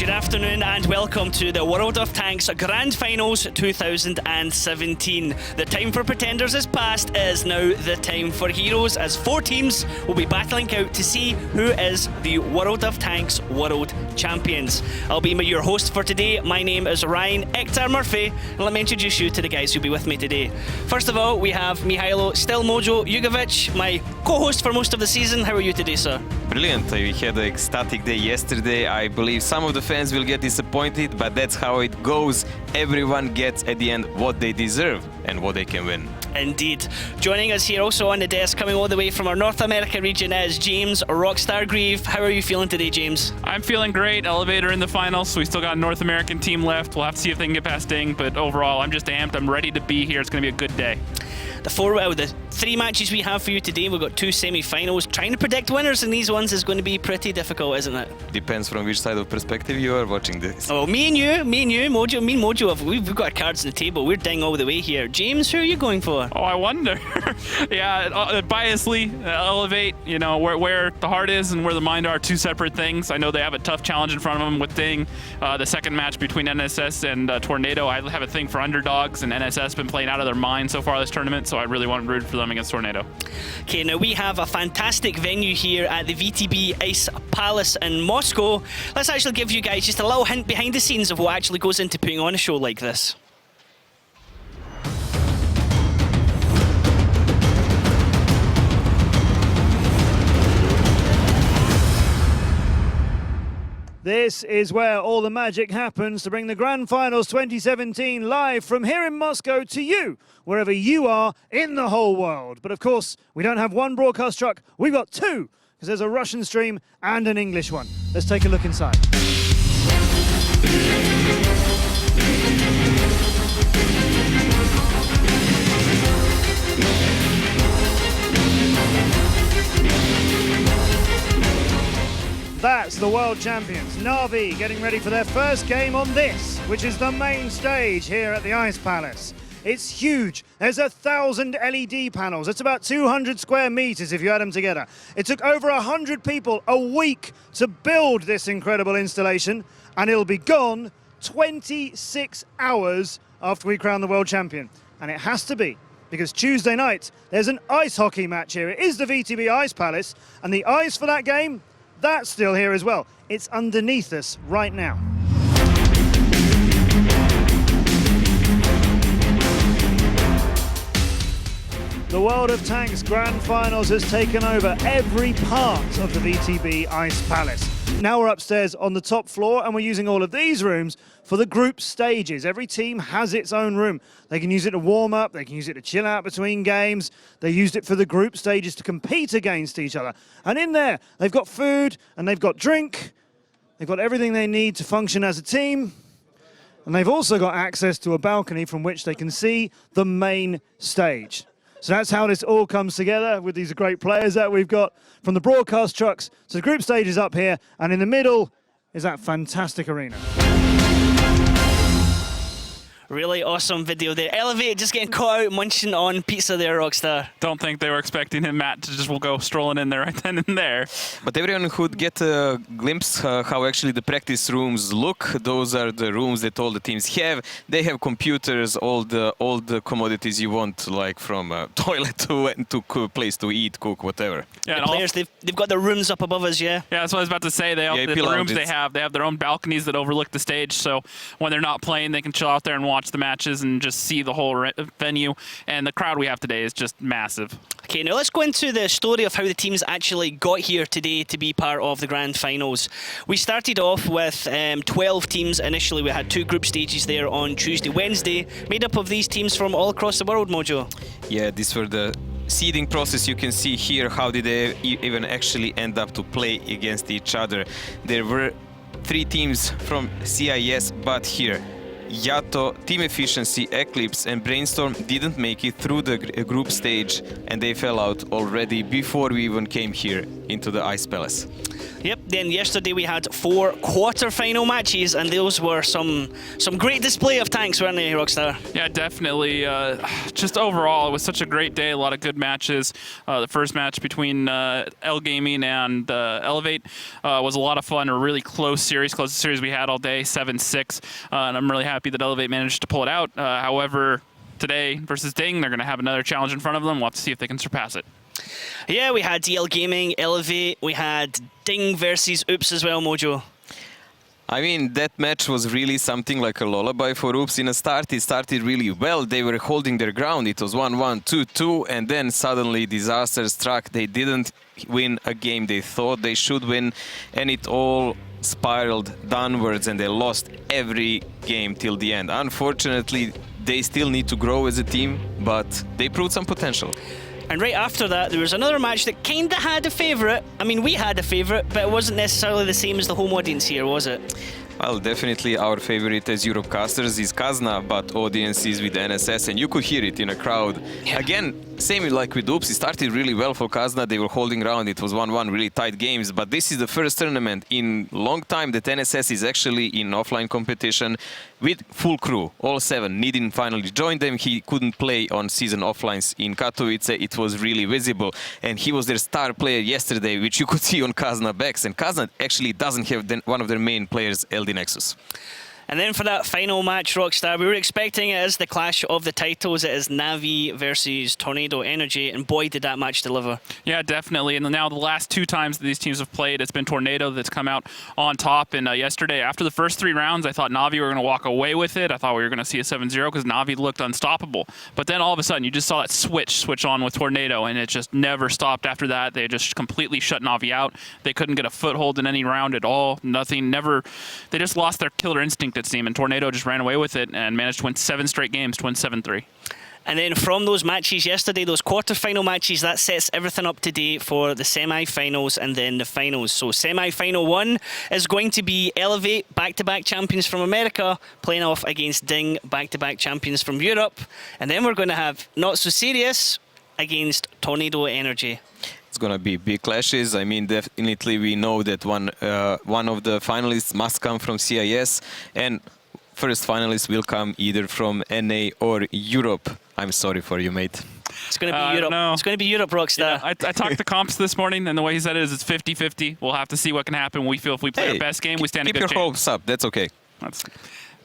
Good afternoon and welcome to the World of Tanks Grand Finals 2017. The time for pretenders is past. It is now the time for heroes, as 4 teams will be battling out to see who is the World of Tanks World Champions. I'll be your host for today. My name is Ryan Ektar Murphy, and let me introduce you to the guys who'll be with me today. First of all, we have Mihailo Still Mojo Jugovic, my co-host for most of the season. How are you today, sir? Brilliant. We had an ecstatic day yesterday. I believe some of the fans will get disappointed, but that's how it goes. Everyone gets at the end what they deserve and what they can win. Indeed. Joining us here also on the desk, coming all the way from our North America region, is James Rockstar Grieve. How are you feeling today, James? I'm feeling great. Elevator in the finals, so we still got a North American team left. We'll have to see if they can get past Ding, but overall, I'm just amped. I'm ready to be here. It's going to be a good day. The 3 matches we have for you today, we've got 2 semi-finals. Trying to predict winners in these ones is going to be pretty difficult, isn't it? Depends from which side of perspective you are watching this. Oh, me and you, Mojo, we've got our cards on the table. We're Ding all the way here. James, who are you going for? Oh, I wonder. Yeah, biasly, Elevate, you know, where the heart is and where the mind are 2 separate things. I know they have a tough challenge in front of them with Ding. The second match between NSS and Tornado, I have a thing for underdogs, and NSS been playing out of their mind so far this tournament, so I really want to root for them against Tornado. Okay, now we have a fantastic venue here at the VTB Ice Palace in Moscow. Let's actually give you guys just a little hint behind the scenes of what actually goes into putting on a show like this. This is where all the magic happens to bring the Grand Finals 2017 live from here in Moscow to you, wherever you are in the whole world. But of course, we don't have 1 broadcast truck, we've got 2, because there's a Russian stream and an English one. Let's take a look inside. That's the world champions, Na'Vi, getting ready for their first game on this, which is the main stage here at the Ice Palace. It's huge. There's 1,000 LED panels. It's about 200 square meters if you add them together. It took over 100 people a week to build this incredible installation, and it'll be gone 26 hours after we crown the world champion. And it has to be, because Tuesday night, there's an ice hockey match here. It is the VTB Ice Palace, and the ice for that game, that's still here as well. It's underneath us right now. The World of Tanks Grand Finals has taken over every part of the VTB Ice Palace. Now we're upstairs on the top floor, and we're using all of these rooms for the group stages. Every team has its own room. They can use it to warm up, they can use it to chill out between games. They used it for the group stages to compete against each other. And in there, they've got food and they've got drink. They've got everything they need to function as a team. And they've also got access to a balcony from which they can see the main stage. So that's how this all comes together with these great players that we've got, from the broadcast trucks to the group stages up here, and in the middle is that fantastic arena. Really awesome video there. Elevate just getting caught out munching on pizza there, Rockstar. Don't think they were expecting him, Matt, to just will go strolling in there right then and there. But everyone could get a glimpse how actually the practice rooms look. Those are the rooms that all the teams have. They have computers, all the commodities you want, like from a toilet to place to eat, cook, whatever. The Yeah, and players, they've got their rooms up above us, yeah? Yeah, that's what I was about to say. The rooms they have their own balconies that overlook the stage, so when they're not playing, they can chill out there and watch the matches and just see the whole venue. And the crowd we have today is just massive. Okay, now let's go into the story of how the teams actually got here today to be part of the Grand Finals. We started off with 12 teams initially. We had 2 group stages there on Tuesday, Wednesday, made up of these teams from all across the world, Mojo. Yeah, these were the seeding process. You can see here how did they even actually end up to play against each other. There were 3 teams from CIS, but here Yato, Team Efficiency, Eclipse and Brainstorm didn't make it through the group stage, and they fell out already before we even came here into the Ice Palace. Yep, then yesterday we had 4 quarter-final matches, and those were some great display of tanks, weren't they, Rockstar? Yeah, definitely. Just overall, it was such a great day. A lot of good matches. The first match between L Gaming and Elevate was a lot of fun. A really closest series we had all day, 7-6. And I'm really happy that Elevate managed to pull it out. However, today versus Ding, they're going to have another challenge in front of them. We'll have to see if they can surpass it. Yeah, we had DL Gaming, Elevate, we had Ding versus Oops as well, Mojo. I mean, that match was really something like a lullaby for Oops. In a start, it started really well. They were holding their ground. It was 1-1, 2-2, and then suddenly disaster struck. They didn't win a game they thought they should win, and it all spiraled downwards, and they lost every game till the end. Unfortunately, they still need to grow as a team, but they proved some potential. And right after that, there was another match that kind of had a favourite. I mean, we had a favourite, but it wasn't necessarily the same as the home audience here, was it? Well, definitely our favorite as Europecasters is Kazna, but audience is with NSS, and you could hear it in a crowd. Yeah. Again, same like with Oops, it started really well for Kazna. They were holding ground. It was 1-1, really tight games, but this is the first tournament in long time that NSS is actually in offline competition with full crew, all 7. Nidin finally joined them. He couldn't play on season offlines in Katowice. It was really visible, and he was their star player yesterday, which you could see on Kazna backs, and Kazna actually doesn't have one of their main players, LD Nexus. And then for that final match, Rockstar, we were expecting it as the clash of the titles. It is Navi versus Tornado Energy, and boy, did that match deliver. Yeah, definitely. And now the last 2 times that these teams have played, it's been Tornado that's come out on top. And yesterday, after the first 3 rounds, I thought Navi were going to walk away with it. I thought we were going to see a 7-0 because Navi looked unstoppable. But then all of a sudden, you just saw that switch on with Tornado, and it just never stopped after that. They just completely shut Navi out. They couldn't get a foothold in any round at all. Nothing, never. They just lost their killer instinct, it seemed, and Tornado just ran away with it and managed to win 7 straight games, to win 7-3. And then from those matches yesterday, those quarter-final matches, that sets everything up today for the semi-finals and then the finals. So semi-final 1 is going to be Elevate, back-to-back champions from America, playing off against Ding, back-to-back champions from Europe. And then we're going to have Not So Serious against Tornado Energy. It's going to be big clashes. I mean, definitely we know that one of the finalists must come from CIS, and first finalists will come either from NA or Europe. I'm sorry for you, mate. It's going to be Europe. It's going to be Europe, Rockstar. Yeah, I talked to Comps this morning, and the way he said it is it's 50-50. We'll have to see what can happen. We feel if we play our best game, we stand a good chance. Keep your hopes up. That's okay.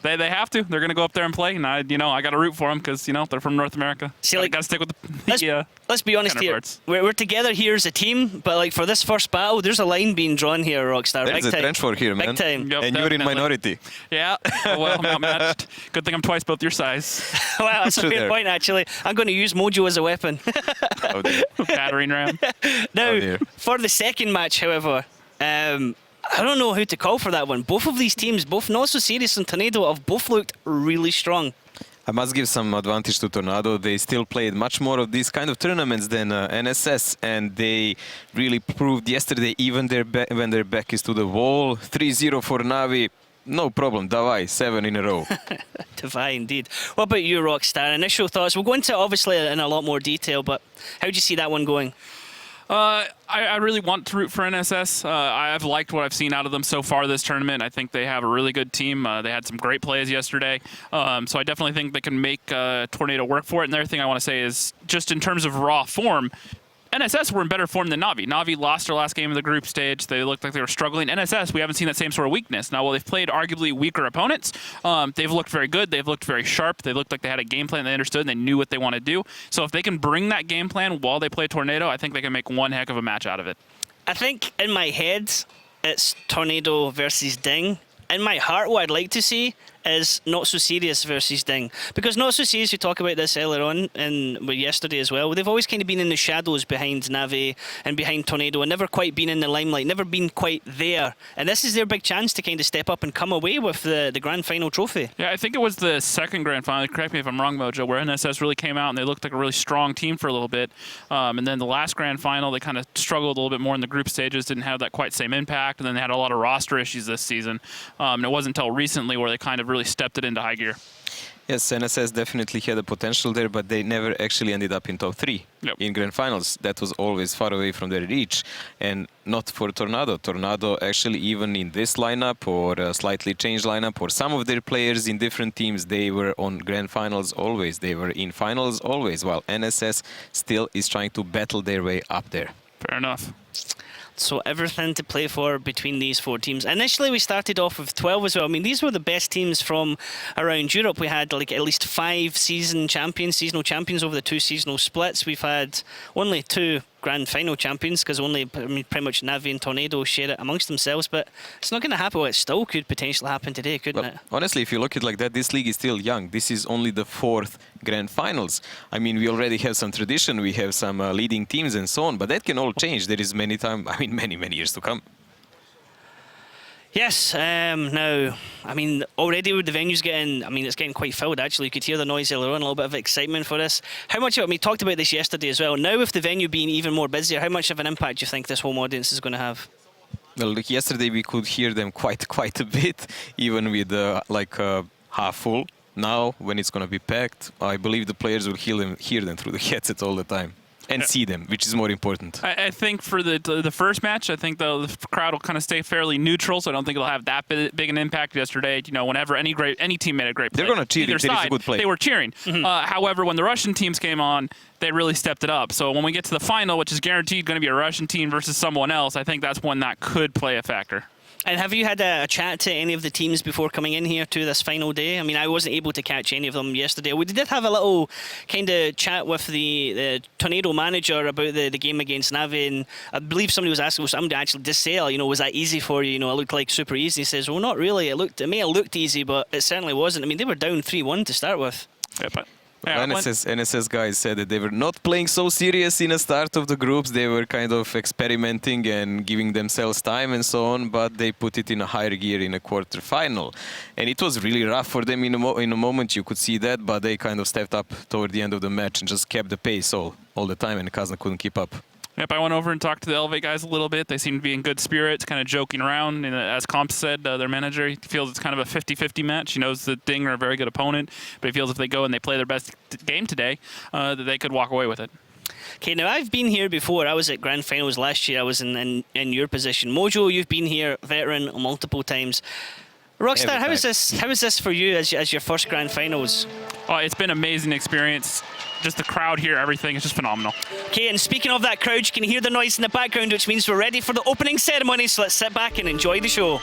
They have to. They're going to go up there and play, and I got to root for them because they're from North America. See, like, got to stick with the let's be honest here. We're together here as a team, but like for this first battle, there's a line being drawn here, Rockstar. There's a trench for here, man. Big time. Yep, and you're in minority. Yeah. Well, I'm outmatched. Good thing I'm twice both your size. Well, that's a fair point, actually. I'm going to use Mojo as a weapon. Oh, dear. Battering ram. Now, for the second match, however, I don't know who to call for that one. Both of these teams, both Not So Serious and Tornado, have both looked really strong. I must give some advantage to Tornado. They still played much more of these kind of tournaments than NSS, and they really proved yesterday, even when their back is to the wall. 3-0 for Navi. No problem. Davai, 7 in a row. Davai, indeed. What about you, Rockstar? Initial thoughts? We'll go into it obviously in a lot more detail, but how do you see that one going? I really want to root for NSS. I've liked what I've seen out of them so far this tournament. I think they have a really good team. They had some great plays yesterday. So I definitely think they can make Tornado work for it. And the other thing I want to say is just in terms of raw form, NSS were in better form than Navi. Navi lost their last game of the group stage. They looked like they were struggling. NSS, we haven't seen that same sort of weakness. Now, while they've played arguably weaker opponents, they've looked very good. They've looked very sharp. They looked like they had a game plan they understood and they knew what they want to do. So if they can bring that game plan while they play Tornado, I think they can make one heck of a match out of it. I think in my head, it's Tornado versus Ding. In my heart, what I'd like to see is Not So Serious versus Ding. Because Not So Serious, we talked about this earlier on and yesterday as well, they've always kind of been in the shadows behind Navi and behind Tornado and never quite been in the limelight, never been quite there. And this is their big chance to kind of step up and come away with the grand final trophy. Yeah, I think it was the second grand final, correct me if I'm wrong, Mojo, where NSS really came out and they looked like a really strong team for a little bit. And then the last grand final, they kind of struggled a little bit more in the group stages, didn't have that quite same impact, and then they had a lot of roster issues this season. And it wasn't until recently where they kind of really really stepped it into high gear. Yes, NSS definitely had a potential there, but they never actually ended up in top 3 in grand finals. That was always far away from their reach. And not for Tornado. Tornado actually, even in this lineup or a slightly changed lineup, or some of their players in different teams, they were on grand finals always. They were in finals always, while NSS still is trying to battle their way up there. Fair enough. So everything to play for between these 4 teams. Initially, we started off with 12 as well. I mean, these were the best teams from around Europe. We had like at least 5 seasonal champions over the 2 seasonal splits. We've had only 2 grand final champions because pretty much Navi and Tornado share it amongst themselves. But it's not going to happen. Well, it still could potentially happen today, couldn't it? Honestly, if you look at it like that, this league is still young. This is only the 4th grand finals. I mean, we already have some tradition. We have some leading teams and so on. But that can all change. There is many years to come. Yes, now, I mean, already with the venues it's getting quite filled actually. You could hear the noise earlier on, a little bit of excitement for this. How much, we talked about this yesterday as well. Now with the venue being even more busier, how much of an impact do you think this home audience is going to have? Well, like yesterday we could hear them quite a bit, even with half full. Now, when it's going to be packed, I believe the players will hear them through the headset all the time. And see them, which is more important. I think for the first match, I think the crowd will kind of stay fairly neutral, so I don't think it'll have that big an impact. Yesterday, whenever any team made a great play, they're going to cheer if there is a good play. They were cheering. However, when the Russian teams came on, they really stepped it up. So when we get to the final, which is guaranteed going to be a Russian team versus someone else, I think that's when that could play a factor. And have you had a chat to any of the teams before coming in here to this final day? I mean, I wasn't able to catch any of them yesterday. We did have a little kind of chat with the Tornado manager about the game against Navi, and I believe somebody was asking, somebody actually did say, was that easy for you? It looked like super easy. He says, well, not really. It may have looked easy, but it certainly wasn't. I mean, they were down 3-1 to start with. Yeah, but NSS guys said that they were not playing so serious in the start of the groups. They were kind of experimenting and giving themselves time and so on, but they put it in a higher gear in a quarter-final. And it was really rough for them in a moment, you could see that, but they kind of stepped up toward the end of the match and just kept the pace all the time, and Kazna couldn't keep up. Yep, I went over and talked to the Elevate guys a little bit. They seem to be in good spirits, kind of joking around. And as Comp said, their manager, he feels it's kind of a 50-50 match. He knows that Ding are a very good opponent, but he feels if they go and they play their best game today, that they could walk away with it. Okay, now I've been here before. I was at grand finals last year. I was in your position. Mojo, you've been here, veteran, multiple times. Rockstar, how is this for you as your first grand finals? Oh, it's been an amazing experience. Just the crowd here, everything is just phenomenal. Okay, and speaking of that crowd, you can hear the noise in the background, which means we're ready for the opening ceremony, so let's sit back and enjoy the show.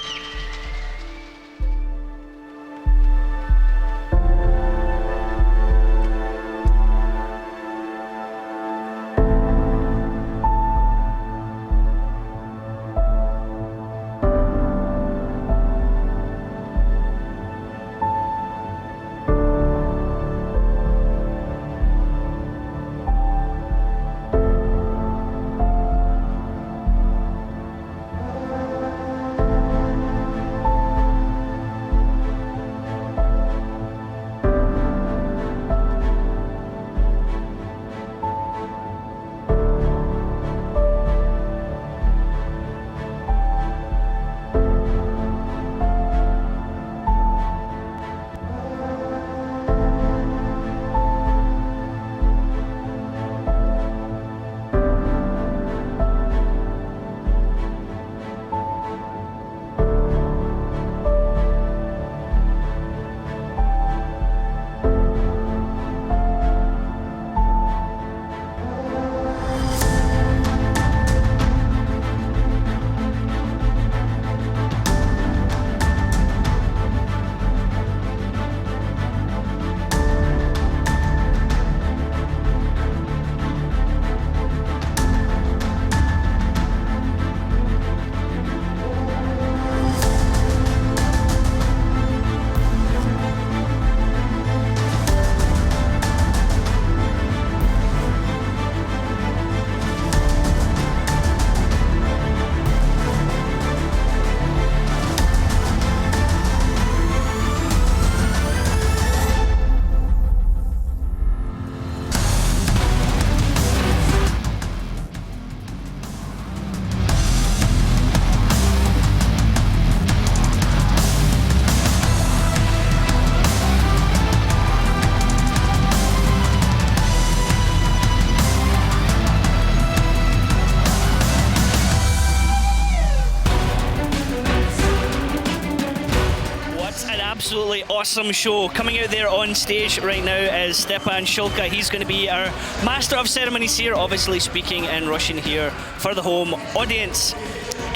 absolutely awesome show. Coming out there on stage right now is Stepan Shulka. He's going to be our master of ceremonies here, obviously speaking in Russian here for the home audience.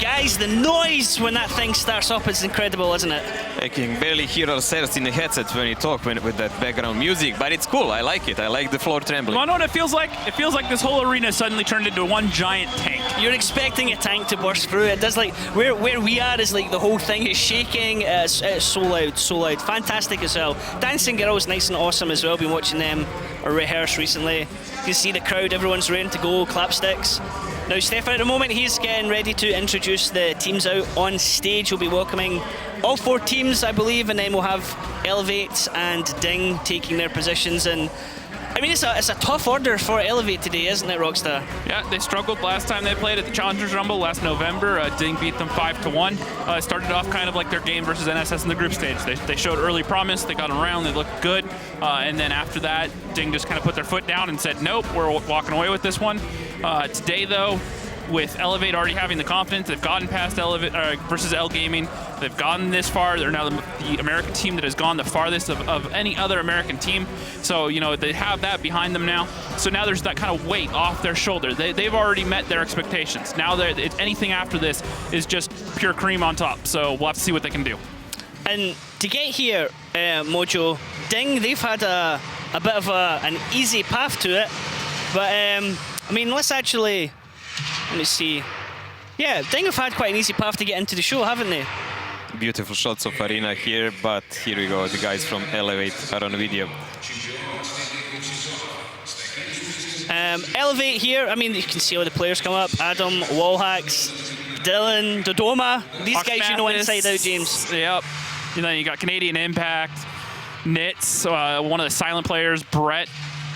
Guys, the noise when that thing starts up is incredible, isn't it? I can barely hear ourselves in the headset when you talk with that background music, but it's cool. I like it. I like the floor trembling. You know what it feels like? It feels like this whole arena suddenly turned into one giant tank. You're expecting a tank to burst through. It does, like where we are is like the whole thing is shaking. It's so loud, so loud. Fantastic as well. Dancing Girls, nice and awesome as well. Been watching them rehearse recently. You can see the crowd, everyone's ready to go, clapsticks. Now Stefan, at the moment, he's getting ready to introduce the teams out on stage. He'll be welcoming all 4 teams, I believe, and then we'll have Elevate and Ding taking their positions. And I mean, it's a tough order for Elevate today, isn't it, Rockstar? Yeah, they struggled last time they played at the Challengers Rumble last November. Ding beat them 5-1. It started off kind of like their game versus NSS in the group stage. They showed early promise, they got around, they looked good, and then after that, Ding just kind of put their foot down and said, nope, we're walking away with this one. Today, though, with Elevate already having the confidence, they've gotten past Elevate versus L Gaming. They've gotten this far. They're now the American team that has gone the farthest of any other American team. So, you know, they have that behind them now. So now there's that kind of weight off their shoulder. They've already met their expectations. Now anything after this is just pure cream on top. So we'll have to see what they can do. And to get here, Mojo, Ding, they've had a bit of an easy path to it. But, I mean, let me see. Yeah, Ding have had quite an easy path to get into the show, haven't they? Beautiful shots of Arena here, but here we go. The guys from Elevate are on video. Elevate here, I mean, you can see all the players come up. Adam, Wallhacks, Dylan, Dodoma. These Ox guys you know Mathis. inside out, James. Yep. You know, you got Canadian Impact, Nits, one of the silent players, Brett.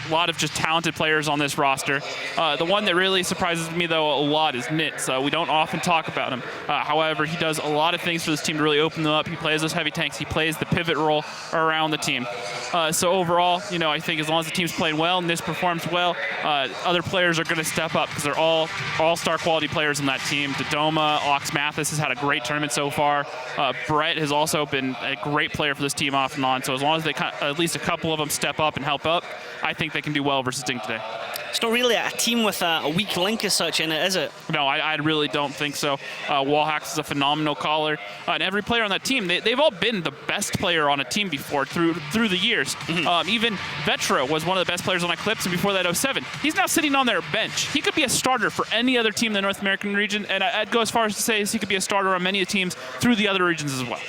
A lot of just talented players on this roster. The one that really surprises me, though, a lot is Nits. We don't often talk about him. However, he does a lot of things for this team to really open them up. He plays those heavy tanks. He plays the pivot role around the team. So overall, you know, I think as long as the team's playing well and Nits performs well, other players are going to step up because they're all-star quality players on that team. Dodoma, Ox Mathis has had a great tournament so far. Brett has also been a great player for this team off and on. So as long as they at least a couple of them step up and help up, I think they can do well versus Ding today. It's not really a team with a weak link as such in it, is it? No, I really don't think so. Wallhacks is a phenomenal caller. And every player on that team, they've all been the best player on a team before through the years. Even Vetra was one of the best players on Eclipse, and before that 07. He's now sitting on their bench. He could be a starter for any other team in the North American region, and I'd go as far as to say he could be a starter on many teams through the other regions as well.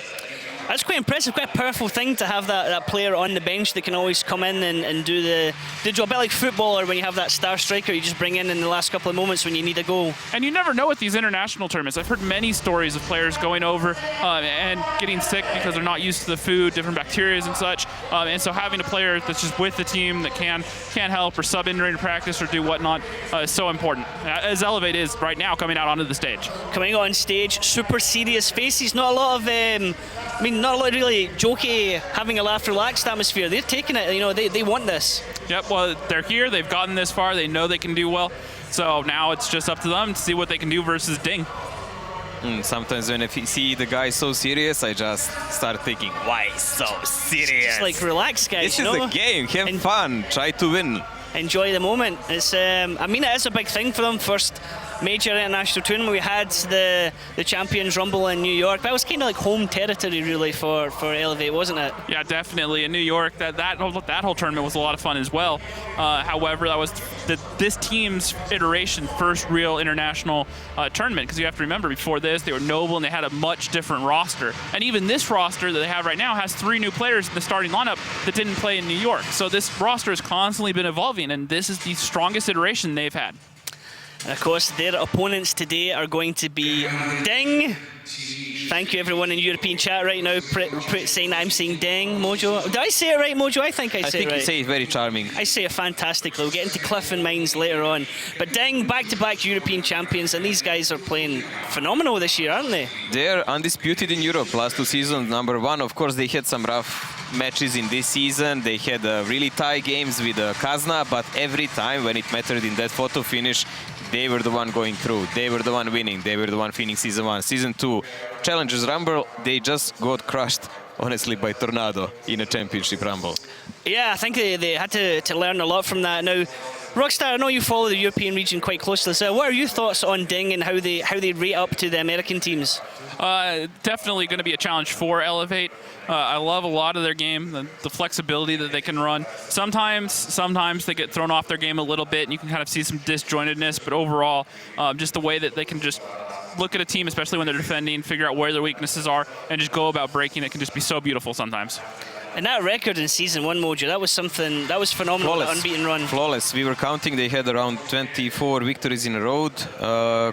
That's quite impressive, quite a powerful thing to have that player on the bench that can always come in and do the job. A bit like footballer when you have that star striker you just bring in the last couple of moments when you need a goal. And you never know with these international tournaments. I've heard many stories of players going over and getting sick because they're not used to the food, different bacteria and such. And so having a player that's just with the team that can help or sub in during practice or do whatnot is so important. As Elevate is right now coming out onto the stage. Coming on stage, super serious faces. Not a lot of, not a lot of really jokey, having a laugh, relaxed atmosphere. They're taking it, you know, they want this. Yep, well, they're here, they've gotten this far, they know they can do well. So now it's just up to them to see what they can do versus Ding. Sometimes when I see the guy so serious, I just start thinking, why so serious? Just like, relax, guys. This is a game, have fun, try to win. Enjoy the moment. It's, I mean, it is a big thing for them. First major international tournament. We had the Champions Rumble in New York. That was kind of like home territory, really, for Elevate, wasn't it? Yeah, definitely. In New York, that whole tournament was a lot of fun as well. However, that was this team's iteration first real international tournament, because you have to remember, before this, they were Noble and they had a much different roster. And even this roster that they have right now has 3 new players in the starting lineup that didn't play in New York. So this roster has constantly been evolving, and this is the strongest iteration they've had. And of course, their opponents today are going to be Ding. Thank you, everyone in European chat right now saying I'm saying Ding, Mojo. Did I say it right, Mojo? I think I say it right. I think you say it very charming. I say it fantastically. We'll get into Cliff and Mines later on. But Ding, back-to-back European champions, and these guys are playing phenomenal this year, aren't they? They're undisputed in Europe. Last 2 seasons, number 1. Of course, they had some rough matches in this season. They had really tight games with Kazna, but every time when it mattered in that photo finish, they were the one going through. They were the one winning. They were the one finishing season 1. Season 2, Challengers Rumble, they just got crushed honestly, by Tornado in a championship rumble. Yeah, I think they had to learn a lot from that. Now, Rockstar, I know you follow the European region quite closely, so what are your thoughts on Ding and how they rate up to the American teams? Definitely going to be a challenge for Elevate. I love a lot of their game, the flexibility that they can run. Sometimes they get thrown off their game a little bit, and you can kind of see some disjointedness, but overall, just the way that they can just look at a team, especially when they're defending, figure out where their weaknesses are, and just go about breaking it can just be so beautiful sometimes. And that record in Season 1, Mojo, that was phenomenal, that unbeaten run. Flawless. We were counting, they had around 24 victories in a row,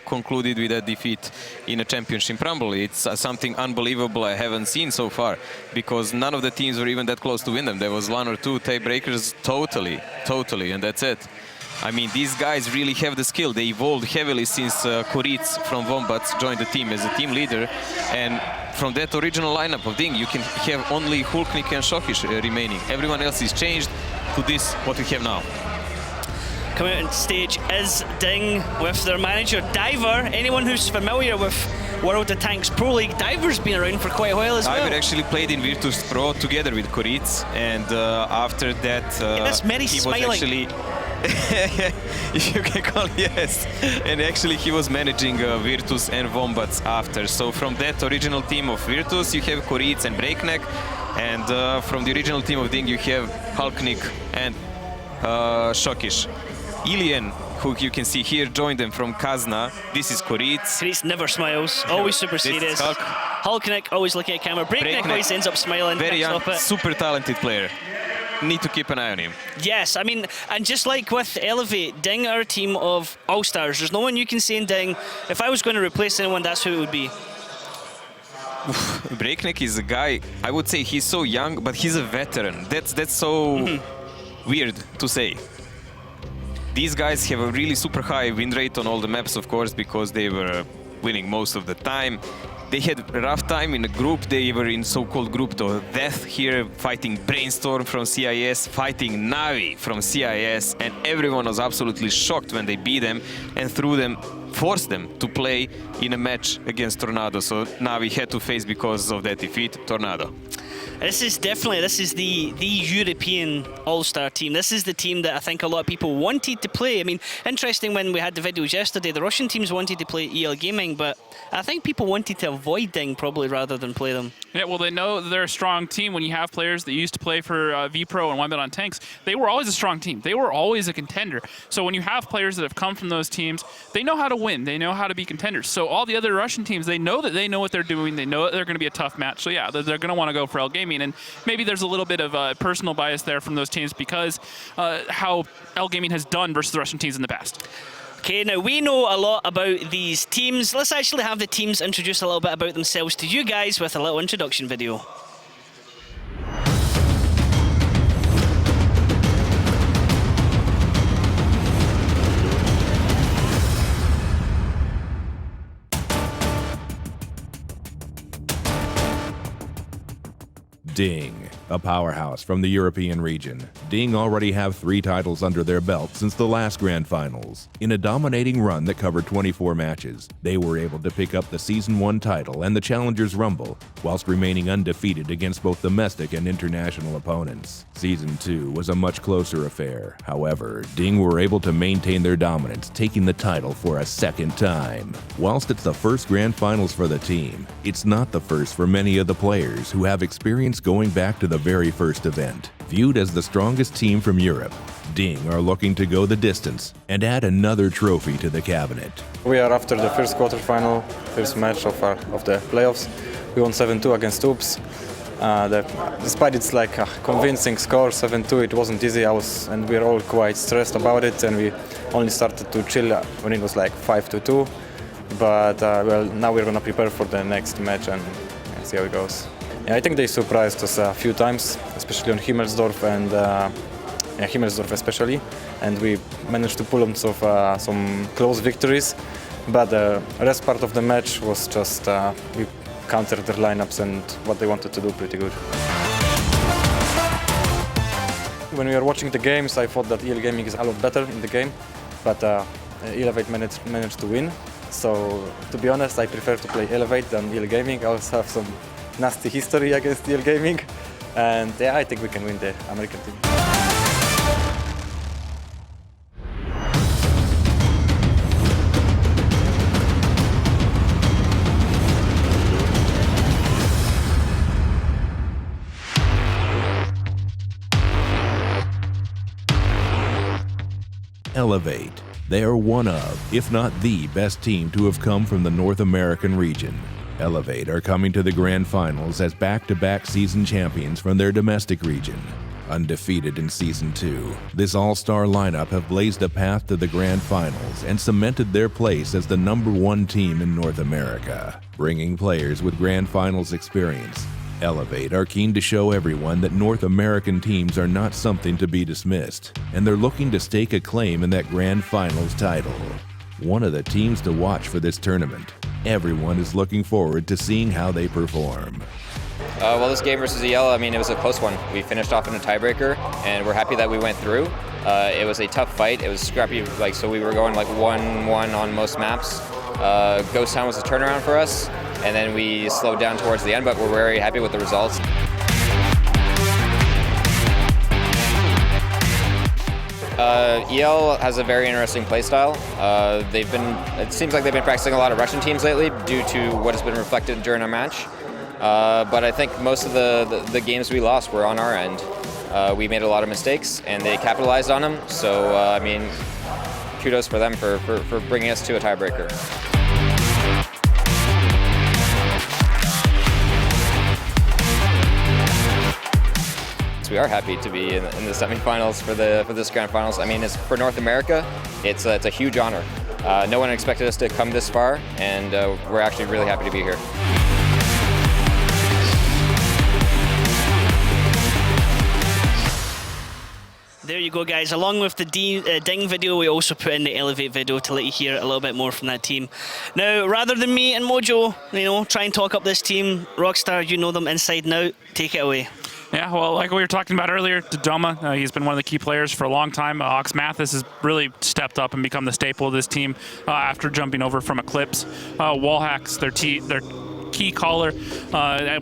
concluded with a defeat in a championship rumble. It's something unbelievable I haven't seen so far, because none of the teams were even that close to win them. There was 1 or 2 tiebreakers, totally, and that's it. I mean, these guys really have the skill. They evolved heavily since Koritz from Wombats joined the team as a team leader, and from that original lineup of Ding, you can have only Hulknik and Shokish remaining. Everyone else is changed to this, what we have now. Coming out on stage is Ding with their manager, Diver. Anyone who's familiar with World of Tanks Pro League, Diver's been around for quite a while as well. Diver actually played in Virtus Pro together with Koritz, and after that, that's Mary he smiling. was actually... you can call, yes. And actually he was managing Virtus and Wombats after. So from that original team of Virtus, you have Koritz and Breakneck, and from the original team of Ding, you have Hulknik and Shokish. Ilian, who you can see here, joined them from Kazna. This is Koritz. Koritz never smiles, always super serious. Hulknik always looking at camera. Breakneck always ends up smiling. Very young, it. super talented player. Need to keep an eye on him. Yes, I mean, and just like with Elevate, Ding are a team of all-stars. There's no one you can say in Ding, if I was going to replace anyone, that's who it would be. Breakneck is a guy, I would say he's so young, but he's a veteran. That's so weird to say. These guys have a really super high win rate on all the maps, of course, because they were winning most of the time. They had a rough time in the group. They were in so-called group of death here, fighting Brainstorm from CIS, fighting Navi from CIS, and everyone was absolutely shocked when they beat them and forced them to play in a match against Tornado. So Navi had to face, because of that defeat, Tornado. This is the European all-star team. This is the team that I think a lot of people wanted to play. I mean, interesting when we had the videos yesterday, the Russian teams wanted to play EL Gaming, but I think people wanted to avoid Ding probably rather than play them. Yeah, well, they know they're a strong team. When you have players that used to play for V-Pro and One Bit on Tanks, they were always a strong team. They were always a contender. So when you have players that have come from those teams, they know how to win. They know how to be contenders. So all the other Russian teams, they know what they're doing. They know that they're going to be a tough match. So yeah, they're going to want to go for EL Gaming. And maybe there's a little bit of personal bias there from those teams because how EL Gaming has done versus the Russian teams in the past. Okay, now we know a lot about these teams. Let's actually have the teams introduce a little bit about themselves to you guys with a little introduction video. Ding, a powerhouse from the European region. Ding already have 3 titles under their belt since the last Grand Finals. In a dominating run that covered 24 matches, they were able to pick up the Season 1 title and the Challengers Rumble, whilst remaining undefeated against both domestic and international opponents. Season 2 was a much closer affair. However, Ding were able to maintain their dominance, taking the title for a second time. Whilst it's the first Grand Finals for the team, it's not the first for many of the players who have experience going back to the very first event. Viewed as the strongest team from Europe, Ding are looking to go the distance and add another trophy to the cabinet. We are after the first quarterfinal, first match of the playoffs. We won 7-2 against Oops. Despite its convincing score, 7-2, it wasn't easy. And we were all quite stressed about it, and we only started to chill when it was 5-2. But well, now we're gonna prepare for the next match and see how it goes. Yeah, I think they surprised us a few times, especially on Himmelsdorf and Himmelsdorf especially, and we managed to pull on some close victories. But the rest part of the match was just we countered their lineups and what they wanted to do pretty good. When we were watching the games, I thought that EL Gaming is a lot better in the game, but Elevate managed to win. So to be honest, I prefer to play Elevate than EL Gaming. I also have some nasty history against DL Gaming. And yeah, I think we can win the American team. Elevate. They are one of, if not the best team to have come from the North American region. Elevate are coming to the Grand Finals as back-to-back season champions from their domestic region. Undefeated in Season 2, this all-star lineup have blazed a path to the Grand Finals and cemented their place as the #1 team in North America. Bringing players with Grand Finals experience, Elevate are keen to show everyone that North American teams are not something to be dismissed, and they're looking to stake a claim in that Grand Finals title. One of the teams to watch for this tournament. Everyone is looking forward to seeing how they perform. Well, this game versus EL, I mean, it was a close one. We finished off in a tiebreaker, and we're happy that we went through. It was a tough fight. It was scrappy, so we were going 1-1 on most maps. Ghost Town was a turnaround for us, and then we slowed down towards the end, but we're very happy with the results. EL has a very interesting playstyle. It seems like they've been practicing a lot of Russian teams lately due to what has been reflected during our match. But I think most of the games we lost were on our end. We made a lot of mistakes, and they capitalized on them. So, I mean, kudos for them for bringing us to a tiebreaker. We are happy to be in the semifinals for this Grand Finals. I mean, for North America, it's a huge honor. No one expected us to come this far, and we're actually really happy to be here. There you go, guys. Along with the Ding video, we also put in the Elevate video to let you hear a little bit more from that team. Now, rather than me and Mojo, try and talk up this team, Rockstar, you know them inside and out. Take it away. Yeah, well, like we were talking about earlier, Dodoma, he's been one of the key players for a long time. Ox Mathis has really stepped up and become the staple of this team after jumping over from Eclipse. Wallhacks, their key caller,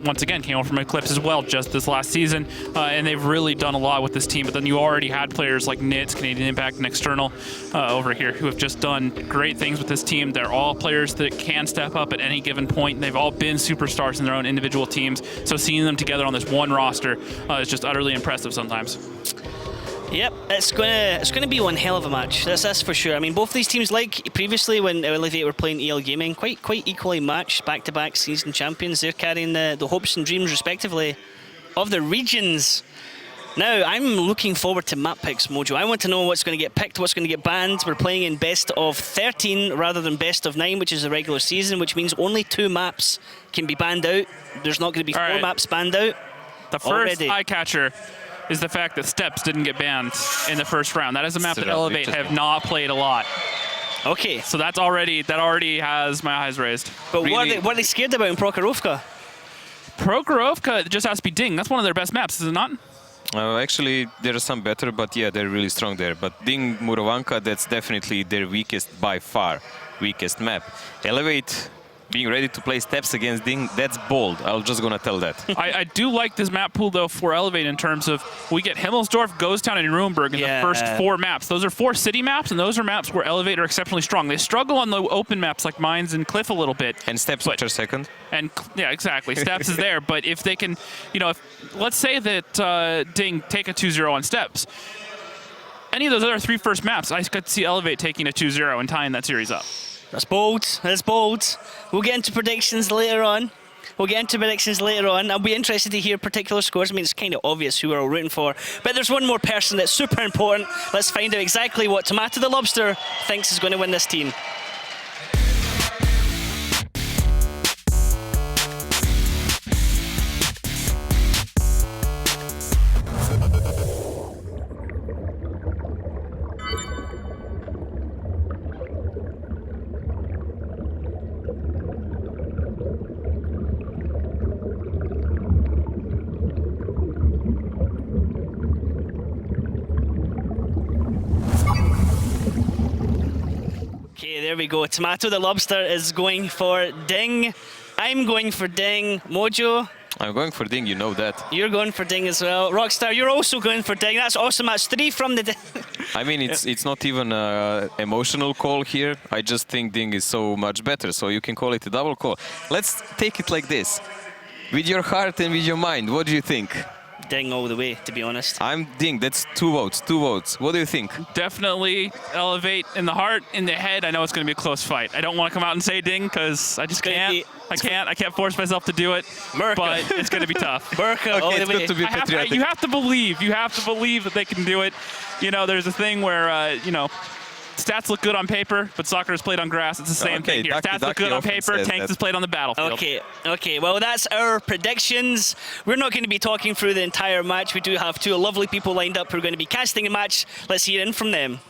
once again came over from Eclipse as well just this last season, and they've really done a lot with this team. But then you already had players like Nits, Canadian Impact, and External over here who have just done great things with this team. They're all players that can step up at any given point. They've all been superstars in their own individual teams, so seeing them together on this one roster is just utterly impressive sometimes. Yep, it's gonna be one hell of a match. That's for sure. I mean, both these teams, like previously when Elevate were playing EL Gaming, quite equally matched, back-to-back season champions. They're carrying the hopes and dreams, respectively, of the regions. Now, I'm looking forward to map picks, Mojo. I want to know what's going to get picked, what's going to get banned. We're playing in best of 13 rather than best of 9, which is the regular season, which means only 2 maps can be banned out. There's not going to be 4 maps banned out. The first eye catcher is the fact that Steps didn't get banned in the first round. That is a map that Elevate have not played a lot. Okay. So that already has my eyes raised. But really, what are they scared about in Prokhorovka? Prokhorovka just has to be Ding. That's one of their best maps, is it not? Actually, there are some better, but yeah, they're really strong there. But Ding, Murovanka, that's definitely their by far weakest map. Elevate, being ready to play Steps against Ding, that's bold. I'm just gonna tell that. I do like this map pool, though, for Elevate in terms of we get Himmelsdorf, Ghost Town, and Ruinberg in the first 4 maps. Those are 4 city maps, and those are maps where Elevate are exceptionally strong. They struggle on the open maps like Mines and Cliff a little bit. And Steps are second. And yeah, exactly. Steps is there, but if they can, let's say that Ding take a 2-0 on Steps. Any of those other 3 first maps, I could see Elevate taking a 2-0 and tying that series up. That's bold. That's bold. We'll get into predictions later on. I'll be interested to hear particular scores. I mean, it's kind of obvious who we're all rooting for. But there's one more person that's super important. Let's find out exactly what Tomato the Lobster thinks is going to win this team. Okay, there we go. Tomato the Lobster is going for Ding. I'm going for Ding. Mojo, I'm going for Ding, you know that. You're going for Ding as well. Rockstar, you're also going for Ding. That's awesome. That's 3 from the... I mean, it's not even an emotional call here. I just think Ding is so much better, so you can call it a double call. Let's take it like this. With your heart and with your mind, what do you think? Ding all the way, to be honest. I'm Ding. That's 2 votes. 2 votes. What do you think? Definitely Elevate in the heart. In the head, I know it's going to be a close fight. I don't want to come out and say Ding because I just can't. I can't force myself to do it. Merca. But it's going to be tough. Merca all Okay, the it's way. good to be patriotic. You have to believe. You have to believe that they can do it. You know, there's a thing where, you know, stats look good on paper, but soccer is played on grass. It's the same thing here. Stats look good on paper, tanks is played on the battlefield. Okay. Well, that's our predictions. We're not going to be talking through the entire match. We do have 2 lovely people lined up who are going to be casting a match. Let's hear in from them.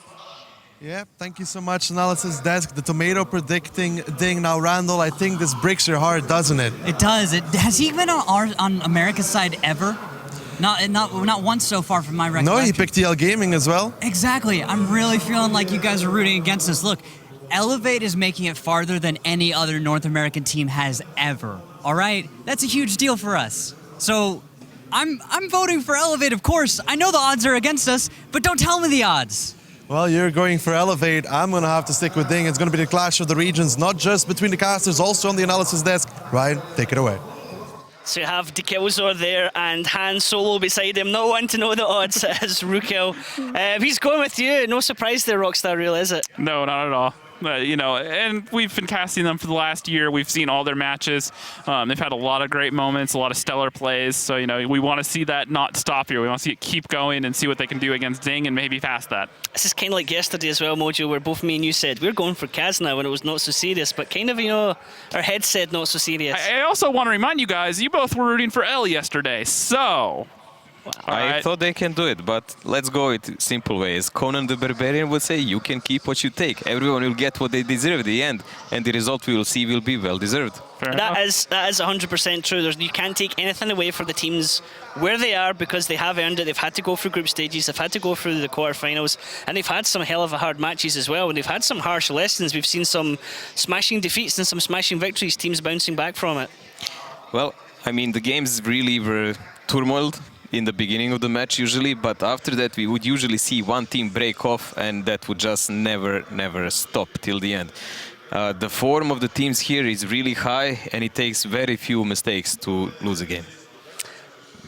Yeah, thank you so much, Analysis Desk. The tomato predicting Ding. Now, Randall, I think this breaks your heart, doesn't it? It does. Has he been on America's side ever? Not once so far from my recollection. No, he picked TL Gaming as well. Exactly. I'm really feeling like you guys are rooting against us. Look, Elevate is making it farther than any other North American team has ever. All right? That's a huge deal for us. So I'm voting for Elevate, of course. I know the odds are against us, but don't tell me the odds. Well, you're going for Elevate. I'm going to have to stick with Ding. It's going to be the clash of the regions, not just between the casters, also on the Analysis Desk. Ryan, take it away. So you have Dekilzor there and Han Solo beside him. Not one to know the odds as Rukel. He's going with you. No surprise there, Rockstar, really, is it? No, not at all. You know, and we've been casting them for the last year. We've seen all their matches. They've had a lot of great moments, a lot of stellar plays. So, you know, we want to see that not stop here. We want to see it keep going and see what they can do against Ding and maybe past that. This is kind of like yesterday as well, Mojo, where both me and you said we're going for Kaz now when it was not so serious. But kind of, you know, our head said not so serious. I also want to remind you guys, you both were rooting for L yesterday. So... I thought they can do it, but let's go it simple ways. Conan the Barbarian would say, you can keep what you take. Everyone will get what they deserve at the end, and the result we will see will be well deserved. That is 100% true. You can't take anything away for the teams where they are because they have earned it. They've had to go through group stages, they've had to go through the quarterfinals, and they've had some hell of a hard matches as well. And they've had some harsh lessons. We've seen some smashing defeats and some smashing victories, teams bouncing back from it. Well, I mean, the games really were turmoiled in the beginning of the match usually, but after that we would usually see one team break off and that would just never stop till the end. The form of the teams here is really high and it takes very few mistakes to lose a game.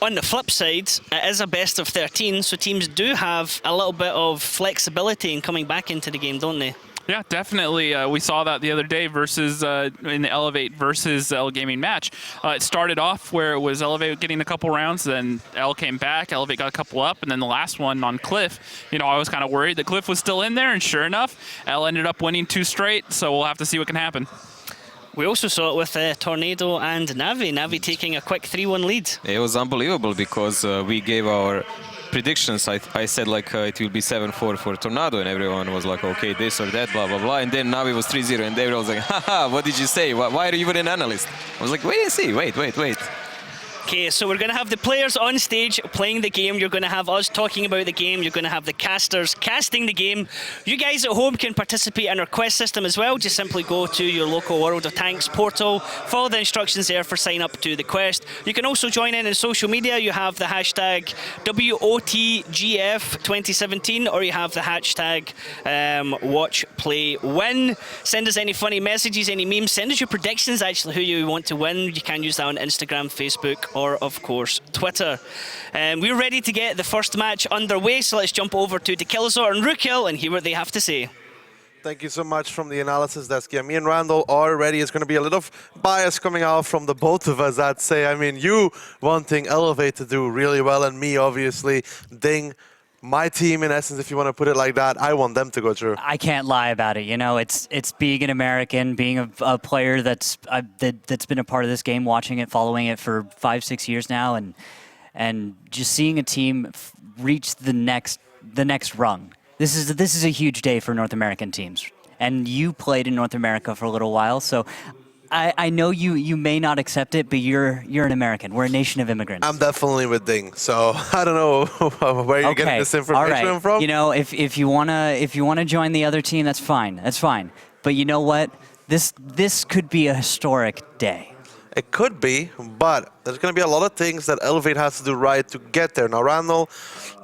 On the flip side, it is a best of 13, so teams do have a little bit of flexibility in coming back into the game, don't they? Yeah, definitely. We saw that the other day versus in the Elevate versus L Gaming match. It started off where it was Elevate getting a couple rounds, then L came back, Elevate got a couple up, and then the last one on Cliff, you know, I was kind of worried that Cliff was still in there, and sure enough, L ended up winning 2 straight, so we'll have to see what can happen. We also saw it with Tornado and Navi. Navi taking a quick 3-1 lead. It was unbelievable because we gave our predictions. I said like it will be 7-4 for Tornado, and everyone was like, okay, this or that, blah, blah, blah. And then Navi was 3-0, and everyone was like, haha, what did you say? Why are you even an analyst? I was like, wait and see, wait. Okay, so we're going to have the players on stage playing the game. You're going to have us talking about the game. You're going to have the casters casting the game. You guys at home can participate in our quest system as well. Just simply go to your local World of Tanks portal, follow the instructions there for sign up to the quest. You can also join in social media. You have the hashtag WOTGF2017, or you have the hashtag WatchPlayWin. Send us any funny messages, any memes. Send us your predictions, actually, who you want to win. You can use that on Instagram, Facebook, or of course Twitter. We're ready to get the first match underway, so let's jump over to Dekilzor and Rukel and hear what they have to say. Thank you so much from the Analysis Desk. Yeah, me and Randall are ready. It's going to be a little bias coming out from the both of us, I'd say. I mean, you wanting Elevate to do really well, and me, obviously, Ding. My team, in essence, if you want to put it like that, I want them to go through. I can't lie about it. You know, it's being an American, being a player that's been a part of this game, watching it, following it for 5-6 years now, and just seeing a team reach the next rung. This is a huge day for North American teams. And you played in North America for a little while, so I know you may not accept it, but you're an American. We're a nation of immigrants. I'm definitely with Ding, so I don't know where you're getting this information from. You know, if you wanna join the other team, that's fine. That's fine. But you know what? This could be a historic day. It could be, but there's going to be a lot of things that Elevate has to do right to get there. Now, Randall,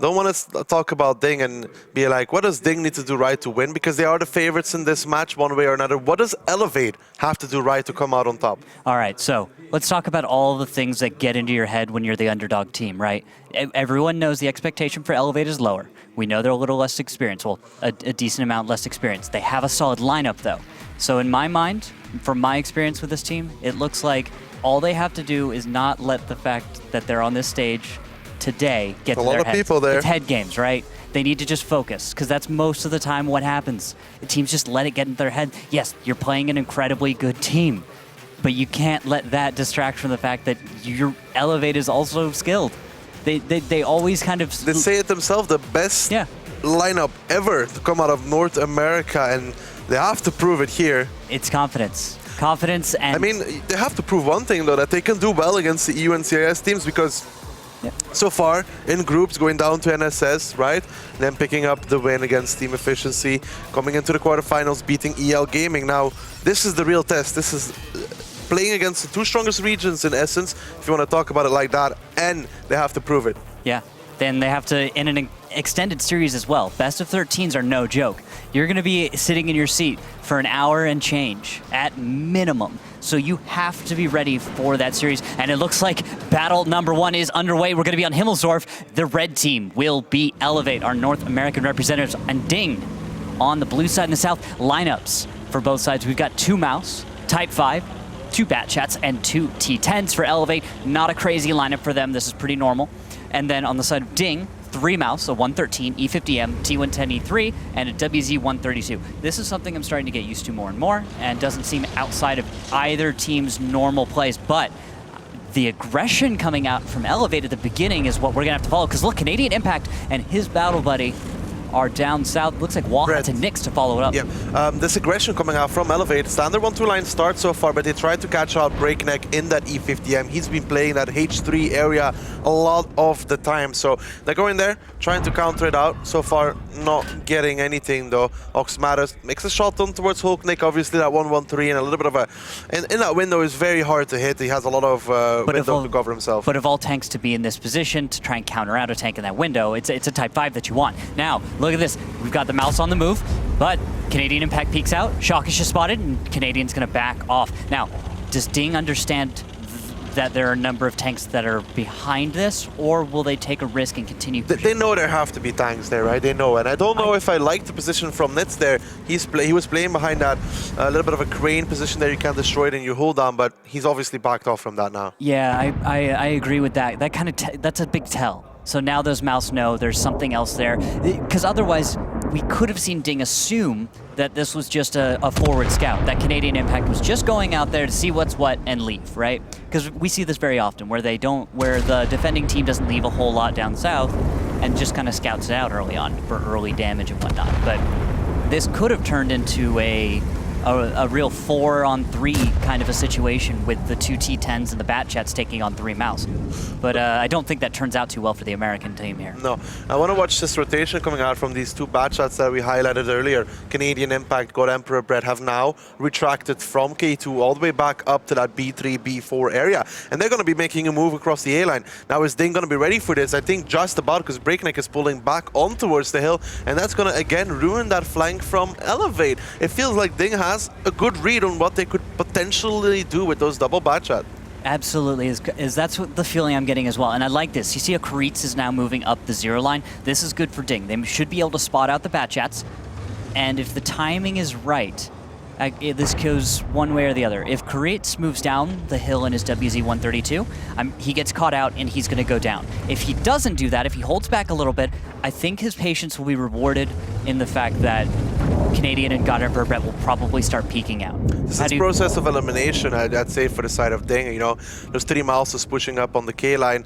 don't want to talk about Ding and be like, what does Ding need to do right to win? Because they are the favorites in this match one way or another. What does Elevate have to do right to come out on top? All right, so let's talk about all the things that get into your head when you're the underdog team, right? Everyone knows the expectation for Elevate is lower. We know they're a little less experienced, well, a decent amount less experienced. They have a solid lineup, though. So in my mind, from my experience with this team, it looks like all they have to do is not let the fact that they're on this stage today get to their heads. A lot of people there. It's head games, right? They need to just focus, because that's most of the time what happens. The teams just let it get into their head. Yes, you're playing an incredibly good team, but you can't let that distract from the fact that your Elevate is also skilled. They always kind of... They say it themselves, the best lineup ever to come out of North America, and they have to prove it here. It's confidence. Confidence and... I mean, they have to prove one thing, though, that they can do well against the EU and CIS teams, because so far, in groups, going down to NSS, right? Then picking up the win against Team Efficiency, coming into the quarterfinals, beating EL Gaming. Now, this is the real test. This is playing against the two strongest regions, in essence, if you want to talk about it like that, and they have to prove it. Yeah. Then they have to, in an extended series as well. Best of 13s are no joke. You're going to be sitting in your seat for an hour and change at minimum. So you have to be ready for that series. And it looks like battle number one is underway. We're going to be on Himmelsdorf. The red team will be Elevate, our North American representatives, and Ding on the blue side and the south. Lineups for both sides. We've got 2 Mouse, Type 5, 2 Bat Chats, and 2 T10s for Elevate. Not a crazy lineup for them. This is pretty normal. And then on the side of Ding, 3 Mouse, a 113, E50M, T110, E3, and a WZ132. This is something I'm starting to get used to more and more, and doesn't seem outside of either team's normal plays, but the aggression coming out from Elevate at the beginning is what we're gonna have to follow, because look, Canadian Impact and his battle buddy are down south. Looks like Walhat and Nix to follow it up. Yeah, this aggression coming out from Elevate. Standard 1-2 line start so far, but they tried to catch out Breakneck in that E50M. He's been playing that H3 area a lot of the time, so they're going there, trying to counter it out. So far, not getting anything though. Oxmatus makes a shot on towards Hulknick. Obviously, that 1-1-3 and a little bit of a... in that window is very hard to hit. He has a lot of window to cover himself. But of all tanks to be in this position to try and counter out a tank in that window, it's a Type 5 that you want. Now, look at this. We've got the Mouse on the move, but Canadian Impact peeks out. Shockish is spotted, and Canadian's going to back off. Now, does Ding understand that there are a number of tanks that are behind this, or will they take a risk and continue pushing? They know there have to be tanks there, right? They know, and I don't know if I like the position from Nitz there. He was playing behind that little bit of a crane position there. You can't destroy it and you hold on, but he's obviously backed off from that now. Yeah, I agree with that. That kind of that's a big tell. So now those Mouse know there's something else there, because otherwise we could have seen Ding assume that this was just a forward scout, that Canadian Impact was just going out there to see what's what and leave, right? Because we see this very often, where the defending team doesn't leave a whole lot down south and just kind of scouts it out early on for early damage and whatnot. But this could have turned into a real 4-on-3 kind of a situation with the 2 T10s and the Bat Chats taking on 3 Mouse. But I don't think that turns out too well for the American team here. No, I want to watch this rotation coming out from these 2 Bat Chats that we highlighted earlier. Canadian Impact, God Emperor Bread have now retracted from K2 all the way back up to that B3, B4 area. And they're going to be making a move across the A-line. Now, is Ding going to be ready for this? I think just about, because Breakneck is pulling back on towards the hill, and that's going to, again, ruin that flank from Elevate. It feels like Ding has a good read on what they could potentially do with those double Bat Chat. Absolutely, that's what the feeling I'm getting as well. And I like this. You see a Karitz is now moving up the 0 line. This is good for Ding. They should be able to spot out the Bat Chats. And if the timing is right, this goes one way or the other. If Karitz moves down the hill in his WZ-132, he gets caught out and he's going to go down. If he doesn't do that, if he holds back a little bit, I think his patience will be rewarded in the fact that Canadian and God Emperor Brett will probably start peeking out. This is process of elimination, I'd say, for the side of Ding. You know, there's 3 Mouses pushing up on the K line,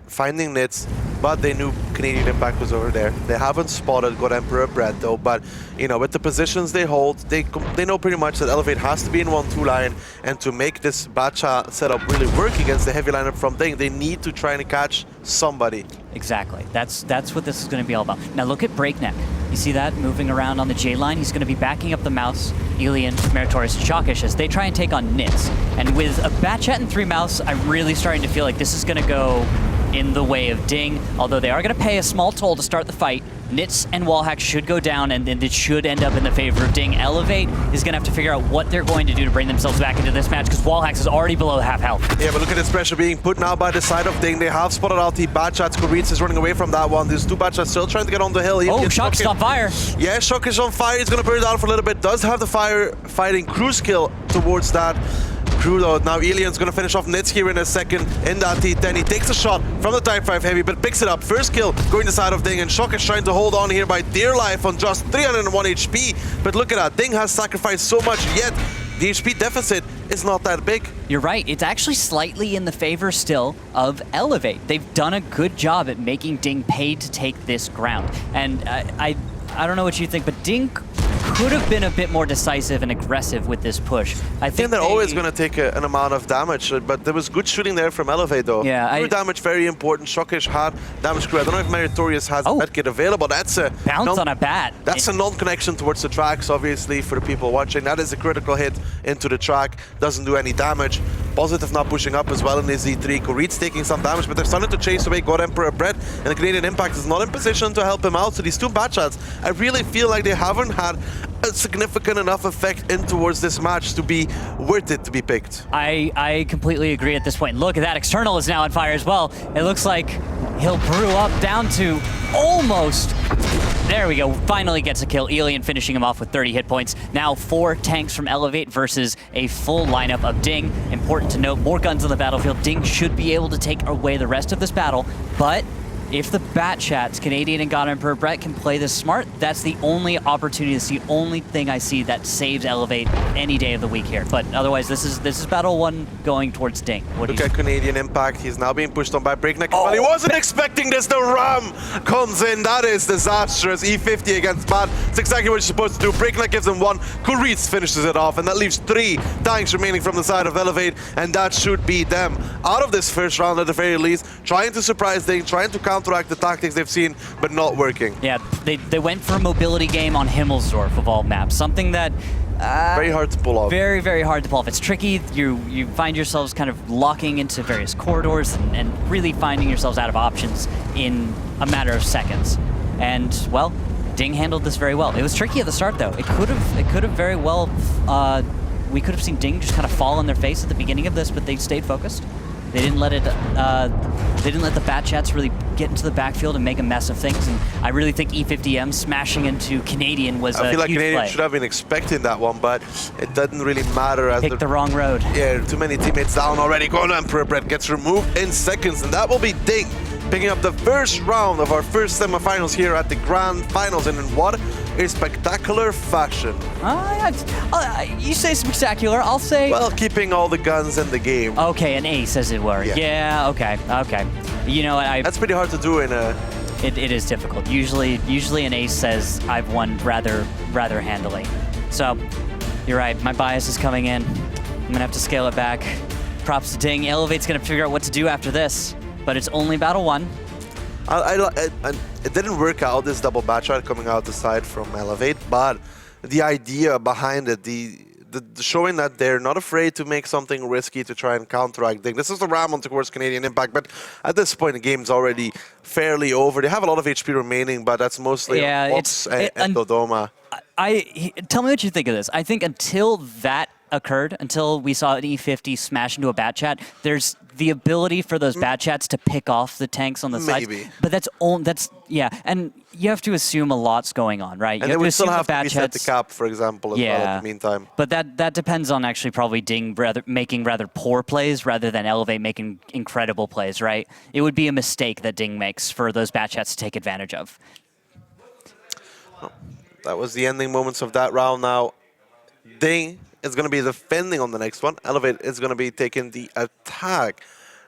finding Nitz, but they knew Canadian Impact was over there. They haven't spotted God Emperor Brett though, but you know, with the positions they hold, they know pretty much that Elevate has to be in 1-2 line, and to make this Batcha setup really work against the heavy lineup from Ding, they need to try and catch somebody. Exactly. That's what this is going to be all about. Now look at Breakneck. You see that moving around on the J line? He's going to be backing up the Mouse, Elian, Meritorious, and Shockish as they try and take on Nits. And with a Batchat and 3 Mouse, I'm really starting to feel like this is going to go in the way of Ding, although they are going to pay a small toll to start the fight. Nits and Wallhack should go down, and then it should end up in the favor of Ding. Elevate is going to have to figure out what they're going to do to bring themselves back into this match, because Wallhack is already below half health. Yeah, but look at this pressure being put now by the side of Ding. They have spotted out the Batchats. Kuritz is running away from that one. There's 2 Batchats still trying to get on the hill. Oh, Shock is on fire. Yeah, Shock is on fire. He's going to burn down for a little bit. Does have the fighting crew skill towards that. Crew though. Now Elian's going to finish off Nits here in a second in that T10. He takes a shot from the Type 5 Heavy, but picks it up. First kill going to the side of Ding, and Shock is trying to hold on here by dear life on just 301 HP. But look at that. Ding has sacrificed so much, yet the HP deficit is not that big. You're right. It's actually slightly in the favor still of Elevate. They've done a good job at making Ding pay to take this ground. And I don't know what you think, but Ding could have been a bit more decisive and aggressive with this push. I think they're always going to take an amount of damage, but there was good shooting there from Elevate though. Yeah, crew damage very important. Shockish had damage crew. I don't know if Meritorious has a medkit available. That's a bounce on a bat. That's a non-connection towards the tracks, obviously, for the people watching. That is a critical hit into the track. Doesn't do any damage. Positive not pushing up as well in the Z3. Kurit's taking some damage, but they're starting to chase away God Emperor Bread, and the Canadian Impact is not in position to help him out. So these 2 Batchats, I really feel like they haven't had a significant enough effect in towards this match to be worth it to be picked. I completely agree at this point. Look at that, External is now on fire as well. It looks like he'll brew up down to almost. There we go, finally gets a kill. Elian finishing him off with 30 hit points. Now 4 tanks from Elevate versus a full lineup of Ding. Important to note, more guns on the battlefield. Ding should be able to take away the rest of this battle, but if the Batchats, Canadian and God Emperor Brett, can play this smart, that's the only opportunity, that's the only thing I see that saves Elevate any day of the week here. But otherwise, this is battle 1 going towards Ding. Look at Canadian Impact. He's now being pushed on by Breakneck. Well, he wasn't expecting this. The Ram comes in. That is disastrous. E50 against Bat. It's exactly what you're supposed to do. Breakneck gives him 1. Kuritz finishes it off, and that leaves 3 tanks remaining from the side of Elevate, and that should be them out of this first round at the very least. Trying to surprise Ding, trying to counteract the tactics they've seen, but not working. Yeah, they went for a mobility game on Himmelsdorf of all maps. Something that very hard to pull off. Very, very hard to pull off. It's tricky. You find yourselves kind of locking into various corridors and really finding yourselves out of options in a matter of seconds. And, well, Ding handled this very well. It was tricky at the start, though. It could have very well, we could have seen Ding just kind of fall on their face at the beginning of this, but they stayed focused. They didn't let it. They didn't let the Batchats really get into the backfield and make a mess of things. And I really think E50M smashing into Canadian was a huge play. I feel like Canadian should have been expecting that one, but it doesn't really matter. As picked the wrong road. Yeah, too many teammates down already. God Emperor Bread gets removed in seconds, and that will be Ding picking up the first round of our first semifinals here at the Grand Finals, and in what a spectacular fashion. You say spectacular, I'll say... Well, keeping all the guns in the game. Okay, an ace, as it were. Yeah, okay. You know what, that's pretty hard to do in a... It is difficult. Usually an ace says I've won rather handily. So, you're right, my bias is coming in. I'm gonna have to scale it back. Props to Ding. Elevate's gonna figure out what to do after this, but it's only battle 1. It didn't work out, this double Batchat coming out the side from Elevate, but the idea behind it, the showing that they're not afraid to make something risky to try and counteract Ding. This is the ram on towards Canadian Impact, but at this point the game's already fairly over. They have a lot of HP remaining, but that's mostly Ops and Dodoma. Tell me what you think of this. I think until that occurred, until we saw an E50 smash into a Batchat, there's the ability for those Batchats to pick off the tanks on the side. Maybe. But that's and you have to assume a lot's going on, right? And you then we still have to reset the cap, for example, as well in the meantime. But that depends on actually probably Ding making rather poor plays rather than Elevate making incredible plays, right? It would be a mistake that Ding makes for those Batchats to take advantage of. That was the ending moments of that round now. Ding is going to be defending on the next one. Elevate is going to be taking the attack.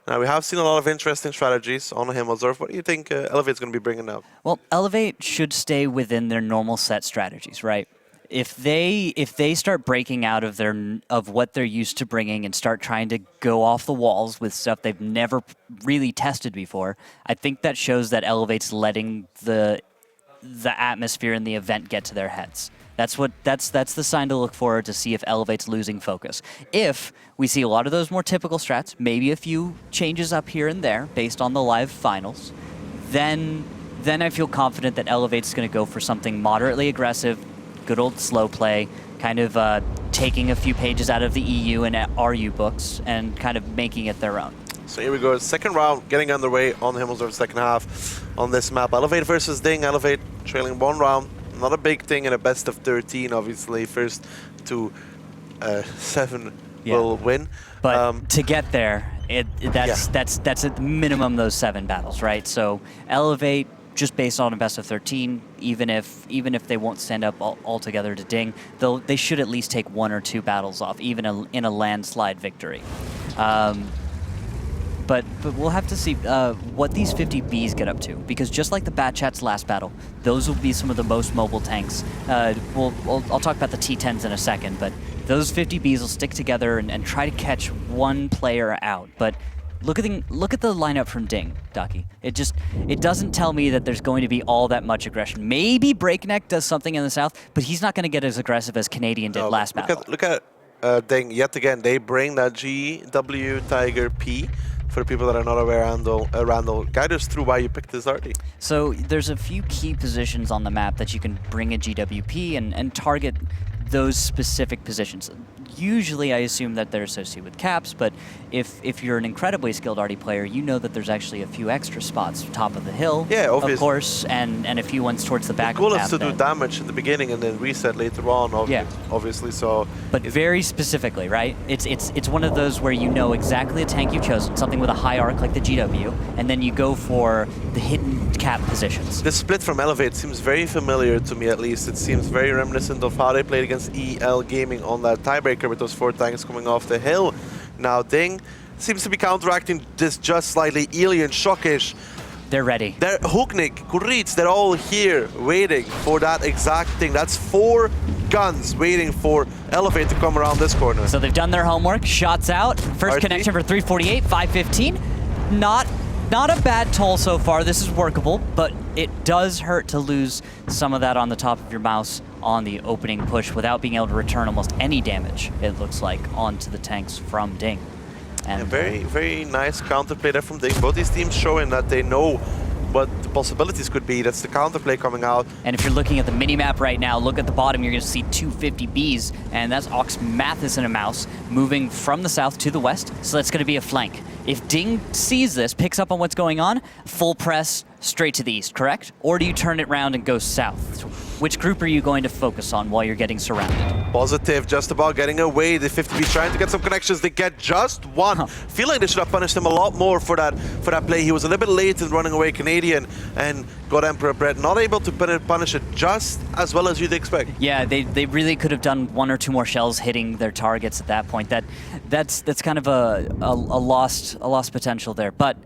Now, we have seen a lot of interesting strategies on Himmelsdorf. What do you think Elevate's going to be bringing out? Well, Elevate should stay within their normal set strategies, right? if they start breaking out of what they're used to bringing and start trying to go off the walls with stuff they've never really tested before, I think that shows that Elevate's letting the atmosphere and the event get to their heads. That's the sign to look for to see if Elevate's losing focus. If we see a lot of those more typical strats, maybe a few changes up here and there based on the live finals, then I feel confident that Elevate's going to go for something moderately aggressive, good old slow play, kind of taking a few pages out of the EU and RU books and kind of making it their own. So here we go, second round getting underway on Himmelsdorf second half on this map. Elevate versus Ding, Elevate trailing 1 round. Not a big thing in a best of 13, obviously. First to 7 will win. But to get there, that's at the minimum those 7 battles, right? So Elevate, just based on a best of 13, even if they won't stand up all together to Ding, they should at least take 1 or 2 battles off, even in a landslide victory. But we'll have to see what these 50Bs get up to, because just like the Batchat's last battle, those will be some of the most mobile tanks. I'll talk about the T10s in a second, but those 50Bs will stick together and try to catch one player out. But look at the lineup from Ding, Ducky. It doesn't tell me that there's going to be all that much aggression. Maybe Breakneck does something in the south, but he's not going to get as aggressive as Canadian did last battle. Look at Ding, yet again, they bring that GW Tiger P. For the people that are not aware, Randall, guide us through why you picked this arty. So there's a few key positions on the map that you can bring a GWP and target those specific positions. Usually I assume that they're associated with caps, but if you're an incredibly skilled arty player, you know that there's actually a few extra spots top of the hill, of course, and a few ones towards the back the goal of the map. Is to do damage in the beginning and then reset later on, obviously. So, but very specifically, right? It's one of those where you know exactly the tank you've chosen, something with a high arc like the GW, and then you go for the hidden cap positions. The split from Elevate seems very familiar to me, at least. It seems very reminiscent of how they played against EL Gaming on that tiebreaker with those 4 tanks coming off the hill. Now Ding seems to be counteracting this just slightly. Alien, Shockish. They're ready. They're Hooknik, Kuritz, they're all here waiting for that exact thing. That's 4 guns waiting for Elevate to come around this corner. So they've done their homework. Shots out. First connection for 348, 515. Not a bad toll so far. This is workable, but it does hurt to lose some of that on the top of your mouse on the opening push without being able to return almost any damage, it looks like, onto the tanks from Ding. And very, very nice counterplay there from Ding. Both these teams showing that they know what the possibilities could be. That's the counterplay coming out. And if you're looking at the mini-map right now, look at the bottom, you're going to see 250Bs, and that's Ox Mathis and a mouse moving from the south to the west, so that's going to be a flank. If Ding sees this, picks up on what's going on, full press straight to the east, correct? Or do you turn it around and go south? Which group are you going to focus on while you're getting surrounded? Positive, just about getting away. The 50B trying to get some connections. They get just one. Feel like they should have punished him a lot more for that play. He was a little bit late in running away Canadian and got Emperor Brett. Not able to punish it just as well as you'd expect. Yeah, they really could have done 1 or 2 more shells hitting their targets at that point. That's kind of a lost potential there. But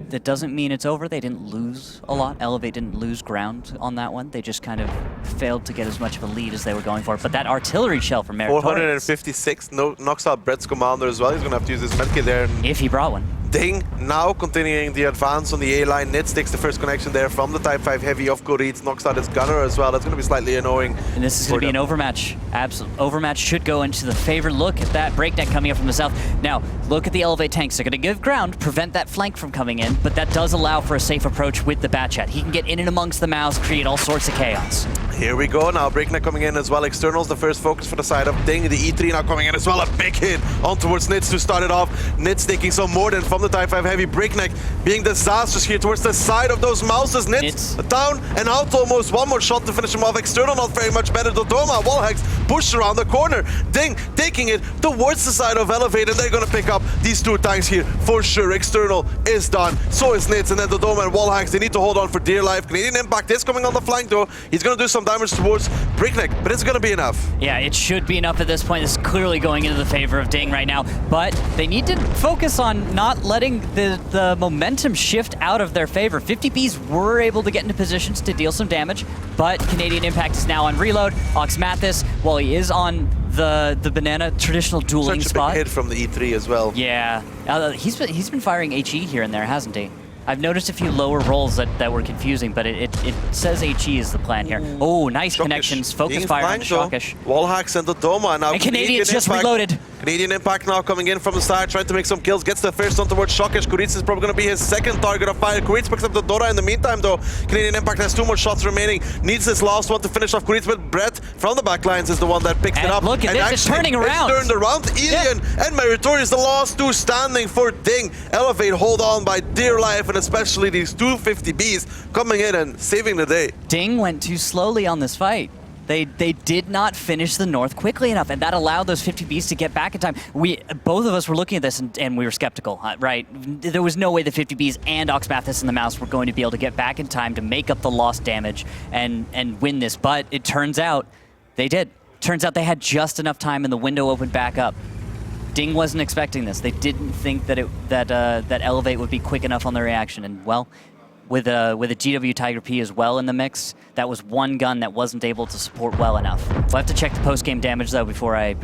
that doesn't mean it's over. They didn't lose a lot. Elevate didn't lose ground on that one. They just kind of failed to get as much of a lead as they were going for. But that artillery shell from Meritorious. 456 knocks out Brett's commander as well. He's going to have to use his medkit there. If he brought one. Ding now continuing the advance on the A line. Nitz takes the first connection there from the Type 5 Heavy of Goritz, knocks out his gunner as well. That's going to be slightly annoying. And this is going to be an overmatch. Absolute overmatch should go into the favor. Look at that Breakneck coming up from the south. Now, look at the Elevate tanks. They're going to give ground, prevent that flank from coming in, but that does allow for a safe approach with the Batchat. He can get in and amongst the mouse, create all sorts of chaos. Here we go now, Breakneck coming in as well. Externals, the first focus for the side of Ding. The E3 now coming in as well. A big hit on towards Nitz to start it off. Nitz taking some more than from the Type 5 Heavy. Breakneck being disastrous here towards the side of those mouses. Nitz down and out almost. One more shot to finish him off. External not very much better. Dodoma, Wallhacks pushed around the corner. Ding taking it towards the side of Elevate, and they're gonna pick up these 2 tanks here for sure. External is done, so is Nits, and then the Dome and Wallhacks, they need to hold on for dear life. Canadian Impact is coming on the flank though. He's gonna do some damage towards Brickneck, but it's gonna be enough. Yeah, it should be enough at this point. This is clearly going into the favor of Ding right now, but they need to focus on not letting the momentum shift out of their favor. 50Bs were able to get into positions to deal some damage, but Canadian Impact is now on reload. Ox Mathis, while he is on the banana traditional dueling Such a spot. big hit from the E3 as well. Yeah, he's been firing HE here and there, hasn't he? I've noticed a few lower rolls that were confusing, but it says HE is the plan here. Oh, nice connections. Focus fire on Shockish. Wallhacks and the Doma, and now And Canadians just reloaded. Canadian Impact now coming in from the side, trying to make some kills. Gets the first one towards Shockish. Kuritz is probably going to be his second target of fire. Kuritz picks up the Dora in the meantime, though. Canadian Impact has 2 more shots remaining. Needs this last one to finish off Kuritz, but Brett from the backlines is the one that picks it up. Look at this, it's turning around. It's turned around. Alien and Meritorious, the last 2 standing for Ding. Elevate hold on by dear life, and especially these 250Bs coming in and saving the day. Ding went too slowly on this fight. They did not finish the North quickly enough, and that allowed those 50Bs to get back in time. Both of us were looking at this, and we were skeptical, right? There was no way the 50Bs and Ox Mathis and the Mouse were going to be able to get back in time to make up the lost damage and win this, but it turns out they did. Turns out they had just enough time, and the window opened back up. Ding wasn't expecting this. They didn't think that that Elevate would be quick enough on the reaction, and well, with a GW Tiger P as well in the mix, that was one gun that wasn't able to support well enough. We'll have to check the post-game damage though before I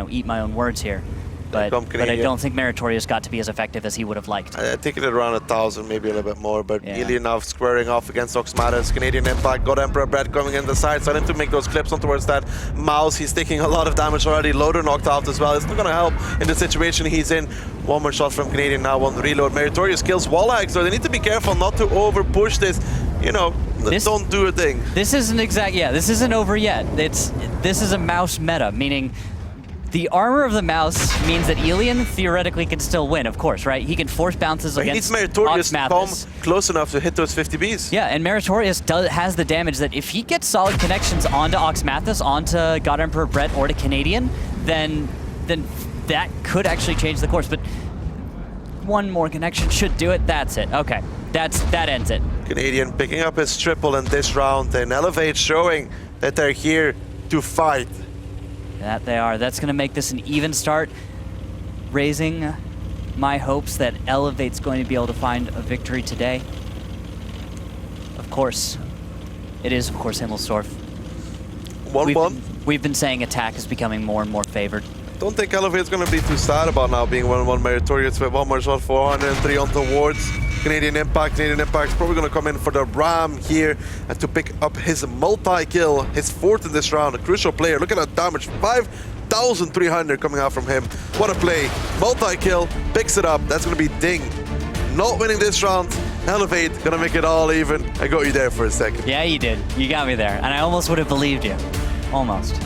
eat my own words here. But I don't think Meritorious got to be as effective as he would have liked. I think it around 1,000, maybe a little bit more, but Yeah. Alien now squaring off against Oxmatis. Canadian Impact got Emperor Brett coming in the side, so I need to make those clips on towards that Mouse. He's taking a lot of damage already. Loader knocked out as well. It's not going to help in the situation he's in. 1 more shot from Canadian now on the reload. Meritorious kills Wallhack, so they need to be careful not to over push this. You know, don't do a thing. This isn't this isn't over yet. This is a Mouse meta, meaning the armor of the Mouse means that Alien theoretically can still win, of course, right? He can force bounces But against he needs Meritorious to come Oxmathis. close enough to hit those 50Bs. Yeah, and Meritorious has the damage that if he gets solid connections onto Oxmathis, onto God Emperor Brett, or to Canadian, then that could actually change the course. But 1 more connection should do it. That's it. Okay, that ends it. Canadian picking up his triple in this round, and Elevate showing that they're here to fight. That they are. That's going to make this an even start, raising my hopes that Elevate's going to be able to find a victory today. Of course, it is, of course, Himmelsdorf. 1-1. We've been saying attack is becoming more and more favored. Don't think Elevate's going to be too sad about now being 1-1 Meritorious with 1 more shot, 403 on towards Canadian Impact. Canadian Impact's probably going to come in for the Ram here and to pick up his multi-kill, his 4th in this round. A crucial player. Look at that damage, 5,300 coming out from him. What a play. Multi-kill, picks it up. That's going to be Ding. Not winning this round. Elevate going to make it all even. I got you there for a second. Yeah, you did. You got me there. And I almost would have believed you. Almost.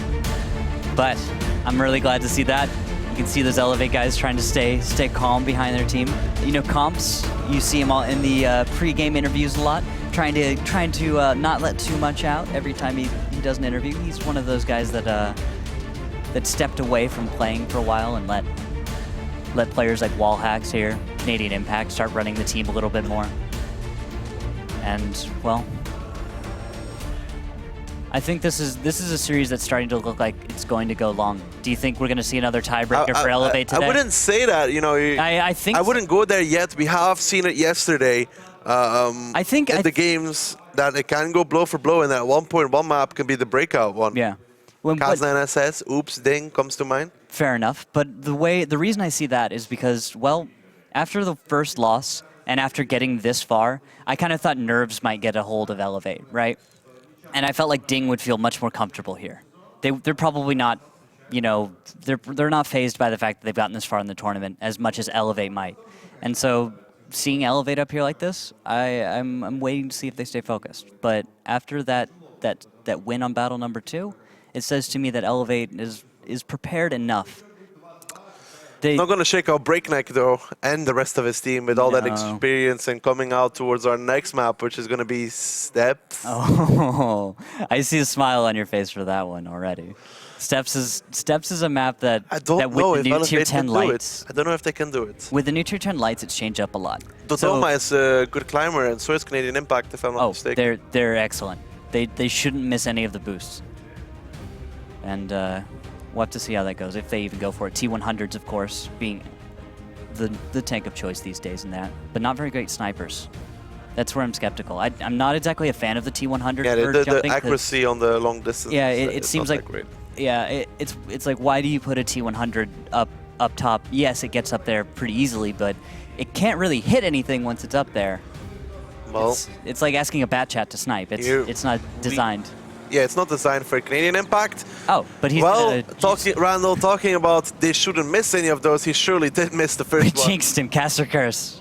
But I'm really glad to see that. You can see those Elevate guys trying to stay calm behind their team. You know, Comps, you see him all in the pre-game interviews a lot, trying to not let too much out every time he does an interview. He's one of those guys that stepped away from playing for a while and let players like Wallhacks here, Canadian Impact, start running the team a little bit more. And well, I think this is a series that's starting to look like it's going to go long. Do you think we're going to see another tiebreaker for Elevate today? I wouldn't say that. You know, I think I wouldn't go there yet. We have seen it yesterday. I think in the games that it can go blow for blow, and that 1.1 map can be the breakout one. Yeah. Kazan SS, Oops, Ding comes to mind. Fair enough, but the reason I see that is because, well, after the first loss and after getting this far, I kind of thought Nerves might get a hold of Elevate, right? And I felt like Ding would feel much more comfortable here. They're probably not, you know, they're not fazed by the fact that they've gotten this far in the tournament as much as Elevate might. And so seeing Elevate up here like this, I'm waiting to see if they stay focused. But after that win on battle number 2, it says to me that Elevate is prepared enough. Not going to shake out Breakneck, though, and the rest of his team with all that experience and coming out towards our next map, which is going to be Steps. Oh, I see a smile on your face for that one already. Steps is a map that I don't that with know the if new tier Elevate 10 can do lights. it. I don't know if they can do it. With the new tier 10 lights, it's changed up a lot. Dodoma is a good climber, and so is Canadian Impact, if I'm not mistaken. they're excellent. They shouldn't miss any of the boosts. And we'll have to see how that goes, if they even go for it. T100s, of course, being the tank of choice these days in that, but not very great snipers. That's where I'm skeptical. I'm not exactly a fan of the T100. Yeah, for the jumping, accuracy on the long distance. yeah, it seems like great. yeah, it's like, why do you put a T100 up top? Yes, it gets up there pretty easily, but it can't really hit anything once it's up there. Well, It's like asking a bat chat to snipe. It's not designed. Yeah, it's not designed for Canadian Impact. Oh, but he's Randall talking about they shouldn't miss any of those. He surely did miss the first one. jinxed him, caster curse.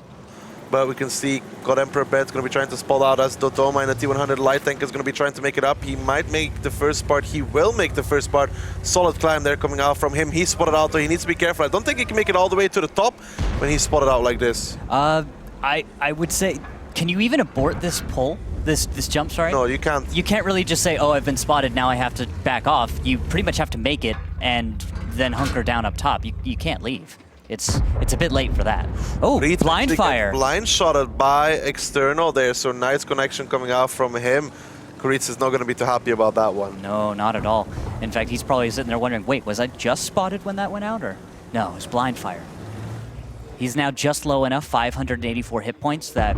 But we can see God Emperor Bed's going to be trying to spot out as Dodoma in the T100 light tank is going to be trying to make it up. He might make the first part. He will make the first part. Solid climb there coming out from him. He's spotted out, though. He needs to be careful. I don't think he can make it all the way to the top when he's spotted out like this. I would say, can you even abort this pull? This jump, sorry? No, you can't. You can't really just say, oh, I've been spotted, now I have to back off. You pretty much have to make it and then hunker down up top. You can't leave. It's a bit late for that. Oh, blind fire. Blind shotted by external there, so nice connection coming out from him. Kuritz is not going to be too happy about that one. No, not at all. In fact, he's probably sitting there wondering, wait, was I just spotted when that went out? Or no, it's blind fire. He's now just low enough, 584 hit points that...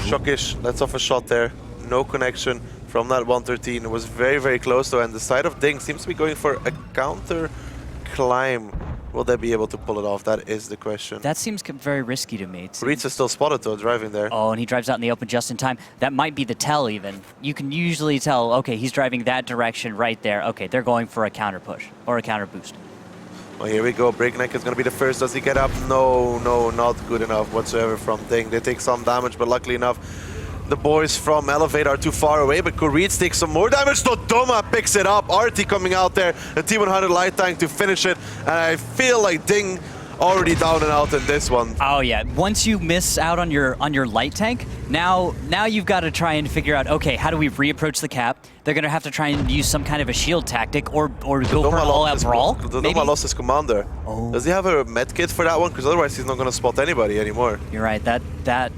Shockish, lets off a shot there. No connection from that 113. It was very, very close though, and the side of Ding seems to be going for a counter climb. Will they be able to pull it off? That is the question. That seems very risky to me. Kuritz is still spotted though, driving there. Oh, and he drives out in the open just in time. That might be the tell even. You can usually tell, okay, he's driving that direction right there. Okay, they're going for a counter push or a counter boost. Well, here we go. Breakneck is going to be the first. Does he get up? No, not good enough whatsoever from Ding. They take some damage, but luckily enough, the boys from Elevate are too far away, but Kuritz takes some more damage. Dodoma picks it up. Artie coming out there, the T100 light tank to finish it. And I feel like Ding already down and out in this one. Oh yeah, once you miss out on your light tank, now you've got to try and figure out, okay, how do we reapproach the cap? They're going to have to try and use some kind of a shield tactic or go for an all-out brawl. Dodoma lost his commander. Oh. Does he have a med kit for that one? Because otherwise he's not going to spot anybody anymore. You're right, that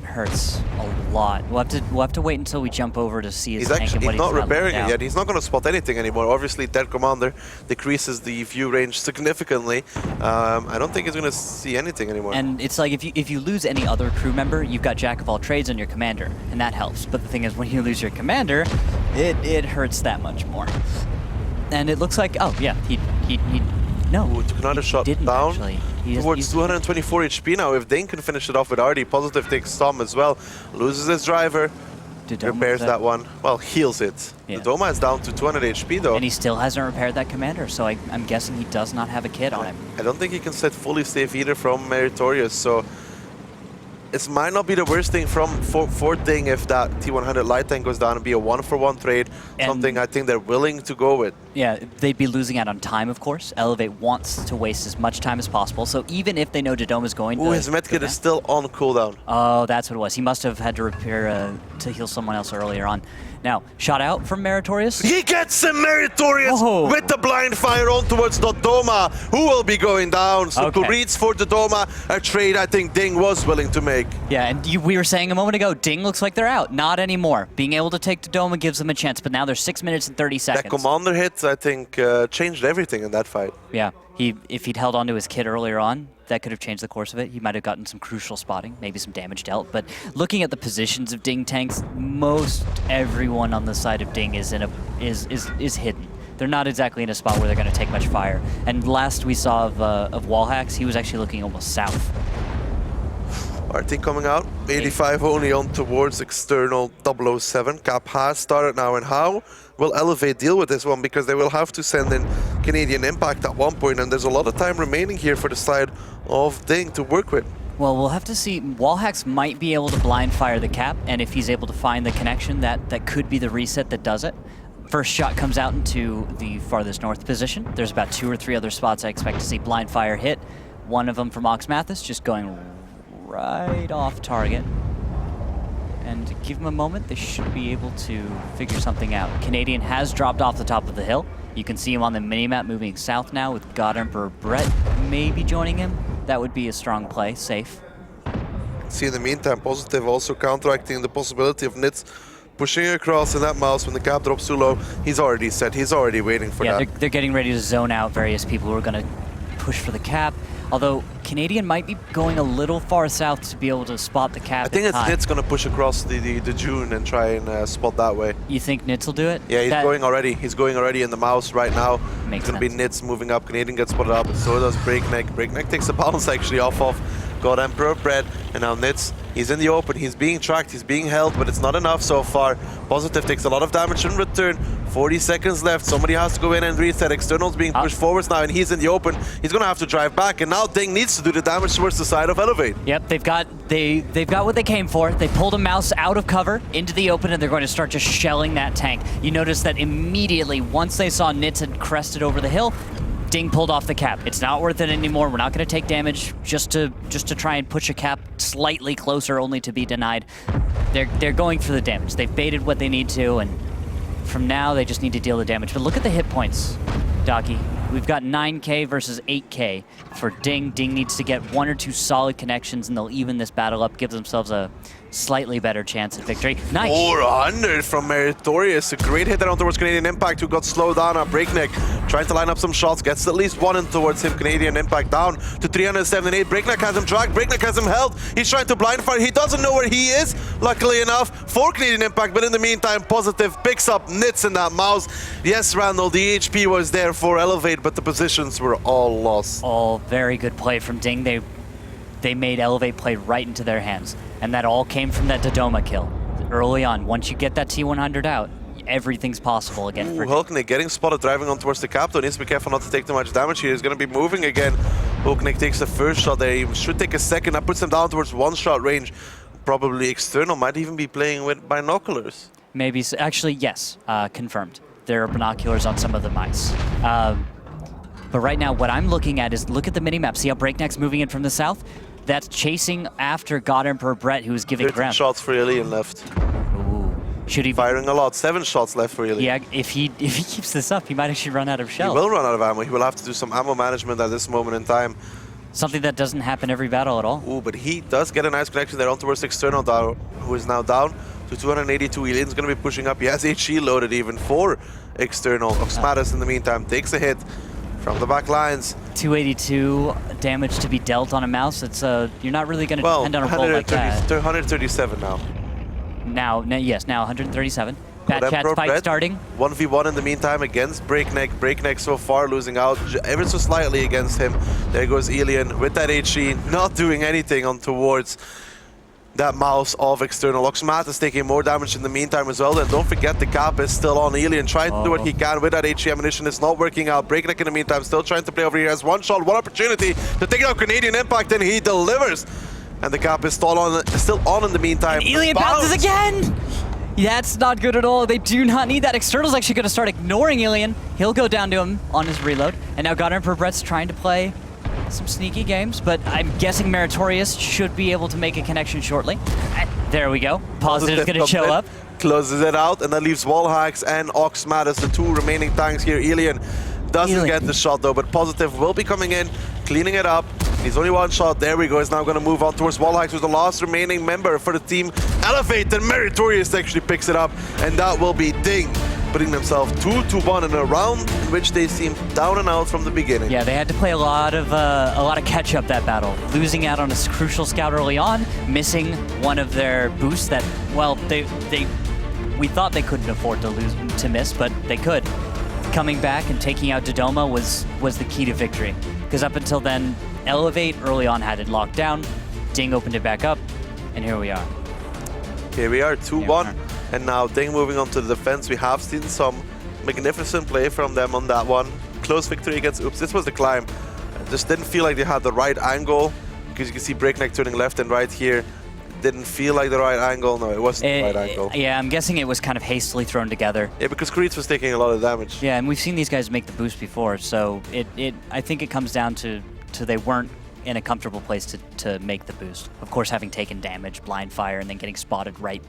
hurts a lot. We'll have to wait until we jump over to see his tank and what he's not he's repairing left it yet. He's not going to spot anything anymore. Obviously, that commander decreases the view range significantly. I don't think he's going to see anything anymore. And it's like if you lose any other crew member, you've got Jack of all trades on your commander, and that helps. But the thing is, when you lose your commander, it hurts that much more. And it looks like, oh yeah, he no. Ooh, took another shot didn't down. Actually. Towards 224 HP now. If Dane can finish it off with Artie, Positive takes some as well. Loses his driver. Repairs that one. Well, heals it. Yeah. Dodoma is down to 200 HP though. And he still hasn't repaired that commander, so I'm guessing he does not have a kit on him. I don't think he can set fully safe either from Meritorious, so it might not be the worst thing for Ding if that T100 light tank goes down and be a 1-for-1 trade, something I think they're willing to go with. Yeah, they'd be losing out on time, of course. Elevate wants to waste as much time as possible, so even if they know Dodoma's going to... Ooh, his medkit is still on cooldown. Oh, that's what it was. He must have had to repair to heal someone else earlier on. Now, shot out from Meritorious. He gets a Meritorious with the blind fire on towards Dodoma, who will be going down. So Kuritz for Dodoma, a trade I think Ding was willing to make. Yeah, and we were saying a moment ago, Ding looks like they're out. Not anymore. Being able to take Dodoma gives them a chance, but now there's 6 minutes and 30 seconds. That commander hit, I think, changed everything in that fight. Yeah, if he'd held onto his kit earlier on, that could have changed the course of it. He might have gotten some crucial spotting, maybe some damage dealt. But looking at the positions of Ding tanks, most everyone on the side of Ding is hidden. They're not exactly in a spot where they're going to take much fire. And last we saw of Wallhacks, he was actually looking almost south. Artie coming out, 85 only on towards external 007. Cap has started now, and how will Elevate deal with this one? Because they will have to send in Canadian Impact at one point, and there's a lot of time remaining here for the side of Ding to work with. Well, we'll have to see. Wallhacks might be able to blind fire the cap, and if he's able to find the connection, that could be the reset that does it. First shot comes out into the farthest north position. There's about 2 or 3 other spots I expect to see blind fire hit. One of them from Ox Mathis, just going right off target. And give them a moment, they should be able to figure something out. Canadian has dropped off the top of the hill. You can see him on the minimap moving south now with God Emperor Brett maybe joining him. That would be a strong play, safe. See, in the meantime, Positive also counteracting the possibility of Nitz pushing across in that mouse when the cap drops too low. He's already set. He's already waiting for yeah, that. They're getting ready to zone out various people who are going to push for the cap. Although Canadian might be going a little far south to be able to spot the cap. I think it's Nitz going to push across the June and try and spot that way. You think Nitz will do it? Yeah, he's going already. He's going already in the mouse right now. Makes It's going to be sense. Nitz moving up. Canadian gets spotted up, and so does Breakneck. Breakneck takes a bounce actually off of God Emperor Bread, and now Nitz, he's in the open. He's being tracked, he's being held, but it's not enough so far. Positive takes a lot of damage in return. 40 seconds left. Somebody has to go in and reset. External's being pushed forwards now, and he's in the open. He's going to have to drive back, and now Ding needs to do the damage towards the side of Elevate. Yep, they've got what they came for. They pulled a mouse out of cover into the open, and they're going to start just shelling that tank. You notice that immediately once they saw Nitz had crested over the hill, Ding pulled off the cap. It's not worth it anymore. We're not going to take damage just to try and push a cap slightly closer, only to be denied. They're going for the damage. They've baited what they need to, and from now they just need to deal the damage. But look at the hit points, Docky. We've got 9K versus 8K for Ding. Ding needs to get 1 or 2 solid connections, and they'll even this battle up, give themselves a slightly better chance at victory. Nice. 400 from Meritorious. A great hit down towards Canadian Impact, who got slowed down on Breakneck. Trying to line up some shots, gets at least one in towards him. Canadian Impact down to 378. Breakneck has him dragged, Breakneck has him held. He's trying to blind fire. He doesn't know where he is, luckily enough, for Canadian Impact. But in the meantime, Positive picks up Nitz in that mouse. Yes, Randall, the HP was there for Elevate, but the positions were all lost. All very good play from Ding. They made Elevate play right into their hands. And that all came from that Dodoma kill early on. Once you get that T100 out, everything's possible again. Ooh, Hulknick getting spotted driving on towards the cap, though. Needs to be careful not to take too much damage here. He's going to be moving again. Hulknick takes the first shot there. He should take a second. That puts him down towards one-shot range. Probably External might even be playing with binoculars. Maybe. Actually, yes. Confirmed. There are binoculars on some of the mice. But right now, what I'm looking at is look at the minimap. See how Breakneck's moving in from the south? That's chasing after God Emperor Brett, who's giving 13 ground. shots for Alien left. Ooh. Should he Firing a lot. 7 shots left for Alien. Yeah, if he keeps this up, he might actually run out of He shells. will run out of ammo. He will have to do some ammo management at this moment in time. Something that doesn't happen every battle at all. Ooh, but he does get a nice connection there on towards External, down, who is now down to 282. Alien's going to be pushing up. He has HE loaded even for External. Oxmatis in the meantime takes a hit from the back lines. 282 damage to be dealt on a mouse. It's you're not really going to depend on a roll like that. 137 now. Now 137. Bad But Chat Emperor fight Brett, starting. 1v1 in the meantime against Breakneck. Breakneck so far losing out ever so slightly against him. There goes Alien with that HE, not doing anything on towards that mouse of External. Oxmat is taking more damage in the meantime as well. And don't forget the cap is still on. Alien trying to do what he can with that HE ammunition. It's not working out. Breakneck in the meantime still trying to play over here. Has one shot, one opportunity to take out Canadian Impact, and he delivers. And the cap is still on in the meantime. And Alien bounces again! That's not good at all. They do not need that. External's actually going to start ignoring Alien. He'll go down to him on his reload. And now God Emperor Brett's trying to play some sneaky games, but I'm guessing Meritorious should be able to make a connection shortly. There we go. Positive's going to show up. Closes it out, and that leaves Wallhacks and Oxmat as the 2 remaining tanks here. Alien doesn't get the shot though, but Positive will be coming in, cleaning it up. He's only one shot. There we go. He's now going to move on towards Wallhacks, who's the last remaining member for the team. Elevate, and Meritorious actually picks it up, and that will be Ding, putting themselves 2-1 in a round in which they seemed down and out from the beginning. Yeah, they had to play a lot of catch up that battle, losing out on a crucial scout early on, missing one of their boosts that, well, we thought they couldn't afford to miss, but they could. Coming back and taking out Dodoma was the key to victory, because up until then, Elevate early on had it locked down. Ding opened it back up, and here we are. Here we are, 2-1. And now Ding moving on to the defense. We have seen some magnificent play from them on that one. Close victory against Oops. This was the climb. It just didn't feel like they had the right angle, because you can see Breakneck turning left and right here. Didn't feel like the right angle. No, it wasn't the right angle. Yeah, I'm guessing it was kind of hastily thrown together. Yeah, because Creeds was taking a lot of damage. Yeah, and we've seen these guys make the boost before, so I think it comes down to they weren't in a comfortable place to make the boost. Of course, having taken damage, blind fire, and then getting spotted right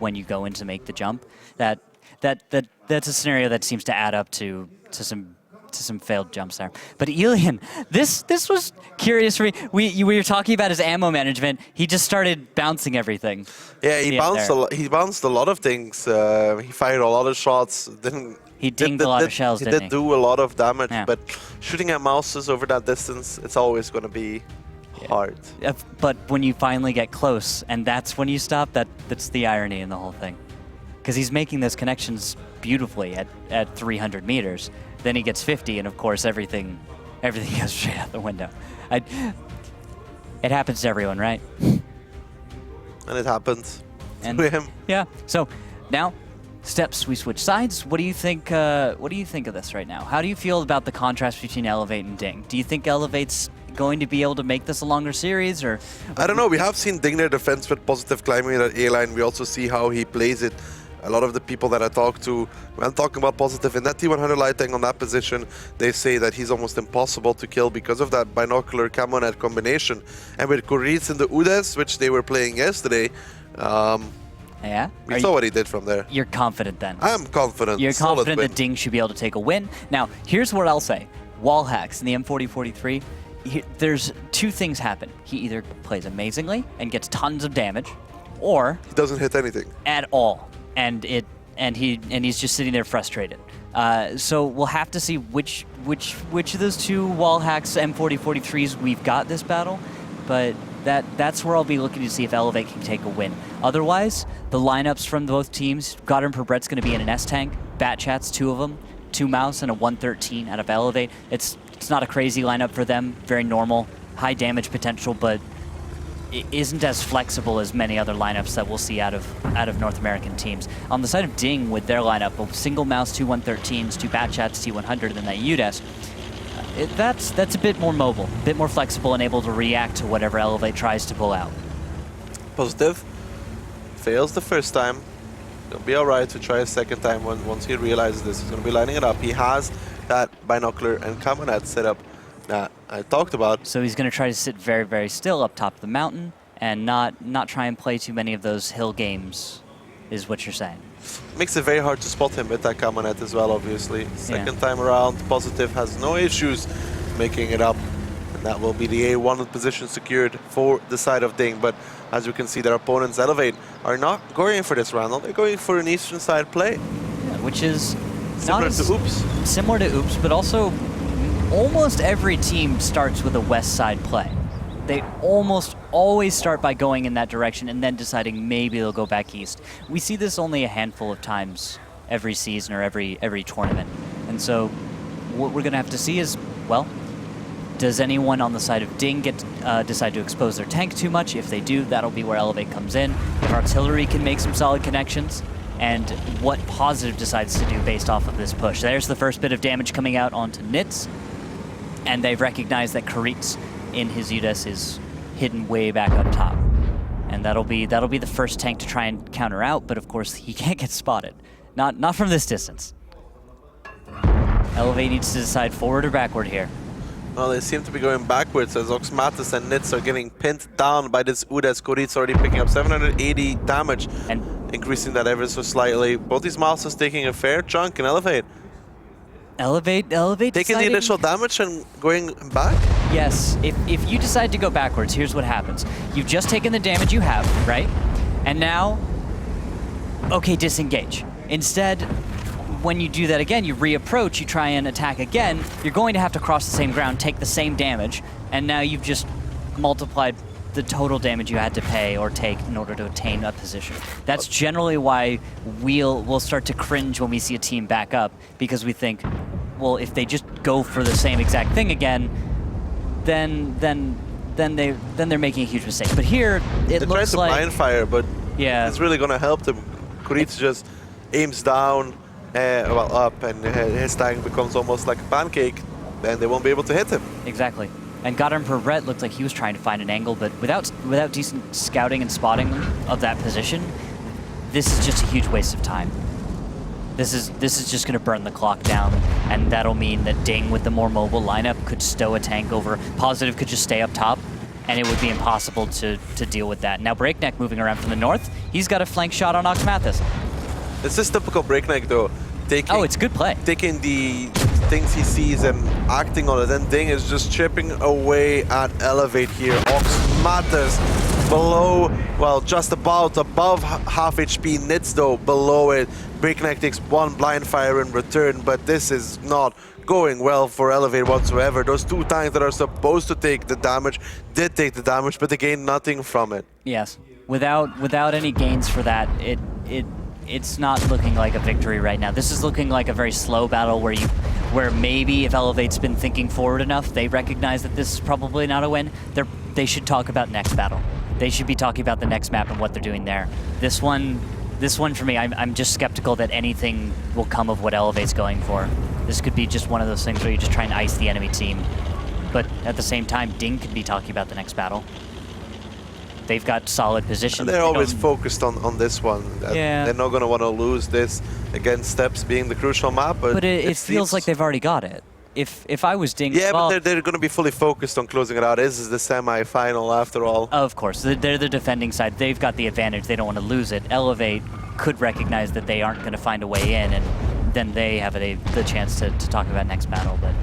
when you go in to make the jump. That's a scenario that seems to add up to some failed jumps there. But Elian, this was curious for me. We were talking about his ammo management. He just started bouncing everything. Yeah, he bounced a lot of things. He fired a lot of shots. He dinged a lot of shells, didn't he? He did do a lot of damage, Yeah. but shooting at mouses over that distance, it's always going to be hard. But when you finally get close, and that's when you stop, that's the irony in the whole thing. Because he's making those connections beautifully at 300 meters. Then he gets 50, and of course everything goes straight out the window. It happens to everyone, right? And it happens to him. Yeah. So now, Steps, we switch sides. What do you think? What do you think of this right now? How do you feel about the contrast between Elevate and Ding? Do you think Elevate's going to be able to make this a longer series, or? I don't know. We have seen Ding their defense with positive climbing at A-line. We also see how he plays it. A lot of the people that I talk to, when I'm talking about positive in that T100 lighting on that position, they say that he's almost impossible to kill because of that binocular camo net combination. And with Koritz and the Udes, which they were playing yesterday, yeah, we saw what he did from there. You're confident then? I'm confident. You're Solid confident win. that Ding should be able to take a win. Now, here's what I'll say. Wall hacks in the M4043, there's two things happen. He either plays amazingly and gets tons of damage, or he doesn't hit anything at all, and he's just sitting there frustrated. So we'll have to see which of those two wall hacks M4043s we've got this battle, but that's where I'll be looking to see if Elevate can take a win. Otherwise, the lineups from both teams, Goddard and Brett's going to be in an S-Tank, Bat Chats, 2 of them, 2 Mouse, and a 113 out of Elevate. It's not a crazy lineup for them, very normal, high damage potential, but it isn't as flexible as many other lineups that we'll see out of North American teams. On the side of Ding, with their lineup of single Mouse, 2 113s, 2 Bat Chats, T100, and then that UDES, that's a bit more mobile, a bit more flexible, and able to react to whatever Elevate tries to pull out. Positive. Fails the first time. It'll be alright to try a second time once he realizes this. He's going to be lining it up. He has that binocular and camo net set up that I talked about. So he's going to try to sit very, very still up top of the mountain and not try and play too many of those hill games, is what you're saying. Makes it very hard to spot him with that camo net as well, obviously. Second time around, Positive has no issues making it up. And that will be the A1 position secured for the side of Ding. But as you can see, their opponents, Elevate, are not going for this round. They're going for an eastern side play. Yeah, which is similar to Oops. Similar to Oops, but also almost every team starts with a west side play. They almost always start by going in that direction and then deciding maybe they'll go back east. We see this only a handful of times every season or every tournament. And so what we're going to have to see is, well, does anyone on the side of Ding decide to expose their tank too much? If they do, that'll be where Elevate comes in. If Artillery can make some solid connections, and what Positive decides to do based off of this push. There's the first bit of damage coming out onto Nitz, and they've recognized that Koritz in his UDES is hidden way back up top. And that'll be the first tank to try and counter out, but of course he can't get spotted. Not from this distance. Elevate needs to decide forward or backward here. Well, they seem to be going backwards as Oxmatis and Nitz are getting pinned down by this Udes. Koritz already picking up 780 damage, and increasing that ever so slightly. Both these mouses taking a fair chunk in Elevate. Elevate taking the initial damage and going back? Yes, if you decide to go backwards, here's what happens. You've just taken the damage you have, right? And now, okay, disengage. Instead, when you do that again, you reapproach, you try and attack again, you're going to have to cross the same ground, take the same damage, and now you've just multiplied the total damage you had to pay or take in order to attain a position. That's generally why we'll start to cringe when we see a team back up, because we think, well, if they just go for the same exact thing again, then they're making a huge mistake. But here, it looks like... They tried to blind fire, but yeah, it's really going to help them. Koritz just aims down, up, and his tank becomes almost like a pancake, and they won't be able to hit him. Exactly. And Goddard Perret looked like he was trying to find an angle, but without decent scouting and spotting of that position, this is just a huge waste of time. This is just going to burn the clock down, and that'll mean that Ding, with the more mobile lineup, could stow a tank over. Positive could just stay up top, and it would be impossible to deal with that. Now Breakneck moving around from the north, he's got a flank shot on Oxmatis. This is typical Breakneck though. Oh, it's good play. Taking the things he sees and acting on it. And Ding is just chipping away at Elevate here. Ox matters below, well, just about above half HP. Nits though below it. Breakneck takes one blind fire in return, but this is not going well for Elevate whatsoever. Those two tanks that are supposed to take the damage did take the damage, but they gained nothing from it. Yes. Without any gains for that, it's not looking like a victory right now. This is looking like a very slow battle where maybe if Elevate's been thinking forward enough, they recognize that this is probably not a win. They should talk about next battle. They should be talking about the next map and what they're doing there. This one for me, I'm just skeptical that anything will come of what Elevate's going for. This could be just one of those things where you just try and ice the enemy team. But at the same time, Ding could be talking about the next battle. They've got solid position. They're always focused on this one. Yeah. They're not going to want to lose this against Steps being the crucial map. But it feels like they've already got it. If I was Ding, yeah, well, but they're going to be fully focused on closing it out. This is the semi-final after all. Of course, they're the defending side. They've got the advantage. They don't want to lose it. Elevate could recognize that they aren't going to find a way in, and then they have the chance to talk about next battle. But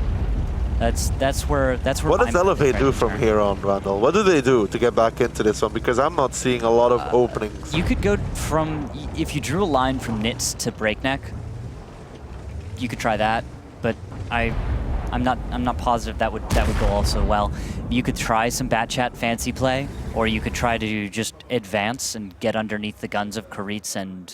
that's where. What does Elevate do from here on, Randall? What do they do to get back into this one? Because I'm not seeing a lot of openings. You could go from, if you drew a line from Nits to Breakneck, you could try that, but I'm not positive that would go also well. You could try some Bat Chat fancy play, or you could try to just advance and get underneath the guns of Karitz and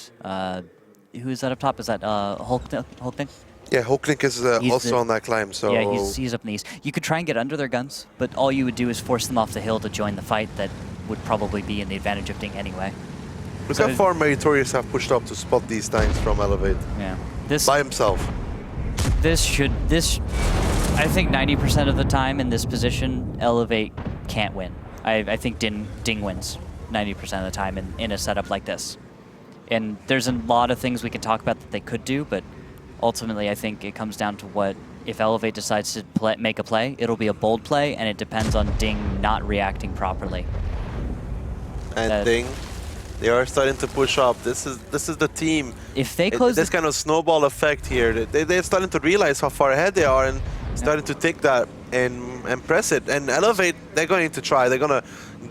who is that up top? Is that Hulknik? Yeah, Hulknik is also on that climb, so... Yeah, he's up in the east. You could try and get under their guns, but all you would do is force them off the hill to join the fight that would probably be in the advantage of Ding anyway. Look how far Meritorious have pushed up to spot these tanks from Elevate. Yeah. By himself. I think 90% of the time in this position, Elevate can't win. I think Ding wins 90% of the time in a setup like this. And there's a lot of things we can talk about that they could do, but ultimately I think it comes down to what, if Elevate decides to make a play, it'll be a bold play, and it depends on Ding not reacting properly. And Ding, they are starting to push up. This is the team. If they close this kind of snowball effect here, they're starting to realize how far ahead they are and starting to take that and press it. And Elevate, they're going to try. They're going to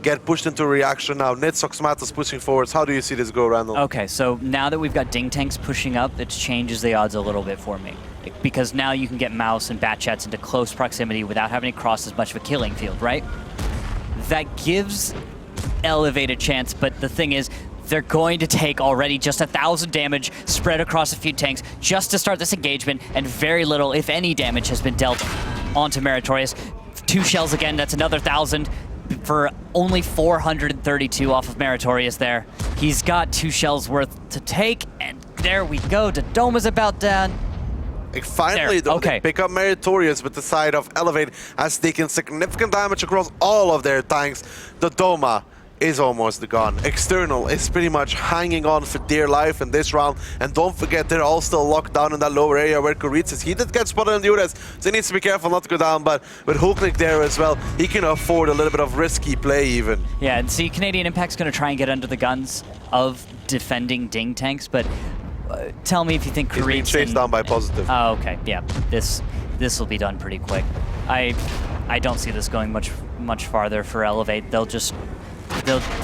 get pushed into a reaction now. Nitsoxmatos pushing forwards. How do you see this go, Randall? Okay, so now that we've got Ding tanks pushing up, it changes the odds a little bit for me. Because now you can get Mouse and Bat Chats into close proximity without having to cross as much of a killing field, right? That gives Elevate a chance, but the thing is, they're going to take already just 1,000 damage spread across a few tanks just to start this engagement, and very little, if any, damage has been dealt onto Meritorious. 2 shells again, that's another 1,000 for only 432 off of Meritorious there. He's got 2 shells worth to take, and there we go. The Dome is about done. Finally, though, they pick up Meritorious with the side of Elevate has taken significant damage across all of their tanks. The Doma is almost gone. External is pretty much hanging on for dear life in this round. And don't forget, they're all still locked down in that lower area where Karitz is. He did get spotted on the URS, so he needs to be careful not to go down. But with Hulknik there as well, he can afford a little bit of risky play even. Yeah, and see, Canadian Impact's going to try and get under the guns of defending Ding tanks, but tell me if you think Karitz... He's being chased down by Positive. Oh, okay, yeah. This will be done pretty quick. I don't see this going much farther for Elevate. They'll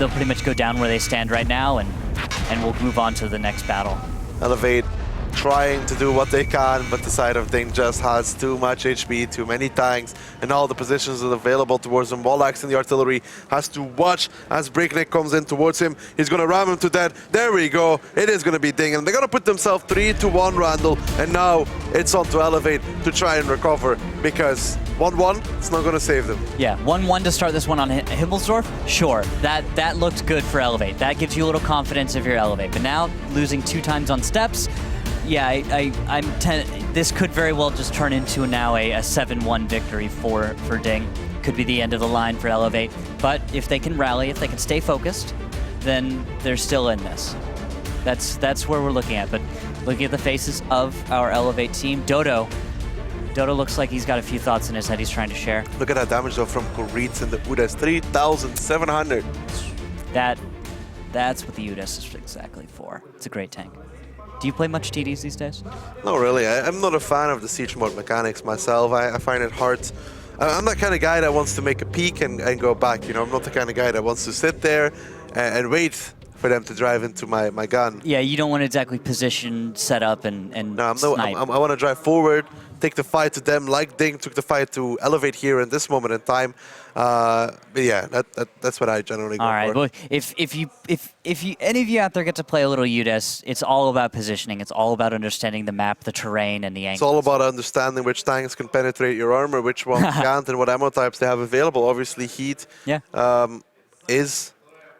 pretty much go down where they stand right now, and we'll move on to the next battle. Elevate trying to do what they can, but the side of Ding just has too much HP, too many tanks, and all the positions are available towards him. Wallax in the artillery has to watch as Breakneck comes in towards him. He's going to ram him to death. There we go. It is going to be Ding, and they're going to put themselves 3-1, Randall, and now it's on to Elevate to try and recover, because 1-1, it's not going to save them. Yeah, 1-1 to start this one on Himmelsdorf. Sure, that looked good for Elevate. That gives you a little confidence if you're Elevate. But now, losing 2 times on Steps, yeah, this could very well just turn into now a 7-1 victory for Ding. Could be the end of the line for Elevate. But if they can rally, if they can stay focused, then they're still in this. That's where we're looking at. But looking at the faces of our Elevate team, Dodo looks like he's got a few thoughts in his head he's trying to share. Look at that damage though from Karitz and the Udas, 3,700. That's what the Udas is exactly for. It's a great tank. Do you play much TDs these days? Not really. I'm not a fan of the siege mode mechanics myself. I find it hard. I'm that kind of guy that wants to make a peek and go back. You know, I'm not the kind of guy that wants to sit there and wait for them to drive into my gun. Yeah, you don't want to exactly position, set up, and No, snipe. I want to drive forward, take the fight to them, like Ding took the fight to Elevate here in this moment in time. But yeah, that's what I generally go All right. for. Well, if any of you out there get to play a little UDES, it's all about positioning. It's all about understanding the map, the terrain, and the angles. It's all about understanding which tanks can penetrate your armor, which ones can't, and what ammo types they have available. Obviously, heat is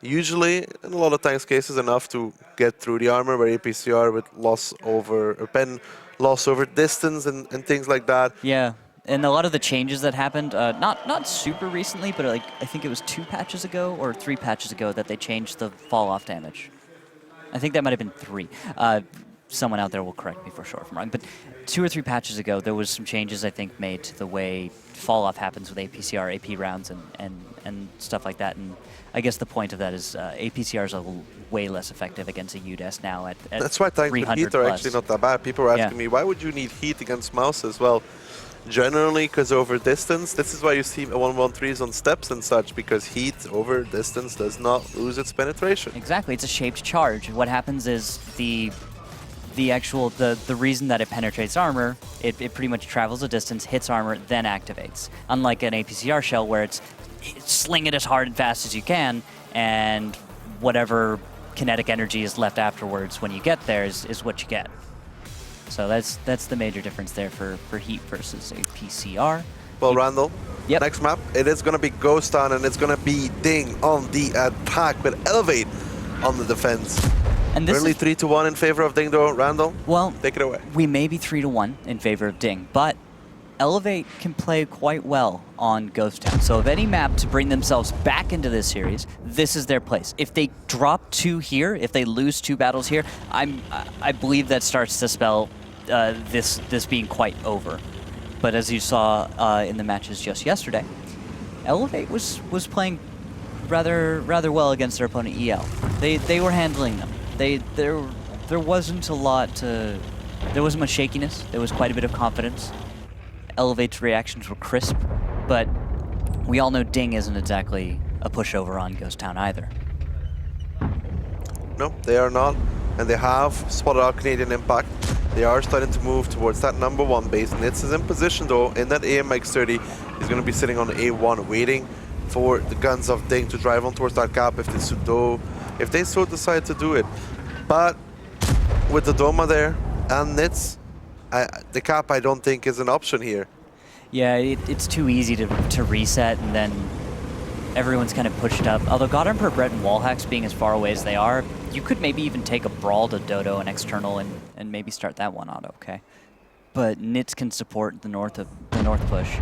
usually, in a lot of tanks cases, enough to get through the armor, where APCR with loss over pen, loss over distance, and things like that. Yeah. And a lot of the changes that happened, not super recently, but like I think it was 2 patches ago or 3 patches ago that they changed the fall-off damage. I think that might have been 3. Someone out there will correct me for sure if I'm wrong. But 2 or 3 patches ago, there was some changes I think made to the way fall-off happens with APCR, AP rounds, and stuff like that. And I guess the point of that is APCRs are way less effective against a UDES now at That's why tanks with heat are actually not that bad. People are asking me, why would you need heat against mouses? Well, generally, because over distance, this is why you see 113s on steps and such, because heat over distance does not lose its penetration. Exactly, it's a shaped charge. What happens is the reason that it penetrates armor, it pretty much travels a distance, hits armor, then activates. Unlike an APCR shell where it's sling it as hard and fast as you can, and whatever kinetic energy is left afterwards when you get there is what you get. So that's the major difference there for heat versus a PCR. Well, Randall, Yep. next map, it is going to be Ghost Town, and it's going to be Ding on the attack with Elevate on the defense. And this Currently is, 3-1 in favor of Ding, though. Randall, well, take it away. we may be 3-1 in favor of Ding, but Elevate can play quite well on Ghost Town. So if any map to bring themselves back into this series, this is their place. If they drop 2 here, if they lose 2 battles here, I believe that starts to spell this being quite over. But as you saw in the matches just yesterday, Elevate was playing rather well against their opponent EL. They were handling them. There wasn't a lot to. There wasn't much shakiness. There was quite a bit of confidence. Elevate's reactions were crisp, but we all know Ding isn't exactly a pushover on Ghost Town either. No, they are not, and they have spotted out Canadian Impact. They are starting to move towards that #1 base. Nitz is in position though, in that AMX-30. He's going to be sitting on A1, waiting for the guns of Ding to drive on towards that cap if they so decide to do it. But with the Doma there and Nitz, the cap I don't think is an option here. Yeah, it's too easy to reset, and then everyone's kind of pushed up. Although Goddard, Brett, and Wallhacks being as far away as they are, you could maybe even take a Brawl to Dodo and external and maybe start that one auto, okay? But Nitz can support the north push.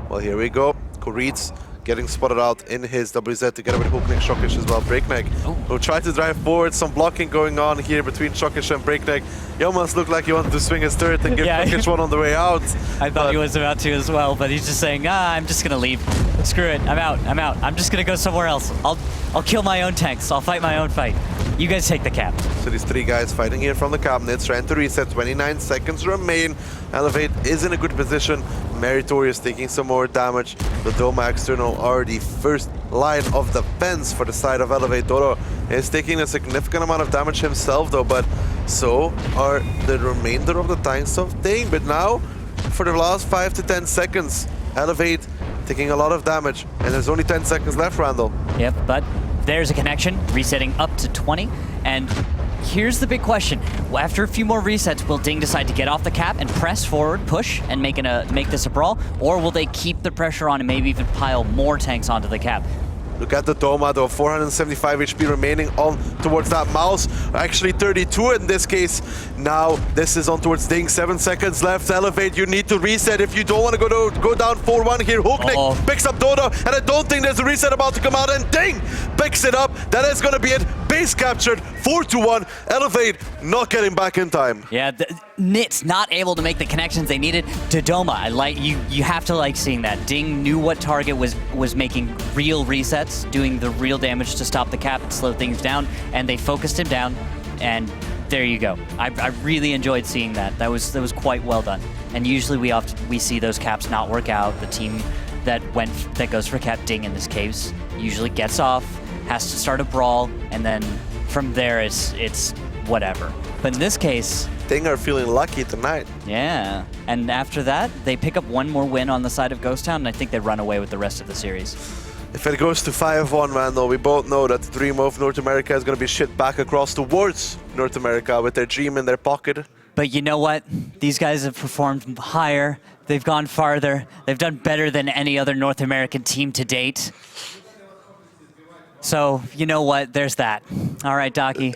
Well, here we go. Koritz getting spotted out in his WZ together with Hookneck, Shockish as well. Breakneck will try to drive forward. Some blocking going on here between Shockish and Breakneck. He almost looked like he wanted to swing his turret and give Shockish one on the way out. I thought he was about to as well, but he's just saying, I'm just going to leave. Screw it, I'm out. I'm just going to go somewhere else. I'll kill my own tanks. I'll fight my own fight. You guys take the cap. So these 3 guys fighting here from the cabinets, trying to reset. 29 seconds remain. Elevate is in a good position. Meritorious taking some more damage. The Doma external are the first line of defense for the side of Elevate. Dodo is taking a significant amount of damage himself though, but so are the remainder of the tanks of Ding. But now, for the last 5 to 10 seconds, Elevate taking a lot of damage, and there's only 10 seconds left, Randall. Yep, but there's a connection, resetting up to 20, and here's the big question. After a few more resets, will Ding decide to get off the cap and press forward, push, and make this a brawl, or will they keep the pressure on and maybe even pile more tanks onto the cap? Look at the Doma though, 475 HP remaining on towards that mouse. Actually 32 in this case. Now this is on towards Ding, 7 seconds left. Elevate, you need to reset if you don't want to go down 4-1 here. Hookneck picks up Dodo, and I don't think there's a reset about to come out, and Ding picks it up. That is going to be it. Base captured, 4-1. Elevate not getting back in time. Yeah, Nitz not able to make the connections they needed. To Doma, I like you have to like seeing that. Ding knew what target was making real resets, doing the real damage to stop the cap and slow things down, and they focused him down, and There you go. I really enjoyed seeing that. That was quite well done. And usually we see those caps not work out. The team that goes for cap Ding in this case usually gets off, has to start a brawl, and then from there it's whatever. But in this case, Ding are feeling lucky tonight. yeah. And after that, they pick up one more win on the side of Ghost Town, and I think they run away with the rest of the series. If it goes to 5-1, Randall, we both know that the dream of North America is going to be shipped back across towards North America with their dream in their pocket. But you know what? These guys have performed higher. They've gone farther. They've done better than any other North American team to date. So, you know what? There's that. All right, Docky.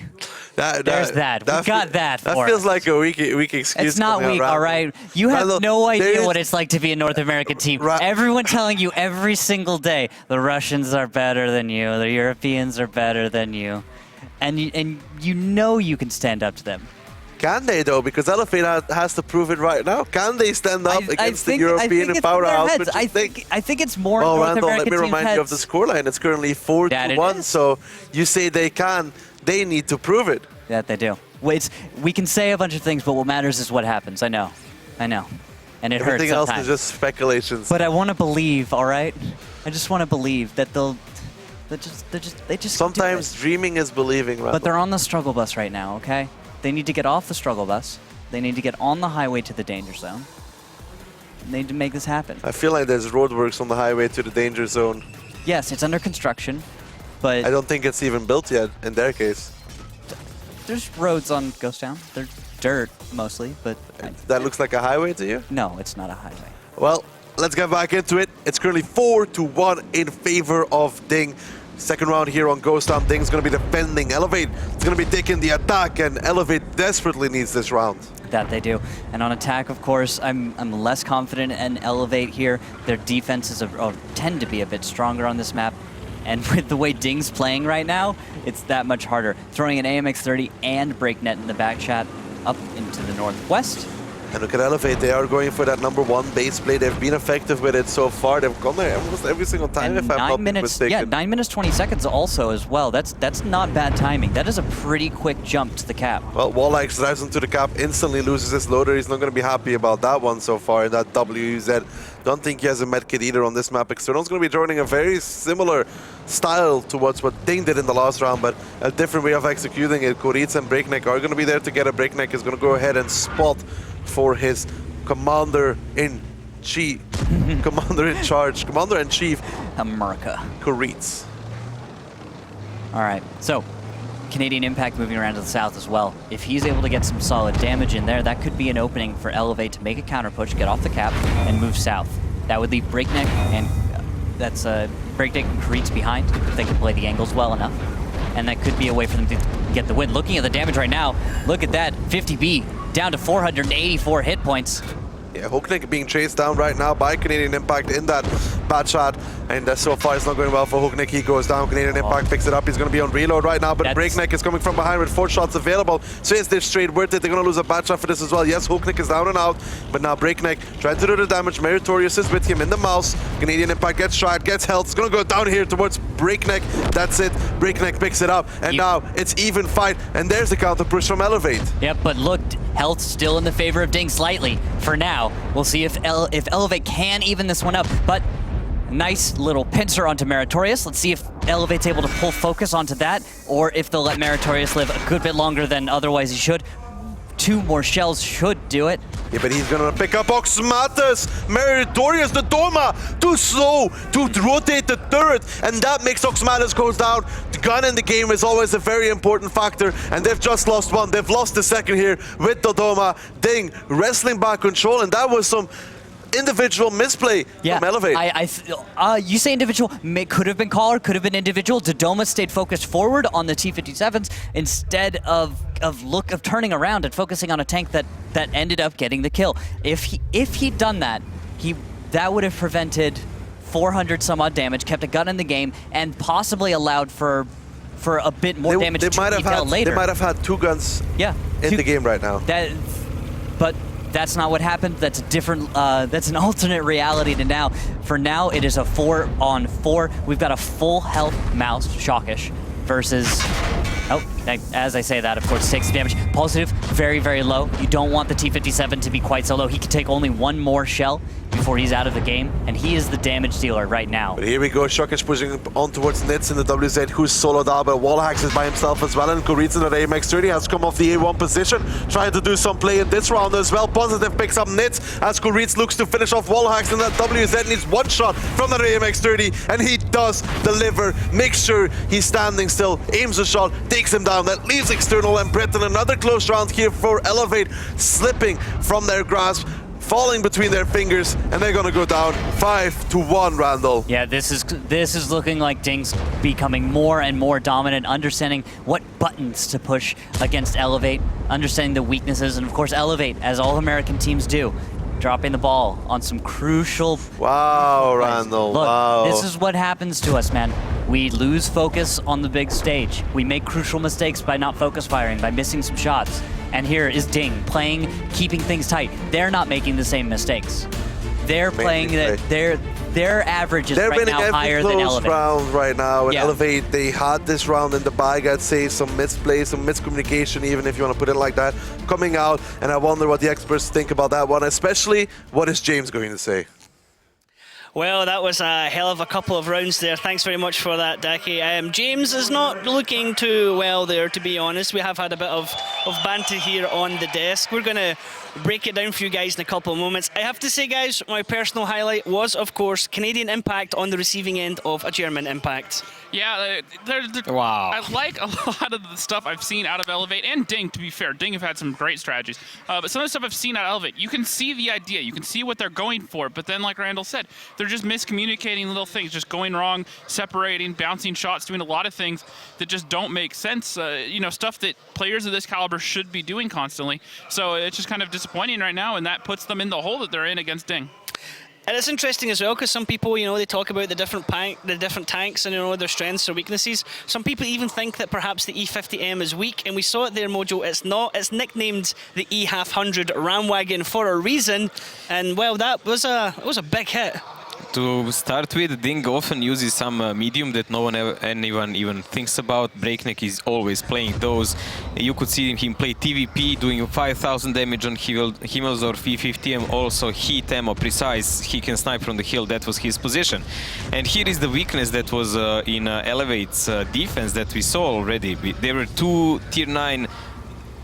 There's that. We got that for That feels us. like a weak excuse. It's not coming out, weak, Randall. all right? You have Randall, no there idea is- what it's like to be a North American team. Everyone telling you every single day, the Russians are better than you, the Europeans are better than you. And you know you can stand up to them. Can they, though? Because Elevate has to prove it right now. Can they stand up against the I European think it's in powerhouse? their Which heads. you I think it's more Well, North Randall, American let me teams' remind you of the heads. scoreline. It's currently 4-1. That it is. So you say they can. They need to prove it. That they do. We can say a bunch of things, but what matters is what happens. I know. And it hurts Everything else sometimes. is just speculations. But I want to believe, all right? I just want to believe that they just Sometimes do it. dreaming is believing, Randall. But they're on the struggle bus right now, okay? They need to get off the struggle bus. They need to get on the highway to the danger zone. They need to make this happen. I feel like there's roadworks on the highway to the danger zone. Yes, it's under construction, but I don't think it's even built yet in their case. there's roads on Ghost Town. They're dirt mostly, but That looks like a highway to you? no, it's not a highway. Well, let's get back into it. It's currently 4-1 in favor of Ding. Second round here on Ghost Town. Ding's going to be defending. Elevate is going to be taking the attack, and Elevate desperately needs this round. That they do. And on attack, of course, I'm less confident in Elevate here. Their defenses tend to be a bit stronger on this map. And with the way Ding's playing right now, it's that much harder. Throwing an AMX-30 and Breaknet in the back chat up into the northwest. And look at Elevate. They are going for that #1 base play. They've been effective with it so far. They've gone there almost every single time, And if I'm not 9 minutes, mistaken. yeah, 9 minutes 20 seconds also as well. That's not bad timing. That is a pretty quick jump to the cap. Well, Wallach drives into the cap, instantly loses his loader. He's not going to be happy about that one so far in that WZ. Don't think he has a medkit either on this map. External's going to be joining a very similar style towards what Ding did in the last round, but a different way of executing it. Koritz and Breakneck are going to be there together. Breakneck is going to go ahead and spot for his commander-in-chief, commander-in-charge, commander-in-chief, America. Koritz. All right, so Canadian Impact moving around to the south as well. If he's able to get some solid damage in there, that could be an opening for Elevate to make a counter push, get off the cap, and move south. That would leave Breakneck and that's Breakneck and Koritz behind if they can play the angles well enough. And that could be a way for them to get the win. Looking at the damage right now, look at that, 50B down to 484 hit points. Yeah, Hooknick being chased down right now by Canadian Impact in that bad shot, and so far it's not going well for Hooknick. He goes down, Canadian Impact picks it up, he's going to be on reload right now, but Breakneck is coming from behind with 4 shots available, so is this straight worth it? They're going to lose a bad shot for this as well. Yes, Hooknick is down and out, but now Breakneck trying to do the damage. Meritorious is with him in the mouse. Canadian Impact gets shot, gets health, it's going to go down here towards Breakneck. That's it, Breakneck picks it up, and now it's even fight, and there's the counter push from Elevate. Yep, but look, health still in the favor of Ding slightly for now. We'll see if Elevate can even this one up, but nice little pincer onto Meritorious. Let's see if Elevate's able to pull focus onto that, or if they'll let Meritorious live a good bit longer than otherwise he should. 2 more shells should do it. Yeah, but he's gonna pick up Oxmatus. Meritorious, the Doma, too slow to rotate the turret, and that makes Oxmatus goes down. The gun in the game is always a very important factor, and they've just lost one. They've lost the second here with the Doma. Ding wrestling back control, and that was some individual misplay from Elevate. You say individual, could have been caller, could have been individual. Dodoma stayed focused forward on the T-57s instead of turning around and focusing on a tank that ended up getting the kill. If he'd done that, that would have prevented 400 some odd damage, kept a gun in the game, and possibly allowed for a bit more damage to detail later. They might have had 2 guns in the game right now. But that's not what happened. That's a different. That's an alternate reality to now. For now, it is a 4-on-4. We've got a full health mouse, Shockish, versus. Oh, As I say that, of course, takes damage. Positive, very, very low. You don't want the T-57 to be quite so low. He can take only one more shell before he's out of the game, and he is the damage dealer right now. But here we go, Shokic pushing on towards Nitz in the WZ, who's soloed out, but Wallhax is by himself as well, and Kuritz in the AMX-30 has come off the A1 position, trying to do some play in this round as well. Positive picks up Nitz as Kuritz looks to finish off Wallhax, and that WZ needs one shot from the AMX-30, and he does deliver. Makes sure he's standing still, aims a shot, takes him down. That leaves External and Britain. Another close round here for Elevate, slipping from their grasp, falling between their fingers, and they're gonna go down 5-1, Randall. Yeah, this is looking like Ding's becoming more and more dominant, understanding what buttons to push against Elevate, understanding the weaknesses, and of course Elevate, as all American teams do, dropping the ball on some crucial... Wow, Randall, Look, wow. this is what happens to us, man. We lose focus on the big stage. We make crucial mistakes by not focus firing, by missing some shots. And here is Ding playing, keeping things tight. They're not making the same mistakes. They're playing that their average is right now higher than Elevate. Round right now, and Yeah. Elevate, they had this round in the bag. I'd say some misplay, some miscommunication, even if you want to put it like that, coming out. And I wonder what the experts think about that one, especially what is James going to say? Well, that was a hell of a couple of rounds there. Thanks very much for that, Daki. James is not looking too well there, to be honest. We have had a bit of banter here on the desk. We're going to break it down for you guys in a couple of moments. I have to say, guys, my personal highlight was, of course, Canadian Impact on the receiving end of a German Impact. Yeah, Wow. I like a lot of the stuff I've seen out of Elevate, and Ding, to be fair. Ding have had some great strategies. But some of the stuff I've seen out of Elevate, you can see the idea. You can see what they're going for. But then, like Randall said, they're just miscommunicating little things, just going wrong, separating, bouncing shots, doing a lot of things that just don't make sense. You know, stuff that players of this caliber should be doing constantly. So it's just kind of disappointing right now, and that puts them in the hole that they're in against Ding. And it's interesting as well because some people, you know, they talk about the different tanks and, you know, their strengths or weaknesses. Some people even think that perhaps the E50M is weak, and we saw it there, Mojo. It's not. It's nicknamed the E-100 Ram Wagon for a reason, and well, it was a big hit. To start with, Ding often uses some medium that anyone even thinks about. Breakneck is always playing those. You could see him play TVP, doing 5,000 damage on Himmelsdorf E50M, also heat ammo, precise. He can snipe from the hill, that was his position. And here is the weakness that was in Elevate's defense that we saw already. There were two Tier 9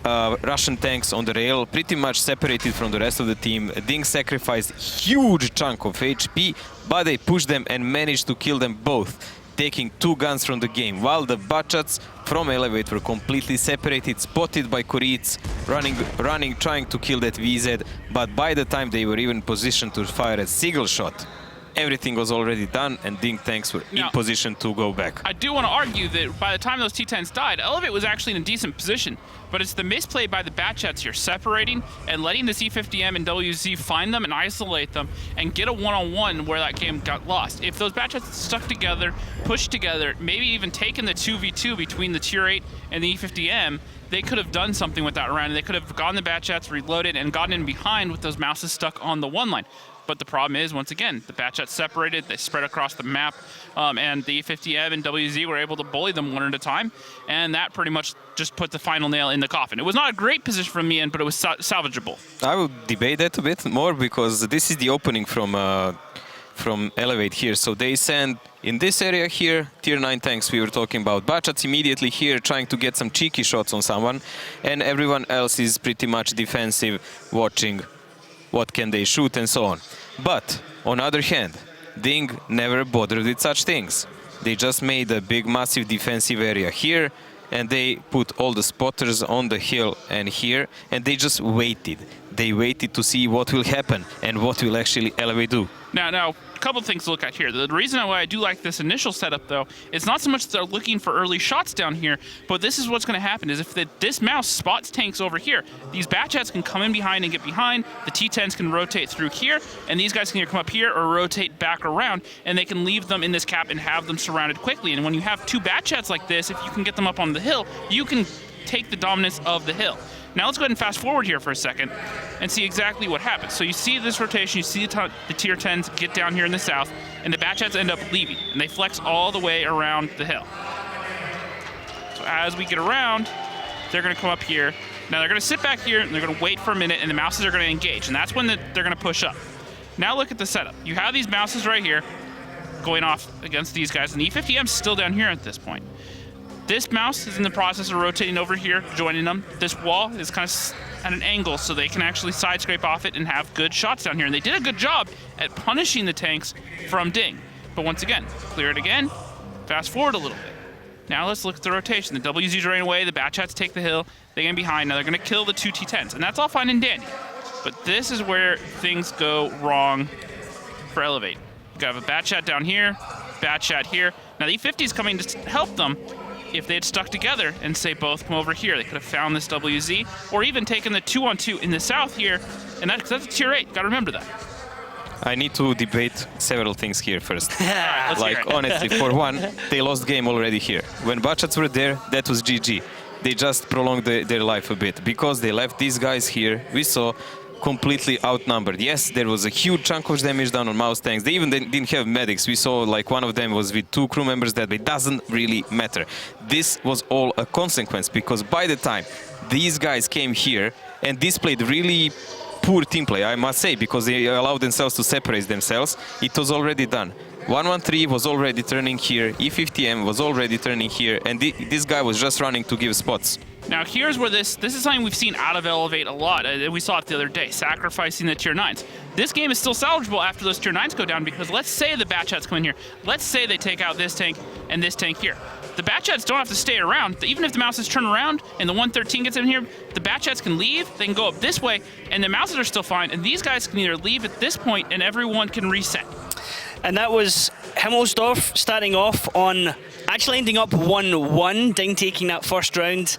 Russian tanks on the rail, pretty much separated from the rest of the team. Ding sacrificed huge chunk of HP, but they pushed them and managed to kill them both, taking 2 guns from the game, while the Bachats from Elevate were completely separated, spotted by Kuritz, running, trying to kill that VZ, but by the time they were even positioned to fire a single shot, everything was already done, and Ding tanks were in position to go back. I do want to argue that by the time those T10s died, Elevate was actually in a decent position, but it's the misplay by the Batchats here, separating and letting the C50M and WZ find them and isolate them and get a one-on-one where that game got lost. If those Batchats stuck together, pushed together, maybe even taken the 2v2 between the Tier 8 and the E50M, they could have done something with that round. They could have gotten the Batchats, reloaded, and gotten in behind with those mouses stuck on the one line. But the problem is, once again, the Batchats separated, they spread across the map, and the E50M and WZ were able to bully them one at a time, and that pretty much just put the final nail in the coffin. It was not a great position from me in, but it was salvageable. I would debate that a bit more, because this is the opening from Elevate here. So they send in this area here, Tier 9 tanks we were talking about. Bachats immediately here trying to get some cheeky shots on someone, and everyone else is pretty much defensive, watching what can they shoot and so on. But on the other hand, Ding never bothered with such things. They just made a big massive defensive area here, and they put all the spotters on the hill and here, and they just waited. They waited to see what will happen and what will actually Elevate do. Now, a couple things to look at here. The reason why I do like this initial setup, though, is not so much that they're looking for early shots down here, but this is what's going to happen, is if this mouse spots tanks over here, these Batchats can come in behind and get behind, the T10s can rotate through here, and these guys can either come up here or rotate back around, and they can leave them in this cap and have them surrounded quickly. And when you have 2 Batchats like this, if you can get them up on the hill, you can take the dominance of the hill. Now let's go ahead and fast forward here for a second and see exactly what happens. So you see this rotation, you see the Tier 10s get down here in the south, and the Batchats end up leaving, and they flex all the way around the hill. So as we get around, they're going to come up here. Now they're going to sit back here, and they're going to wait for a minute, and the Mouses are going to engage, and that's when they're going to push up. Now look at the setup. You have these Mouses right here going off against these guys, and the E50M's still down here at this point. This Mouse is in the process of rotating over here, joining them. This wall is kind of at an angle, so they can actually side scrape off it and have good shots down here. And they did a good job at punishing the tanks from Ding. But once again, clear it again, fast forward a little bit. Now let's look at the rotation. The WZs drain away, the Batchats take the hill, they get behind. Now they're going to kill the two T10s, and that's all fine and dandy. But this is where things go wrong for Elevate. You have a Batchat down here, Batchat here. Now the E50 is coming to help them. If they had stuck together and say both come over here, they could have found this WZ, or even taken the 2-on-2 in the south here, and that's a tier 8. Got to remember that. I need to debate several things here first. Let's hear Like, it. honestly, for one, they lost game already here. When Batchats were there, that was GG. They just prolonged their life a bit. Because they left these guys here, we saw completely outnumbered. Yes, there was a huge chunk of damage done on Mouse tanks. They even didn't have medics. We saw like one of them was with 2 crew members dead, but it doesn't really matter. This was all a consequence, because by the time these guys came here and displayed really poor team play, I must say, because they allowed themselves to separate themselves, it was already done. 113 was already turning here, E50M was already turning here, and this guy was just running to give spots. Now here's where this is something we've seen out of Elevate a lot. We saw it the other day, sacrificing the tier 9s. This game is still salvageable after those tier 9s go down, because let's say the Batchats come in here. Let's say they take out this tank and this tank here. The Batchats don't have to stay around. Even if the Mouses turn around and the 113 gets in here, the Batchats can leave, they can go up this way, and the Mouses are still fine, and these guys can either leave at this point and everyone can reset. And that was Himmelsdorf starting off on, actually ending up 1-1, Ding taking that first round.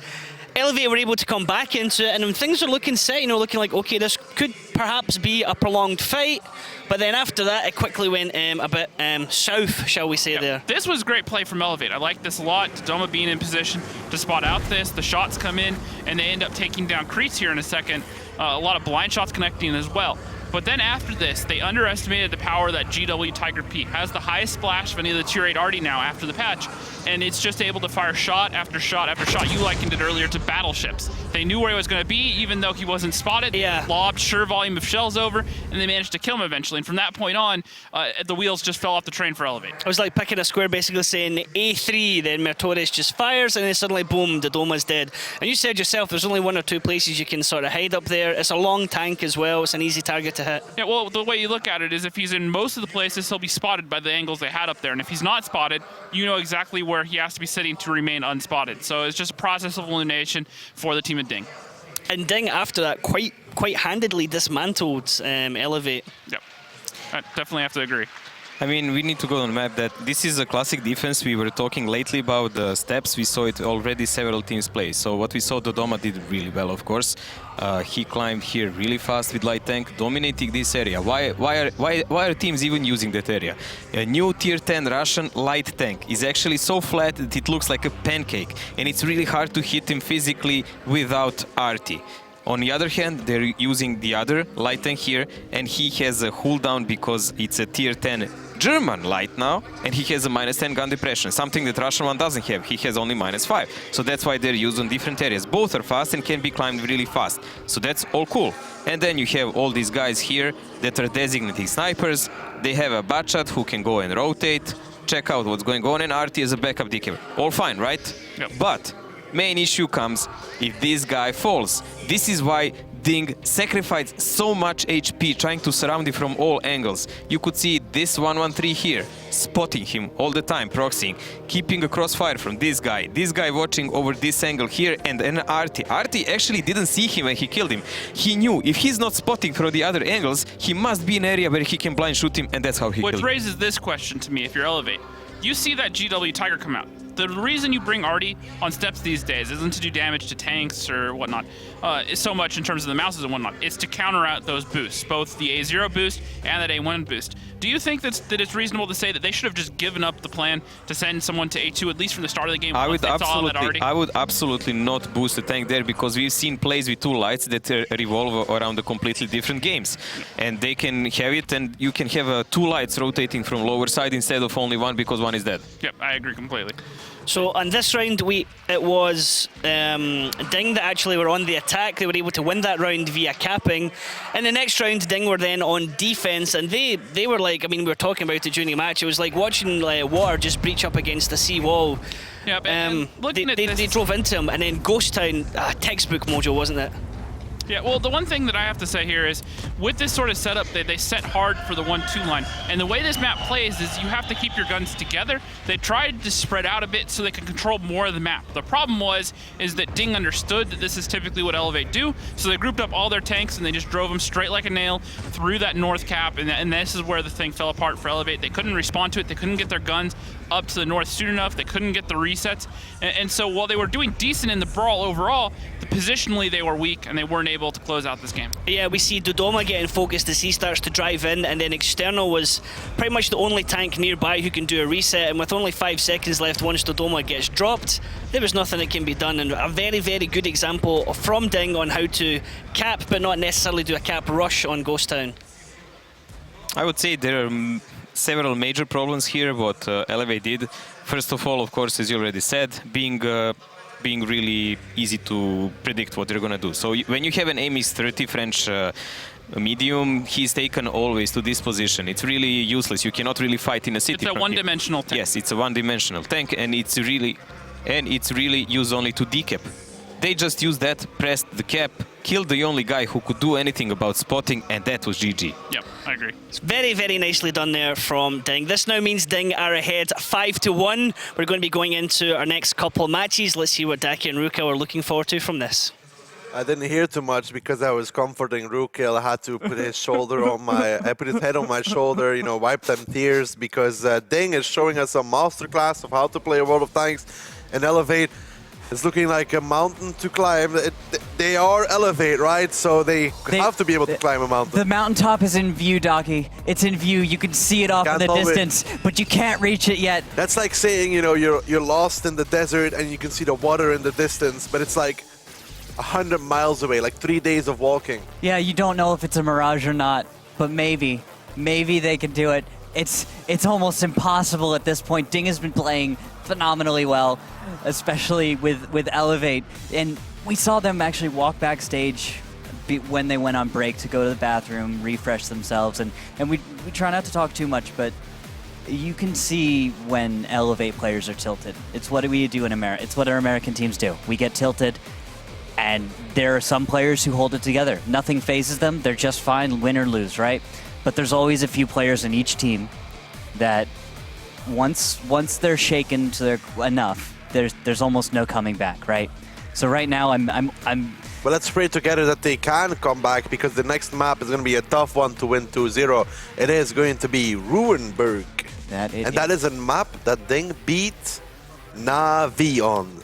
Elevate were able to come back into it, and when things are looking set, looking like, okay, this could perhaps be a prolonged fight, but then after that, it quickly went a bit south, shall we say, there. This was great play from Elevate. I like this a lot. Doma being in position to spot out this. The shots come in, and they end up taking down Crease here in a second. A lot of blind shots connecting as well. But then after this, they underestimated the power that GW Tiger P has, the highest splash of any of the tier 8 already now after the patch. And it's just able to fire shot after shot after shot. You likened it earlier to battleships. They knew where he was going to be, even though he wasn't spotted. Yeah. Lobbed sure volume of shells over, and they managed to kill him eventually. And from that point on, the wheels just fell off the train for Elevate. It was like picking a square, basically saying A3, then Mertores just fires, and then suddenly, boom, the Doma's dead. And you said yourself, there's only 1 or 2 places you can sort of hide up there. It's a long tank as well. It's an easy target to hit. Yeah, well, the way you look at it is if he's in most of the places, he'll be spotted by the angles they had up there. And if he's not spotted, you know exactly where he has to be sitting to remain unspotted. So it's just a process of elimination for the team at Ding. And Ding, after that, quite handedly dismantled Elevate. Yep, I definitely have to agree. I mean, we need to go on the map that this is a classic defense. We were talking lately about the steps. We saw it already several teams play. So what we saw, Dodoma did really well, of course. He climbed here really fast with light tank, dominating this area. Why are teams even using that area? A new tier 10 Russian light tank is actually so flat that it looks like a pancake, and it's really hard to hit him physically without arty. On the other hand, they're using the other light tank here, and he has a cooldown because it's a tier 10 German light now, and he has a -10 gun depression, something that Russian one doesn't have. He has only -5. So that's why they're used on different areas. Both are fast and can be climbed really fast. So that's all cool. And then you have all these guys here that are designated snipers. They have a Batchat who can go and rotate, check out what's going on, and RT as a backup decoy. All fine, right? Yep. But main issue comes if this guy falls. This is why Ding sacrificed so much HP trying to surround him from all angles. You could see this 113 here, spotting him all the time, proxying, keeping a crossfire from this guy watching over this angle here, and then Arty. Arty actually didn't see him when he killed him. He knew if he's not spotting from the other angles, he must be in an area where he can blind shoot him, and that's how he killed him. Which raises this question to me, if you're Elevate. You see that GW Tiger come out. The reason you bring Arty on steps these days isn't to do damage to tanks or whatnot, so much in terms of the Mouses and whatnot. It's to counter out those boosts, both the A0 boost and that A1 boost. Do you think that it's reasonable to say that they should have just given up the plan to send someone to A2 at least from the start of the game? I would absolutely not boost the tank there, because we've seen plays with 2 lights that revolve around the completely different games, and they can have it, and you can have 2 lights rotating from lower side instead of only 1 because 1 is dead. Yep, I agree completely. So on this round, it was Ding that actually were on the attack. They were able to win that round via capping. In the next round, Ding were then on defense, and they were like, I mean, we were talking about it during the match. It was like watching water just breach up against the sea wall. Yeah, but they drove into him, and then Ghost Town, textbook mojo, wasn't it? Yeah, well, the one thing that I have to say here is, with this sort of setup, they set hard for the 1-2 line. And the way this map plays is you have to keep your guns together. They tried to spread out a bit so they could control more of the map. The problem is that Ding understood that this is typically what Elevate do, so they grouped up all their tanks and they just drove them straight like a nail through that north cap, and this is where the thing fell apart for Elevate. They couldn't respond to it. They couldn't get their guns up to the north soon enough. They couldn't get the resets. And so while they were doing decent in the brawl overall, positionally they were weak and they weren't able to close out this game. Yeah, we see Dodoma getting focused as he starts to drive in, and then External was pretty much the only tank nearby who can do a reset, and with only 5 seconds left once Dodoma gets dropped, there was nothing that can be done. And a very, very good example from Ding on how to cap, but not necessarily do a cap rush on Ghost Town. I would say there are several major problems here, what Elevate did. First of all, of course, as you already said, being really easy to predict what they're gonna do. So when you have an AMX 30 French medium, he's taken always to this position. It's really useless. You cannot really fight in a city. It's a one-dimensional tank. Yes, it's a one-dimensional tank, and it's really used only to decap. They just used that, pressed the cap, killed the only guy who could do anything about spotting, and that was GG. Yep, I agree. It's very, very nicely done there from Ding. This now means Ding are ahead 5-1. We're going to be going into our next couple of matches. Let's see what Daki and Ruka are looking forward to from this. I didn't hear too much because I was comforting Rukil. I had to put his shoulder on I put his head on my shoulder, you know, wipe them tears, because Ding is showing us a masterclass of how to play a World of Tanks and Elevate. It's looking like a mountain to climb. They are Elevate, right? So they have to be able to climb a mountain. The mountaintop is in view, Docky. It's in view. You can see it off in the distance, but you can't reach it yet. That's like saying, you know, you're lost in the desert and you can see the water in the distance, but it's like 100 miles away, like 3 days of walking. Yeah, you don't know if it's a mirage or not, but maybe they can do it. It's almost impossible at this point. Ding has been playing phenomenally well, especially with Elevate, and we saw them actually walk backstage when they went on break to go to the bathroom, refresh themselves, and we try not to talk too much, but you can see when Elevate players are tilted. It's what we do in America. It's what our American teams do. We get tilted, and there are some players who hold it together. Nothing phases them. They're just fine, win or lose, right? But there's always a few players in each team that once they're shaken to their enough, there's almost no coming back, right? So right now I'm Well, let's pray together that they can come back, because the next map is going to be a tough one to win 2-0. It is going to be Ruinberg. That is a map that Ding beat Na'Vi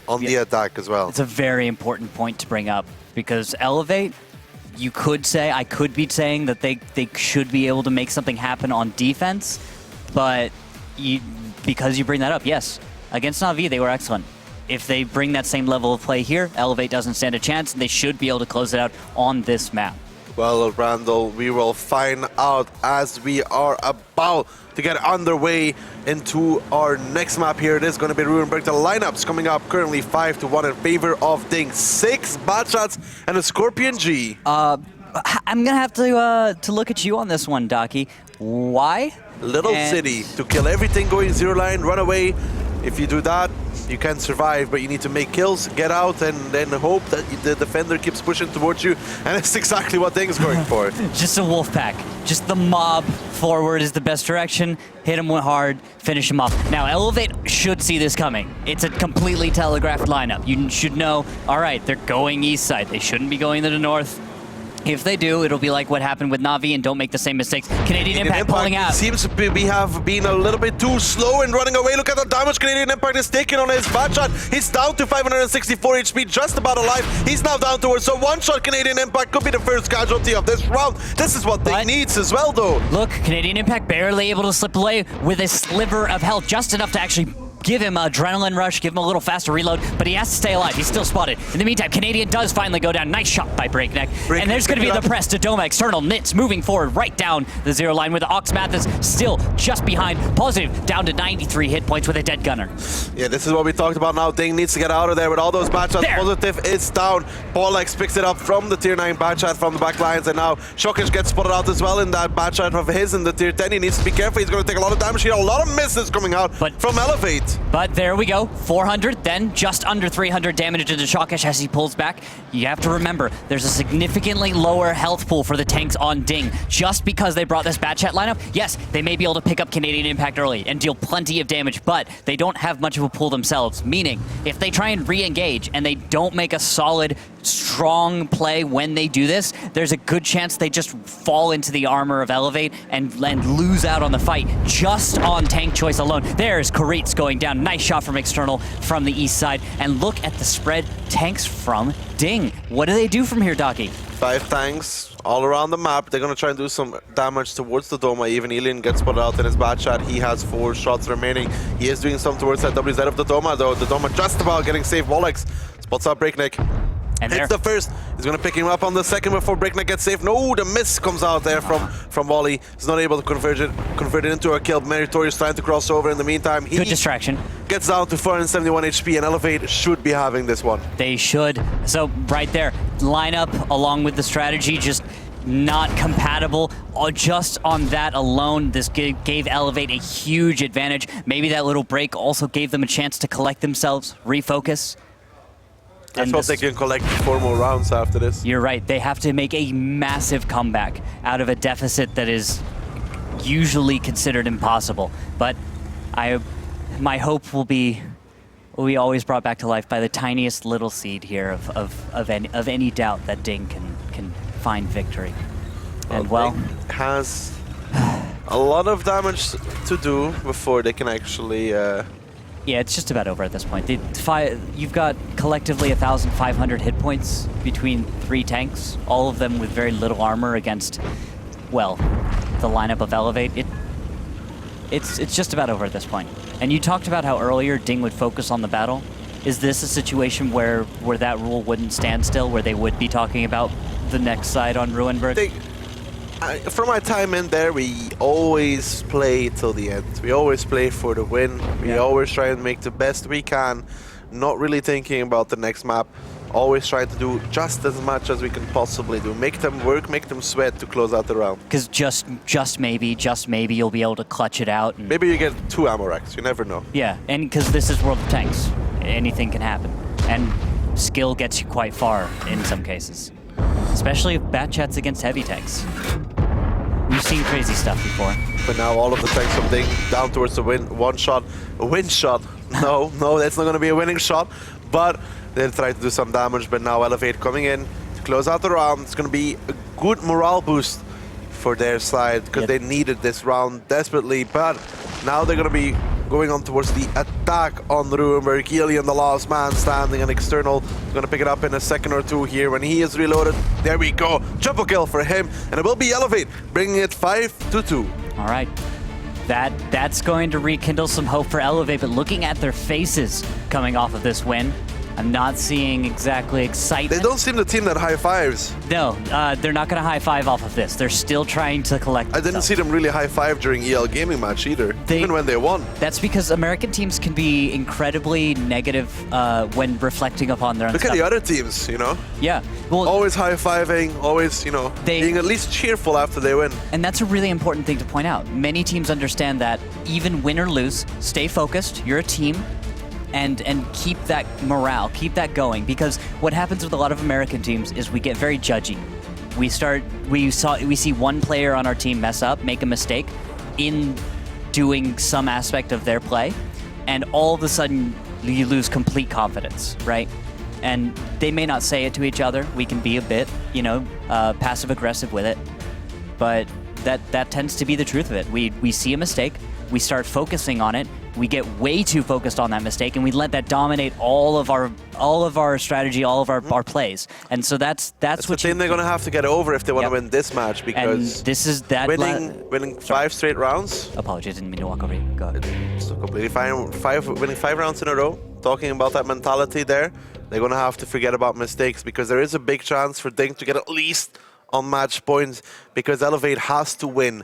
on the attack as well. It's a very important point to bring up, because Elevate, I could be saying that they should be able to make something happen on defense, but because you bring that up, yes, against Na'Vi they were excellent. If they bring that same level of play here, Elevate doesn't stand a chance, and they should be able to close it out on this map. Well, Randall, we will find out as we are about to get underway into our next map here. It is going to be Ruinberg. The lineups coming up currently 5-1 in favor of Ding. 6 bot shots and a Scorpion G. I'm going to have to look at you on this one, Docky. Why? Little city to kill everything going zero line, run away. If you do that, you can survive, but you need to make kills, get out, and then hope that the defender keeps pushing towards you, and it's exactly what Ding's going for. Just a wolf pack. Just the mob forward is the best direction. Hit him hard, finish him off. Now, Elevate should see this coming. It's a completely telegraphed lineup. You should know, all right, they're going east side. They shouldn't be going to the north. If they do, it'll be like what happened with Na'Vi, and don't make the same mistakes. Canadian Impact pulling out. Seems to be, we have been a little bit too slow in running away. Look at the damage Canadian Impact is taking on his bad shot. He's down to 564 HP, just about alive. He's now down towards, so one shot Canadian Impact could be the first casualty of this round. This is what they needs as well, though. Look, Canadian Impact barely able to slip away with a sliver of health, just enough to actually give him adrenaline rush, give him a little faster reload, but he has to stay alive. He's still spotted. In the meantime, Canadian does finally go down. Nice shot by Breakneck. And there's going to be the press to Doma. External Nits moving forward right down the 0 line with Ox Mathis still just behind. Positive down to 93 hit points with a dead gunner. Yeah, this is what we talked about now. Ding needs to get out of there with all those bad shots. There. Positive is down. Paulex picks it up from the tier 9 bad shot from the back lines, and now Shokish gets spotted out as well in that bad shot of his in the tier 10. He needs to be careful. He's going to take a lot of damage here. A lot of misses coming out from Elevate. But there we go. 400, then just under 300 damage to the Shokish as he pulls back. You have to remember, there's a significantly lower health pool for the tanks on Ding. Just because they brought this bad chat lineup, yes, they may be able to pick up Canadian Impact early and deal plenty of damage, but they don't have much of a pool themselves. Meaning, if they try and re-engage and they don't make a solid, strong play when they do this, there's a good chance they just fall into the armor of Elevate and lose out on the fight just on tank choice alone. There's Koritz going down. Nice shot from External from the east side. And look at the spread. Tanks from Ding. What do they do from here, Docky? 5 tanks all around the map. They're going to try and do some damage towards the Doma. Even Elian gets spotted out in his bad shot. He has 4 shots remaining. He is doing some towards that WZ of the Doma, though. The Doma just about getting saved. Paulex spots out Breakneck. And hits the first. He's going to pick him up on the second before Breakneck gets saved. No, the miss comes out there from Wally. He's not able to convert it into a kill. Meritorious trying to cross over. In the meantime, he good distraction. Gets down to 471 HP, and Elevate should be having this one. They should. So right there, lineup along with the strategy just not compatible. Just on that alone, this gave Elevate a huge advantage. Maybe that little break also gave them a chance to collect themselves, refocus. Let's hope they can collect 4 more rounds after this. You're right. They have to make a massive comeback out of a deficit that is usually considered impossible. But my hope will be always brought back to life by the tiniest little seed here of any doubt that Ding can find victory. And well, Ding has a lot of damage to do before they can actually. Yeah, it's just about over at this point. You've got collectively 1,500 hit points between 3 tanks, all of them with very little armor against, well, the lineup of Elevate. It's just about over at this point. And you talked about how earlier Ding would focus on the battle. Is this a situation where that rule wouldn't stand still, where they would be talking about the next side on Ruinberg? From my time in there, we always play till the end. We always play for the win. We always try and make the best we can, not really thinking about the next map. Always trying to do just as much as we can possibly do. Make them work, make them sweat to close out the round. Because just maybe you'll be able to clutch it out. And maybe you get 2 ammo racks, you never know. Yeah, and because this is World of Tanks, anything can happen. And skill gets you quite far in some cases. Especially if bad chats against heavy tanks. We've seen crazy stuff before. But now all of the tanks from Ding down towards the win shot. A win shot. No, that's not going to be a winning shot. But they'll try to do some damage. But now Elevate coming in to close out the round. It's going to be a good morale boost for their side because they needed this round desperately. But now they're going to be going on towards the attack on Ruinberg. Elian, the last man standing, and External is going to pick it up in a second or two here when he is reloaded. There we go. Triple kill for him, and it will be Elevate, bringing it 5-2. All right. That's going to rekindle some hope for Elevate, but looking at their faces coming off of this win, I'm not seeing exactly excitement. They don't seem the team that high-fives. No, they're not going to high-five off of this. They're still trying to collect I didn't see them really high-five during EL Gaming match either, even when they won. That's because American teams can be incredibly negative when reflecting upon their own Look stuff. at the other teams, you know? Yeah. Well, always high-fiving, always, you know, being at least cheerful after they win. And that's a really important thing to point out. Many teams understand that even win or lose, stay focused, you're a team, and keep that morale, keep that going. Because what happens with a lot of American teams is we get very judgy. We see one player on our team mess up, make a mistake in doing some aspect of their play, and all of a sudden you lose complete confidence, right? And they may not say it to each other. We can be a bit, passive aggressive with it, but that tends to be the truth of it. We see a mistake, we start focusing on it. We get way too focused on that mistake, and we let that dominate all of our strategy, all of our plays. And so that's the thing they're going to have to get over if they want to win this match, because and this is that winning 5 straight rounds. Apologies, didn't mean to walk over you. Go ahead. It's completely fine. Winning 5 rounds in a row. Talking about that mentality there, they're going to have to forget about mistakes, because there is a big chance for Ding to get at least on match points, because Elevate has to win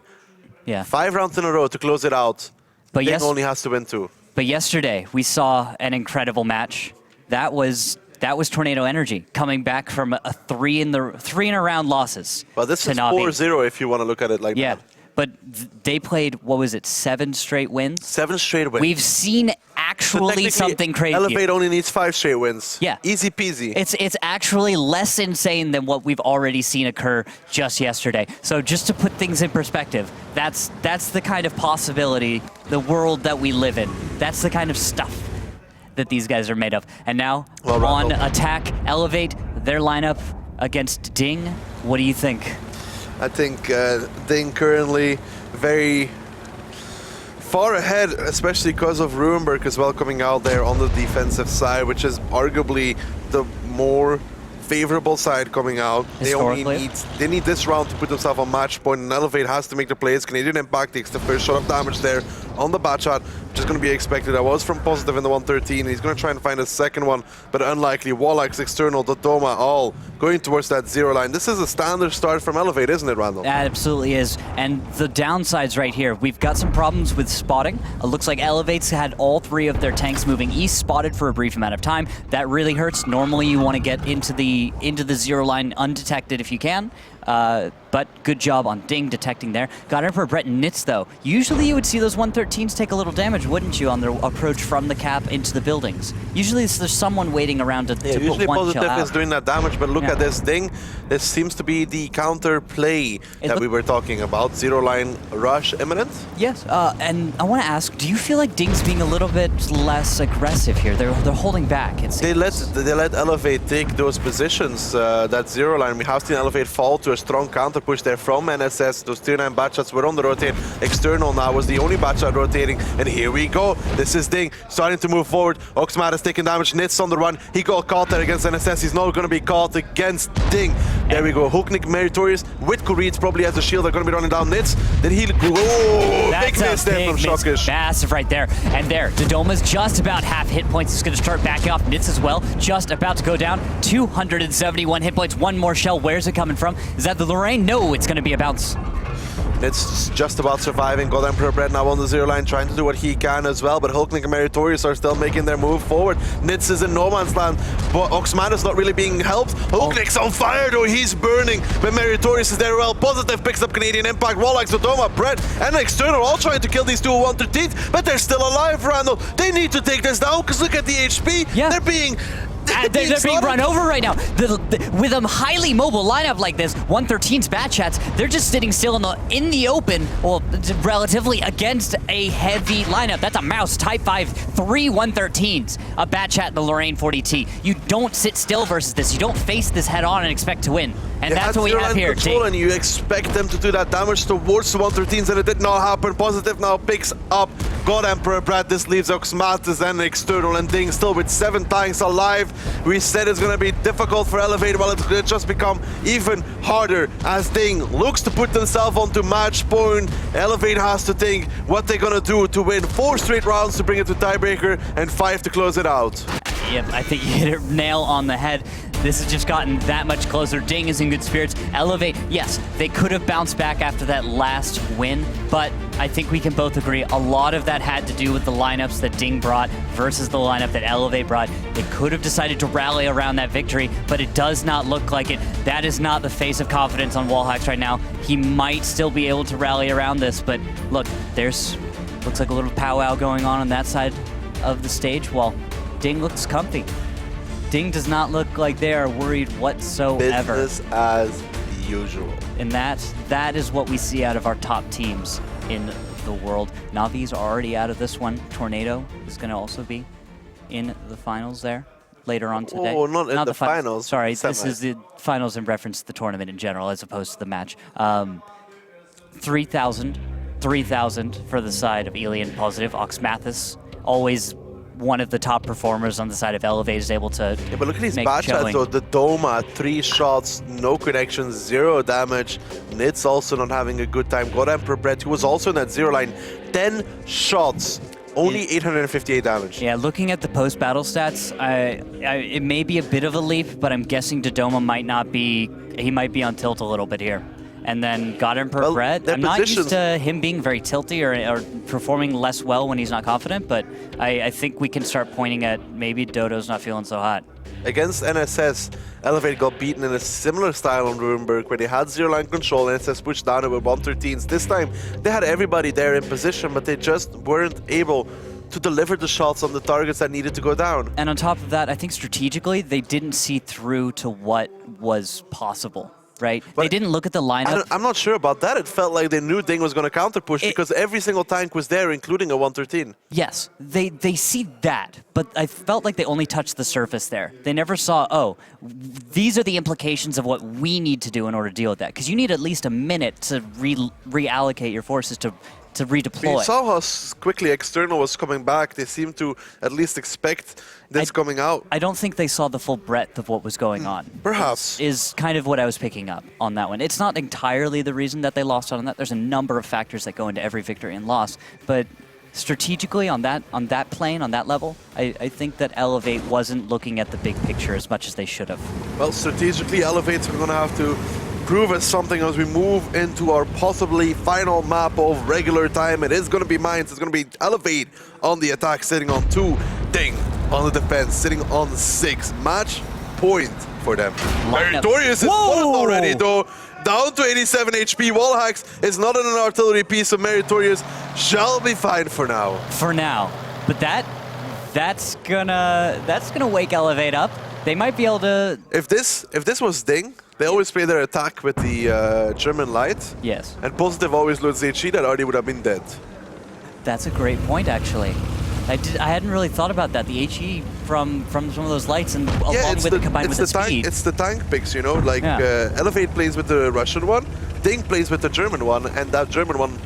5 rounds in a row to close it out. But Ding only has to win 2. But yesterday we saw an incredible match. That was Tornado Energy coming back from a 3 in a round losses. Well, this is 4-0 if you want to look at it like that. Yeah, but they played, what was it, 7 straight wins? 7 straight wins. We've seen actually something crazy. Elevate only needs 5 straight wins. Yeah. Easy peasy. It's actually less insane than what we've already seen occur just yesterday. So just to put things in perspective, that's the kind of possibility, the world that we live in. That's the kind of stuff that these guys are made of. And now, on attack, Elevate, their lineup against Ding. What do you think? I think Ding currently very far ahead, especially because of Rurenberg as well coming out there on the defensive side, which is arguably the more favorable side coming out. They need this round to put themselves on match point, and Elevate has to make the plays. Canadian Impact takes the first shot of damage there on the bat shot, which is going to be expected. I was from positive in the 113, and he's going to try and find a second one, but unlikely. Wallach's external, Dodoma, all going towards that 0 line. This is a standard start from Elevate, isn't it, Randall? That absolutely is. And the downsides right here, we've got some problems with spotting. It looks like Elevate's had all 3 of their tanks moving east, spotted for a brief amount of time. That really hurts. Normally you want to get into the 0 line undetected if you can. But good job on Ding detecting there. Got Emperor Brett Nitz though. Usually you would see those 113s take a little damage, wouldn't you, on their approach from the cap into the buildings? Usually there's someone waiting around to usually put one Positive shell out. is doing that damage, but look at this Ding. This seems to be the counter play that we were talking about. 0 line rush imminent. Yes, and I want to ask, do you feel like Ding's being a little bit less aggressive here? They're holding back. They let Elevate take those positions. That 0 line, we have seen Elevate fall to a strong counter push there from NSS. Those 3-9 bat shots were on the rotate. External now was the only bat shot rotating, and here we go. This is Ding starting to move forward. Oxmat is taking damage. Nitz on the run. He got caught there against NSS. He's not going to be caught against Ding. There we go. Hooknik Meritorious with Kurids probably as a shield. They're going to be running down Nitz. Then he'll big miss there from Shockish. Massive right there. And there, Dodoma's just about half hit points. He's going to start backing off. Nitz as well, just about to go down. 271 hit points. One more shell. Where's it coming from? Is that the Lorraine? No, it's going to be a bounce. It's just about surviving. God Emperor Brett now on the 0 line, trying to do what he can as well, but Hulknik and Meritorious are still making their move forward. Nitz is in no man's land, but Oxman is not really being helped. Hulknik's on fire though, he's burning, but Meritorious is there well. Positive picks up Canadian Impact, Wallach, Sodoma, Brett, and External all trying to kill these 2 113s, but they're still alive, Randall. They need to take this down, because look at the HP. Yeah. They're being run over right now. With a highly mobile lineup like this, 113's bat chats, they're just sitting still in the open, well, relatively against a heavy lineup. That's a mouse, type 5, 3 113s, a bat chat, the Lorraine 40T. You don't sit still versus this. You don't face this head on and expect to win. And that's what we have here. And you expect them to do that damage towards the 113s, and it did not happen. Positive now picks up God Emperor Brad. This leaves Oxmatis and External, and Ding still with 7 tanks alive. We said it's going to be difficult for Elevate, well, it's just become even harder as Ding looks to put themselves onto match point. Elevate has to think what they're going to do to win 4 straight rounds to bring it to tiebreaker and 5 to close it out. Yep, I think you hit a nail on the head. This has just gotten that much closer. Ding is in good spirits. Elevate, yes, they could have bounced back after that last win, but I think we can both agree a lot of that had to do with the lineups that Ding brought versus the lineup that Elevate brought. They could have decided to rally around that victory, but it does not look like it. That is not the face of confidence on Wallhacks right now. He might still be able to rally around this, but look, looks like a little powwow going on that side of the stage while Ding looks comfy. Ding does not look like they are worried whatsoever. Business as usual. And that is what we see out of our top teams in the world. Navi's already out of this one. Tornado is going to also be in the finals there later on today. Oh, not in the finals. Sorry, this is the finals in reference to the tournament in general as opposed to the match. 3,000 3,000 for the side of Elian Positive. Ox Mathis, always one of the top performers on the side of Elevate, is able to Yeah, but look at these make bad shots showing. though. The Doma, 3 shots, no connections, 0 damage. Nitz also not having a good time. God Emperor Brett, who was also in that 0 line, 10 shots, only 858 damage. Yeah, looking at the post-battle stats, it may be a bit of a leap, but I'm guessing Dodoma might not be. He might be on tilt a little bit here. And then God Emperor Well, Brett, their I'm not used positions- to him being very tilty or performing less well when he's not confident, but I think we can start pointing at maybe Dodo's not feeling so hot. Against NSS, Elevate got beaten in a similar style on Rurenberg, where they had 0 line control. NSS pushed down with 113s. This time, they had everybody there in position, but they just weren't able to deliver the shots on the targets that needed to go down. And on top of that, I think strategically, they didn't see through to what was possible, right? But they didn't look at the lineup. I'm not sure about that. It felt like they knew Ding was going to counter push because every single tank was there, including a 113. Yes, they see that, but I felt like they only touched the surface there. They never saw, oh, these are the implications of what we need to do in order to deal with that. Because you need at least a minute to reallocate your forces to redeploy. We saw how quickly External was coming back. They seemed to at least expect this coming out. I don't think they saw the full breadth of what was going on. Perhaps. Is kind of what I was picking up on that one. It's not entirely the reason that they lost on that. There's a number of factors that go into every victory and loss, but strategically on that plane, on that level, I think that Elevate wasn't looking at the big picture as much as they should have. Well, strategically, Elevate's going to have to prove us something as we move into our possibly final map of regular time. It is going to be Mines. It's going to be Elevate on the attack, sitting on 2. Ding on the defense, sitting on 6. Match point for them. Meritorious is spawned already, though. Down to 87 HP. Wall hacks is not in an artillery piece, so Meritorious shall be fine for now. For now, but that's gonna wake Elevate up. They might be able to. If this was Ding, they always play their attack with the German light. Yes. And Positive always loads HE, that already would have been dead. That's a great point, actually. I hadn't really thought about that. The HE from some of those lights and along with it combined with the speed. It's the tank picks, you know, like Elevate plays with the Russian one, Ding plays with the German one, and that German one,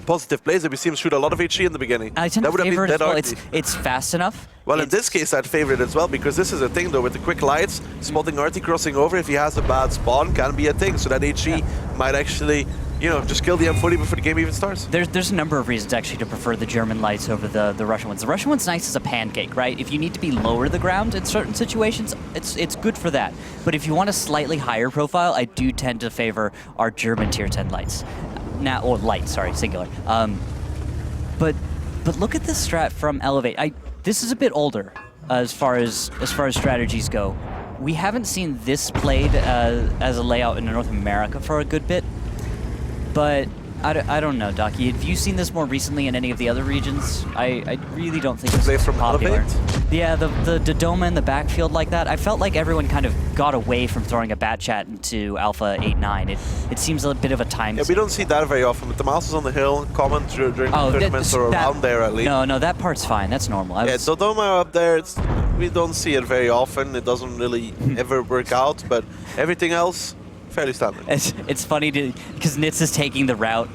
Positive plays it. We see him shoot a lot of HE in the beginning. I tend that to would have been favor it dead as well. arty. It's fast enough. Well, in this case, I'd favor it as well, because this is a thing, though, with the quick lights, spotting Artie crossing over, if he has a bad spawn, can be a thing. So that HE might actually, you know, just kill the M40 before the game even starts. There's a number of reasons, actually, to prefer the German lights over the Russian ones. The Russian one's nice as a pancake, right? If you need to be lower the ground in certain situations, it's good for that. But if you want a slightly higher profile, I do tend to favor our German tier 10 lights. Now, or lights, sorry, singular. But look at this strat from Elevate. This is a bit older as far as strategies go. We haven't seen this played as a layout in North America for a good bit, but I don't know, Docky. Have you seen this more recently in any of the other regions? I really don't think it's Play from popular. Elevate? Yeah, the Dodoma in the backfield like that. I felt like everyone kind of got away from throwing a bat chat into Alpha 8-9. It seems a bit of a time. Yeah, we don't see that very often, but the mouse is on the hill, common during the tournaments or around there at least. No, that part's fine. That's normal. Yeah, Dodoma up there, we don't see it very often. It doesn't really ever work out, but everything else, fairly standard. It's funny because Nitz is taking the route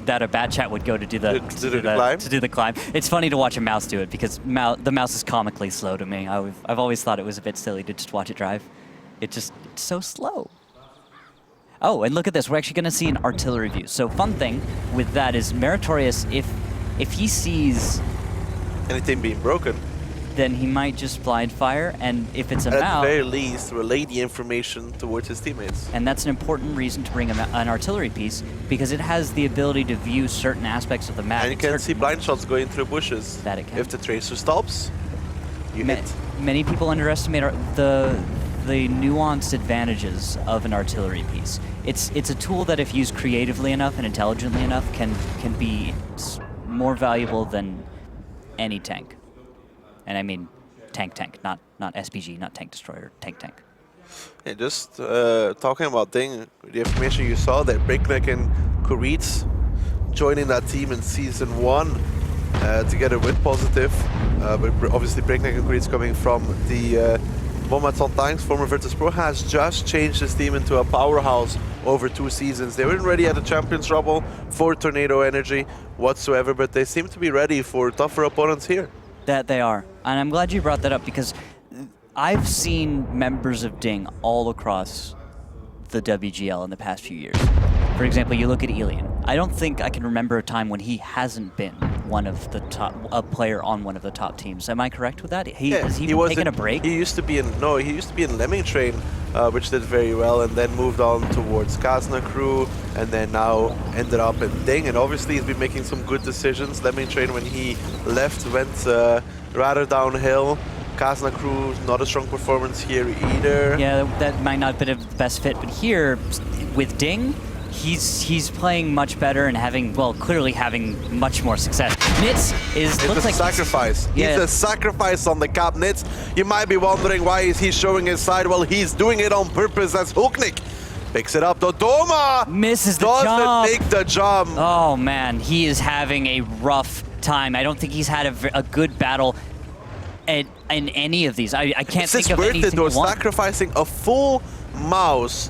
that a bat chat would go to do the climb. It's funny to watch a mouse do it because the mouse is comically slow to me. I've always thought it was a bit silly to just watch it drive. It's so slow. Oh, and look at this. We're actually going to see an artillery view. So fun thing with that is Meritorious, if he sees anything being broken, then he might just blind fire, and if it's a at mount, the very least, relay the information towards his teammates. And that's an important reason to bring an artillery piece, because it has the ability to view certain aspects of the map. And you can see blind shots going through bushes. That it can. If the tracer stops, you hit. Many people underestimate the nuanced advantages of an artillery piece. It's a tool that, if used creatively enough and intelligently enough, can be more valuable than any tank. And I mean tank, not SPG, not tank destroyer, tank. Yeah, just talking about Ding, the information you saw that Breakneck and Kuritz joining that team in Season 1 together with Positive. But obviously Breakneck and Kuritz coming from the Vomaton Tanks, former Virtus Pro, has just changed his team into a powerhouse over 2 seasons. They weren't ready at the Champions Trouble for Tornado Energy whatsoever, but they seem to be ready for tougher opponents here. That they are. And I'm glad you brought that up because I've seen members of Ding all across the WGL in the past few years. For example, you look at Elian. I don't think I can remember a time when he hasn't been one of the top, a player on one of the top teams. Am I correct with that? Has he been taking a break? He used to be in Lemming Train, which did very well, and then moved on towards Kazna Crew, and then now ended up in Ding. And obviously he's been making some good decisions. Lemming Train, when he left, went rather downhill. Kazna Crew, not a strong performance here either. Yeah, that might not have been the best fit, but here with Ding, he's playing much better and clearly having much more success. Nitz looks like sacrifice. He's a sacrifice on the cap. Nitz, you might be wondering why is he showing his side. Well, he's doing it on purpose. That's Hooknik. Picks it up. Dodoma misses the jump. Doesn't make the jump. Oh man, he is having a rough time. I don't think he's had a good battle in any of these. I can't think of anything. It's worth it though, sacrificing a full mouse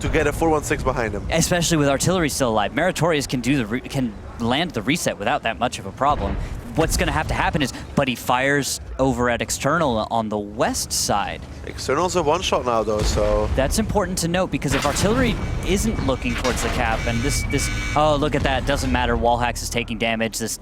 to get a 416 behind him. Especially with artillery still alive. Meritorious can land the reset without that much of a problem. What's going to have to happen is Buddy fires over at External on the west side. External's a one-shot now though, so... That's important to note because if artillery isn't looking towards the cap and this oh, look at that, doesn't matter, Wallhacks is taking damage, this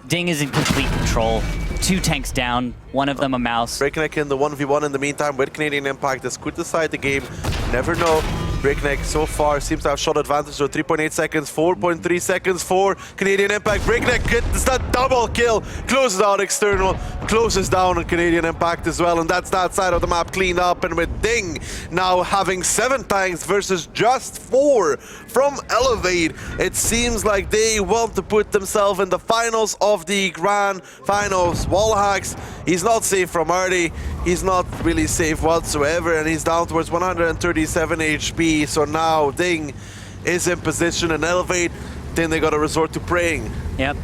Ding is in complete control. 2 tanks down, one of them a mouse. Breakneck in the 1v1 in the meantime with Canadian Impact. This could decide the game, never know. Breakneck so far seems to have shot advantage, so 3.8 seconds, 4.3 seconds for Canadian Impact. Breakneck gets that double kill, closes out External, closes down on Canadian Impact as well, and that's that side of the map cleaned up. And with Ding now having 7 tanks versus just 4 from Elevate, it seems like they want to put themselves in the finals of the Grand Finals. Wallhacks, he's not safe from Artie, he's not really safe whatsoever, and he's down towards 137 HP. So now Ding is in position and Elevate, then they got to resort to praying. Yep,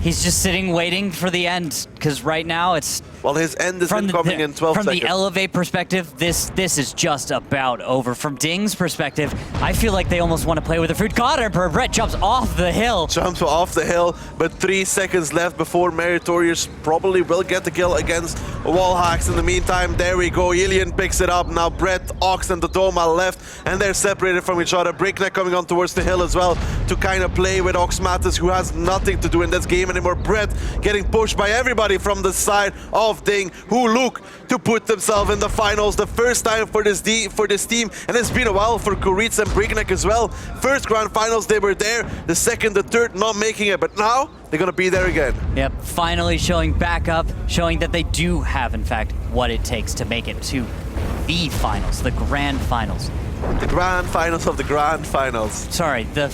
he's just sitting waiting for the end, because right now it's... Well, his end is coming in 12 From seconds. the Elevate perspective, this is just about over. From Ding's perspective, I feel like they almost want to play with the fruit. God, Emperor Brett jumps off the hill. Jumps off the hill, but 3 seconds left before Meritorious probably will get the kill against Wallhacks. In the meantime, there we go. Ilian picks it up. Now Brett, Ox, and Dodoma left, and they're separated from each other. Breakneck coming on towards the hill as well to kind of play with Ox Matis, who has nothing to do in this game anymore. Brett getting pushed by everybody from the side of Ding, who look to put themselves in the finals. The first time for this team, and it's been a while for Koritz and Breakneck as well. First Grand Finals they were there, the second, the third not making it, but now they're gonna be there again. Yep, finally showing back up, showing that they do have, in fact, what it takes to make it to the finals, the Grand Finals. The Grand Finals of the Grand Finals. Sorry, the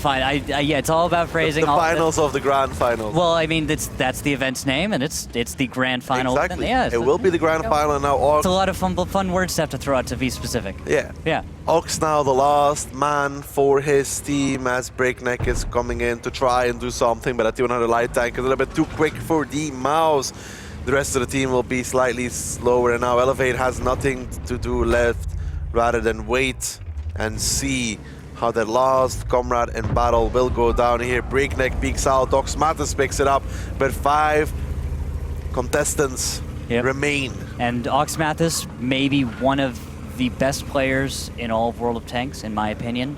yeah, it's all about phrasing. The finals of the Grand Finals. Well, I mean, that's the event's name, and it's the Grand Final. Exactly. Yeah, it will be the Grand Final now. It's a lot of fun words to have to throw out to be specific. Yeah. Yeah. Ox now the last man for his team as Breakneck is coming in to try and do something, but at 200 light tank a little bit too quick for the mouse. The rest of the team will be slightly slower, and now Elevate has nothing to do left rather than wait and see how their last comrade in battle will go down here. Breakneck peeks out, Ox Matis picks it up, but 5 contestants remain. And Ox Matis may be one of the best players in all of World of Tanks, in my opinion.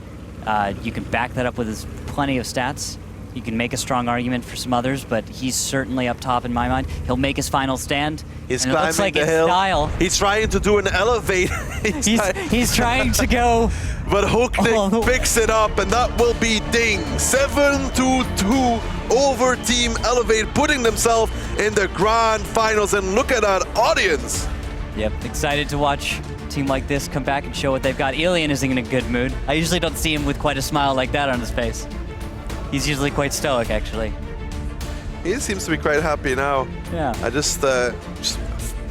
You can back that up with his plenty of stats. You can make a strong argument for some others, but he's certainly up top in my mind. He'll make his final stand. He's and it looks like climbing the in hill. style. He's trying to do an elevate. he's trying to go. But Hooknik picks it up, and that will be Ding. 7-2 over Team Elevate, putting themselves in the Grand Finals. And look at that audience. Yep, excited to watch a team like this come back and show what they've got. Elian is in a good mood. I usually don't see him with quite a smile like that on his face. He's usually quite stoic, actually. He seems to be quite happy now. Yeah. I just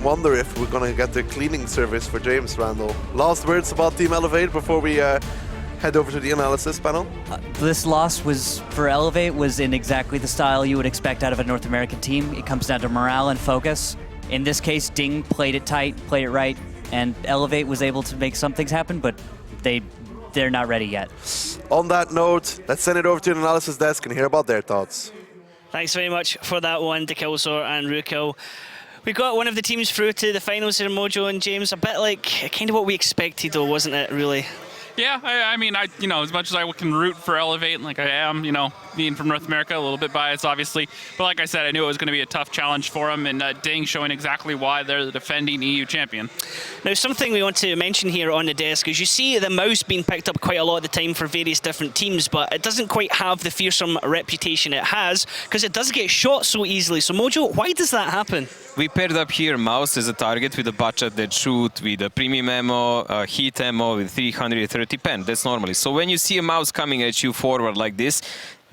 wonder if we're gonna get the cleaning service for James Randall. Last words about Team Elevate before we head over to the analysis panel. This loss for Elevate was in exactly the style you would expect out of a North American team. It comes down to morale and focus. In this case, Ding played it tight, played it right, and Elevate was able to make some things happen, but they're not ready yet. On that note, let's send it over to the analysis desk and hear about their thoughts. Thanks very much for that one, Dekilsor and Rukil. We got one of the teams through to the finals here, Mojo and James. A bit like kind of what we expected, though, wasn't it? Really. Yeah, I mean, as much as I can root for Elevate, like I am, being from North America, a little bit biased, obviously. But like I said, I knew it was going to be a tough challenge for them, and Ding showing exactly why they're the defending EU champion. Now, something we want to mention here on the desk is you see the mouse being picked up quite a lot of the time for various different teams, but it doesn't quite have the fearsome reputation it has because it does get shot so easily. So, Mojo, why does that happen? We paired up here mouse as a target with a butchot that shoot with a premium ammo, heat ammo with 330 pen. That's normally. So when you see a mouse coming at you forward like this,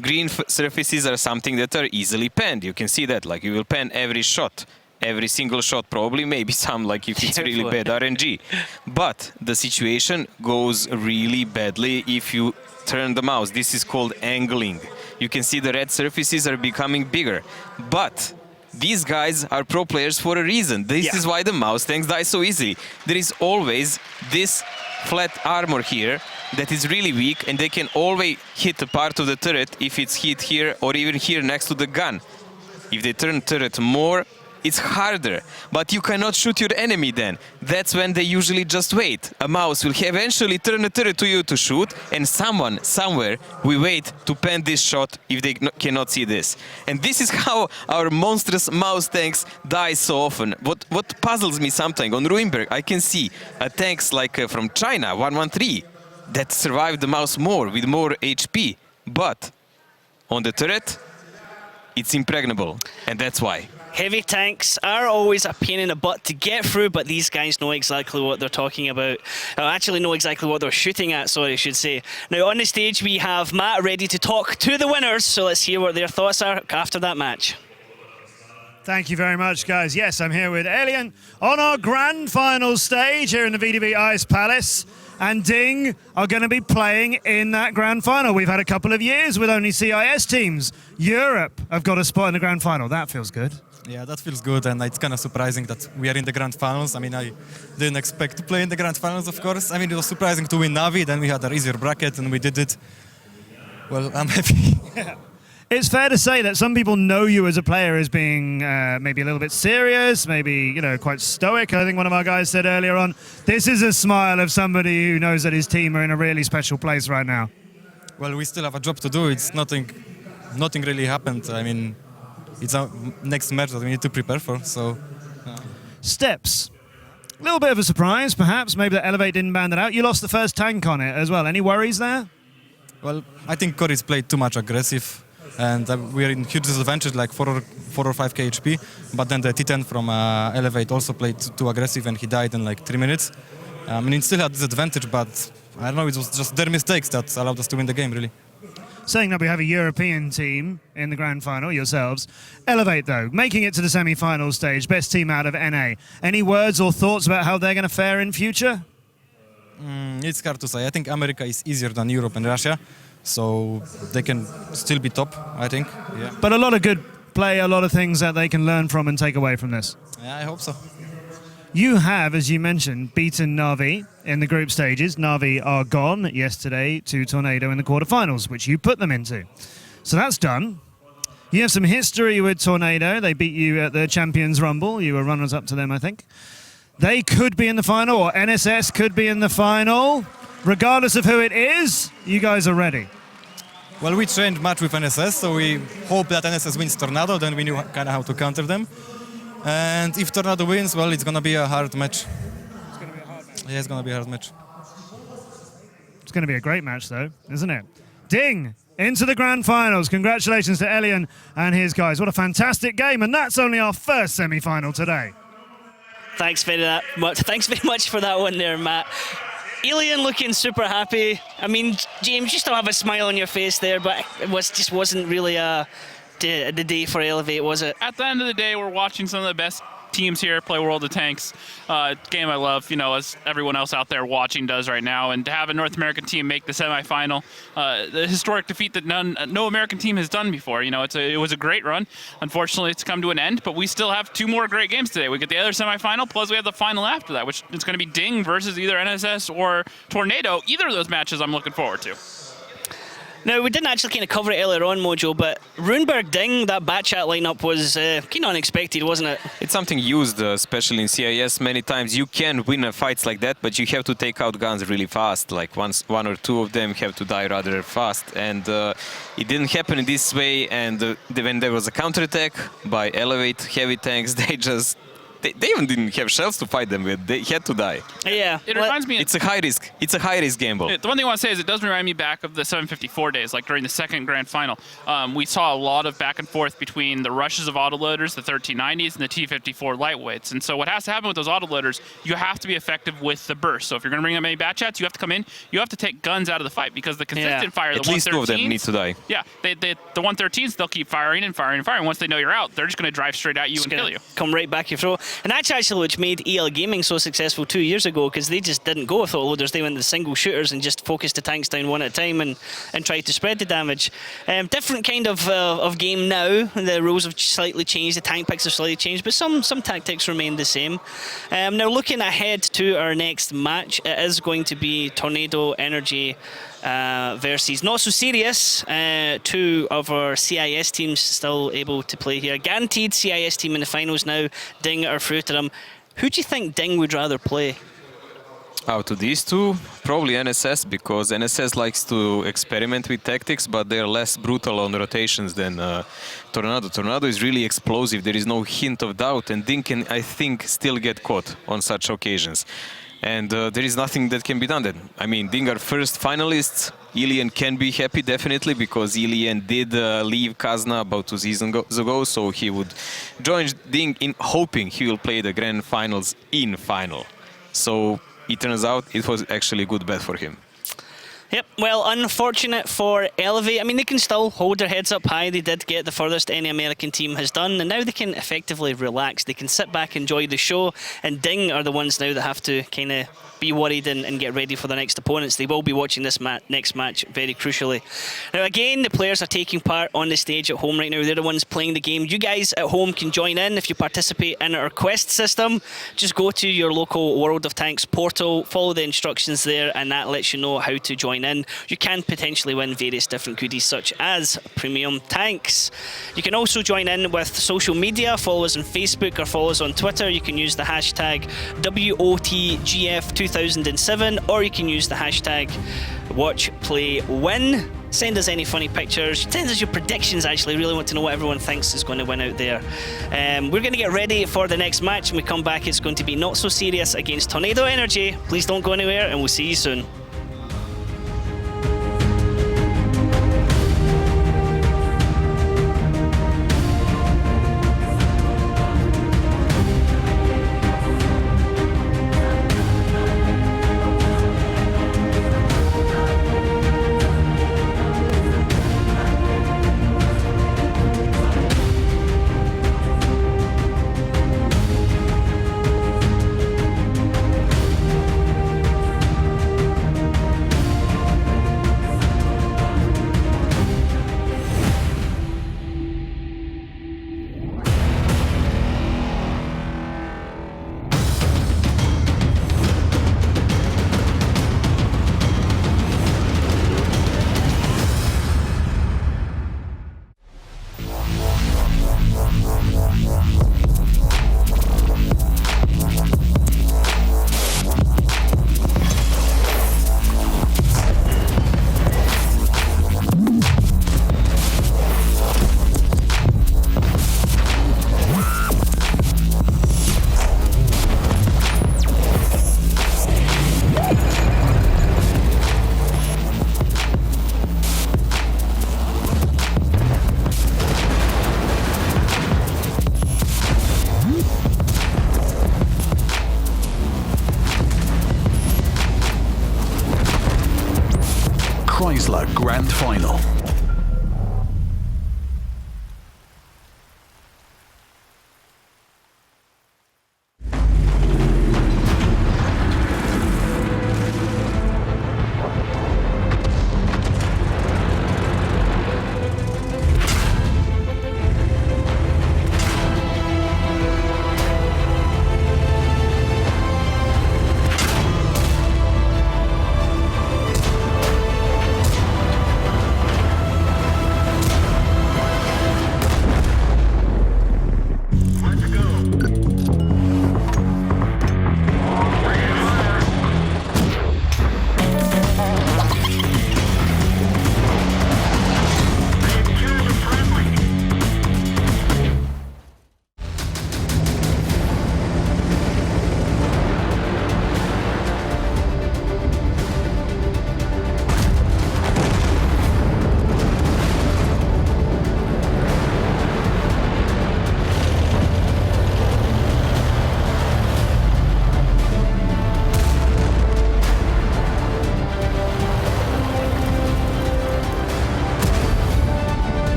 green surfaces are something that are easily penned. You can see that, like you will pen every shot. Every single shot, probably, maybe some, like if it's really bad RNG. But the situation goes really badly if you turn the mouse. This is called angling. You can see the red surfaces are becoming bigger. But these guys are pro players for a reason. This is why the mouse tanks die so easily. There is always this flat armor here that is really weak, and they can always hit a part of the turret if it's hit here or even here next to the gun. If they turn turret more, it's harder, but you cannot shoot your enemy then. That's when they usually just wait. A mouse will eventually turn a turret to you to shoot, and someone, somewhere, will wait to pen this shot if they cannot see this. And this is how our monstrous mouse tanks die so often. What puzzles me sometimes, on Ruinberg, I can see tanks like from China, 113, that survive the mouse more, with more HP. But on the turret, it's impregnable, and that's why. Heavy tanks are always a pain in the butt to get through, but these guys know exactly what they're talking about. Actually know exactly what they're shooting at, sorry, I should say. Now, on the stage, we have Matt ready to talk to the winners, so let's hear what their thoughts are after that match. Thank you very much, guys. Yes, I'm here with Alien on our grand final stage here in the VDB Ice Palace. And Ding are going to be playing in that grand final. We've had a couple of years with only CIS teams. Europe have got a spot in the grand final. That feels good. Yeah, that feels good, and it's kind of surprising that we are in the grand finals. I mean, I didn't expect to play in the grand finals, of course. I mean, it was surprising to win Navi, then we had an easier bracket, and we did it. Well, I'm happy. It's fair to say that some people know you as a player as being maybe a little bit serious, maybe, quite stoic. I think one of our guys said earlier on, this is a smile of somebody who knows that his team are in a really special place right now. Well, we still have a job to do. It's nothing really happened. I mean, it's our next match that we need to prepare for, so... Steps. A little bit of a surprise, perhaps. Maybe that Elevate didn't ban that out. You lost the first tank on it as well. Any worries there? Well, I think Cory's played too much aggressive, and we are in huge disadvantage, like 4 or 5k HP. But then the T10 from Elevate also played too aggressive, and he died in like 3 minutes. I mean, he still had disadvantage, but I don't know, it was just their mistakes that allowed us to win the game, really. Saying that we have a European team in the grand final, yourselves. Elevate, though, making it to the semi-final stage, best team out of NA. Any words or thoughts about how they're going to fare in future? It's hard to say. I think America is easier than Europe and Russia, so they can still be top, I think. Yeah. But a lot of good play, a lot of things that they can learn from and take away from this. Yeah, I hope so. You have, as you mentioned, beaten Navi in the group stages. Navi are gone yesterday to Tornado in the quarterfinals, which you put them into. So that's done. You have some history with Tornado. They beat you at the Champions Rumble. You were runners-up to them, I think. They could be in the final, or NSS could be in the final. Regardless of who it is, you guys are ready. Well, we trained much with NSS, so we hope that NSS wins Tornado, then we knew kind of how to counter them. And if Tornado wins, well, it's going to be a hard match. It's going to be a hard match. Yeah, it's going to be a hard match. It's going to be a great match, though, isn't it? Ding, into the grand finals. Congratulations to Elian and his guys. What a fantastic game, and that's only our first semi-final today. Thanks very much for that one there, Matt. Alien looking super happy. I mean, James, you still have a smile on your face there, but it just wasn't really the day for Elevate, was it? At the end of the day, we're watching some of the best teams here play World of Tanks. Game I love, you know, as everyone else out there watching does right now. And to have a North American team make the semifinal, the historic defeat that no American team has done before. You know, it was a great run. Unfortunately, it's come to an end, but we still have 2 more great games today. We get the other semifinal, plus we have the final after that, which is going to be Ding versus either NSS or Tornado. Either of those matches I'm looking forward to. Now, we didn't actually kind of cover it earlier on, Mojo, but Runeberg Ding, that bat chat lineup was kind of unexpected, wasn't it? It's something used, especially in CIS, many times. You can win fights like that, but you have to take out guns really fast. Like one or two of them have to die rather fast. And it didn't happen in this way. And when there was a counterattack by Elevate heavy tanks, they even didn't have shells to fight them with. They had to die. Yeah. It reminds me... It's a high risk. It's a high risk gamble. The one thing I want to say is it does remind me back of the 754 days, like during the second grand final. We saw a lot of back and forth between the rushes of autoloaders, the 1390s, and the T54 lightweights. And so what has to happen with those autoloaders, you have to be effective with the burst. So if you're going to bring up many bat chats, you have to come in, you have to take guns out of the fight, because the consistent fire, the 113s... At least 2 of them need to die. Yeah, the 113s, they'll keep firing and firing and firing. Once they know you're out, they're just going to drive straight at you and kill you. Come right back your throat. And that's actually which made EL Gaming so successful 2 years ago, because they just didn't go with autoloaders. They went the single shooters and just focused the tanks down one at a time and tried to spread the damage. Different kind of game now. The rules have slightly changed, the tank picks have slightly changed, but some tactics remain the same. Now looking ahead to our next match, it is going to be Tornado Energy versus Not So Serious. 2 of our CIS teams still able to play here. Guaranteed CIS team in the finals now. Ding are through to them. Who do you think Ding would rather play? Out of these 2, probably NSS, because NSS likes to experiment with tactics, but they're less brutal on rotations than Tornado. Tornado is really explosive. There is no hint of doubt, and Ding can, I think, still get caught on such occasions. And there is nothing that can be done then. I mean, Ding are first finalists. Ilian can be happy, definitely, because Ilian did leave Kazna about 2 seasons ago, so he would join Ding in hoping he will play the grand finals in final. So it turns out it was actually a good bet for him. Yep, well, unfortunate for Elevate. I mean, they can still hold their heads up high. They did get the furthest any American team has done, and now they can effectively relax. They can sit back, enjoy the show, and Ding are the ones now that have to kind of be worried and get ready for the next opponents. They will be watching this next match very crucially. Now, again, the players are taking part on the stage at home right now. They're the ones playing the game. You guys at home can join in if you participate in our quest system. Just go to your local World of Tanks portal, follow the instructions there, and that lets you know how to join in. You can potentially win various different goodies such as premium tanks. You can also join in with social media. Follow us on Facebook or follow us on Twitter. You can use the hashtag WOTGF2007, or you can use the hashtag WatchPlayWin. Send us any funny pictures. Send us your predictions, actually. Really want to know what everyone thinks is going to win out there. We're going to get ready for the next match. When we come back, it's going to be Not So Serious against Tornado Energy. Please don't go anywhere, and we'll see you soon. Grand Final.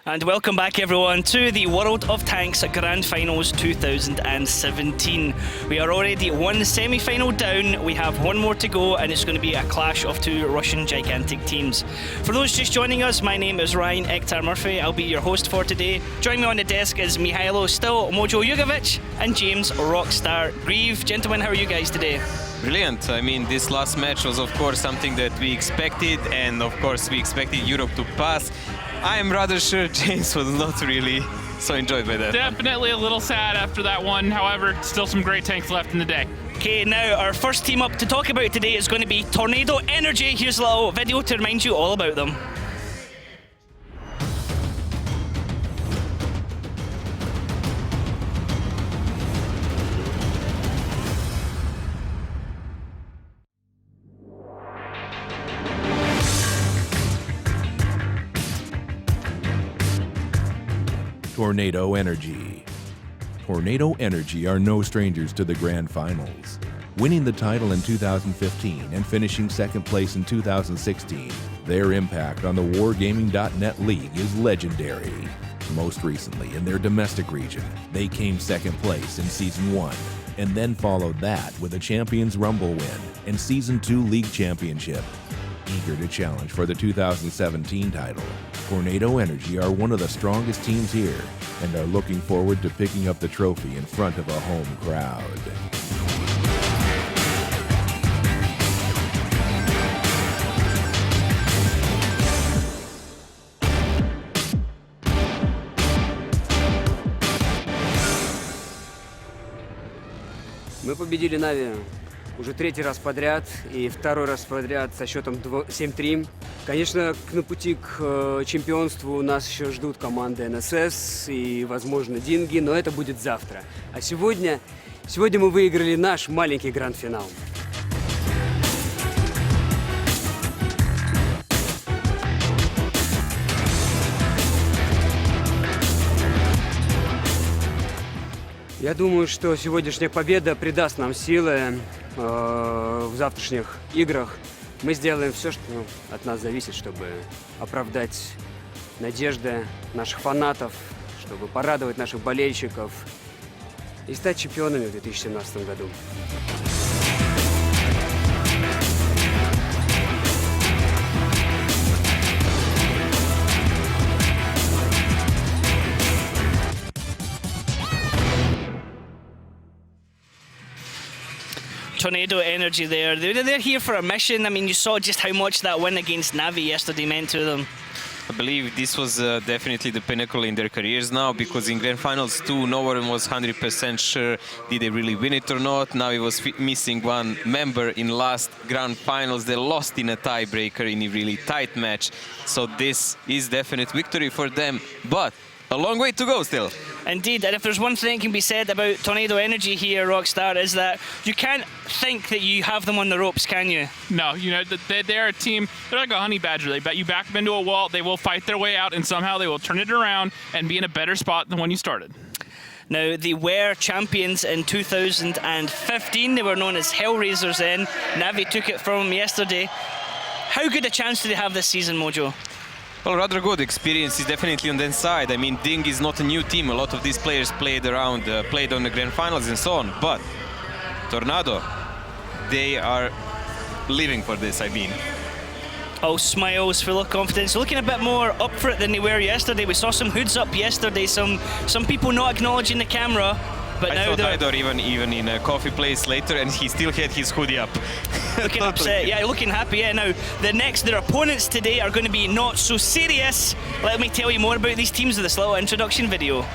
And welcome back everyone to the World of Tanks Grand Finals 2017. We are already one semi-final down, we have one more to go, and it's going to be a clash of two Russian gigantic teams. For those just joining us, my name is Ryan Ektar Murphy, I'll be your host for today. Joining me on the desk is Mihailo Still, Mojo Jugovic and James Rockstar Grieve. Gentlemen, how are you guys today? Brilliant. I mean, this last match was, of course, something that we expected, and of course, we expected Europe to pass. I am rather sure James was not really so enjoyed by that. Definitely a little sad after that one. However, still some great tanks left in the day. Okay, now our first team up to talk about today is going to be Tornado Energy. Here's a little video to remind you all about them. Tornado Energy. Tornado Energy are no strangers to the Grand Finals. Winning the title in 2015 and finishing second place in 2016, their impact on the Wargaming.net League is legendary. Most recently, in their domestic region, they came second place in Season 1, and then followed that with a Champions Rumble win and Season 2 League Championship. Eager to challenge for the 2017 title, Tornado Energy are one of the strongest teams here and are looking forward to picking up the trophy in front of a home crowd. Мы победили Нави уже третий раз подряд и второй раз подряд со счетом 7-3. Конечно, на пути к чемпионству нас еще ждут команды НСС и, возможно, Динги, но это будет завтра. А сегодня мы выиграли наш маленький гранд-финал. Я думаю, что сегодняшняя победа придаст нам силы в завтрашних играх. Мы сделаем все, что от нас зависит, чтобы оправдать надежды наших фанатов, чтобы порадовать наших болельщиков и стать чемпионами в 2017 году. Tornado Energy there. They're here for a mission. I mean, you saw just how much that win against Navi yesterday meant to them. I believe this was definitely the pinnacle in their careers now, because in Grand Finals 2, no one was 100% sure did they really win it or not. Now it was missing one member in last Grand Finals. They lost in a tiebreaker in a really tight match. So this is definite victory for them, but a long way to go still. Indeed, and if there's one thing that can be said about Tornado Energy here, Rockstar, is that you can't think that you have them on the ropes, can you? No, you know, they're a team, they're like a honey badger. They bet you back them into a wall, they will fight their way out, and somehow they will turn it around and be in a better spot than when you started. Now, they were champions in 2015. They were known as Hellraisers then. Navi took it from them yesterday. How good a chance do they have this season, Mojo? Well, rather good. Experience is definitely on their side. I mean, Ding is not a new team. A lot of these players played on the Grand Finals and so on. But Tornado, they are living for this, I mean. All smiles, full of confidence, looking a bit more up for it than they were yesterday. We saw some hoods up yesterday, some people not acknowledging the camera. But I now thought Idor even in a coffee place later, and he still had his hoodie up. Looking upset, yeah, looking happy, yeah. Now, their opponents today are going to be not so serious. Let me tell you more about these teams with this little introduction video.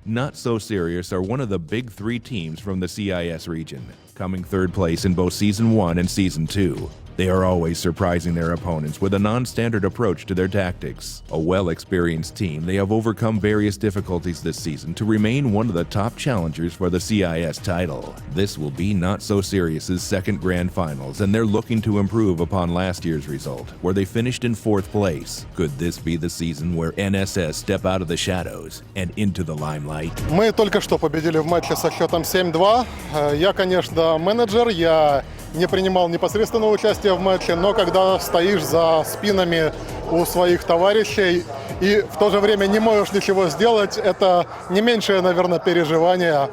Not So Serious are one of the big three teams from the CIS region, coming third place in both Season 1 and Season 2. They are always surprising their opponents with a non-standard approach to their tactics. A well-experienced team, they have overcome various difficulties this season to remain one of the top challengers for the CIS title. This will be Not So Serious's second Grand Finals, and they're looking to improve upon last year's result, where they finished in 4th place. Could this be the season where NSS step out of the shadows and into the limelight? Мы только что победили в матче со счетом 7-2. Я, конечно, менеджер, я не принимал непосредственного участия в матче, но когда стоишь за спинами у своих товарищей и в то же время не можешь ничего сделать, это не меньшее, наверное, переживание.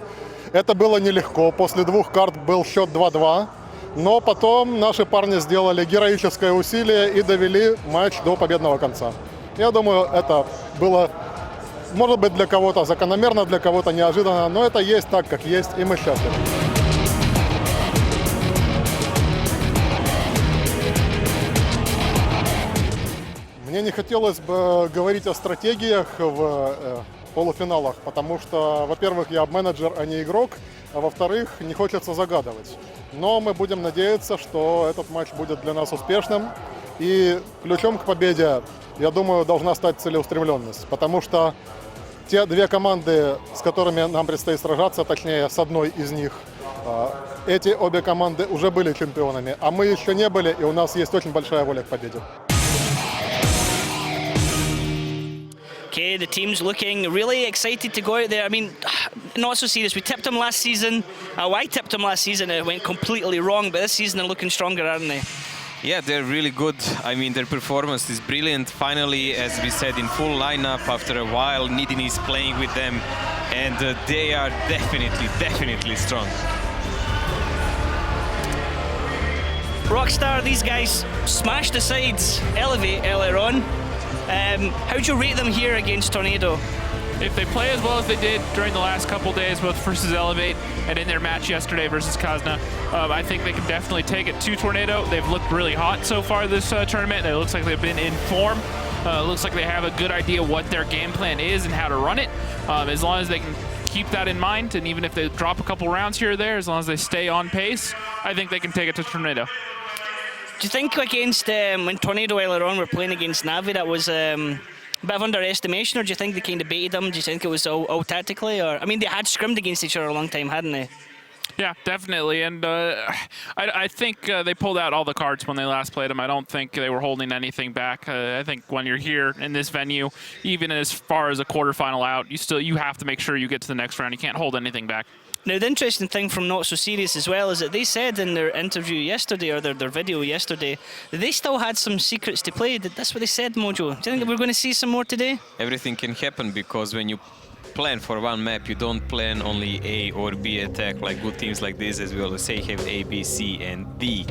Это было нелегко. После 2 карт был счет 2-2. Но потом наши парни сделали героическое усилие и довели матч до победного конца. Я думаю, это было, может быть, для кого-то закономерно, для кого-то неожиданно, но это есть так, как есть, и мы счастливы. Мне не хотелось бы говорить о стратегиях в полуфиналах, потому что, во-первых, я менеджер, а не игрок, а во-вторых, не хочется загадывать. Но мы будем надеяться, что этот матч будет для нас успешным. И ключом к победе, я думаю, должна стать целеустремленность, потому что те 2 команды, с которыми нам предстоит сражаться, точнее, с одной из них, эти обе команды уже были чемпионами, а мы еще не были, и у нас есть очень большая воля к победе. Okay, the team's looking really excited to go out there. I mean, not so serious. We tipped them last season. I tipped them last season and it went completely wrong, but this season they're looking stronger, aren't they? Yeah, they're really good. I mean, their performance is brilliant. Finally, as we said, in full lineup after a while, Nidin is playing with them, and they are definitely strong. Rockstar, these guys smashed the sides, Elevate earlier on. How'd you rate them here against Tornado? If they play as well as they did during the last couple days, both versus Elevate and in their match yesterday versus Kazna, I think they can definitely take it to Tornado. They've looked really hot so far this tournament. It looks like they've been in form. It looks like they have a good idea what their game plan is and how to run it. As long as they can keep that in mind, and even if they drop a couple rounds here or there, as long as they stay on pace, I think they can take it to Tornado. Do you think against, when Tornado earlier on were playing against Navi, that was a bit of underestimation, or do you think they kind of baited them? Do you think it was all tactically? Or I mean, they had scrimmed against each other a long time, hadn't they? Yeah, definitely, and I think they pulled out all the cards when they last played them. I don't think they were holding anything back. I think when you're here in this venue, even as far as a quarterfinal out, you have to make sure you get to the next round. You can't hold anything back. Now, the interesting thing from Not So Serious as well is that they said in their interview yesterday, or their video yesterday, that they still had some secrets to play. That's what they said, Mojo. Do you think we're going to see some more today? Everything can happen, because when you plan for one map, you don't plan only A or B attack, like good teams like this, as we always say, have A, B, C, and D.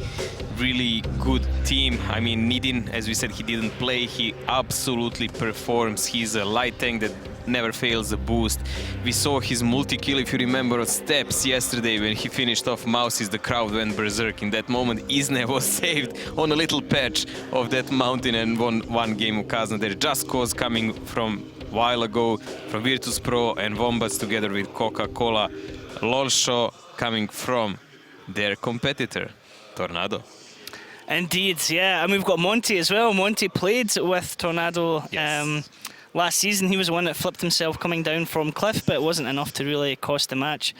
Really good team. I mean, Nidin, as we said, he didn't play. He absolutely performs. He's a light tank that never fails a boost. We saw his multi-kill, if you remember, steps yesterday when he finished off Mouses. The crowd went berserk. In that moment, Isne was saved on a little patch of that mountain and won 1 game of Kazna there. Just Cause coming from a while ago from Virtus Pro, and Wombats together with Coca-Cola. Lolsho coming from their competitor, Tornado. Indeed, yeah. And we've got Monty as well. Monty played with Tornado. Yes. Last season, he was the one that flipped himself coming down from cliff, but it wasn't enough to really cost the match.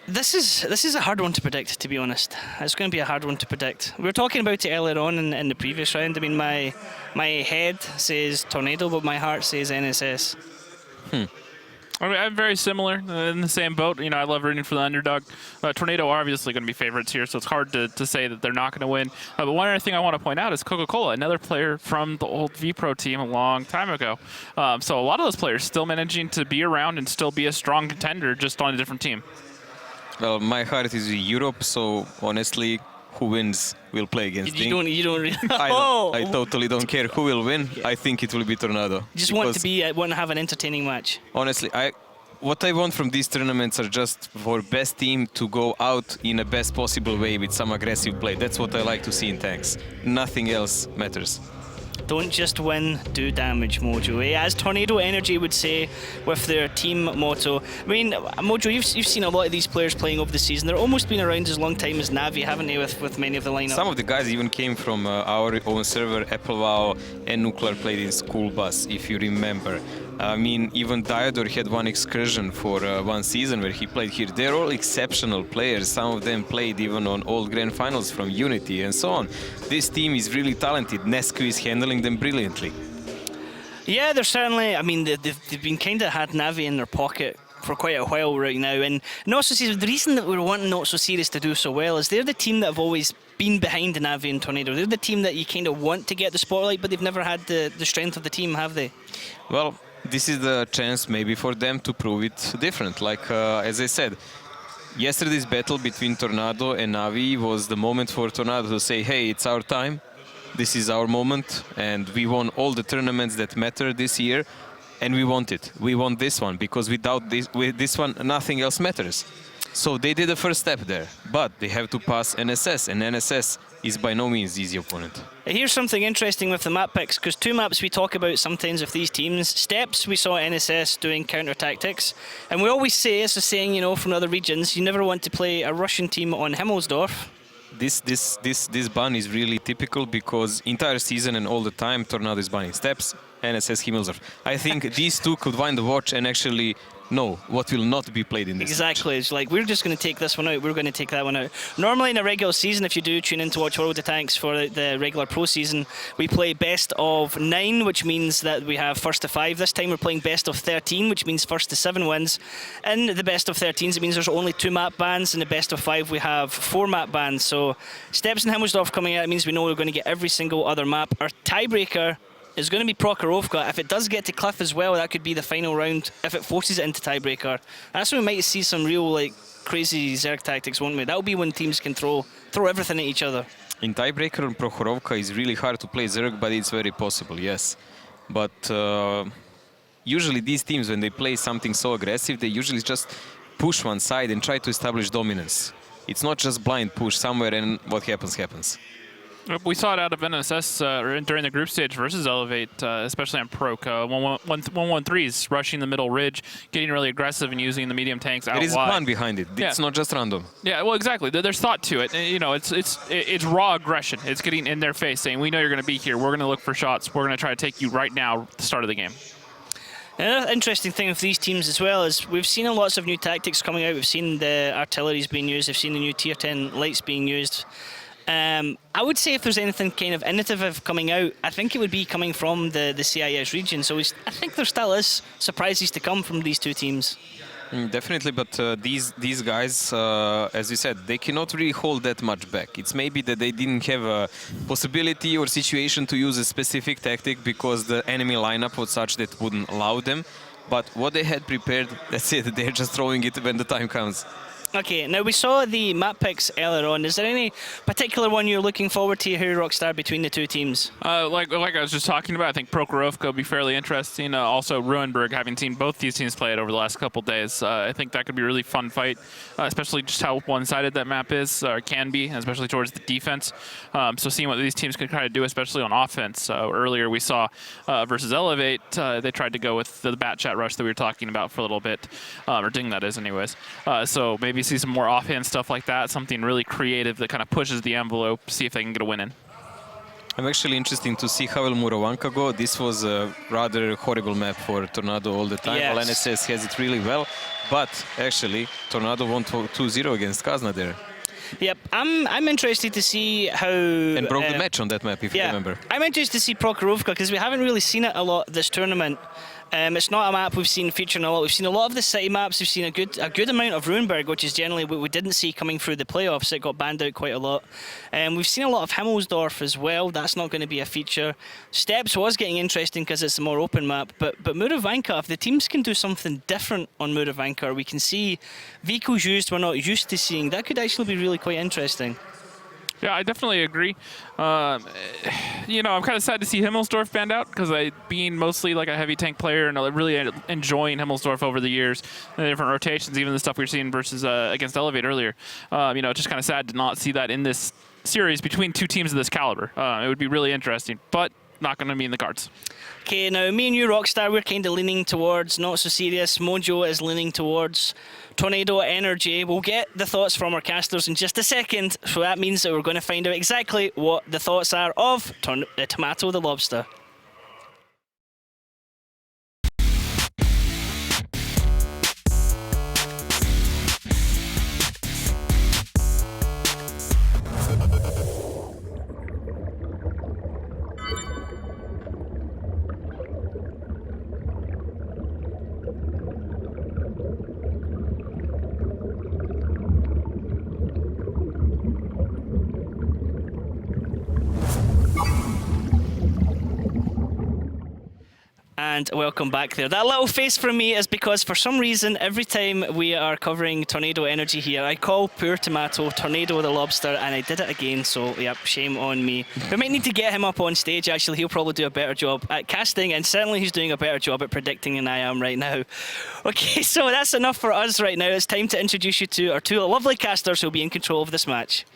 This is a hard one to predict, to be honest. It's going to be a hard one to predict. We were talking about it earlier on in the previous round. I mean, my head says Tornado, but my heart says NSS. I mean, I'm very similar, in the same boat. You know, I love rooting for the underdog. Tornado are obviously going to be favorites here, so it's hard to say that they're not going to win. But one other thing I want to point out is Coca-Cola, another player from the old V-Pro team a long time ago. So a lot of those players still managing to be around and still be a strong contender, just on a different team. Well, my heart is with Europe, so honestly, who wins will play against You don't really... I totally don't care who will win. I think it will be Tornado. You just want to have an entertaining match. Honestly, what I want from these tournaments are just for best team to go out in a best possible way with some aggressive play. That's what I like to see in tanks. Nothing else matters. Don't just win, do damage, Mojo. As Tornado Energy would say with their team motto. I mean, Mojo, you've seen a lot of these players playing over the season. They're almost been around as long time as Navi, haven't they, with many of the lineup? Some of the guys even came from our own server. Applewao and Nuclear played in School Bus, if you remember. I mean, even Diodor had one excursion for one season where he played here. They're all exceptional players. Some of them played even on old grand finals from Unity and so on. This team is really talented. Nescu is handling them brilliantly. Yeah, they're certainly, I mean, they've been kind of had Navi in their pocket for quite a while right now. And Not So Serious, the reason that we're wanting Not So Serious to do so well is they're the team that have always been behind the Navi and Tornado. They're the team that you kind of want to get the spotlight, but they've never had the strength of the team, have they? Well, this is the chance maybe for them to prove it different. Like, as I said, yesterday's battle between Tornado and Navi was the moment for Tornado to say, hey, it's our time. This is our moment. And we won all the tournaments that matter this year. And we want it. We want this one, because without this one, nothing else matters. So they did the first step there, but they have to pass NSS, and NSS is by no means easy opponent. Here's something interesting with the map picks, because two maps we talk about sometimes with these teams. Steps, we saw NSS doing counter tactics, and we always say, it's a saying, you know, from other regions, you never want to play a Russian team on Himmelsdorf. This ban is really typical, because entire season and all the time Tornado is banning Steps, NSS, Himmelsdorf. I think these two could wind the watch and actually know what will not be played in this. Exactly. match. It's like, we're just going to take this one out, we're going to take that one out. Normally in a regular season, if you do tune in to watch World of Tanks for the regular pro season, we play best of 9, which means that we have first to 5. This time we're playing best of 13, which means first to 7 wins. In the best of 13s, it means there's only 2 map bans. In the best of 5, we have 4 map bans. So Steps and Himmelsdorf coming out, it means we know we're going to get every single other map. Our tiebreaker is going to be Prokhorovka. If it does get to Cliff as well, that could be the final round if it forces it into tiebreaker. That's when we might see some real, like, crazy Zerg tactics, won't we? That'll be when teams can throw everything at each other. In tiebreaker on Prokhorovka is really hard to play Zerg, but it's very possible, yes. But usually these teams, when they play something so aggressive, they usually just push one side and try to establish dominance. It's not just blind push somewhere and what happens, happens. We saw it out of NSS during the group stage versus Elevate, especially on Prok. 113s rushing the middle ridge, getting really aggressive and using the medium tanks out wide. There is a plan behind it. Yeah. It's not just random. Yeah, well, exactly. There's thought to it. You know, it's raw aggression. It's getting in their face, saying, we know you're going to be here. We're going to look for shots. We're going to try to take you right now at the start of the game. Another interesting thing with these teams as well is we've seen lots of new tactics coming out. We've seen the artilleries being used. We've seen the new tier 10 lights being used. I would say if there's anything kind of innovative coming out, I think it would be coming from the CIS region. So I think there still is surprises to come from these two teams. Definitely, but these guys, as you said, they cannot really hold that much back. It's maybe that they didn't have a possibility or situation to use a specific tactic because the enemy lineup was such that wouldn't allow them. But what they had prepared, that's it. They're just throwing it when the time comes. Okay, now we saw the map picks earlier on. Is there any particular one you're looking forward to here, Rockstar, between the two teams? Like I was just talking about, I think Prokhorovka will be fairly interesting. Also, Ruinberg, having seen both these teams play it over the last couple days, I think that could be a really fun fight, especially just how one-sided that map is, or can be, especially towards the defense. So seeing what these teams can kind of do, especially on offense. Earlier we saw versus Elevate, they tried to go with the bat chat rush that we were talking about for a little bit, or Ding that is anyways. So maybe see some more offhand stuff like that, something really creative that kind of pushes the envelope, see if they can get a win in. I'm actually interested to see how will Murovanka go. This was a rather horrible map for Tornado all the time. Yes. While NSS has it really well, but actually Tornado won 2-0 against Kazna there. Yep, I'm interested to see how... And broke the match on that map, if you remember. I'm interested to see Prokhorovka because we haven't really seen it a lot this tournament. It's not a map we've seen featuring a lot. We've seen a lot of the city maps. We've seen a good amount of Ruinberg, which is generally what we didn't see coming through the playoffs. It got banned out quite a lot. We've seen a lot of Himmelsdorf as well. That's not going to be a feature. Steps was getting interesting because it's a more open map. But Murovanka, if the teams can do something different on Murovanka, we can see vehicles used we're not used to seeing. That could actually be really quite interesting. Yeah, I definitely agree. You know, I'm kind of sad to see Himmelsdorf banned out because being mostly like a heavy tank player and really enjoying Himmelsdorf over the years, the different rotations, even the stuff we were seeing versus against Elevate earlier. You know, just kind of sad to not see that in this series between two teams of this caliber. It would be really interesting. But not going to be in the cards. Okay, now me and you, Rockstar, we're kind of leaning towards not so serious. Mojo is leaning towards Tornado Energy. We'll get the thoughts from our casters in just a second, so that means that we're going to find out exactly what the thoughts are of Tomato the Lobster. And welcome back there. That little face from me is because for some reason every time we are covering Tornado Energy here, I call poor Tomato Tornado the Lobster, and I did it again, so yep, shame on me. We might need to get him up on stage actually. He'll probably do a better job at casting, and certainly he's doing a better job at predicting than I am right now. Okay, so that's enough for us right now. It's time to introduce you to our two lovely casters who'll be in control of this match.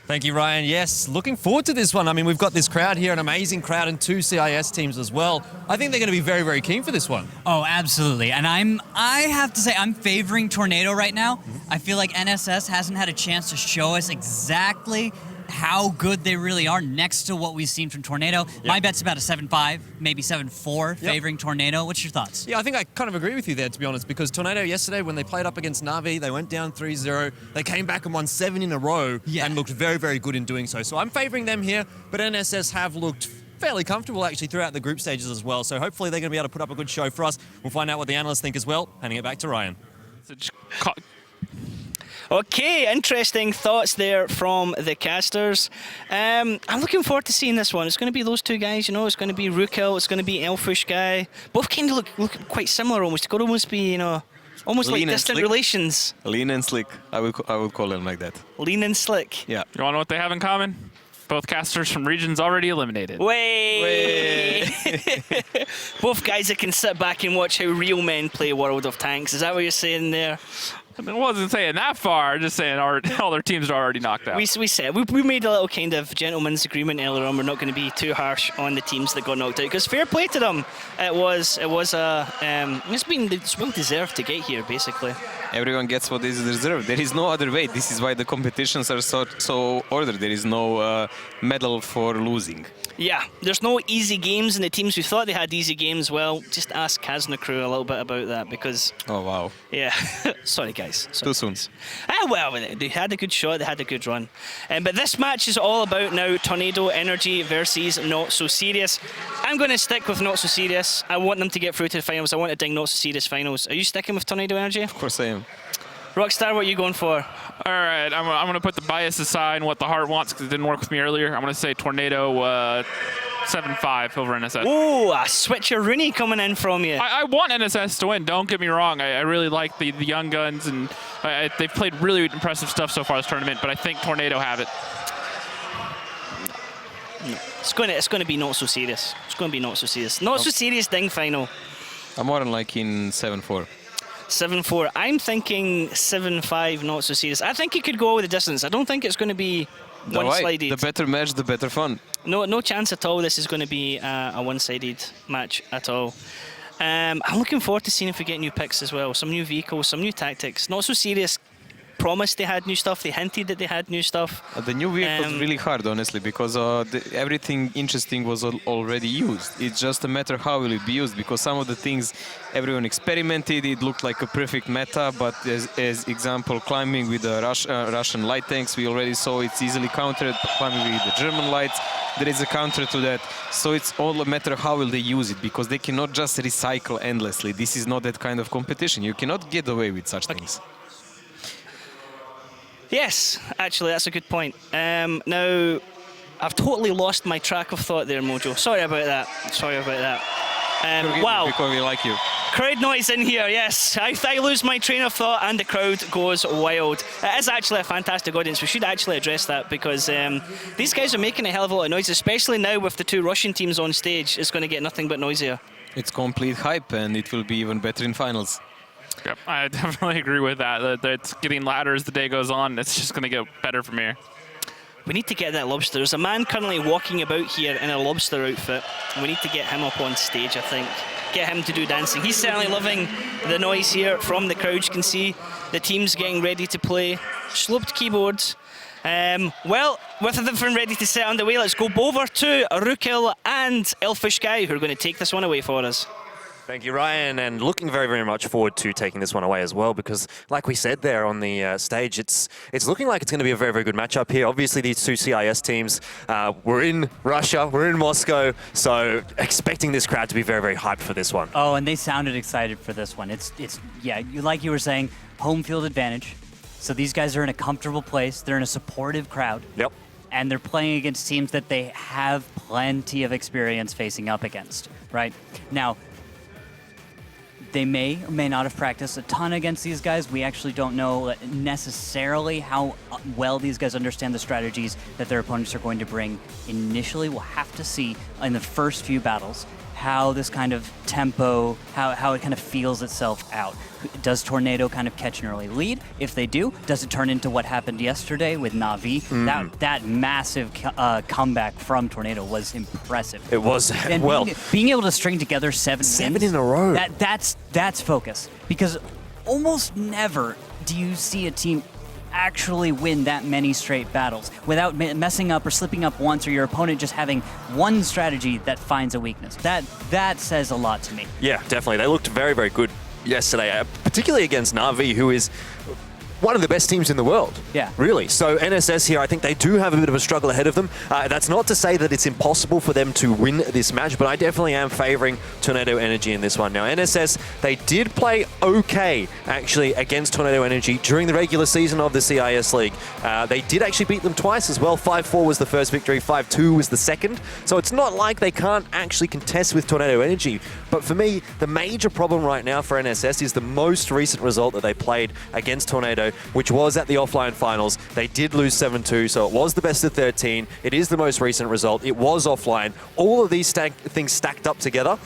Thank you, Ryan. Yes, looking forward to this one. I mean, we've got this crowd here, an amazing crowd, and 2 CIS teams as well. I think they're going to be very, very keen for this one. Oh, absolutely. And I have to say, I'm favoring Tornado right now. I feel like NSS hasn't had a chance to show us exactly how good they really are next to what we've seen from Tornado. Yep. My bet's about a 7-5, maybe 7-4, favoring Tornado. What's your thoughts? Yeah, I think I kind of agree with you there, to be honest, because Tornado yesterday, when they played up against Na'Vi, they went down 3-0. They came back and won 7 in a row and looked very, very good in doing so. So I'm favoring them here, but NSS have looked fairly comfortable actually throughout the group stages as well. So hopefully they're going to be able to put up a good show for us. We'll find out what the analysts think as well. Handing it back to Ryan. Okay, interesting thoughts there from the casters. I'm looking forward to seeing this one. It's going to be those two guys, you know. It's going to be Rukil, it's going to be Elfish guy. Both kind of look quite similar almost. It could almost be, you know, almost Lean like distant relations. Lean and slick. I would call them like that. Lean and slick. Yeah. You want to know what they have in common? Both casters from regions already eliminated. Way! Both guys that can sit back and watch how real men play World of Tanks. Is that what you're saying there? I wasn't saying that far, just saying all their teams are already knocked out. We said, we made a little kind of gentleman's agreement earlier on. We're not going to be too harsh on the teams that got knocked out, because fair play to them. It's well deserved to get here, basically. Everyone gets what they deserve. There is no other way. This is why the competitions are so ordered. There is no medal for losing. Yeah, there's no easy games in the teams who thought they had easy games. Well, just ask Kazna Crew a little bit about that, because... Oh, wow. Yeah. Sorry, guys. Too soon. Well, they had a good shot, they had a good run. But this match is all about now Tornado Energy versus Not So Serious. I'm going to stick with Not So Serious. I want them to get through to the finals. I want to ding Not So Serious finals. Are you sticking with Tornado Energy? Of course I am. Rockstar, what are you going for? All right, I'm going to put the bias aside and what the heart wants, because it didn't work with me earlier. I'm going to say Tornado 7-5 over NSS. Ooh, a switcheroonie coming in from you. I want NSS to win, don't get me wrong. I really like the young guns, and they've played really impressive stuff so far this tournament, but I think Tornado have it. No. It's going to be Not So Serious. It's going to be Not So Serious. Not So Serious ding final. I'm more than like in 7-4. 7-4. I'm thinking 7-5, Not So Serious. I think it could go with the distance. I don't think it's going to be one-sided. The better match, the better fun. No chance at all this is going to be a one-sided match at all. I'm looking forward to seeing if we get new picks as well. Some new vehicles, some new tactics. Not So Serious promised they had new stuff. They hinted that they had new stuff. The new vehicle is really hard, honestly, because everything interesting was already used. It's just a matter how will it be used, because some of the things everyone experimented, it looked like a perfect meta, but as example, climbing with the Russian light tanks, we already saw it's easily countered. Climbing with the German lights, there is a counter to that. So it's all a matter how will they use it, because they cannot just recycle endlessly. This is not that kind of competition. You cannot get away with such things. Yes, actually, that's a good point. Now, I've totally lost my track of thought there, Mojo. Sorry about that. Sorry about that. Wow. Because we like you. Crowd noise in here, yes. I lose my train of thought and the crowd goes wild. It is actually a fantastic audience. We should actually address that, because these guys are making a hell of a lot of noise, especially now with the two Russian teams on stage. It's going to get nothing but noisier. It's complete hype, and it will be even better in finals. Yep, I definitely agree with that. It's getting louder as the day goes on. It's just going to get better from here. We need to get that lobster. There's a man currently walking about here in a lobster outfit. We need to get him up on stage, I think. Get him to do dancing. He's certainly loving the noise here from the crowd. You can see the teams getting ready to play. Sloped keyboards. Well, with everything ready to set underway, let's go over to Rukil and Elfish Guy, who are going to take this one away for us. Thank you, Ryan, and looking very, very much forward to taking this one away as well, because like we said there on the stage, it's looking like it's going to be a very, very good matchup here. Obviously, these two CIS teams, we're in Russia, we're in Moscow, so expecting this crowd to be very, very hyped for this one. Oh, and they sounded excited for this one. It's yeah, like you were saying, home field advantage. So these guys are in a comfortable place. They're in a supportive crowd. Yep. And they're playing against teams that they have plenty of experience facing up against, right? Now, they may or may not have practiced a ton against these guys. We actually don't know necessarily how well these guys understand the strategies that their opponents are going to bring. Initially, we'll have to see in the first few battles how this kind of tempo, how it kind of feels itself out. Does Tornado kind of catch an early lead? If they do, does it turn into what happened yesterday with Na'Vi? That massive comeback from Tornado was impressive. It was, and well... Being able to string together seven wins, in a row. That's focus. Because almost never do you see a team actually win that many straight battles without messing up or slipping up once, or your opponent just having one strategy that finds a weakness. That says a lot to me. Yeah, definitely. They looked very, very good yesterday, particularly against Na'Vi, who is one of the best teams in the world. Yeah. Really. So NSS here, I think they do have a bit of a struggle ahead of them. That's not to say that it's impossible for them to win this match, but I definitely am favoring Tornado Energy in this one. Now, NSS, they did play okay, actually, against Tornado Energy during the regular season of the CIS League. They did actually beat them twice as well. 5-4 was the first victory, 5-2 was the second. So it's not like they can't actually contest with Tornado Energy. But for me, the major problem right now for NSS is the most recent result that they played against Tornado, which was at the offline finals. They did lose 7-2, so it was the best of 13. It is the most recent result. It was offline. All of these things stacked up together,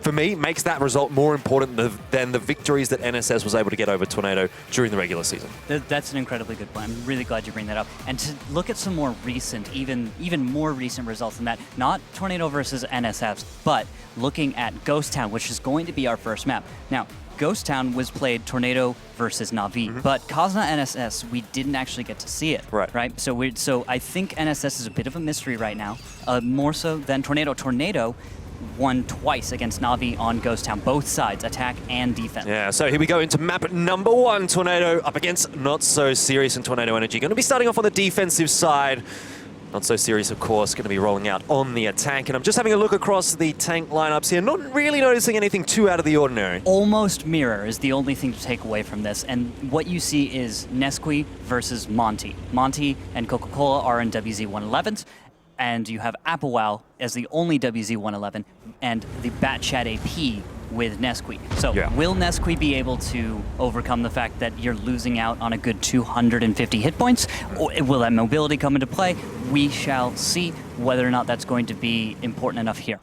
for me, makes that result more important than the victories that NSS was able to get over Tornado during the regular season. That's an incredibly good point. I'm really glad you bring that up. And to look at some more recent, even more recent results than that, not Tornado versus NSFs, but looking at Ghost Town, which is going to be our first map. Now, Ghost Town was played Tornado versus Na'Vi, but Kazna NSS, we didn't actually get to see it. Right. So I think NSS is a bit of a mystery right now, more so than Tornado. Tornado won twice against Na'Vi on Ghost Town, both sides, attack and defense. Yeah, so here we go into map number 1, Tornado up against Not So Serious and Tornado Energy. Going to be starting off on the defensive side. Not So Serious, of course, going to be rolling out on the attack. And I'm just having a look across the tank lineups here, not really noticing anything too out of the ordinary. Almost mirror is the only thing to take away from this. And what you see is Nesqui versus Monty. Monty and Coca-Cola are in WZ-111s. And you have Applewell as the only WZ-111 and the Batchat AP with Nesqui. So will Nesqui be able to overcome the fact that you're losing out on a good 250 hit points? Or will that mobility come into play? We shall see whether or not that's going to be important enough here.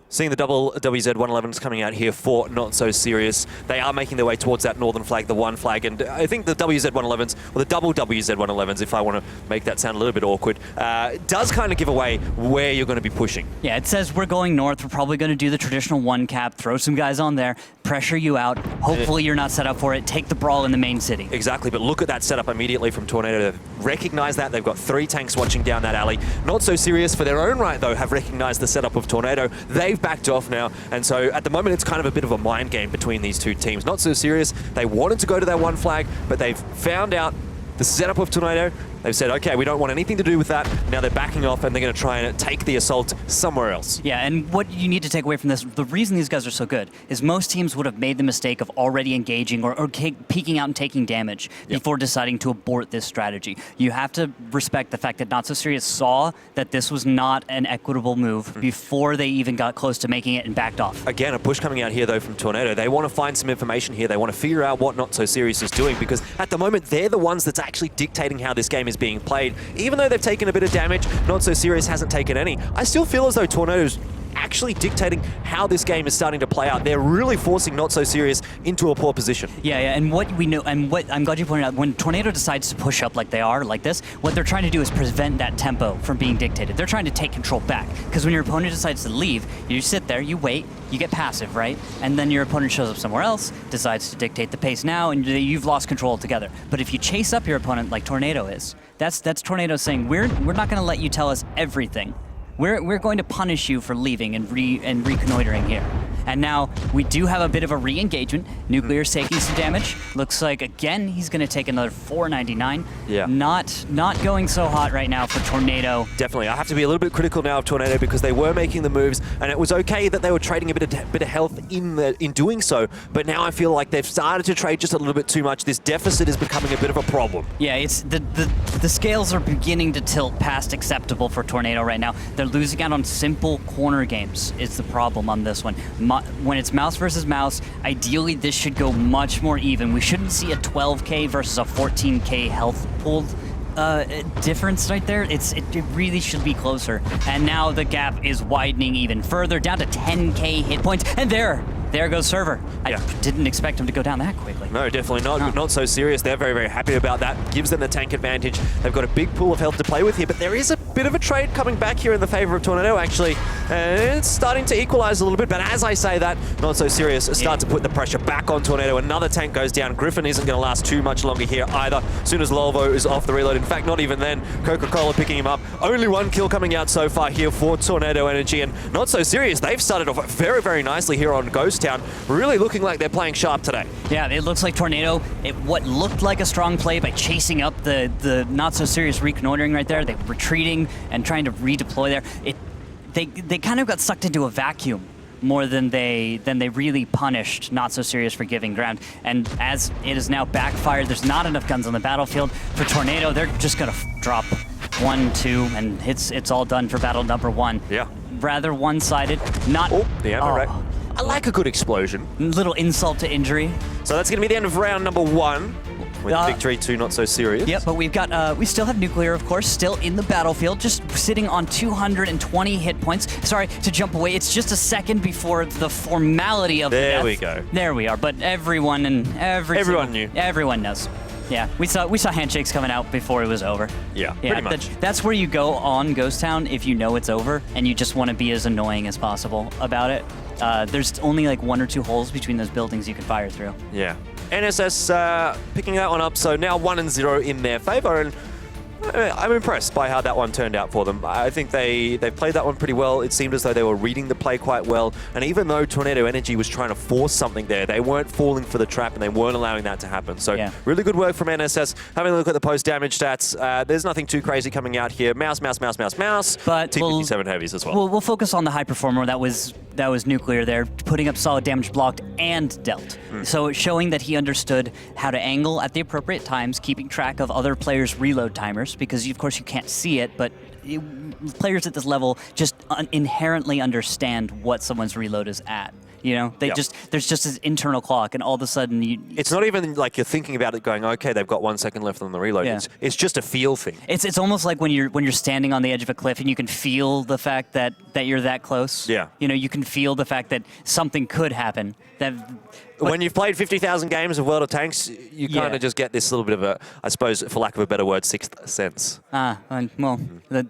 Seeing the double WZ-111s coming out here for Not So Serious. They are making their way towards that northern flag, the 1 flag, and I think the WZ-111s, or the double WZ-111s, if I want to make that sound a little bit awkward, does kind of give away where you're going to be pushing. Yeah, it says we're going north. We're probably going to do the traditional 1 cap, throw some guys on there, pressure you out. Hopefully you're not set up for it. Take the brawl in the main city. Exactly, but look at that setup immediately from Tornado. They've recognized that. They've got 3 tanks watching down that alley. Not So Serious, for their own right, though, have recognized the setup of Tornado. They've backed off now, and so at the moment it's kind of a bit of a mind game between these two teams. Not So Serious, they wanted to go to that 1 flag, but they've found out the setup of Tornado. They've said, okay, we don't want anything to do with that. Now they're backing off and they're going to try and take the assault somewhere else. Yeah, and what you need to take away from this, the reason these guys are so good is most teams would have made the mistake of already engaging or peeking out and taking damage before deciding to abort this strategy. You have to respect the fact that Not So Serious saw that this was not an equitable move before they even got close to making it and backed off. Again, a push coming out here, though, from Tornado. They want to find some information here. They want to figure out what Not So Serious is doing, because at the moment, they're the ones that's actually dictating how this game is being played. Even though they've taken a bit of damage, Not So Serious hasn't taken any. I still feel as though Tornado's actually dictating how this game is starting to play out. They're really forcing Not So Serious into a poor position. Yeah, and what we know, and what I'm glad you pointed out, when Tornado decides to push up like they are, like this, what they're trying to do is prevent that tempo from being dictated. They're trying to take control back. Because when your opponent decides to leave, you sit there, you wait, you get passive, right? And then your opponent shows up somewhere else, decides to dictate the pace now, and you've lost control altogether. But if you chase up your opponent like Tornado is, that's Tornado saying, we're not going to let you tell us everything. We're going to punish you for leaving and reconnoitering here. And now we do have a bit of a re-engagement. Nuclear's taking some damage. Looks like, again, he's going to take another 499. Yeah. Not going so hot right now for Tornado. Definitely. I have to be a little bit critical now of Tornado because they were making the moves, and it was okay that they were trading a bit of health in doing so. But now I feel like they've started to trade just a little bit too much. This deficit is becoming a bit of a problem. Yeah, it's the scales are beginning to tilt past acceptable for Tornado right now. They're losing out on simple corner games is the problem on this one. When it's mouse versus mouse, ideally this should go much more even. We shouldn't see a 12k versus a 14k health pool difference right there. It really should be closer. And now the gap is widening even further, down to 10k hit points. And there goes Server. I didn't expect him to go down that quickly. No, definitely not. Not So Serious. They're very, very happy about that. Gives them the tank advantage. They've got a big pool of health to play with here, but there is a bit of a trade coming back here in the favor of Tornado, actually. It's starting to equalize a little bit, but as I say that, Not So Serious start to put the pressure back on Tornado. Another tank goes down. Griffin isn't going to last too much longer here either. As soon as Lolvo is off the reload. In fact, not even then. Coca-Cola picking him up. Only one kill coming out so far here for Tornado Energy, and Not So Serious. They've started off very, very nicely here on Ghost Town. Really looking like they're playing sharp today. Yeah, it looks like Tornado, what looked like a strong play by chasing up the Not So Serious reconnoitering right there, they're retreating and trying to redeploy there. They kind of got sucked into a vacuum more than they really punished Not So Serious for giving ground. And as it is now backfired, there's not enough guns on the battlefield for Tornado. They're just gonna drop 1, 2, and it's all done for battle number 1. Yeah. Rather one-sided. Not. The ammo rack. I like a good explosion. Little insult to injury. So that's going to be the end of round number 1 with victory to Not So Serious. Yep, but we still have Nuclear, of course, still in the battlefield, just sitting on 220 hit points. Sorry to jump away. It's just a second before the formality of there death. We go. There we are. But everyone knew. Everyone knows. Yeah, we saw handshakes coming out before it was over. Yeah, pretty much. That's where you go on Ghost Town if you know it's over and you just want to be as annoying as possible about it. There's only like 1 or 2 holes between those buildings you can fire through. Yeah. NSS picking that one up, so now 1-0 in their favor, and I'm impressed by how that one turned out for them. I think they played that one pretty well. It seemed as though they were reading the play quite well, and even though Tornado Energy was trying to force something there, they weren't falling for the trap and they weren't allowing that to happen. So really good work from NSS. Having a look at the post-damage stats, there's nothing too crazy coming out here. Mouse, but T57 heavies as well. We'll focus on the high performer that was Nuclear there, putting up solid damage blocked and dealt. So showing that he understood how to angle at the appropriate times, keeping track of other players' reload timers, because of course you can't see it, but players at this level just inherently understand what someone's reload is at. You know, there's just this internal clock, and all of a sudden it's not even like you're thinking about it going, okay, they've got 1 second left on the reload. Yeah. It's just a feel thing. It's almost like when you're standing on the edge of a cliff and you can feel the fact that you're that close. Yeah. You know, you can feel the fact that something could happen. When you've played 50,000 games of World of Tanks, you kind of just get this little bit of a, I suppose, for lack of a better word, 6th sense.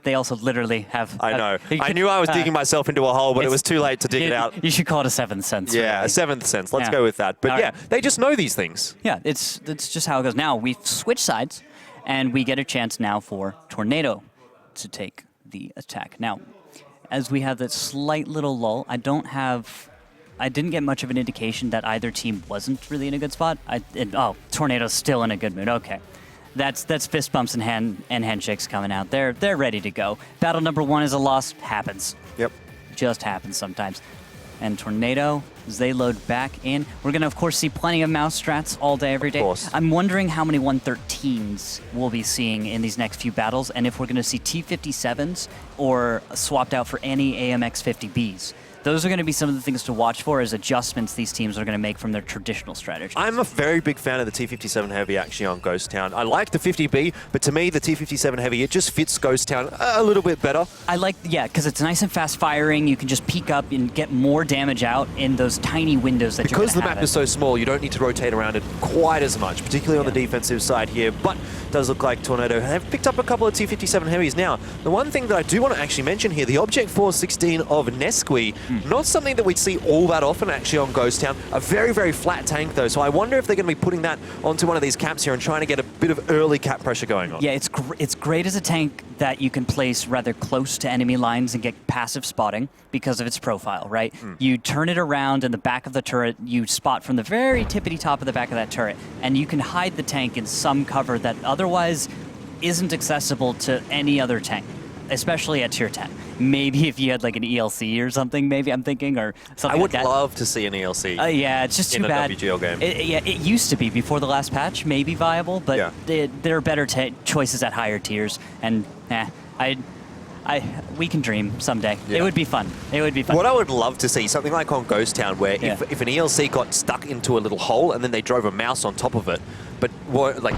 They also literally have... I know. I knew I was digging myself into a hole, but it was too late to dig it out. You should call it a 7th sense. Yeah, really. A 7th sense. Let's go with that. But they just know these things. Yeah, it's just how it goes. Now, we've switched sides, and we get a chance now for Tornado to take the attack. Now, as we have that slight little lull, I didn't get much of an indication that either team wasn't really in a good spot. Tornado's still in a good mood. Okay. That's fist bumps and handshakes coming out. They're ready to go. Battle number 1 is a loss. Happens. Yep. Just happens sometimes. And Tornado, as they load back in, we're going to, of course, see plenty of mouse strats all day, every day. Of course. I'm wondering how many 113s we'll be seeing in these next few battles, and if we're going to see T57s or swapped out for any AMX 50Bs. those are going to be some of the things to watch for as adjustments these teams are going to make from their traditional strategy. I'm a very big fan of the T57 Heavy actually on Ghost Town. I like the 50B, but to me, the T57 Heavy, it just fits Ghost Town a little bit better. I like, yeah, because it's nice and fast firing. You can just peek up and get more damage out in those tiny windows that because you're the map is so small, you don't need to rotate around it quite as much, particularly on the defensive side here. But it does look like Tornado have picked up a couple of T57 Heavies now. The one thing that I do want to actually mention here, the Object 416 of Nesqui, not something that we see all that often actually on Ghost Town. A very, very flat tank though, so I wonder if they're going to be putting that onto one of these caps here and trying to get a bit of early cap pressure going on. Yeah, it's great as a tank that you can place rather close to enemy lines and get passive spotting because of its profile, right? You turn it around in the back of the turret, you spot from the very tippity top of the back of that turret, and you can hide the tank in some cover that otherwise isn't accessible to any other tank, especially at tier 10. Maybe if you had like an ELC or something, maybe I'm thinking, or something I would like that. love to see an ELC. Yeah, it's just too in bad. a WGL game. It used to be before the last patch, maybe viable, but there are better choices at higher tiers, and we can dream someday. Yeah. It would be fun. It would be fun. What I would love to see, something like on Ghost Town, where if an ELC got stuck into a little hole and then they drove a mouse on top of it, but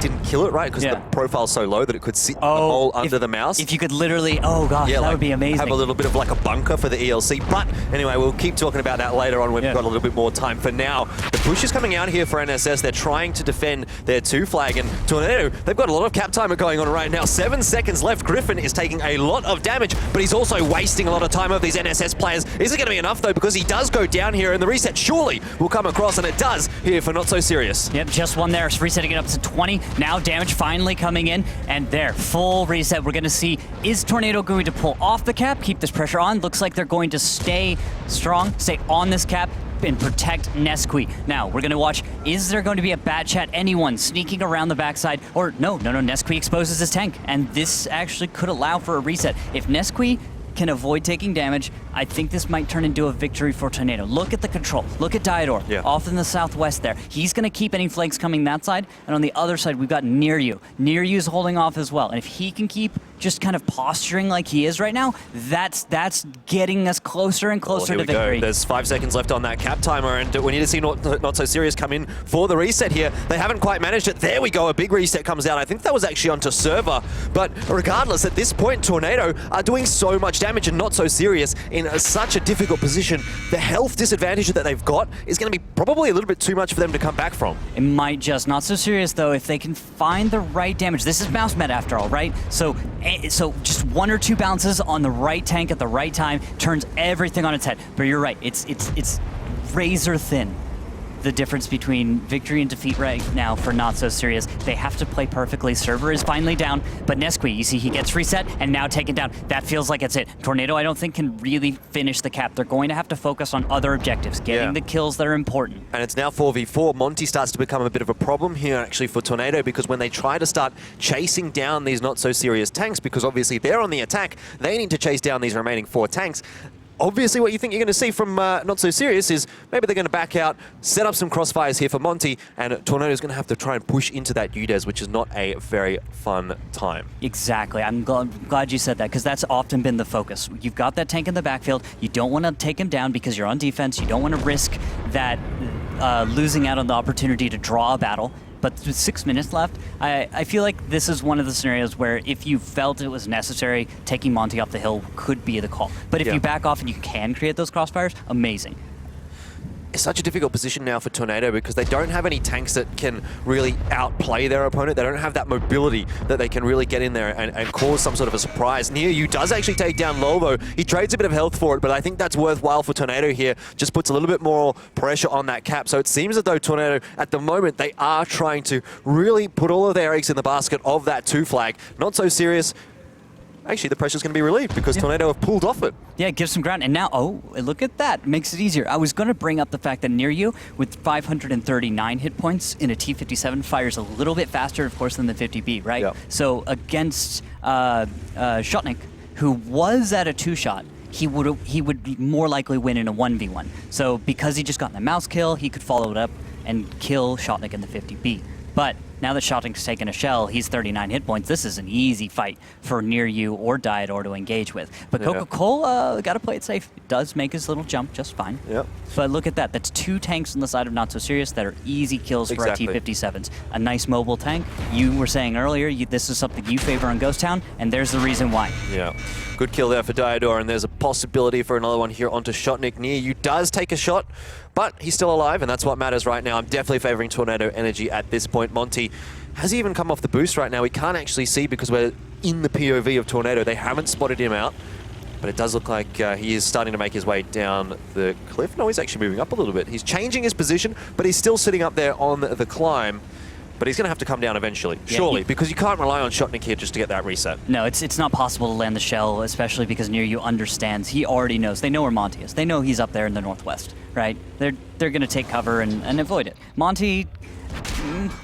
didn't kill it, right? Because the profile's so low that it could sit in the hole under the mouse. If you could literally, oh gosh, that would be amazing. Have a little bit of like a bunker for the ELC. But anyway, we'll keep talking about that later on when we've got a little bit more time. For now, the push is coming out here for NSS. They're trying to defend their 2 flag, and Tornado, they've got a lot of cap timer going on right now. 7 seconds left. Griffin is taking a lot of damage, but he's also wasting a lot of time of these NSS players. Is it going to be enough though? Because he does go down here, and the reset surely will come across, and it does here for Not So Serious. Yep, just one there. Resetting it up to 20. Now damage finally coming in, and there, full reset. We're going to see, is Tornado going to pull off the cap, keep this pressure on? Looks like they're going to stay strong, stay on this cap, and protect Nesqui. Now, we're going to watch, is there going to be a bad chat, anyone sneaking around the backside? Or no, Nesqui exposes his tank, and this actually could allow for a reset. If Nesqui can avoid taking damage, I think this might turn into a victory for Tornado. Look at the control. Look at Diodor off in the southwest there. He's going to keep any flanks coming that side, and on the other side, we've got Nearyu. Nearyu's holding off as well, and if he can keep just kind of posturing like he is right now, that's getting us closer and closer to victory. There's 5 seconds left on that cap timer, and we need to see Not So Serious come in for the reset here. They haven't quite managed it. There we go, a big reset comes out. I think that was actually onto server, but regardless, at this point, Tornado are doing so much damage and Not So Serious in such a difficult position. The health disadvantage that they've got is going to be probably a little bit too much for them to come back from. It might just. Not So Serious, though, if they can find the right damage. This is mouse meta after all, right? So just 1 or 2 bounces on the right tank at the right time turns everything on its head. But you're right, it's razor thin, the difference between victory and defeat right now for Not So Serious. They have to play perfectly. Server is finally down, but Nesqui, you see he gets reset and now taken down. That feels like it's it. Tornado, I don't think, can really finish the cap. They're going to have to focus on other objectives, getting the kills that are important. And it's now 4v4. Monty starts to become a bit of a problem here actually for Tornado, because when they try to start chasing down these Not So Serious tanks, because obviously they're on the attack, they need to chase down these remaining 4 tanks. Obviously, what you think you're going to see from Not So Serious is maybe they're going to back out, set up some crossfires here for Monty, and Tornado's going to have to try and push into that UDES, which is not a very fun time. Exactly. I'm glad you said that, because that's often been the focus. You've got that tank in the backfield. You don't want to take him down because you're on defense. You don't want to risk that losing out on the opportunity to draw a battle. But with 6 minutes left, I feel like this is one of the scenarios where if you felt it was necessary, taking Monty off the hill could be the call. But if you back off and you can create those crossfires, amazing. It's such a difficult position now for Tornado because they don't have any tanks that can really outplay their opponent. They don't have that mobility that they can really get in there and cause some sort of a surprise. Nearyu does actually take down Lovo. He trades a bit of health for it, but I think that's worthwhile for Tornado here. Just puts a little bit more pressure on that cap. So it seems as though Tornado, at the moment, they are trying to really put all of their eggs in the basket of that 2 flag. Not So Serious. Actually, the pressure's going to be relieved because Tornado have pulled off it. Yeah, it gives some ground. And now, oh, look at that. Makes it easier. I was going to bring up the fact that Nearyu, with 539 hit points in a T57, fires a little bit faster, of course, than the 50B, right? Yep. So against Shotnik, who was at a 2-shot, he would more likely win in a 1v1. So because he just got the mouse kill, he could follow it up and kill Shotnik in the 50B. But Now that Shotnik's taken a shell, he's 39 hit points. This is an easy fight for Near You or Diador to engage with. But Coca-Cola got to play it safe. It does make his little jump just fine. Yep. But look at that. That's 2 tanks on the side of Not So Serious that are easy kills for a T-57s. A nice mobile tank. You were saying earlier this is something you favor on Ghost Town, and there's the reason why. Yeah. Good kill there for Diador, and there's a possibility for another one here onto Shotnik. Near You does take a shot, but he's still alive, and that's what matters right now. I'm definitely favoring Tornado Energy at this point. Monty, has he even come off the boost right now? We can't actually see because we're in the POV of Tornado. They haven't spotted him out, but it does look like he is starting to make his way down the cliff. No, he's actually moving up a little bit. He's changing his position, but he's still sitting up there on the climb. But he's going to have to come down eventually, surely, because you can't rely on Shotnik here just to get that reset. No, it's not possible to land the shell, especially because Near You understands. He already knows. They know where Monty is. They know he's up there in the northwest, right? They're going to take cover and avoid it. Monty,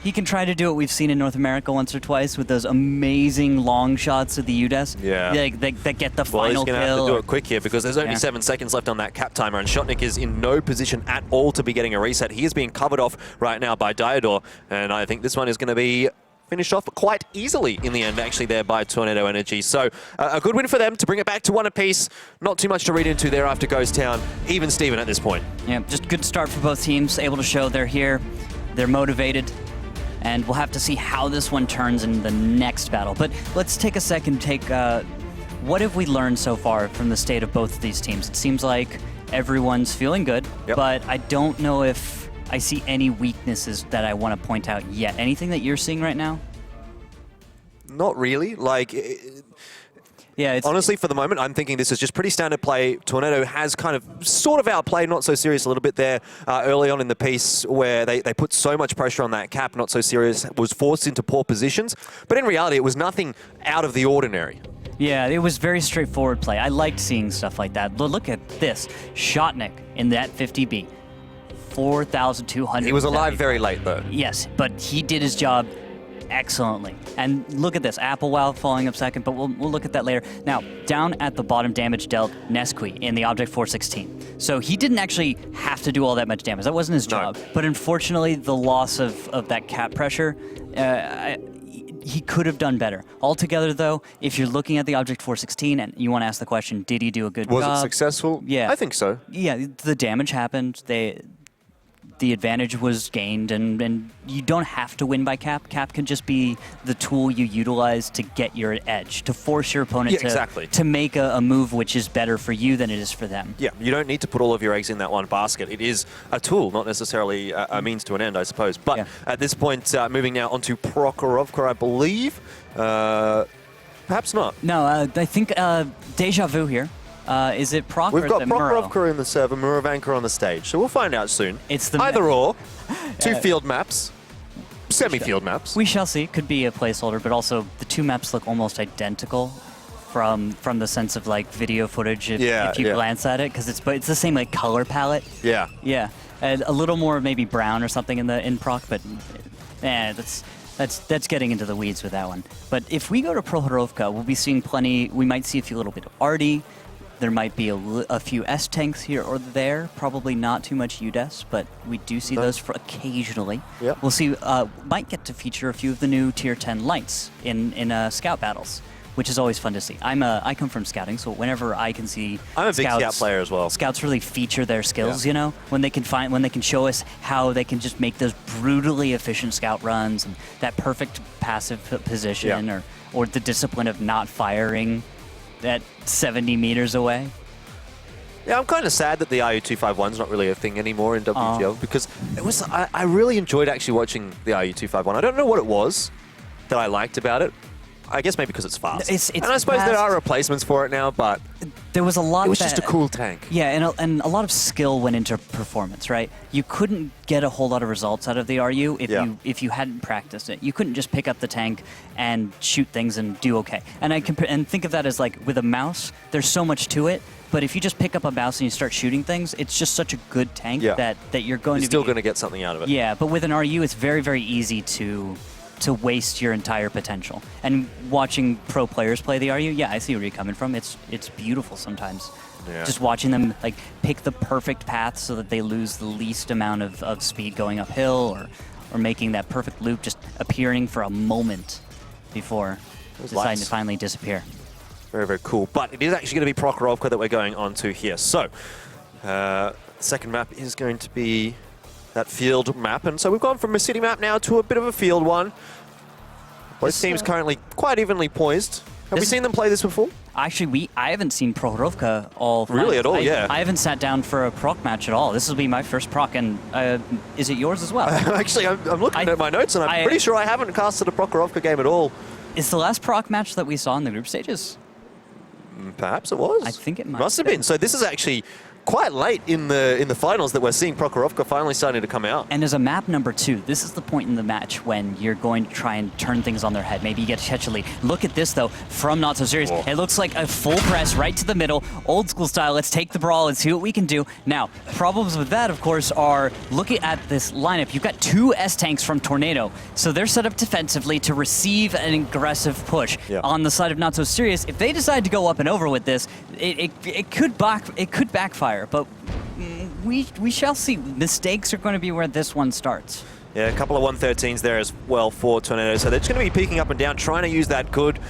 he can try to do what we've seen in North America once or twice with those amazing long shots of the UDES. Yeah. That get the well, final kill. He's going to have to do it quick here because there's only 7 seconds left on that cap timer, and Shotnik is in no position at all to be getting a reset. He is being covered off right now by Diador, and I think this one is going to be finished off quite easily in the end, actually, there by Tornado Energy. So a good win for them to bring it back to 1 apiece. Not too much to read into there after Ghost Town. Even Steven at this point. Yeah, just good start for both teams, able to show they're here, they're motivated, and we'll have to see how this one turns in the next battle. But let's take a second, what have we learned so far from the state of both of these teams? It seems like everyone's feeling good, but I don't know if I see any weaknesses that I want to point out yet. Anything that you're seeing right now? Not really. Honestly, for the moment, I'm thinking this is just pretty standard play. Tornado has kind of sort of outplayed Not So Serious a little bit there early on in the piece where they put so much pressure on that cap. Not So Serious was forced into poor positions, but in reality, it was nothing out of the ordinary. Yeah, it was very straightforward play. I liked seeing stuff like that. Look at this. Shotnik in that 50B. 4,200. He was alive very late, though. Yes, but he did his job excellently. And look at this, Applewell falling up second, but we'll look at that later. Now, down at the bottom, damage dealt Nesqui in the Object 416. So he didn't actually have to do all that much damage. That wasn't his job. But unfortunately, the loss of that cap pressure, he could have done better. Altogether, though, if you're looking at the Object 416 and you want to ask the question, did he do a good job? Was it successful? Yeah. I think so. Yeah, the damage happened. The advantage was gained, and you don't have to win by cap. Cap can just be the tool you utilize to get your edge, to force your opponent to make a move which is better for you than it is for them. Yeah, you don't need to put all of your eggs in that one basket. It is a tool, not necessarily a means to an end, I suppose. But at this point, moving now onto Prokhorovka, I believe. Perhaps not. No, I think Deja Vu here. Is it Proc We've or got is it Muro? Prokhorovka in the server, Muravanka on the stage, so we'll find out soon. It's the either or. 2 field maps, semi-field maps. We shall see. Could be a placeholder, but also the 2 maps look almost identical from the sense of like video footage if you glance at it, because it's the same like color palette. Yeah. Yeah, and a little more maybe brown or something in Proc, but that's getting into the weeds with that one. But if we go to Prokhorovka, we'll be seeing plenty. We might see a little bit of Artie. There might be a few S-tanks here or there, probably not too much UDES, but we do see those for occasionally. Yep. We'll see, might get to feature a few of the new Tier 10 lights in scout battles, which is always fun to see. I come from scouting, so whenever I can see I'm a big scout player as well. Scouts really feature their skills, you know, when they can show us how they can just make those brutally efficient scout runs and that perfect passive position or the discipline of not firing at 70 meters away. Yeah, I'm kind of sad that the RU-251's not really a thing anymore in WGL because it was. I really enjoyed actually watching the RU-251. I don't know what it was that I liked about it. I guess maybe because it's fast. And I suppose there are replacements for it now, but there was a lot. It was just a cool tank. Yeah, and a lot of skill went into performance, right? You couldn't get a whole lot of results out of the RU if you hadn't practiced it. You couldn't just pick up the tank and shoot things and do okay. And and think of that as like with a mouse. There's so much to it. But if you just pick up a mouse and you start shooting things, it's just such a good tank that you're still going to get something out of it. Yeah, but with an RU, it's very, very easy to waste your entire potential. And watching pro players play the RU, I see where you're coming from. It's beautiful sometimes. Yeah. Just watching them like pick the perfect path so that they lose the least amount of speed going uphill or making that perfect loop, just appearing for a moment before deciding to finally disappear. Very, very cool. But it is actually going to be Prokhorovka that we're going on to here. So, the second map is going to be that field map. And so we've gone from a city map now to a bit of a field one. Both teams currently quite evenly poised. Have we seen them play this before? Actually, I haven't seen Prokhorovka all Really at all, yeah. I haven't sat down for a proc match at all. This will be my first proc, and is it yours as well? Actually, I'm looking at my notes, and I'm pretty sure I haven't casted a Prokhorovka game at all. Is the last proc match that we saw in the group stages? Perhaps it was. I think it must have been. So this is actually quite late in the finals that we're seeing Prokhorovka finally starting to come out. And as a map number 2, this is the point in the match when you're going to try and turn things on their head. Maybe you get Chechely. Look at this, though, from Not So Serious. It looks like a full press right to the middle, old school style. Let's take the brawl and see what we can do. Now, problems with that, of course, are looking at this lineup. You've got 2 S-tanks from Tornado, so they're set up defensively to receive an aggressive push. On the side of Not So Serious, if they decide to go up and over with this, it could backfire. But we shall see. Mistakes are going to be where this one starts. Yeah, a couple of 113s there as well for Tornado. So they're just going to be peeking up and down, trying to use that good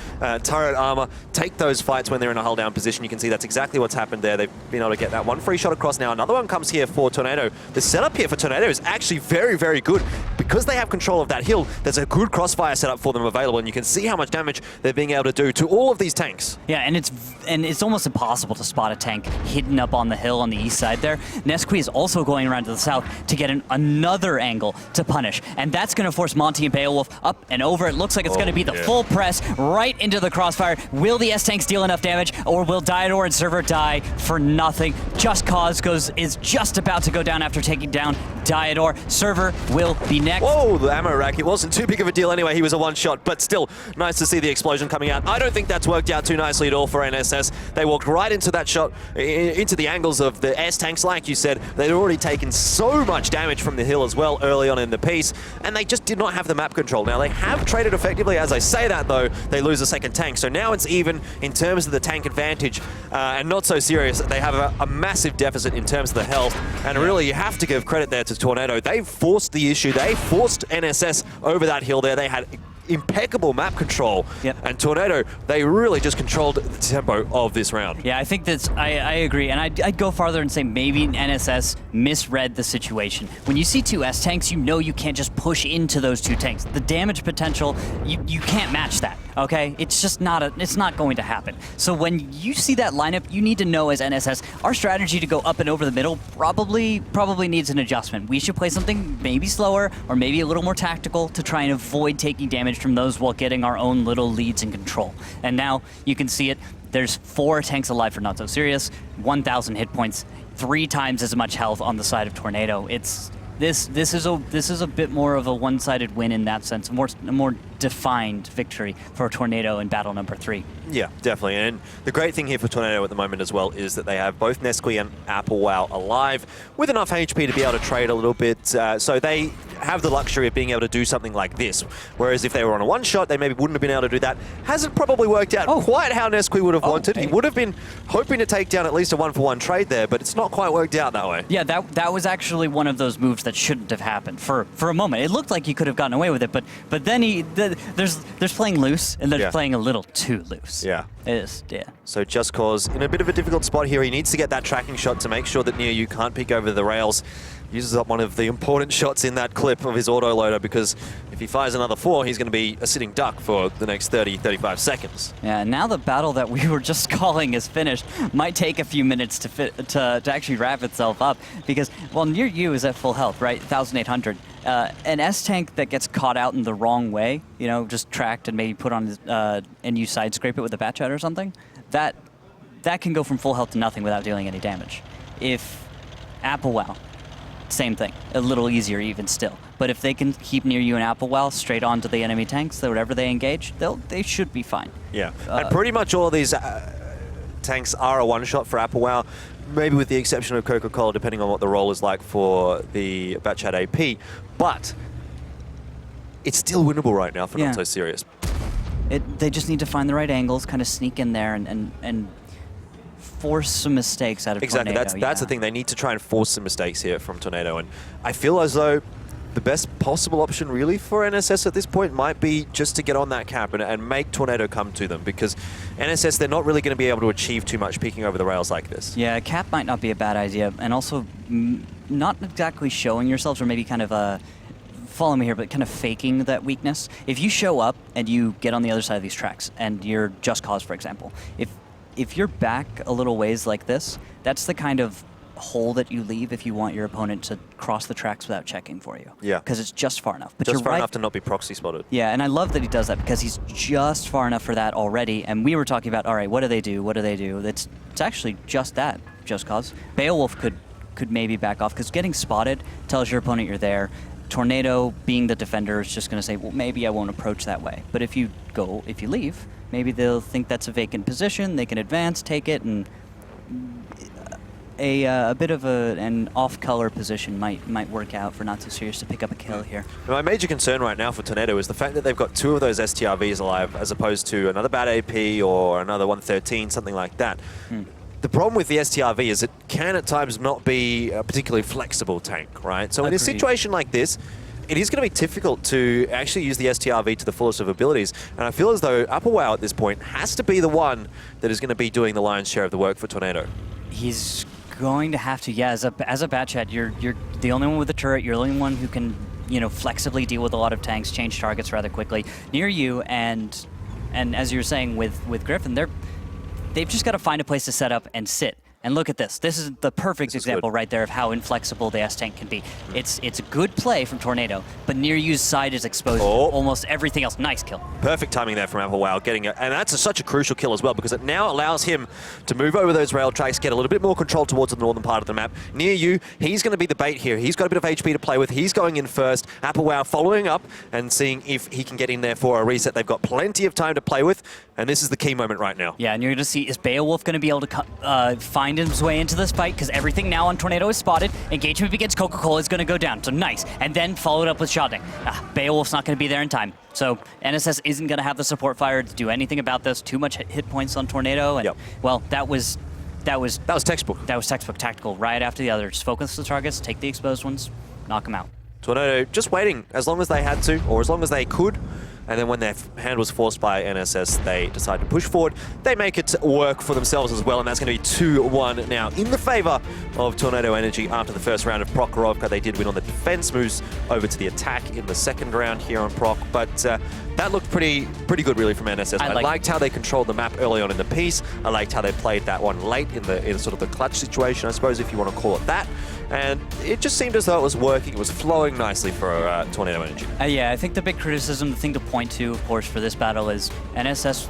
turret armor, take those fights when they're in a hull-down position. You can see that's exactly what's happened there. They've been able to get that one free shot across now. Another one comes here for Tornado. The setup here for Tornado is actually very, very good. Because they have control of that hill, there's a good crossfire setup for them available, and you can see how much damage they're being able to do to all of these tanks. Yeah, and it's almost impossible to spot a tank hidden up on the hill on the east side there. Nesqui is also going around to the south to get another angle to punish, and that's going to force Monty and Beowulf up and over. It looks like it's going to be the full press right into the crossfire. Will the S-tanks deal enough damage, or will Diodor and Server die for nothing? Just Cause is just about to go down after taking down Diodor. Server will be next. Whoa, the ammo rack. It wasn't too big of a deal anyway. He was a one-shot, but still nice to see the explosion coming out. I don't think that's worked out too nicely at all for NSS. They walked right into that shot, into the angles of the S-tanks. Like you said, they'd already taken so much damage from the hill as well early on in the piece, and they just did not have the map control. Now, they have traded effectively. As I say that, though, they lose a second tank. So now it's even in terms of the tank advantage, and Not So Serious. They have a massive deficit in terms of the health, and really you have to give credit there to Tornado. They forced the issue. They forced NSS over that hill there. They had impeccable map control, and Tornado, they really just controlled the tempo of this round. Yeah, I think that's, I agree, and I'd go farther and say maybe NSS misread the situation. When you see 2 S-tanks, you know you can't just push into those 2 tanks. The damage potential, you can't match that, okay? It's just it's not going to happen. So when you see that lineup, you need to know as NSS, our strategy to go up and over the middle probably needs an adjustment. We should play something maybe slower or maybe a little more tactical to try and avoid taking damage from those while getting our own little leads in control. And now you can see it. There's 4 tanks alive for Not So Serious, 1,000 hit points, 3 times as much health on the side of Tornado. This is a bit more of a one-sided win in that sense, a more defined victory for Tornado in battle number 3. Yeah, definitely. And the great thing here for Tornado at the moment as well is that they have both Nesqui and Applewell alive with enough HP to be able to trade a little bit. So they have the luxury of being able to do something like this. Whereas if they were on a one-shot, they maybe wouldn't have been able to do that. Hasn't probably worked out quite how Nesqui would have wanted. He would have been hoping to take down at least a 1-for-1 trade there, but it's not quite worked out that way. Yeah, that was actually one of those moves that shouldn't have happened for a moment. It looked like he could have gotten away with it, but then there's playing loose, and there's playing a little too loose. Yeah. It is, yeah. So Just Cause in a bit of a difficult spot here. He needs to get that tracking shot to make sure that Near You can't peek over the rails. Uses up one of the important shots in that clip of his autoloader, because if he fires another 4, he's going to be a sitting duck for the next 30-35 seconds. Yeah, now the battle that we were just calling is finished. Might take a few minutes to actually wrap itself up, because, well, Near You is at full health, right? 1,800. An S-tank that gets caught out in the wrong way, you know, just tracked and maybe put on his, and you side scrape it with a bat shot or something, that can go from full health to nothing without dealing any damage. If Applewell, same thing, a little easier even still. But if they can keep Near You and Applewell straight onto the enemy tanks, whatever they engage, they should be fine. Yeah, and pretty much all of these tanks are a one-shot for Applewell, maybe with the exception of Coca-Cola, depending on what the role is like for the Batchat AP. But it's still winnable right now for Not So Serious. They just need to find the right angles, kind of sneak in there and force some mistakes out of Tornado. Exactly, that's the thing. They need to try and force some mistakes here from Tornado. And I feel as though the best possible option really for NSS at this point might be just to get on that cap and make Tornado come to them, because NSS, they're not really going to be able to achieve too much peeking over the rails like this. Yeah, a cap might not be a bad idea, and also not exactly showing yourselves, or maybe kind of follow me here, but kind of faking that weakness. If you show up and you get on the other side of these tracks, and you're Just Cause, for example, if you're back a little ways like this, that's the kind of hole that you leave if you want your opponent to cross the tracks without checking for you. Yeah. Because it's just far enough. But Just you're far right. enough to not be proxy spotted. Yeah, and I love that he does that, because he's just far enough for that already. And we were talking about, all right, what do they do? What do they do? It's actually just that, Just Cause. Beowulf could maybe back off, because getting spotted tells your opponent you're there. Tornado, being the defender, is just going to say, well, maybe I won't approach that way. But if you leave, maybe they'll think that's a vacant position. They can advance, take it, and a bit of an off-color position might work out for Not So Serious to pick up a kill here. My major concern right now for Tornado is the fact that they've got 2 of those STRVs alive, as opposed to another bad AP or another 113, something like that. The problem with the STRV is it can at times not be a particularly flexible tank, right? So in a situation like this, it is going to be difficult to actually use the STRV to the fullest of abilities. And I feel as though Applewell at this point has to be the one that is going to be doing the lion's share of the work for Tornado. He's going to have to, yeah. As a Batchat, you're the only one with a turret. You're the only one who can, flexibly deal with a lot of tanks, change targets rather quickly near you. And as you were saying with Griffin, they've just got to find a place to set up and sit. And look at this. This is the perfect example right there of how inflexible the S-Tank can be. It's a good play from Tornado, but near you's side is exposed to almost everything else. Nice kill. Perfect timing there from Applewell, getting it. And that's such a crucial kill as well, because it now allows him to move over those rail tracks, get a little bit more control towards the northern part of the map. Near you, he's going to be the bait here. He's got a bit of HP to play with. He's going in first. Applewell following up and seeing if he can get in there for a reset. They've got plenty of time to play with, and this is the key moment right now. Yeah, and you're going to see, is Beowulf going to be able to find his way into this fight? Because everything now on Tornado is spotted. Engagement begins, Coca-Cola is going to go down. So nice. And then followed up with Shotting. Beowulf's not going to be there in time. So NSS isn't going to have the support fire to do anything about this. Too much hit points on Tornado. And, well, that was textbook. That was textbook tactical. Right after the other. Just focus the targets, take the exposed ones, knock them out. Tornado just waiting as long as they had to, or as long as they could. And then when their hand was forced by NSS, they decide to push forward. They make it work for themselves as well, and that's going to be 2-1 now in the favor of Tornado Energy after the first round of Prokhorovka. They did win on the defense, moves over to the attack in the second round here on Proc, but that looked pretty good really from NSS. I liked how they controlled the map early on in the piece. I liked how they played that one late in sort of the clutch situation, I suppose, if you want to call it that. And it just seemed as though it was working. It was flowing nicely for Tornado Energy. Yeah, I think the big criticism, the thing to point to, of course, for this battle is NSS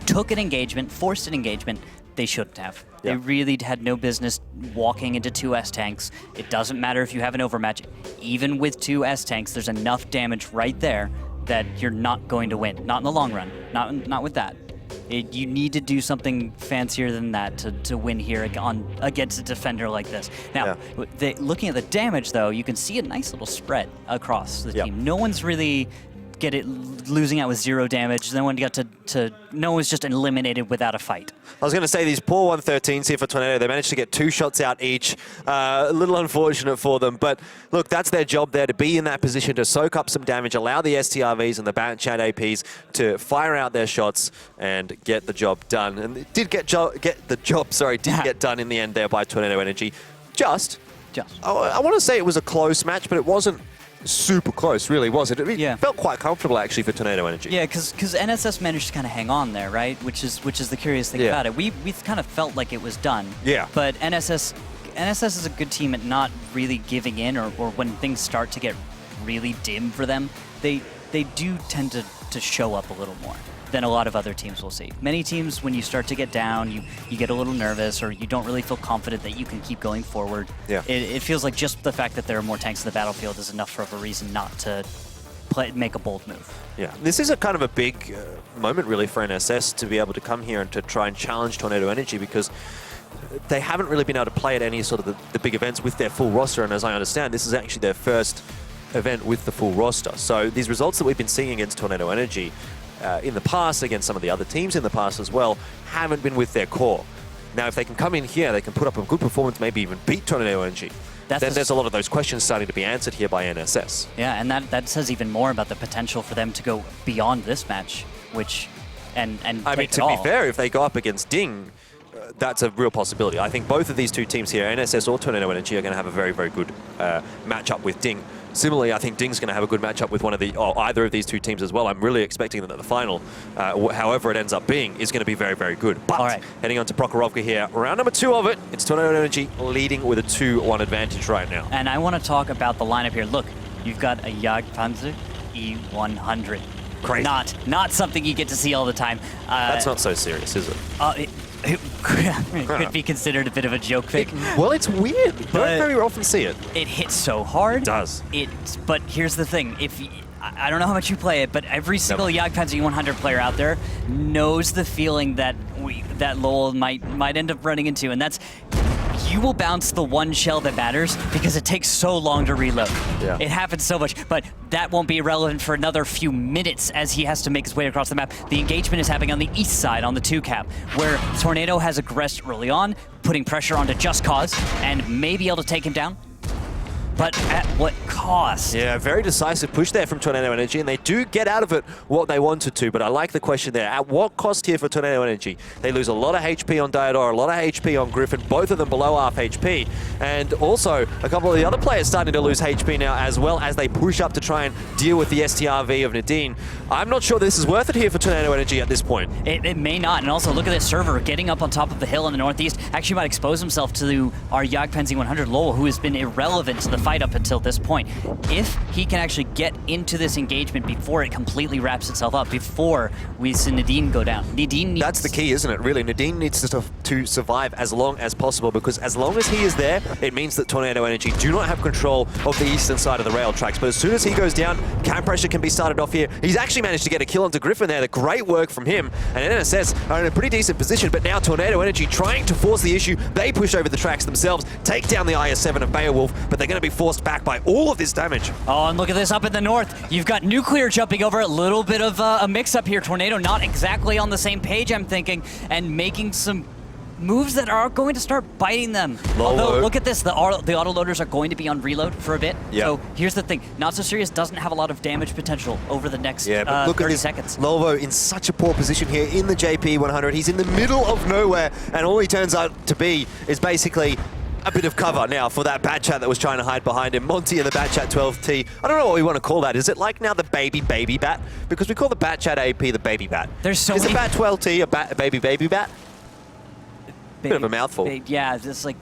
took an engagement, forced an engagement they shouldn't have. They really had no business walking into 2 S-Tanks. It doesn't matter if you have an overmatch. Even with 2 S-Tanks, there's enough damage right there that you're not going to win. Not in the long run. Not with that. You need to do something fancier than that to win here against a defender like this. Now, looking at the damage, though, you can see a nice little spread across the team. No one's really losing out with 0 damage. No one was just eliminated without a fight. I was going to say, these poor 113s here for Tornado, they managed to get 2 shots out each. A little unfortunate for them, but look, that's their job there, to be in that position to soak up some damage, allow the STRVs and the Batchat APs to fire out their shots and get the job done. And it did get done in the end there by Tornado Energy. Just. I want to say it was a close match, but it wasn't super close, really, was it? It felt quite comfortable, actually, for Tornado Energy. Yeah, because NSS managed to kind of hang on there, right? Which is the curious thing about it. We kind of felt like it was done. Yeah. But NSS is a good team at not really giving in, or when things start to get really dim for them, they do tend to show up a little more than a lot of other teams will see. Many teams, when you start to get down, you get a little nervous, or you don't really feel confident that you can keep going forward. Yeah. It feels like just the fact that there are more tanks in the battlefield is enough of a reason not to make a bold move. Yeah, this is a kind of a big moment really for NSS to be able to come here and to try and challenge Tornado Energy, because they haven't really been able to play at any sort of the big events with their full roster, and as I understand, this is actually their first event with the full roster. So these results that we've been seeing against Tornado Energy in the past, against some of the other teams in the past as well, haven't been with their core. Now, if they can come in here, they can put up a good performance, maybe even beat Tornado Energy. then there's a lot of those questions starting to be answered here by NSS. Yeah, and that says even more about the potential for them to go beyond this match, which, and I mean, to be fair, if they go up against Ding, that's a real possibility. I think both of these two teams here, NSS or Tornado Energy, are going to have a very, very good matchup with Ding. Similarly, I think Ding's going to have a good matchup with either of these two teams as well. I'm really expecting that the final, however it ends up being, is going to be very, very good. But heading on to Prokhorovka here, round number 2 of it, it's Tornado Energy leading with a 2-1 advantage right now. And I want to talk about the lineup here. Look, you've got a Jagdpanzer E100. Crazy. Not something you get to see all the time. That's not so serious, is it? It could be considered a bit of a joke pick. Well, it's weird. You don't very often see it. It hits so hard. It does. But here's the thing. I don't know how much you play it, but every single Jagdpanzer E100 player out there knows the feeling that Lowell might end up running into, and that's you will bounce the one shell that matters because it takes so long to reload. Yeah. It happens so much, but that won't be relevant for another few minutes as he has to make his way across the map. The engagement is happening on the east side on the 2-cap, where Tornado has aggressed early on, putting pressure onto Just Cause, and may be able to take him down. But at what cost? Yeah, very decisive push there from Tornado Energy, and they do get out of it what they wanted to, but I like the question there. At what cost here for Tornado Energy? They lose a lot of HP on Diodor, a lot of HP on Griffin, both of them below half HP, and also a couple of the other players starting to lose HP now as well as they push up to try and deal with the STRV of Nadine. I'm not sure this is worth it here for Tornado Energy at this point. It may not, and also look at this server getting up on top of the hill in the northeast. Actually might expose himself to our Jagdpanzer 100 Lowell, who has been irrelevant to the fight up until this point. If he can actually get into this engagement before it completely wraps itself up, before we see Nadine go down. Nadine needs... That's the key, isn't it? Really, Nadine needs to survive as long as possible, because as long as he is there, it means that Tornado Energy do not have control of the eastern side of the rail tracks. But as soon as he goes down, cam pressure can be started off here. He's actually managed to get a kill onto Griffin there. The great work from him. And NSS are in a pretty decent position, but now Tornado Energy trying to force the issue. They push over the tracks themselves, take down the IS-7 of Beowulf, but they're going to be forced back by all of this damage. Oh, and look at this up in the north. You've got Nuclear jumping over, a little bit of a mix-up here. Tornado not exactly on the same page, I'm thinking, and making some moves that are going to start biting them. Although, look at this, the autoloaders are going to be on reload for a bit. Yep. So here's the thing, Not So Serious doesn't have a lot of damage potential over the next but look 30 at this, seconds. Lolvo in such a poor position here in the JP 100. He's in the middle of nowhere, and all he turns out to be is basically a bit of cover now for that Bad Chat that was trying to hide behind him. Monty and the Bad Chat 12T. I don't know what we want to call that. Is it like now the baby bat? Because we call the Bad Chat AP the baby bat. There's so Is many... the Bat 12T a baby bat? Bit of a mouthful. Yeah, it's like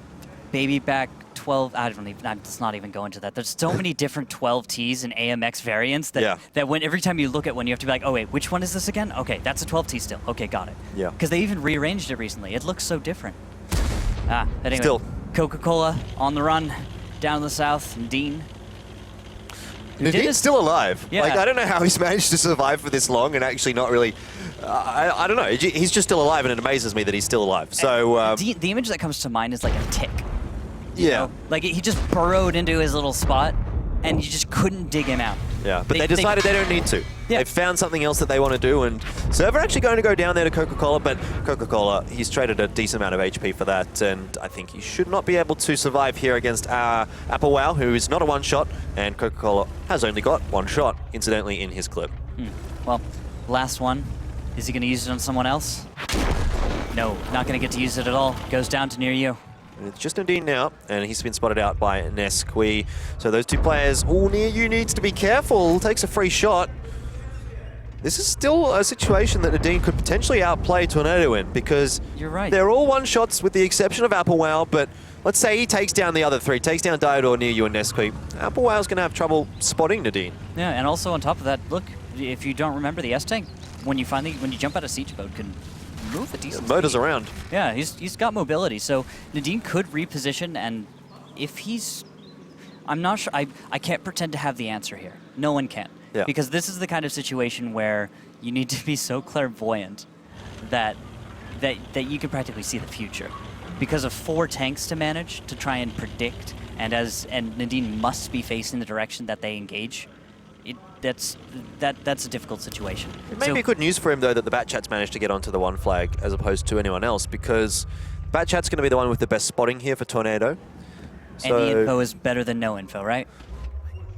baby back 12. Let's not even go into that. There's so many different 12Ts and AMX variants that when every time you look at one, you have to be like, oh wait, which one is this again? Okay, that's a 12T still. Okay, got it. Yeah. Because they even rearranged it recently. It looks so different. But anyway, Still. Coca-Cola on the run down the south. Dean. Nadine's still alive. Yeah. Like, I don't know how he's managed to survive for this long and actually not really... I don't know. He's just still alive, and it amazes me that he's still alive. So the image that comes to mind is like a tick. Yeah. You know? Like he just burrowed into his little spot, and you just couldn't dig him out. Yeah, but they decided they don't need to. Yeah. They've found something else that they want to do, and so they're actually going to go down there to Coca-Cola, but Coca-Cola, he's traded a decent amount of HP for that, and I think he should not be able to survive here against Apple Wow, who is not a one-shot, and Coca-Cola has only got one shot, incidentally, in his clip. Well, last one. Is he going to use it on someone else? No, not going to get to use it at all. Goes down to near you. And it's just Nadine now, and he's been spotted out by Nesqui. So those two players, near you needs to be careful. Takes a free shot. This is still a situation that Nadine could potentially outplay Tornado in, because you're right. They're all one-shots with the exception of Apple Wow, but let's say he takes down the other three, takes down Diodor near you and Nesqui. Apple Wow's going to have trouble spotting Nadine. Yeah, and also on top of that, look, if you don't remember, the S-Tank, when you jump out of siege mode, can move a decent motors speed. around. Yeah, he's got mobility, so Nadine could reposition, and if he's... I'm not sure, I can't pretend to have the answer here. No one can. Yeah. Because this is the kind of situation where you need to be so clairvoyant that you can practically see the future. Because of 4 tanks to manage, to try and predict, and Nadine must be facing the direction that they engage, that's a difficult situation. It may be good news for him, though, that the Batchat's managed to get onto the one flag as opposed to anyone else, because Batchat's going to be the one with the best spotting here for Tornado. So Any info is better than no info, right?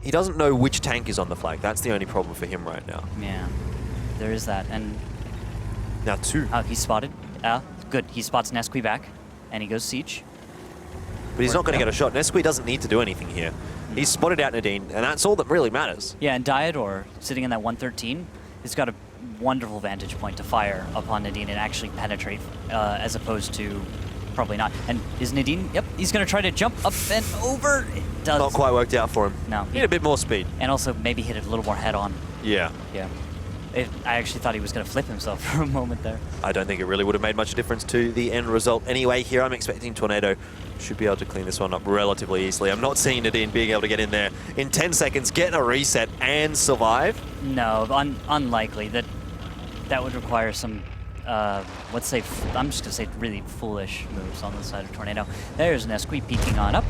he doesn't know which tank is on the flag. That's the only problem for him right now. Yeah, there is that. And now 2. Oh, he's spotted. Good. He spots Nesqui back, and he goes Siege. But he's not going to get a shot. Nesqui doesn't need to do anything here. He's spotted out Nadine, and that's all that really matters. Yeah, and Diador, sitting in that 113, has got a wonderful vantage point to fire upon Nadine and actually penetrate, as opposed to probably not. And is Nadine? Yep, he's going to try to jump up and over. It does. Not quite worked out for him. No. Need a bit more speed. And also maybe hit it a little more head on. Yeah. Yeah. I actually thought he was going to flip himself for a moment there. I don't think it really would have made much difference to the end result. Anyway, here I'm expecting Tornado should be able to clean this one up relatively easily. I'm not seeing Nadine being able to get in there in 10 seconds, get a reset, and survive. No, unlikely. That would require some, let's say, I'm just going to say really foolish moves on the side of Tornado. There's Nesqui peeking on up.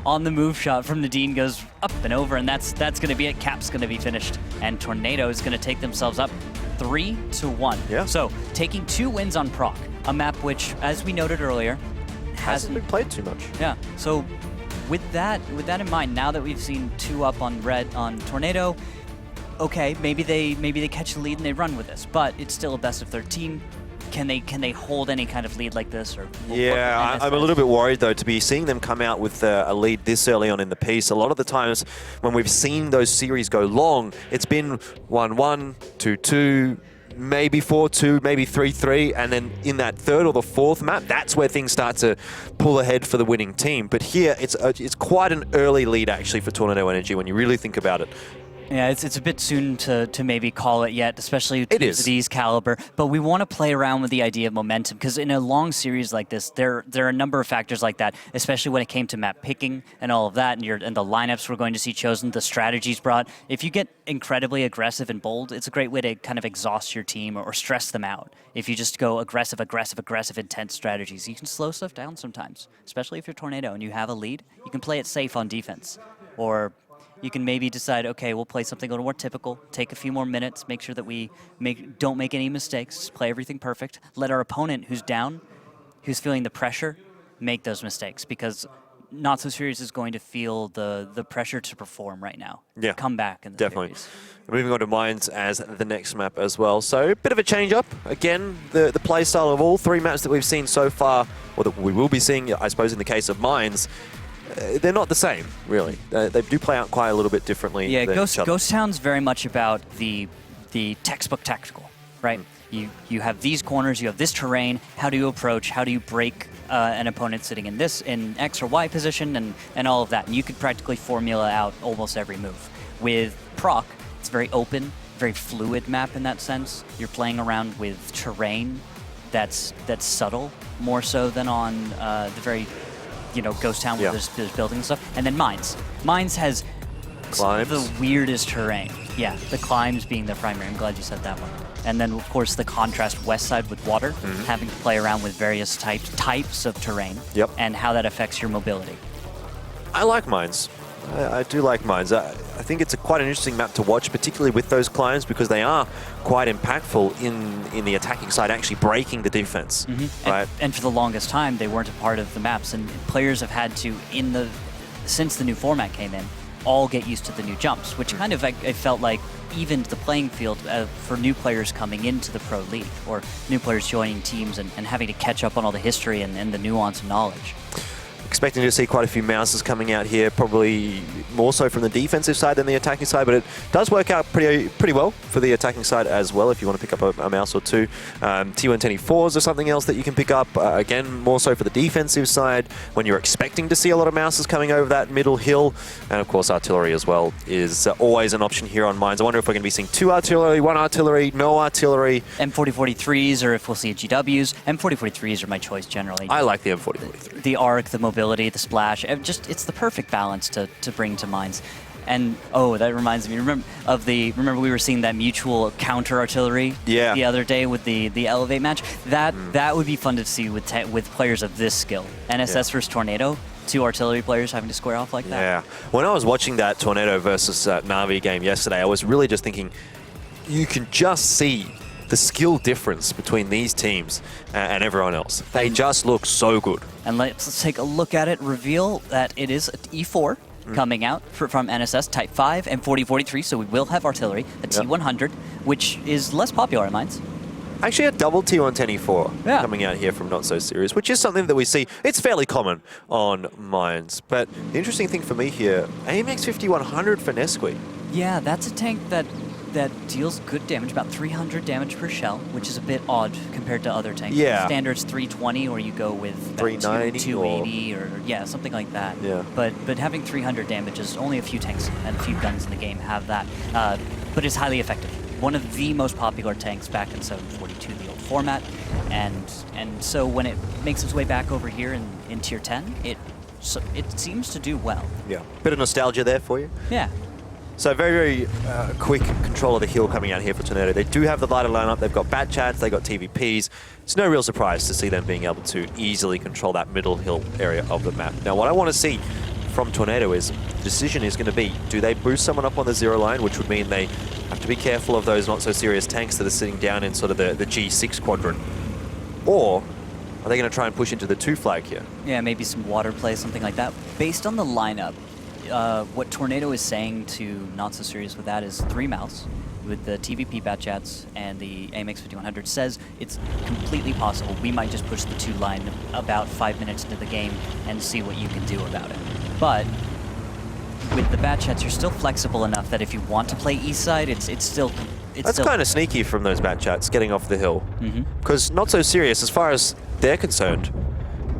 On the move shot from Nadine goes up and over, and that's going to be it. Cap's going to be finished, and Tornado is going to take themselves up 3-1. Yeah. So taking 2 wins on Proc, a map which, as we noted earlier, hasn't been played too much. Yeah. So with that in mind, now that we've seen 2 up on Red on Tornado, okay, maybe they catch the lead and they run with this, but it's still a best of 13. Can they hold any kind of lead like this? Or yeah, I'm a little bit worried though to be seeing them come out with a lead this early on in the piece. A lot of the times when we've seen those series go long, it's been 1-1, 2-2, maybe 4-2, maybe 3-3, and then in that 3rd or the 4th map, that's where things start to pull ahead for the winning team. But here, it's quite an early lead actually for Tornado Energy when you really think about it. Yeah, it's a bit soon to maybe call it yet, especially teams of these caliber. But we want to play around with the idea of momentum, because in a long series like this, there are a number of factors like that, especially when it came to map picking and all of that, and the lineups we're going to see chosen, the strategies brought. If you get incredibly aggressive and bold, it's a great way to kind of exhaust your team or stress them out. If you just go aggressive, intense strategies, you can slow stuff down sometimes, especially if you're Tornado and you have a lead. You can play it safe on defense, or you can maybe decide, okay, we'll play something a little more typical, take a few more minutes, make sure that we don't make any mistakes, play everything perfect, let our opponent who's down, who's feeling the pressure, make those mistakes, because Not So Serious is going to feel the pressure to perform right now. Yeah, come back in the definitely. series. Moving on to Mines as the next map as well. So a bit of a change up. Again, the play style of all 3 maps that we've seen so far, or that we will be seeing, I suppose, in the case of Mines, they're not the same, really. They do play out quite a little bit differently. Yeah, than each other. Ghost Town's very much about the textbook tactical, right? You have these corners, you have this terrain. How do you approach? How do you break an opponent sitting in X or Y position, and all of that? And you could practically formula out almost every move. With Proc, it's very open, very fluid map in that sense. You're playing around with terrain that's subtle, more so than on the very Ghost Town where there's buildings and stuff. And then Mines. Mines has climbs. The weirdest terrain. Yeah, the climbs being the primary. I'm glad you said that one. And then, of course, the contrast west side with water, having to play around with various types of terrain, and how that affects your mobility. I like Mines. I do like Mines. I think it's quite an interesting map to watch, particularly with those climbs, because they are quite impactful in the attacking side, actually breaking the defense. Right? And for the longest time, they weren't a part of the maps, and players have had to, since the new format came in, all get used to the new jumps, which kind of, I felt like, evened the playing field for new players coming into the Pro League, or new players joining teams and having to catch up on all the history and the nuance and knowledge. Expecting to see quite a few mouses coming out here, probably more so from the defensive side than the attacking side, but it does work out pretty well for the attacking side as well if you want to pick up a mouse or two. T124s or something else that you can pick up, again, more so for the defensive side when you're expecting to see a lot of mouses coming over that middle hill. And of course, artillery as well is always an option here on Mines. I wonder if we're going to be seeing 2 artillery, 1 artillery, no artillery. M4043s, or if we'll see GWs. M4043s are my choice generally. I like the M4043. The arc, the mobility, the splash, it's the perfect balance to bring to Mines. And that reminds me, remember we were seeing that mutual counter artillery the other day with the Elevate match? That would be fun to see with players of this skill. NSS versus Tornado, 2 artillery players having to square off like that. Yeah. When I was watching that Tornado versus Na'Vi game yesterday, I was really just thinking, you can just see the skill difference between these teams and everyone else. They just look so good. And let's take a look at it. Reveal that it is E4 coming out from NSS Type 5 and 4043, so we will have artillery, a T100, which is less popular in mines. Actually, a double T110E4 coming out here from Not So Serious, which is something that we see. It's fairly common on mines. But the interesting thing for me here, AMX 5100 for Nesquik. Yeah, that's a tank that deals good damage, about 300 damage per shell, which is a bit odd compared to other tanks. Yeah. Standard's 320, or you go with 390 280, or yeah, something like that. Yeah. But having 300 damage is only a few tanks and a few guns in the game have that. But it's highly effective. One of the most popular tanks back in 742, the old format, and so when it makes its way back over here in Tier 10, it seems to do well. Yeah. Bit of nostalgia there for you. Yeah. So very, very quick control of the hill coming out here for Tornado. They do have the lighter lineup. They've got Bat Chats, they've got TVPs. It's no real surprise to see them being able to easily control that middle hill area of the map. Now, what I want to see from Tornado is the decision is going to be, do they boost someone up on the 0 line, which would mean they have to be careful of those Not So Serious tanks that are sitting down in sort of the G6 quadrant, or are they going to try and push into the 2 flag here? Yeah, maybe some water play, something like that. Based on the lineup, what Tornado is saying to Not So Serious with that is 3 mouse with the TVP Bat Chats and the AMX 5100 says it's completely possible. We might just push the 2 line about 5 minutes into the game and see what you can do about it. But with the Bat Chats, you're still flexible enough that if you want to play east side, it's still... That's kind of sneaky from those Bat Chats, getting off the hill. Because Not So Serious, as far as they're concerned,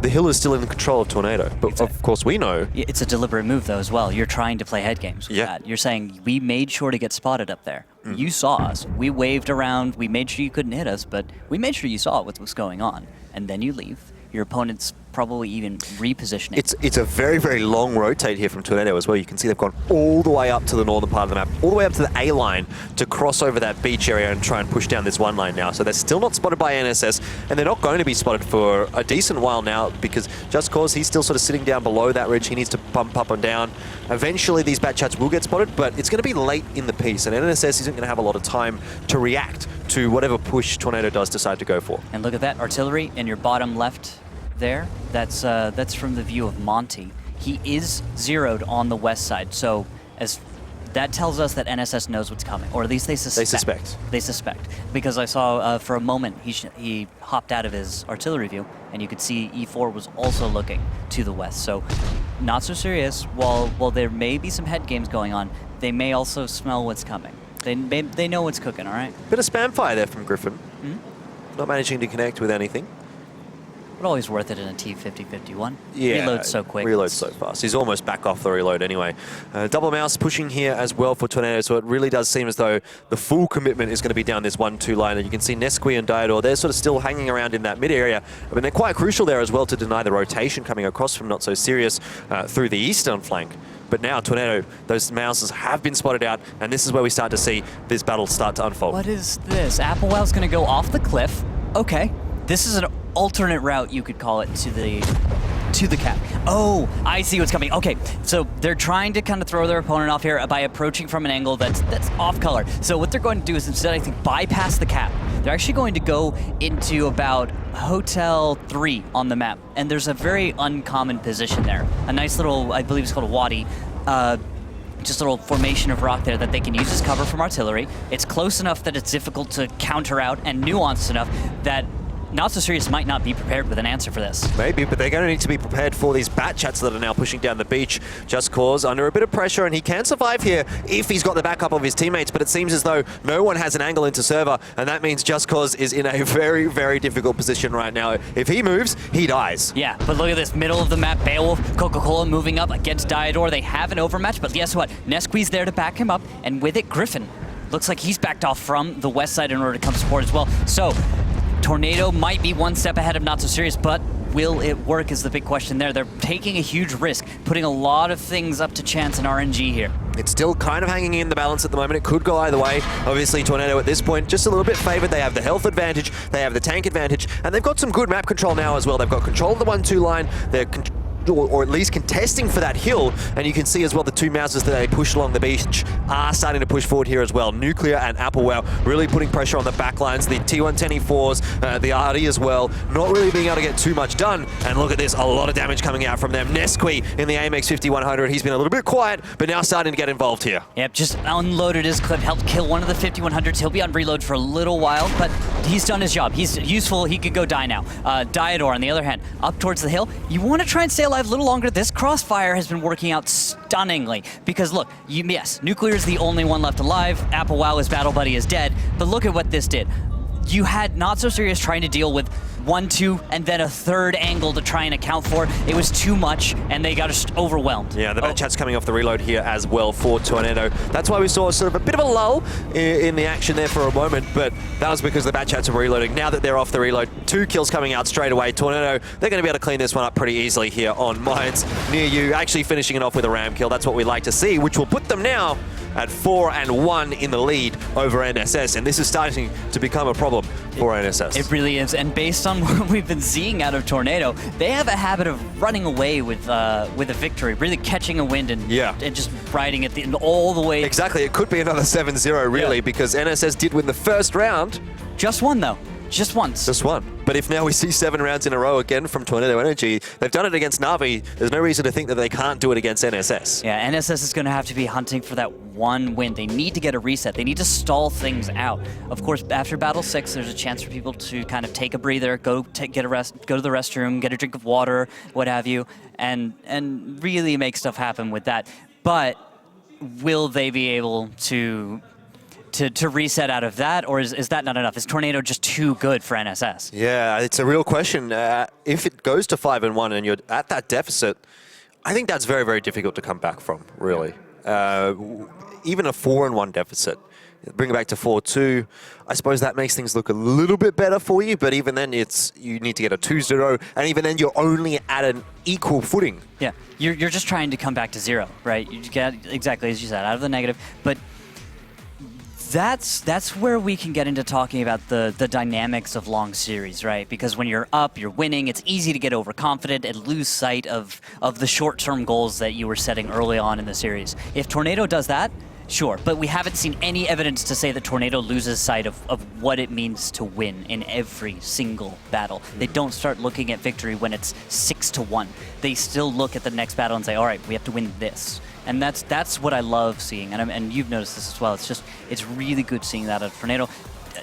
the hill is still in control of Tornado. But of course, we know... It's a deliberate move, though, as well. You're trying to play head games with that. You're saying, we made sure to get spotted up there. You saw us. We waved around. We made sure you couldn't hit us, but we made sure you saw what was going on. And then you leave. Your opponent's probably even repositioning. It's a very, very long rotate here from Tornado as well. You can see they've gone all the way up to the northern part of the map, all the way up to the A line to cross over that beach area and try and push down this 1 line now. So they're still not spotted by NSS, and they're not going to be spotted for a decent while now because Just Cause, he's still sort of sitting down below that ridge. He needs to bump up and down. Eventually these Bat Chats will get spotted, but it's going to be late in the piece, and NSS isn't going to have a lot of time to react to whatever push Tornado does decide to go for. And look at that, artillery in your bottom left there. That's from the view of Monty. He is zeroed on the west side, so as that tells us that NSS knows what's coming, or at least they suspect. They suspect. Because I saw for a moment he hopped out of his artillery view, and you could see E4 was also looking to the west. So Not So Serious, while there may be some head games going on, they may also smell what's coming. They know what's cooking, all right? Bit of spam fire there from Griffin. Not managing to connect with anything. But always worth it in a T50-51. Yeah, reloads so quick. Reloads so fast. He's almost back off the reload anyway. Double mouse pushing here as well for Tornado, so it really does seem as though the full commitment is going to be down this 1-2 line. And you can see Nesquik and Diodor, they're sort of still hanging around in that mid area. I mean, they're quite crucial there as well to deny the rotation coming across from Not So Serious through the eastern flank. But now Tornado, those mouses have been spotted out, and this is where we start to see this battle start to unfold. What is this? Applewell's going to go off the cliff. Okay. This is an alternate route, you could call it, to the cap. Oh, I see what's coming. Okay, so they're trying to kind of throw their opponent off here by approaching from an angle that's off color. So what they're going to do is instead, I think, bypass the cap. They're actually going to go into about Hotel 3 on the map. And there's a very uncommon position there. A nice little, I believe it's called a wadi. Just a little formation of rock there that they can use as cover from artillery. It's close enough that it's difficult to counter out and nuanced enough that Not So Serious might not be prepared with an answer for this. Maybe, but they're going to need to be prepared for these Bat Chats that are now pushing down the beach. Just Cause under a bit of pressure, and he can survive here if he's got the backup of his teammates, but it seems as though no one has an angle into server, and that means Just Cause is in a very, very difficult position right now. If he moves, he dies. Yeah, but look at this, middle of the map, Beowulf, Coca-Cola moving up against Diodor. They have an overmatch, but guess what? Nesquik's there to back him up, and with it, Griffin. Looks like he's backed off from the west side in order to come support as well. So, Tornado might be one step ahead of Not So Serious, but will it work is the big question there. They're taking a huge risk, putting a lot of things up to chance in RNG here. It's still kind of hanging in the balance at the moment. It could go either way. Obviously, Tornado at this point just a little bit favored. They have the health advantage, they have the tank advantage, and they've got some good map control now as well. They've got control of the 1-2 line. They're or at least contesting for that hill, and you can see as well the 2 mouses that they push along the beach are starting to push forward here as well. Nuclear and Applewell really putting pressure on the backlines. The T110E4s, the RD as well, not really being able to get too much done. And look at this, a lot of damage coming out from them. Nesqui in the AMX 5100, he's been a little bit quiet, but now starting to get involved here. Yep, just unloaded his clip, helped kill one of the 5100s. He'll be on reload for a little while, but he's done his job. He's useful, he could go die now. Diodor, on the other hand, up towards the hill. You want to try and stay alive a little longer. This crossfire has been working out stunningly, because look, yes, Nuclear is the only one left alive. Applewell, his battle buddy, is dead, but look at what this did. You had Not So Serious trying to deal with 1, 2, and then a third angle to try and account for. It was too much, and they got just overwhelmed. Yeah, the Bat Chat's coming off the reload here as well for Tornado. That's why we saw sort of a bit of a lull in the action there for a moment, but that was because the Bat Chats are reloading. Now that they're off the reload, 2 kills coming out straight away. Tornado, they're going to be able to clean this one up pretty easily here on Mines. Near you, actually finishing it off with a ram kill. That's what we like to see, which will put them now at 4-1 in the lead over NSS, and this is starting to become a problem for NSS. It really is, and based on what we've been seeing out of Tornado, they have a habit of running away with a victory, really catching a wind and just riding it all the way. Exactly, it could be another 7-0 really, because NSS did win the first round. Just one though. Just once. Just one. But if now we see 7 rounds in a row again from Tornado Energy, they've done it against Na'Vi, there's no reason to think that they can't do it against NSS. Yeah, NSS is going to have to be hunting for that one win. They need to get a reset. They need to stall things out. Of course, after Battle 6, there's a chance for people to kind of take a breather, get a rest, go to the restroom, get a drink of water, what have you, and really make stuff happen with that. But will they be able to reset out of that, or is that not enough? Is Tornado just too good for NSS? Yeah, it's a real question. If it goes to 5-1 and you're at that deficit, I think that's very, very difficult to come back from, really. Even a 4-1 deficit, bring it back to 4-2, I suppose that makes things look a little bit better for you, but even then you need to get a 2-0, and even then you're only at an equal footing. Yeah, you're just trying to come back to 0, right? You get, exactly as you said, out of the negative, but that's where we can get into talking about the dynamics of long series, right? Because when you're up, you're winning, it's easy to get overconfident and lose sight of the short-term goals that you were setting early on in the series. If Tornado does that, sure, but we haven't seen any evidence to say that Tornado loses sight of what it means to win in every single battle. They don't start looking at victory when it's 6-1. They still look at the next battle and say, all right, we have to win this. And that's what I love seeing, and you've noticed this as well. It's really good seeing that at Tornado.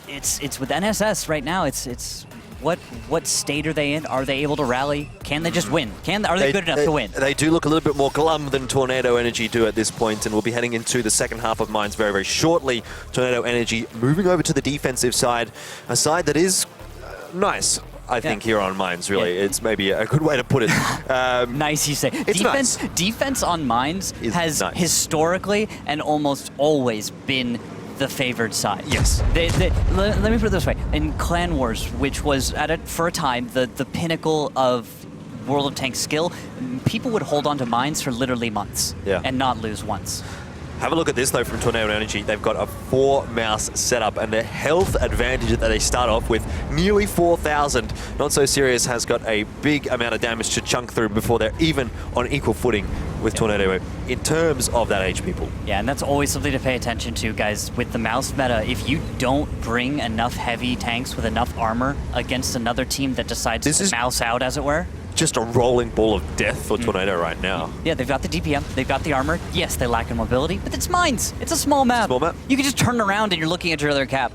It's with NSS right now. It's what state are they in? Are they able to rally? Can they just win? Are they good enough to win? They do look a little bit more glum than Tornado Energy do at this point, and we'll be heading into the second half of Mines very, very shortly. Tornado Energy moving over to the defensive side, a side that is nice. I think here on Mines, really. Yeah. It's maybe a good way to put it. Nice, you say. Defense on Mines has historically and almost always been the favored side. Yes. Let me put it this way. In Clan Wars, which was, for a time, the pinnacle of World of Tanks skill, people would hold on to Mines for literally months and not lose once. Have a look at this, though, from Tornado Energy. They've got a 4-mouse setup, and their health advantage that they start off with, nearly 4,000. Not So Serious has got a big amount of damage to chunk through before they're even on equal footing with Tornado in terms of that HP pool. Yeah, and that's always something to pay attention to, guys. With the mouse meta, if you don't bring enough heavy tanks with enough armor against another team that decides to mouse out, as it were, just a rolling ball of death for Tornado right now. Yeah, they've got the DPM, they've got the armor. Yes, they lack in mobility, but it's Mines. It's a small map. Small map. You can just turn around and you're looking at your other cap.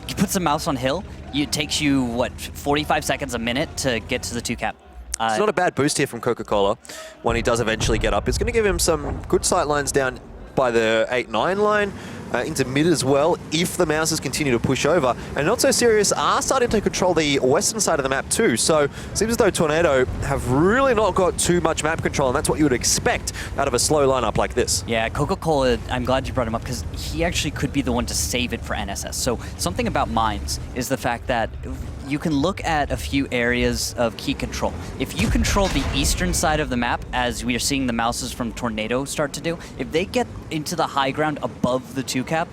You put some mouse on hill, it takes you, what, 45 seconds, a minute to get to the 2 cap. It's not a bad boost here from Coca-Cola when he does eventually get up. It's going to give him some good sight lines down by the 8-9 line. Into mid as well, if the Mouses continue to push over. And Not So Serious are starting to control the western side of the map too, so it seems as though Tornado have really not got too much map control, and that's what you would expect out of a slow lineup like this. Yeah, Coca-Cola, I'm glad you brought him up, because he actually could be the one to save it for NSS. So something about Mines is the fact that you can look at a few areas of key control. If you control the eastern side of the map, as we are seeing the Mouses from Tornado start to do, if they get into the high ground above the 2 cap,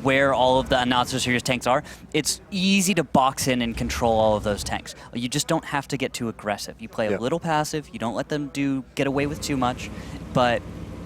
where all of the Not So Serious tanks are, it's easy to box in and control all of those tanks. You just don't have to get too aggressive. You play a little passive, you don't let them get away with too much, but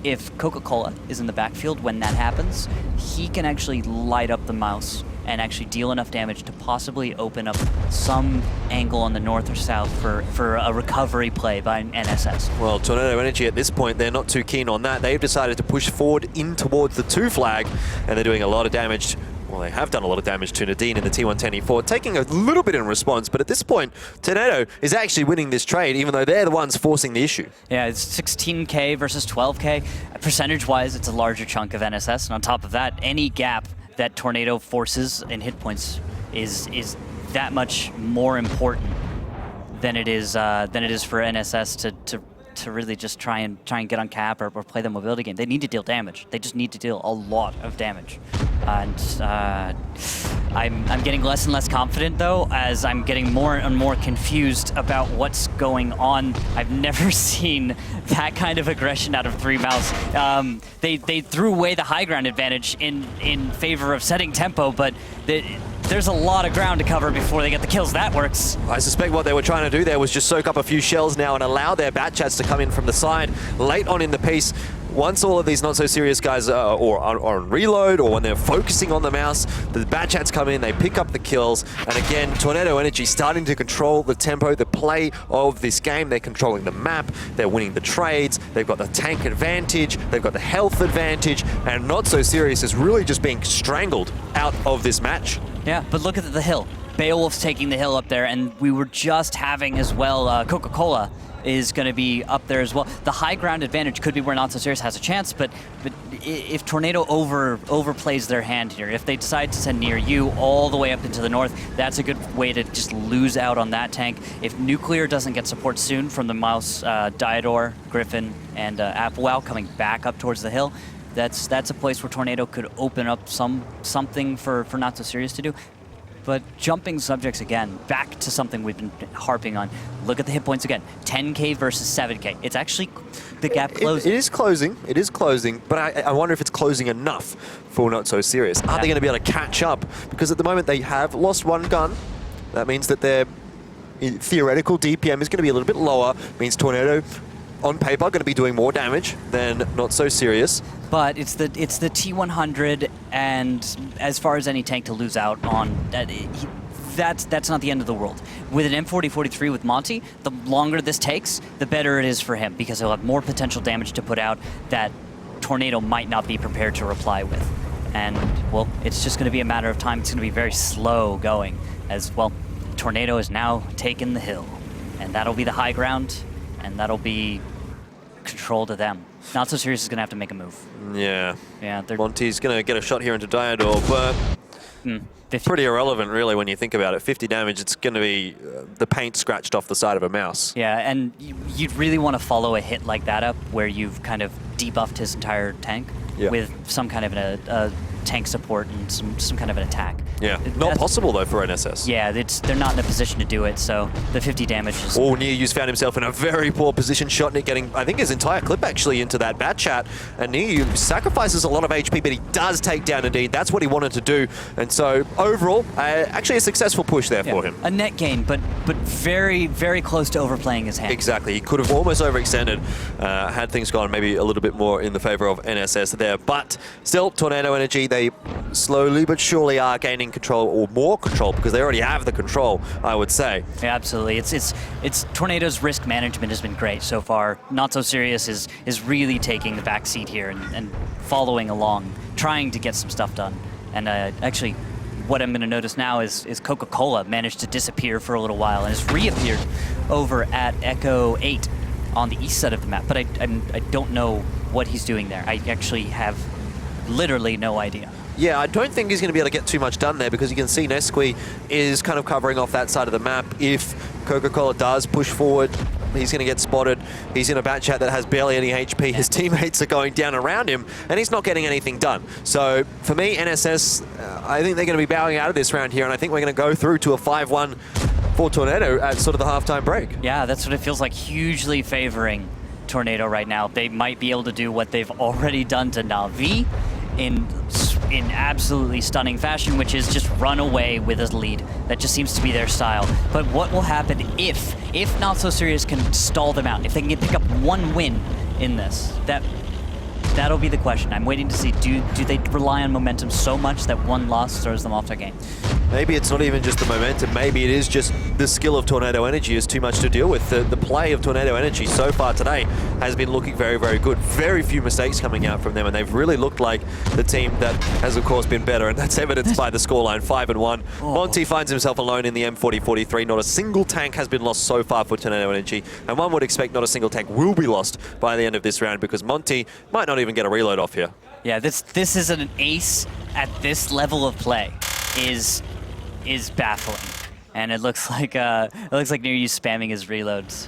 if Coca-Cola is in the backfield when that happens, he can actually light up the mouse and actually deal enough damage to possibly open up some angle on the north or south for a recovery play by an NSS. Well, Tornado Energy at this point, they're not too keen on that. They've decided to push forward in towards the 2 flag, and they're doing a lot of damage. Well, they have done a lot of damage to Nadine in the T110E4, taking a little bit in response, but at this point, Tornado is actually winning this trade, even though they're the ones forcing the issue. Yeah, it's 16k versus 12k. Percentage-wise, it's a larger chunk of NSS, and on top of that, any gap that Tornado forces in hit points is that much more important than it is for NSS to really just try and get on cap or play the mobility game. They need to deal damage. They just need to deal a lot of damage. And I'm getting less and less confident though, as I'm getting more and more confused about what's going on. I've never seen that kind of aggression out of 3Mouse. They threw away the high ground advantage in favor of setting tempo, but there's a lot of ground to cover before they get the kills. That works. I suspect what they were trying to do there was just soak up a few shells now and allow their Batchats to come in from the side late on in the piece. Once all of these not-so-serious guys are on reload or when they're focusing on the mouse, the Batchats come in, they pick up the kills, and again, Tornado Energy starting to control the tempo, the play of this game. They're controlling the map, they're winning the trades, they've got the tank advantage, they've got the health advantage, and Not-So-Serious is really just being strangled out of this match. Yeah, but look at the hill. Beowulf's taking the hill up there, and we were just having as well Coca-Cola is going to be up there as well. The high ground advantage could be where Not So Serious has a chance, but if Tornado overplays their hand here, if they decide to send near you all the way up into the north, that's a good way to just lose out on that tank. If Nuclear doesn't get support soon from the Mouse, Diodor, Griffin, and Applewell coming back up towards the hill, that's a place where Tornado could open up something for Not So Serious to do. But jumping subjects again, back to something we've been harping on. Look at the hit points again. 10k versus 7k. It's actually the gap closing. It is closing. It is closing. But I wonder if it's closing enough for Not So Serious. Are they going to be able to catch up? Because at the moment they have lost one gun. That means that their theoretical DPM is going to be a little bit lower. Means Tornado, on paper, going to be doing more damage than Not So Serious. But it's the T100, and as far as any tank to lose out on, that's not the end of the world. With an M4043 with Monty, the longer this takes, the better it is for him, because he'll have more potential damage to put out that Tornado might not be prepared to reply with. And, well, it's just going to be a matter of time. It's going to be very slow going, as, well, Tornado has now taken the hill. And that'll be the high ground, and that'll be control to them. Not So Serious is going to have to make a move. Yeah. Yeah. Monty's going to get a shot here into Diodor, but pretty irrelevant, really, when you think about it. 50 damage, it's going to be the paint scratched off the side of a mouse. Yeah, and you'd really want to follow a hit like that up where you've kind of debuffed his entire tank with some kind of a tank support and some kind of an attack. Yeah, not possible though for NSS. Yeah, they're not in a position to do it, so the 50 damage is... Oh, Nearuse found himself in a very poor position, Shotnik getting, I think, his entire clip actually into that Batchat, and Nearuse sacrifices a lot of HP, but he does take down Indeed. That's what he wanted to do, and so overall, actually a successful push there for him. A net gain, but very, very close to overplaying his hand. Exactly, he could have almost overextended had things gone maybe a little bit more in the favor of NSS there, but still, Tornado Energy, they slowly but surely are gaining control, or more control, because they already have the control, I would say. Yeah, absolutely. It's Tornado's risk management has been great so far. Not So Serious is really taking the back seat here and following along, trying to get some stuff done. And actually, what I'm going to notice now is Coca-Cola managed to disappear for a little while and has reappeared over at Echo 8 on the east side of the map. But I don't know what he's doing there. I actually have literally no idea. Yeah, I don't think he's going to be able to get too much done there, because you can see Nesqui is kind of covering off that side of the map. If Coca-Cola does push forward, he's going to get spotted. He's in a Batchat that has barely any HP. His teammates are going down around him, and he's not getting anything done. So for me, NSS, I think they're going to be bowing out of this round here, and I think we're going to go through to a 5-1 for Tornado at sort of the halftime break. Yeah, that's what it feels like, hugely favoring Tornado right now. They might be able to do what they've already done to Na'Vi in absolutely stunning fashion, which is just run away with a lead. That just seems to be their style. But what will happen if Not So Serious can stall them out, if they can pick up one win in this, that that'll be the question. I'm waiting to see, do they rely on momentum so much that one loss throws them off their game? Maybe it's not even just the momentum. Maybe it is just the skill of Tornado Energy is too much to deal with. The play of Tornado Energy so far today has been looking very, very good. Very few mistakes coming out from them, and they've really looked like the team that has, of course, been better, and that's evidenced by the scoreline, 5-1. Monty finds himself alone in the M40-43. Not a single tank has been lost so far for Tornado Energy, and one would expect not a single tank will be lost by the end of this round because Monty might not even get a reload off here. Yeah, this is an ace at this level of play is baffling, and it looks like Near You spamming his reloads,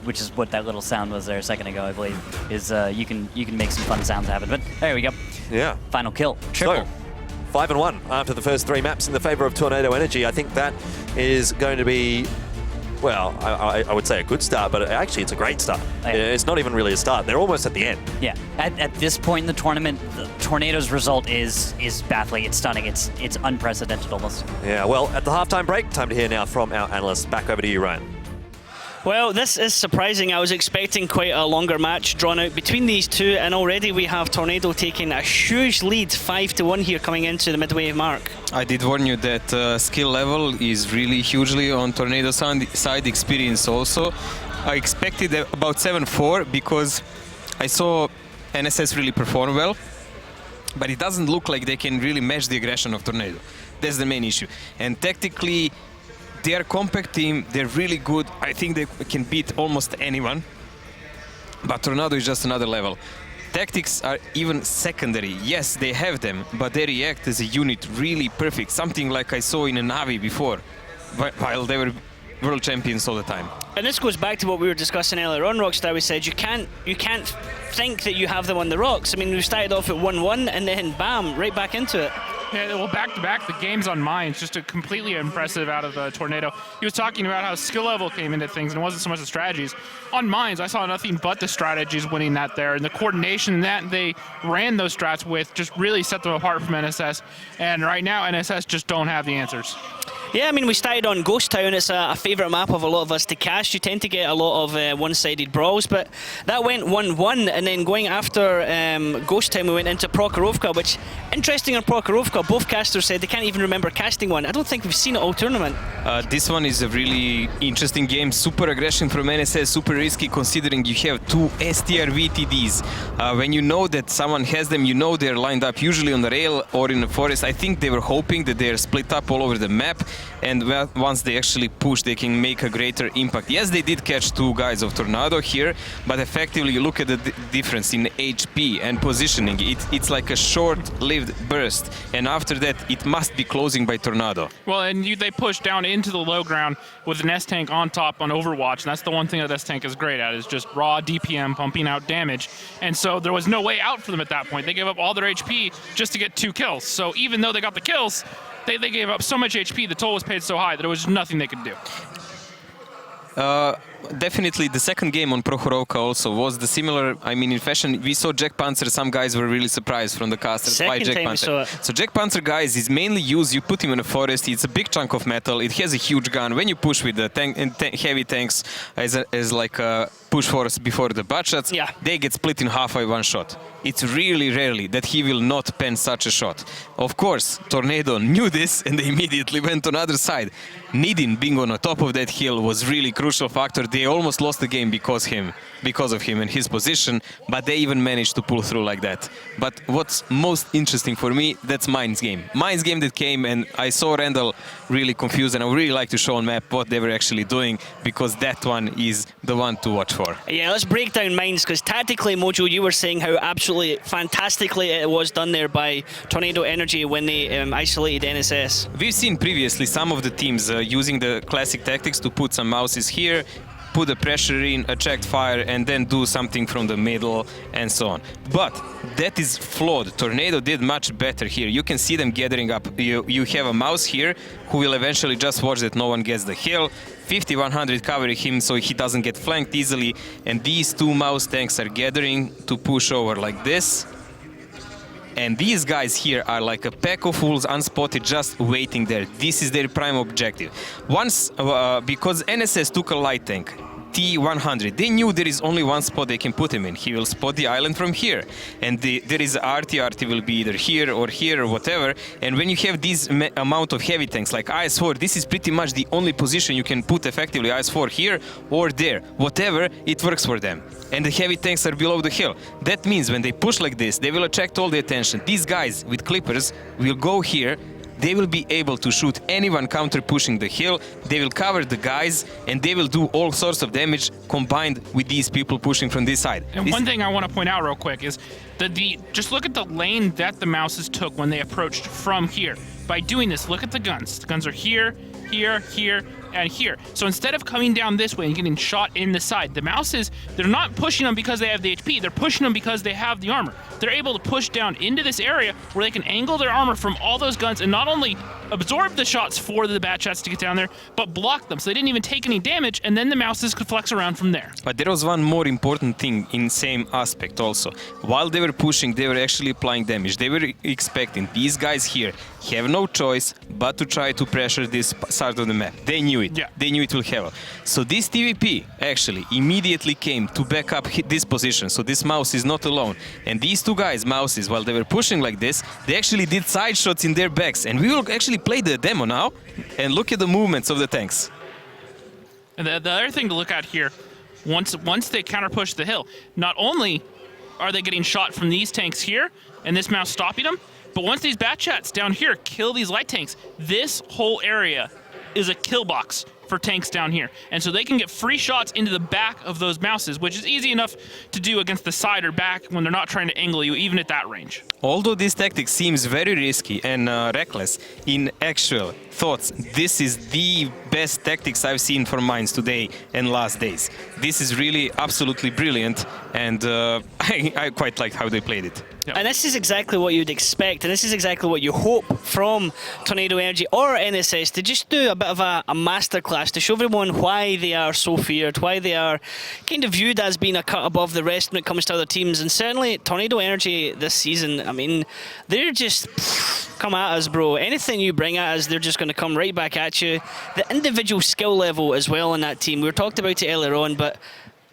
which is what that little sound was there a second ago, I believe. Is you can make some fun sounds happen. But there we go. Yeah. Final kill, triple. So, 5-1 after the first 3 maps in the favor of Tornado Energy. I think that is going to be, well, I would say a good start, but actually it's a great start. It's not even really a start. They're almost at the end. Yeah. At this point in the tournament, the Tornado's result is baffling. It's stunning. It's unprecedented almost. Yeah, well, at the halftime break, time to hear now from our analysts. Back over to you, Ryan. Well, this is surprising. I was expecting quite a longer match drawn out between these two, and already we have Tornado taking a huge lead, 5-1 here coming into the midway mark. I did warn you that skill level is really hugely on Tornado side, experience also. I expected about 7-4 because I saw NSS really perform well, but it doesn't look like they can really match the aggression of Tornado. That's the main issue. And tactically, they are a compact team, they're really good. I think they can beat almost anyone. But Tornado is just another level. Tactics are even secondary. Yes, they have them, but they react as a unit really perfect. Something like I saw in a Navi before, while they were world champions all the time. And this goes back to what we were discussing earlier on, Rockstar. We said you can't think that you have them on the rocks. I mean, we started off at 1-1 and then bam, right back into it. Yeah, well, back-to-back, the games on Mines, just a completely impressive out of Tornado. He was talking about how skill level came into things, and it wasn't so much the strategies. On Mines, I saw nothing but the strategies winning that there, and the coordination that they ran those strats with just really set them apart from NSS. And right now, NSS just don't have the answers. Yeah, I mean, we started on Ghost Town. It's a favourite map of a lot of us to cast. You tend to get a lot of one-sided brawls, but that went 1-1, and then going after Ghost Town, we went into Prokhorovka, which, interesting on Prokhorovka, both casters said they can't even remember casting one. I don't think we've seen it all tournament. This one is a really interesting game. Super aggression from NSS, super risky considering you have 2 STR VTDs. When you know that someone has them, you know they're lined up usually on the rail or in the forest. I think they were hoping that they're split up all over the map, and once they actually push, they can make a greater impact. Yes, they did catch 2 guys of Tornado here, but effectively you look at the difference in HP and positioning. It's like a short-lived burst, and after that it must be closing by Tornado. Well, and they push down into the low ground with an S-Tank on top on Overwatch, and that's the one thing that S-Tank is great at, is just raw DPM pumping out damage. And so there was no way out for them at that point. They gave up all their HP just to get 2 kills. So even though they got the kills, they gave up so much HP, the toll was paid so high that there was nothing they could do. Definitely the second game on Prokhorovka also was the similar, I mean, in fashion. We saw Jack Panzer, some guys were really surprised from the casters by Jack Panzer. So Jack Panzer, guys, is mainly used, you put him in a forest, it's a big chunk of metal, it has a huge gun. When you push with the tank and heavy tanks as like a push force before the butt shots, they get split in half by 1 shot. It's really rarely that he will not pen such a shot. Of course, Tornado knew this and they immediately went on the other side. Nidin being on the top of that hill was really crucial factor. They almost lost the game because of him and his position, but they even managed to pull through like that. But what's most interesting for me, that's Mines game. Mines game that came, and I saw Randall really confused, and I would really like to show on map what they were actually doing, because that one is the one to watch for. Yeah, let's break down Mines, because tactically, Mojo, you were saying how absolutely fantastically it was done there by Tornado Energy when they isolated NSS. We've seen previously some of the teams using the classic tactics to put some mouses here, put the pressure in, attract fire, and then do something from the middle and so on. But that is flawed. Tornado did much better here. You can see them gathering up. You have a mouse here who will eventually just watch that no one gets the hill. 50-100 covering him so he doesn't get flanked easily. And these 2 mouse tanks are gathering to push over like this. And these guys here are like a pack of wolves, unspotted, just waiting there. This is their prime objective. Once, because NSS took a light tank, T100. They knew there is only one spot they can put him in. He will spot the island from here. And there is RT will be either here or whatever. And when you have this amount of heavy tanks like IS-4, this is pretty much the only position you can put effectively IS-4 here or there. Whatever, it works for them. And the heavy tanks are below the hill. That means when they push like this, they will attract all the attention. These guys with clippers will go here. They will be able to shoot anyone counter-pushing the hill, they will cover the guys, and they will do all sorts of damage combined with these people pushing from this side. And one thing I want to point out real quick is that just look at the lane that the Mouses took when they approached from here. By doing this, look at the guns. The guns are here, here, here, and here. So instead of coming down this way and getting shot in the side, the Mouses, they're not pushing them because they have the HP, they're pushing them because they have the armor. They're able to push down into this area where they can angle their armor from all those guns and not only absorb the shots for the bad shots to get down there, but block them. So they didn't even take any damage, and then the Mouses could flex around from there. But there was one more important thing in same aspect also. While they were pushing, they were actually applying damage. They were expecting these guys here have no choice but to try to pressure this side of the map. They knew it. Yeah. They knew it will happen. So this TVP actually immediately came to back up this position. So this Mouse is not alone. And these two guys, Mouses, while they were pushing like this, they actually did side shots in their backs. And we will actually play the demo now and look at the movements of the tanks. And the other thing to look at here, once they counter push the hill, not only are they getting shot from these tanks here and this Mouse stopping them, but once these bat chats down here kill these light tanks, this whole area is a kill box for tanks down here. And so they can get free shots into the back of those Mouses, which is easy enough to do against the side or back when they're not trying to angle you, even at that range. Although this tactic seems very risky and reckless, in actual thoughts, this is the best tactics I've seen for mines today and last days. This is really absolutely brilliant, and I quite liked how they played it. Yep. And this is exactly what you'd expect, and this is exactly what you hope from Tornado Energy or NSS, to just do a bit of a masterclass to show everyone why they are so feared, why they are kind of viewed as being a cut above the rest when it comes to other teams. And certainly Tornado Energy this season, I mean, they're just come at us, bro. Anything you bring at us, they're just going to come right back at you. The individual skill level as well in that team, we were talked about it earlier on, but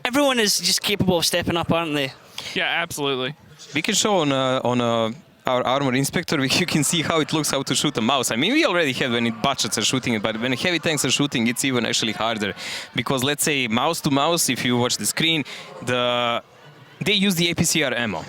everyone is just capable of stepping up, aren't they? Yeah, absolutely. We can show on our armor inspector, you can see how it looks, how to shoot a Mouse. I mean, we already have when budgets are shooting it, but when heavy tanks are shooting, it's even actually harder. Because let's say Mouse to Mouse, if you watch the screen, they use the APCR ammo.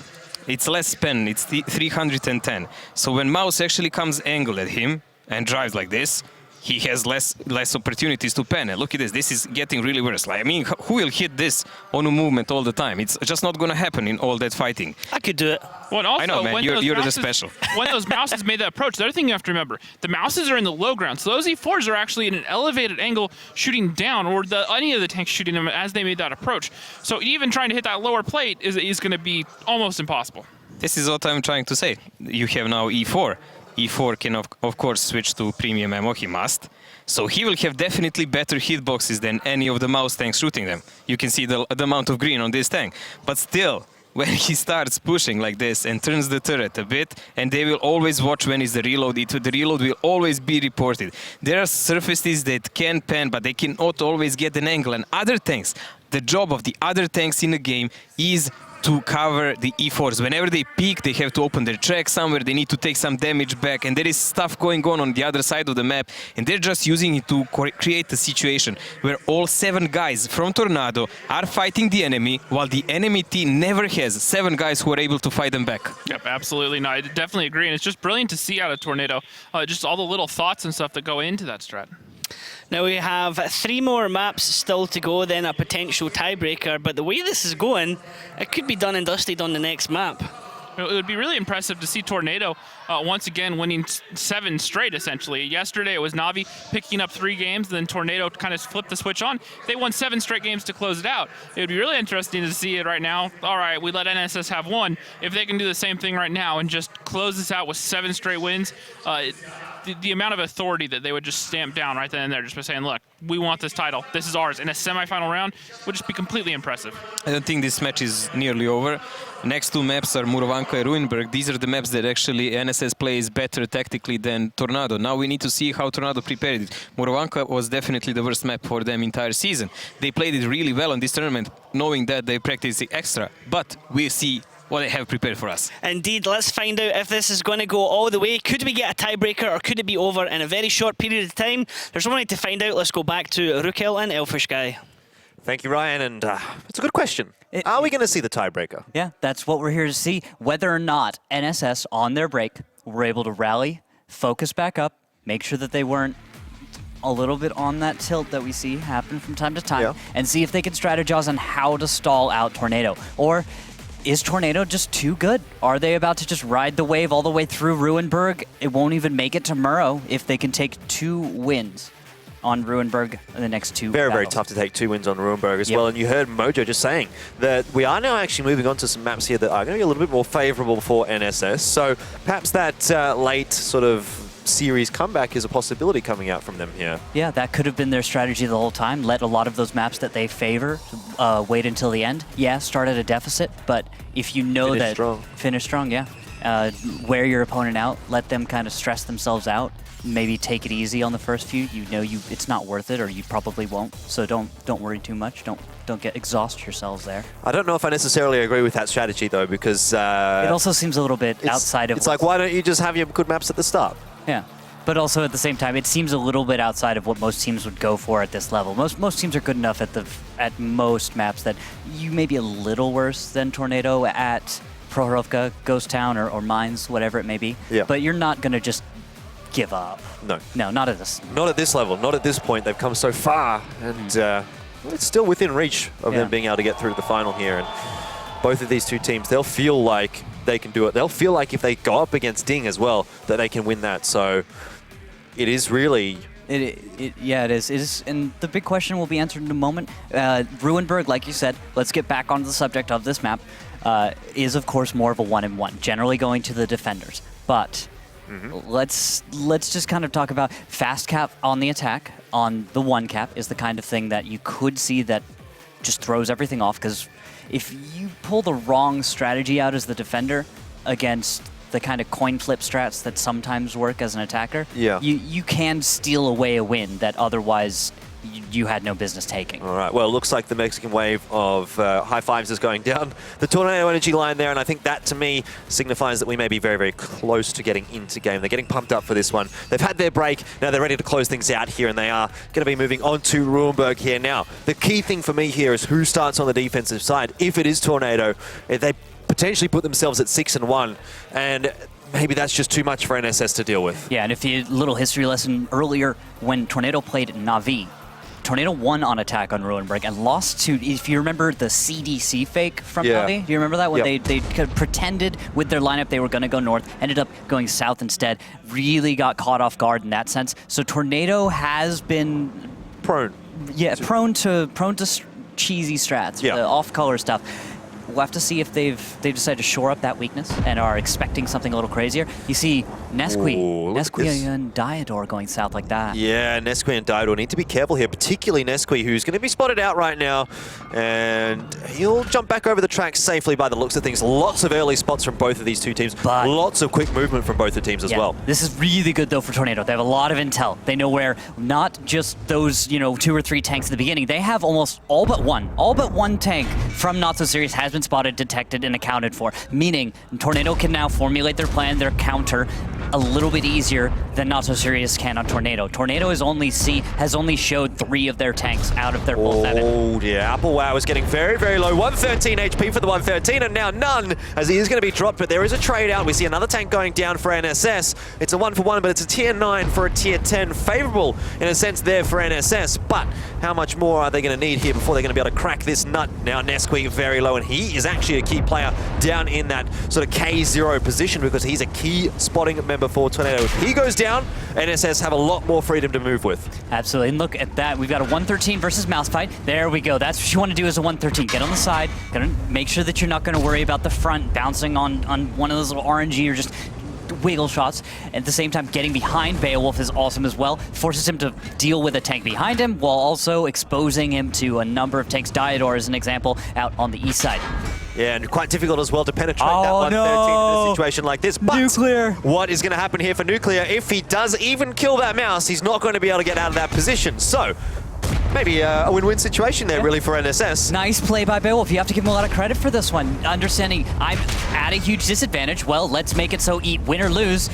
It's less spin, it's 310. So when Mouse actually comes angled at him and drives like this, he has less opportunities to pen. And look at this. This is getting really worse. Like, I mean, who will hit this on a movement all the time? It's just not going to happen in all that fighting. I could do it. Well, and also, I know, man. You're the special. When those Mouses made that approach, the other thing you have to remember, the Mouses are in the low ground. So those E4s are actually in an elevated angle shooting down, or any of the tanks shooting them as they made that approach. So even trying to hit that lower plate is going to be almost impossible. This is what I'm trying to say. You have now E4. E4 can of course switch to premium ammo, he must. So he will have definitely better hitboxes than any of the Mouse tanks shooting them. You can see the amount of green on this tank. But still, when he starts pushing like this and turns the turret a bit, and they will always watch when is the reload, the reload will always be reported. There are surfaces that can pan, but they cannot always get an angle. And other tanks, the job of the other tanks in the game is to cover the E4s. Whenever they peek, they have to open their track somewhere, they need to take some damage back, and there is stuff going on the other side of the map, and they're just using it to create a situation where all 7 guys from Tornado are fighting the enemy, while the enemy team never has 7 guys who are able to fight them back. Yep, absolutely. No, I definitely agree, and it's just brilliant to see out of Tornado, just all the little thoughts and stuff that go into that strat. Now we have 3 more maps still to go, then a potential tiebreaker, but the way this is going, it could be done and dusted on the next map. It would be really impressive to see Tornado once again winning 7 straight, essentially. Yesterday it was Na'Vi picking up 3 games, then Tornado kind of flipped the switch on. They won 7 straight games to close it out. It would be really interesting to see it right now. All right, we let NSS have 1. If they can do the same thing right now and just close this out with 7 straight wins, the amount of authority that they would just stamp down right then and there, just by saying, look, we want this title. This is ours. In a semifinal round would just be completely impressive. I don't think this match is nearly over. Next two maps are Murovanka and Ruinberg. These are the maps that actually NSS plays better tactically than Tornado. Now we need to see how Tornado prepared it. Murovanka was definitely the worst map for them entire season. They played it really well in this tournament, knowing that they practiced it extra. But we'll see what they have prepared for us. Indeed, let's find out if this is going to go all the way. Could we get a tiebreaker, or could it be over in a very short period of time? There's one way to find out. Let's go back to Rukel and Elfish Guy. Thank you, Ryan, and it's a good question. Are we going to see the tiebreaker? Yeah, that's what we're here to see. Whether or not NSS on their break were able to rally, focus back up, make sure that they weren't a little bit on that tilt that we see happen from time to time, and see if they can strategize on how to stall out Tornado. Or is Tornado just too good? Are they about to just ride the wave all the way through Ruinberg? It won't even make it to Murrow if they can take 2 wins on Ruinberg in the next 2 Very, battles. very tough to take 2 wins on Ruinberg as well. And you heard Mojo just saying that we are now actually moving on to some maps here that are going to be a little bit more favorable for NSS. So perhaps that late sort of series comeback is a possibility coming out from them here. Yeah, that could have been their strategy the whole time. Let a lot of those maps that they favor wait until the end. Yeah, start at a deficit, but if you know Finish that... strong. Finish strong, yeah. Wear your opponent out, let them kind of stress themselves out. Maybe take it easy on the first few. You know it's not worth it, or you probably won't. So don't worry too much. Don't exhaust yourselves there. I don't know if I necessarily agree with that strategy though, because it also seems a little bit outside of... It's like, why don't you just have your good maps at the start? Yeah, but also at the same time, it seems a little bit outside of what most teams would go for at this level. Most teams are good enough at most maps that you may be a little worse than Tornado at Prohorovka, Ghost Town, or Mines, whatever it may be. Yeah. But you're not going to just give up. No, not at this. Not at this level. Not at this point. They've come so far, and it's still within reach of them being able to get through to the final here. And both of these two teams, they'll feel like they can do it. They'll feel like if they go up against Ding as well, that they can win that. So it is really... Yeah, it is. It is. And the big question will be answered in a moment. Ruinberg, like you said, let's get back onto the subject of this map, is of course more of a 1-in-1, generally going to the defenders. But let's just kind of talk about fast cap on the attack. On the 1 cap is the kind of thing that you could see that just throws everything off, because if you pull the wrong strategy out as the defender against the kind of coin flip strats that sometimes work as an attacker, you can steal away a win that otherwise you had no business taking. All right, well, it looks like the Mexican wave of high fives is going down the Tornado Energy line there, and I think that, to me, signifies that we may be very, very close to getting into game. They're getting pumped up for this one. They've had their break. Now they're ready to close things out here, and they are going to be moving on to Ruinberg here. Now, the key thing for me here is who starts on the defensive side. If it is Tornado, if they potentially put themselves at 6-1, and maybe that's just too much for NSS to deal with. Yeah, and if you little history lesson earlier, when Tornado played Na'Vi, Tornado won on attack on Ruinberg and lost to, if you remember the CDC fake from Na'Vi, do you remember that? When they kind of pretended with their lineup they were going to go north, ended up going south instead, really got caught off guard in that sense. So Tornado has been prone to cheesy strats, the off-color stuff. We'll have to see if they've decided to shore up that weakness and are expecting something a little crazier. You see Nesqui and Diodor going south like that. Yeah, Nesqui and Diodor need to be careful here, particularly Nesqui, who's going to be spotted out right now. And he'll jump back over the track safely by the looks of things. Lots of early spots from both of these two teams. But lots of quick movement from both the teams as well. This is really good, though, for Tornado. They have a lot of intel. They know where not just those, 2 or 3 tanks at the beginning. They have almost all but one tank from Not So Serious has been spotted, detected, and accounted for, meaning Tornado can now formulate their plan, their counter, a little bit easier than Not So Serious can on Tornado. Tornado has only showed 3 of their tanks out of their full 7. Oh yeah, Apple Wow is getting very, very low. 113 HP for the 113, and now none, as he is going to be dropped, but there is a trade out. We see another tank going down for NSS. It's a 1-for-1, but it's a tier 9 for a tier 10. Favorable, in a sense, there for NSS, but how much more are they going to need here before they're going to be able to crack this nut? Now Nesqui very low, and he is actually a key player down in that sort of K0 position because he's a key spotting member for Tornado. If he goes down, NSS have a lot more freedom to move with. Absolutely, and look at that. We've got a 113 versus mouse fight. There we go. That's what you want to do as a 113. Get on the side. Gotta make sure that you're not going to worry about the front bouncing on one of those little RNG or just wiggle shots. At the same time, getting behind Beowulf is awesome as well. Forces him to deal with a tank behind him while also exposing him to a number of tanks. Diodor is an example out on the east side. Yeah, and quite difficult as well to penetrate that Oh, 113 in no. a situation like this. But Nuclear. what is going to happen here for Nuclear? If he does even kill that mouse, he's not going to be able to get out of that position. So, maybe a win-win situation there, really, for NSS. Nice play by Beowulf. You have to give him a lot of credit for this one. Understanding I'm at a huge disadvantage. Well, let's make it so eat win or lose.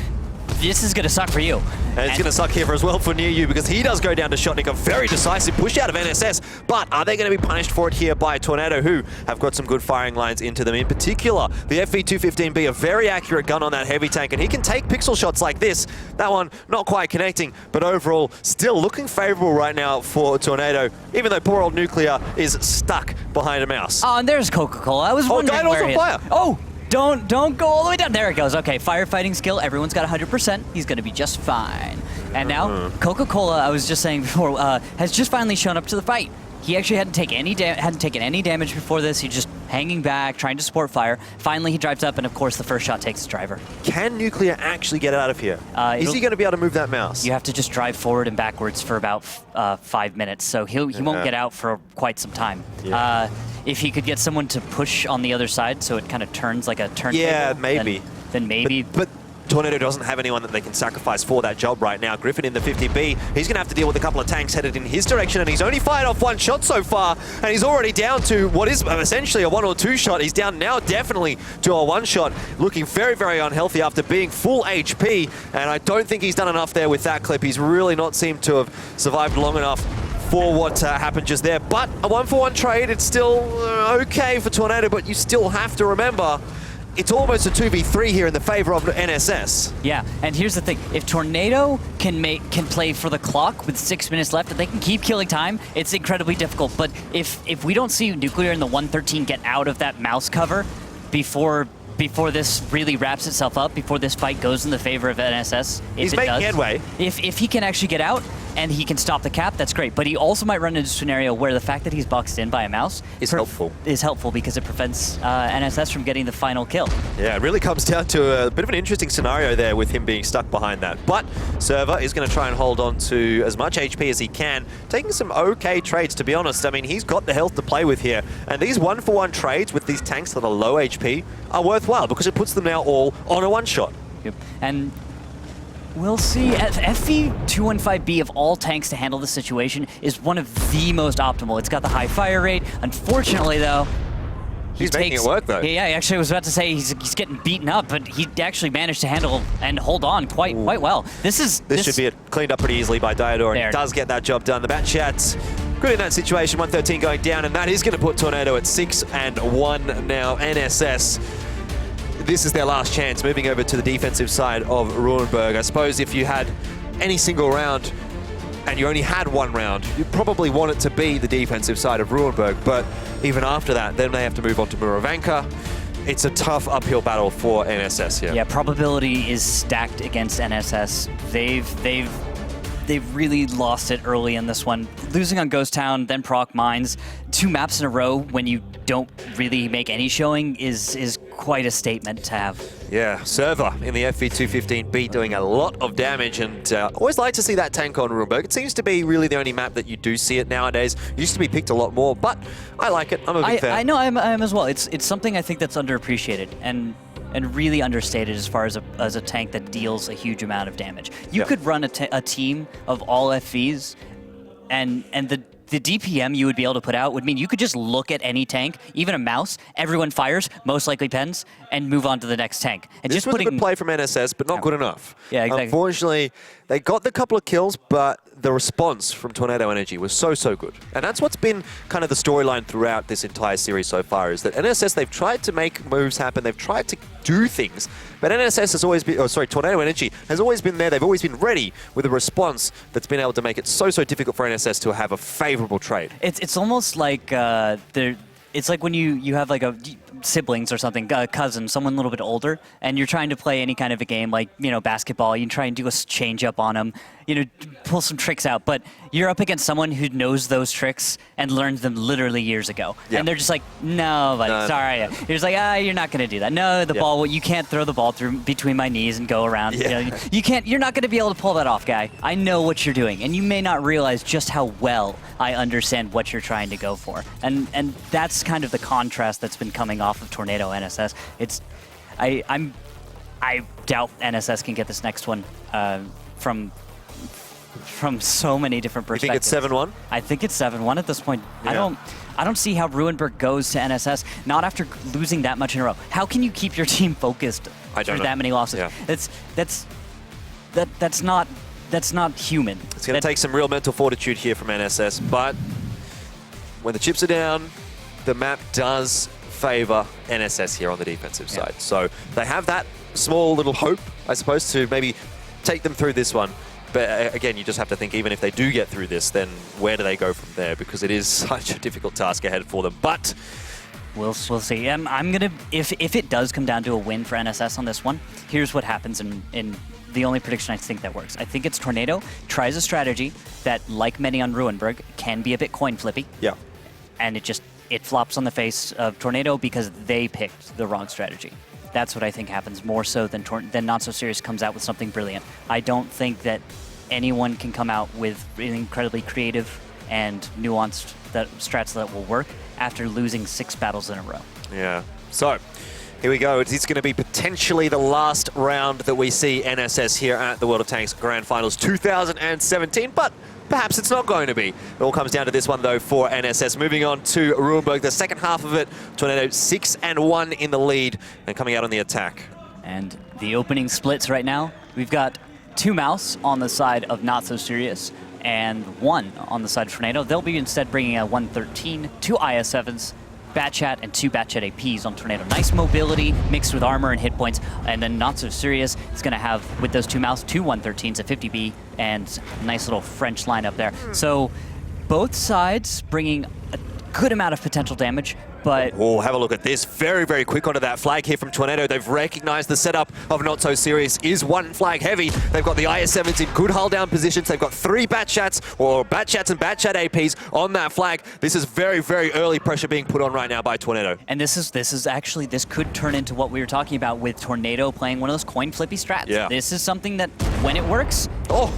This is going to suck for you. And it's going to suck here as well for Near You, because he does go down to Shotnik, a very decisive push out of NSS. But are they going to be punished for it here by Tornado, who have got some good firing lines into them? In particular, the FV215B, a very accurate gun on that heavy tank, and he can take pixel shots like this. That one not quite connecting, but overall still looking favorable right now for Tornado, even though poor old Nuclear is stuck behind a mouse. Oh, and there's Coca-Cola. I was wondering Diodor's where on he fire. Oh! Don't go all the way down. There it goes. Okay, firefighting skill. Everyone's got 100%. He's going to be just fine. And now, Coca-Cola, I was just saying before, has just finally shown up to the fight. He actually hadn't taken any damage before this. He's just hanging back, trying to support fire. Finally, he drives up, and of course, the first shot takes the driver. Can Nuclear actually get out of here? Is he going to be able to move that mouse? You have to just drive forward and backwards for about 5 minutes, so he won't get out for quite some time. Yeah. If he could get someone to push on the other side, so it kind of turns like a turntable. Yeah, maybe. Then maybe. But Tornado doesn't have anyone that they can sacrifice for that job right now. Griffin in the 50B, he's going to have to deal with a couple of tanks headed in his direction, and he's only fired off one shot so far, and he's already down to what is essentially a 1 or 2 shot. He's down now definitely to a 1 shot, looking very, very unhealthy after being full HP, and I don't think he's done enough there with that clip. He's really not seemed to have survived long enough for what happened just there. But a 1-for-1 trade, it's still okay for Tornado, but you still have to remember it's almost a 2v3 here in the favor of NSS. Yeah, and here's the thing. If Tornado can play for the clock with 6 minutes left, and they can keep killing time, it's incredibly difficult. But if we don't see Nuclear in the 113 get out of that mouse cover before this really wraps itself up, before this fight goes in the favor of NSS, He's making headway. If he can actually get out and he can stop the cap, that's great. But he also might run into a scenario where the fact that he's boxed in by a mouse is helpful because it prevents NSS from getting the final kill. Yeah, it really comes down to a bit of an interesting scenario there with him being stuck behind that. But Server is going to try and hold on to as much HP as he can, taking some okay trades, to be honest. I mean, he's got the health to play with here. And these 1-for-1 trades with these tanks that are low HP are worthwhile because it puts them now all on a 1-shot. Yep. And we'll see. FV215B of all tanks to handle the situation is one of the most optimal. It's got the high fire rate. Unfortunately, though, he's making it work, though. Yeah, actually, I was about to say he's getting beaten up, but he actually managed to handle and hold on quite well. This should be cleaned up pretty easily by Diodor, and he does get that job done. The Batchat's good in that situation. 113 going down, and that is going to put Tornado at 6-1 now. NSS, this is their last chance, moving over to the defensive side of Ruhenberg. I suppose if you had any single round and you only had 1 round, you'd probably want it to be the defensive side of Ruhenberg, but even after that, then they have to move on to Muravanka. It's a tough uphill battle for NSS here. Yeah, probability is stacked against NSS. They've really lost it early in this one. Losing on Ghost Town, then Proc Mines, 2 maps in a row when you don't really make any showing is quite a statement to have. Yeah, Server in the FV215B doing a lot of damage, and always like to see that tank on Ruhenberg. It seems to be really the only map that you do see it nowadays. Used to be picked a lot more, but I like it. I'm a big fan. I know, I am as well. It's something I think that's underappreciated and really understated as far as a tank that deals a huge amount of damage. You could run a team of all FVs, and the DPM you would be able to put out would mean you could just look at any tank, even a mouse, everyone fires, most likely pens, and move on to the next tank. And This just was putting a good play from NSS, but not good enough. Yeah, exactly. Unfortunately, they got the couple of kills, but the response from Tornado Energy was so good. And that's what's been kind of the storyline throughout this entire series so far, is that NSS, they've tried to make moves happen, they've tried to do things, but NSS has always been, Tornado Energy has always been there, they've always been ready with a response that's been able to make it so difficult for NSS to have a favorable trade. It's almost like it's like when you have like siblings or something, a cousin, someone a little bit older, and you're trying to play any kind of a game like, basketball, you try and do a change up on them. pull some tricks out. But you're up against someone who knows those tricks and learned them literally years ago. Yeah. And they're just like, no, buddy, sorry. You're just like, you're not going to do that. No, the ball, you can't throw the ball through between my knees and go around. Yeah. You can't, you're not going to be able to pull that off, guy. I know what you're doing. And you may not realize just how well I understand what you're trying to go for. And that's kind of the contrast that's been coming off of Tornado NSS. I doubt NSS can get this next one from so many different perspectives. You think it's 7-1? I think it's 7-1 at this point. Yeah. I don't see how Ruinberg goes to NSS, not after losing that much in a row. How can you keep your team focused through that many losses? Yeah. That's not human. It's going to take some real mental fortitude here from NSS, but when the chips are down, the map does favor NSS here on the defensive side. So they have that small little hope, I suppose, to maybe take them through this one. But again, you just have to think, even if they do get through this, then where do they go from there? Because it is such a difficult task ahead for them. But we'll see. I'm gonna if it does come down to a win for NSS on this one, here's what happens in the only prediction I think that works. I think it's Tornado tries a strategy that, like many on Ruinberg, can be a bit coin flippy. Yeah. And it flops on the face of Tornado because they picked the wrong strategy. That's what I think happens more so than Not So Serious comes out with something brilliant. I don't think that anyone can come out with incredibly creative and nuanced strats that will work after losing 6 battles in a row. Yeah. So here we go. It's going to be potentially the last round that we see NSS here at the World of Tanks Grand Finals 2017, but perhaps it's not going to be. It all comes down to this one, though, for NSS. Moving on to Ruinberg, the second half of it. Tornado 6-1 in the lead and coming out on the attack. And the opening splits right now, we've got 2 Mouse on the side of Not So Serious and 1 on the side of Tornado. They'll be instead bringing a 113, 2 IS-7s, Batchat, and 2 Batchat APs on Tornado. Nice mobility mixed with armor and hit points. And then Not So Serious is going to have, with those 2 Mouse, 2 113s, a 50B, and a nice little French lineup there. So both sides bringing a good amount of potential damage, but... Oh, have a look at this. Very, very quick onto that flag here from Tornado. They've recognized the setup of Not So Serious is 1 flag heavy. They've got the IS-7s in good hull down positions. They've got 3 Batchats, or Batchats and Batchat APs on that flag. This is very, very early pressure being put on right now by Tornado. And this is actually, this could turn into what we were talking about with Tornado playing one of those coin flippy strats. Yeah. This is something that, when it works,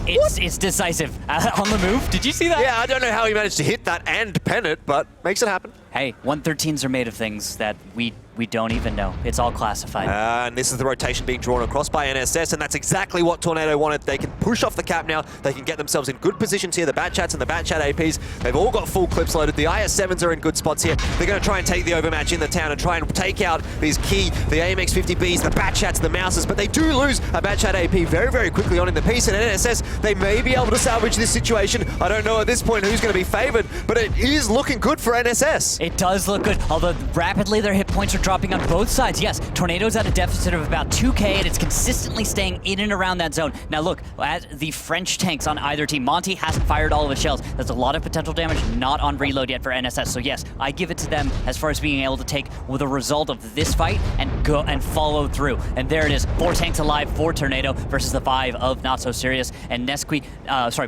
it's decisive. On the move, did you see that? Yeah, I don't know how he managed to hit that and pen it, but makes it happen. Hey, 113s are made of things that we don't even know. It's all classified. And this is the rotation being drawn across by NSS, and that's exactly what Tornado wanted. They can push off the cap now. They can get themselves in good positions here. The Batchats and the Batchat APs, they've all got full clips loaded. The IS-7s are in good spots here. They're going to try and take the overmatch in the town and try and take out these key, the AMX 50Bs, the Batchats, the Mouses, but they do lose a Batchat AP very, very quickly on in the piece, and NSS, they may be able to salvage this situation. I don't know at this point who's going to be favored, but it is looking good for NSS. It does look good, although rapidly their hit points are dropping on both sides. Yes, Tornado's at a deficit of about 2k, and it's consistently staying in and around that zone. Now look, at the French tanks on either team, Monty hasn't fired all of his shells. There's a lot of potential damage not on reload yet for NSS. So yes, I give it to them as far as being able to take the result of this fight and go and follow through. And there it is, 4 tanks alive for Tornado versus the 5 of Not So Serious. And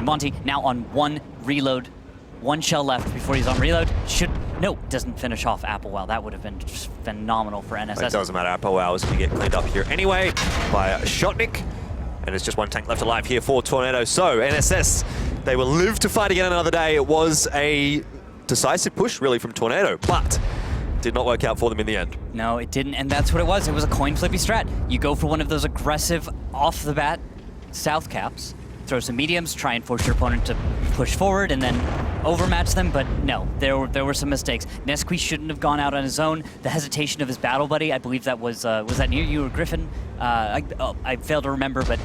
Monty now on 1 reload. 1 shell left before he's on reload. Doesn't finish off Applewell. That would have been just phenomenal for NSS. It doesn't matter. Applewell is going to get cleaned up here anyway by Shotnik. And it's just 1 tank left alive here for Tornado. So NSS, they will live to fight again another day. It was a decisive push really from Tornado, but did not work out for them in the end. No, it didn't, and that's what it was. It was a coin flippy strat. You go for one of those aggressive off the bat south caps, throw some mediums, try and force your opponent to push forward and then overmatch them, but no, there were some mistakes. Nesquik shouldn't have gone out on his own. The hesitation of his battle buddy, I believe that was that near you or Griffin? I failed to remember, but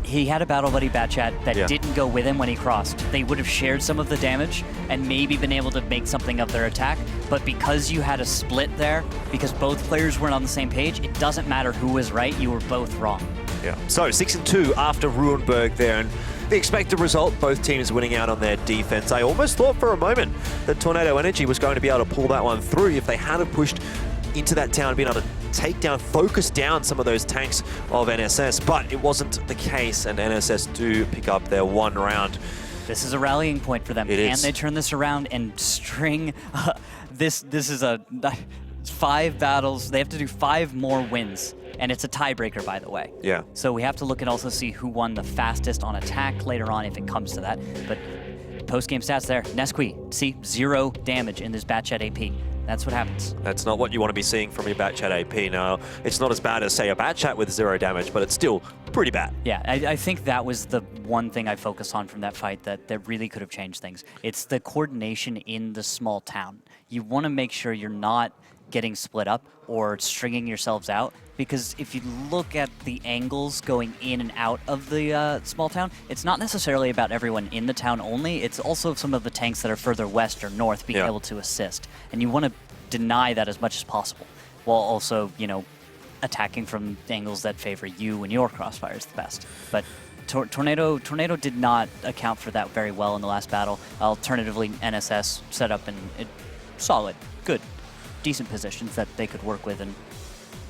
he had a battle buddy Batchat that didn't go with him when he crossed. They would have shared some of the damage and maybe been able to make something of their attack, but because you had a split there, because both players weren't on the same page, it doesn't matter who was right, you were both wrong. Yeah. So 6-2 after Ruinberg there, and the expected result, both teams winning out on their defense. I almost thought for a moment that Tornado Energy was going to be able to pull that one through if they had have pushed into that town and been able to take down, focus down some of those tanks of NSS, but it wasn't the case, and NSS do pick up their 1 round. This is a rallying point for them. It Can is. they turn this around and string this is a 5 battles. They have to do 5 more wins, and it's a tiebreaker, by the way. Yeah. So we have to look and also see who won the fastest on attack later on if it comes to that. But post-game stats there. Nesqui, see, 0 damage in this Batchat AP. That's what happens. That's not what you want to be seeing from your Batchat AP. Now, it's not as bad as, say, a Batchat with 0 damage, but it's still pretty bad. Yeah, I think that was the one thing I focused on from that fight that really could have changed things. It's the coordination in the small town. You want to make sure you're not getting split up or stringing yourselves out, because if you look at the angles going in and out of the small town, it's not necessarily about everyone in the town only, it's also some of the tanks that are further west or north being able to assist. And you want to deny that as much as possible, while also, you know, attacking from angles that favor you and your crossfires the best. But Tornado did not account for that very well in the last battle. Alternatively, NSS set up solid, good, decent positions that they could work with, and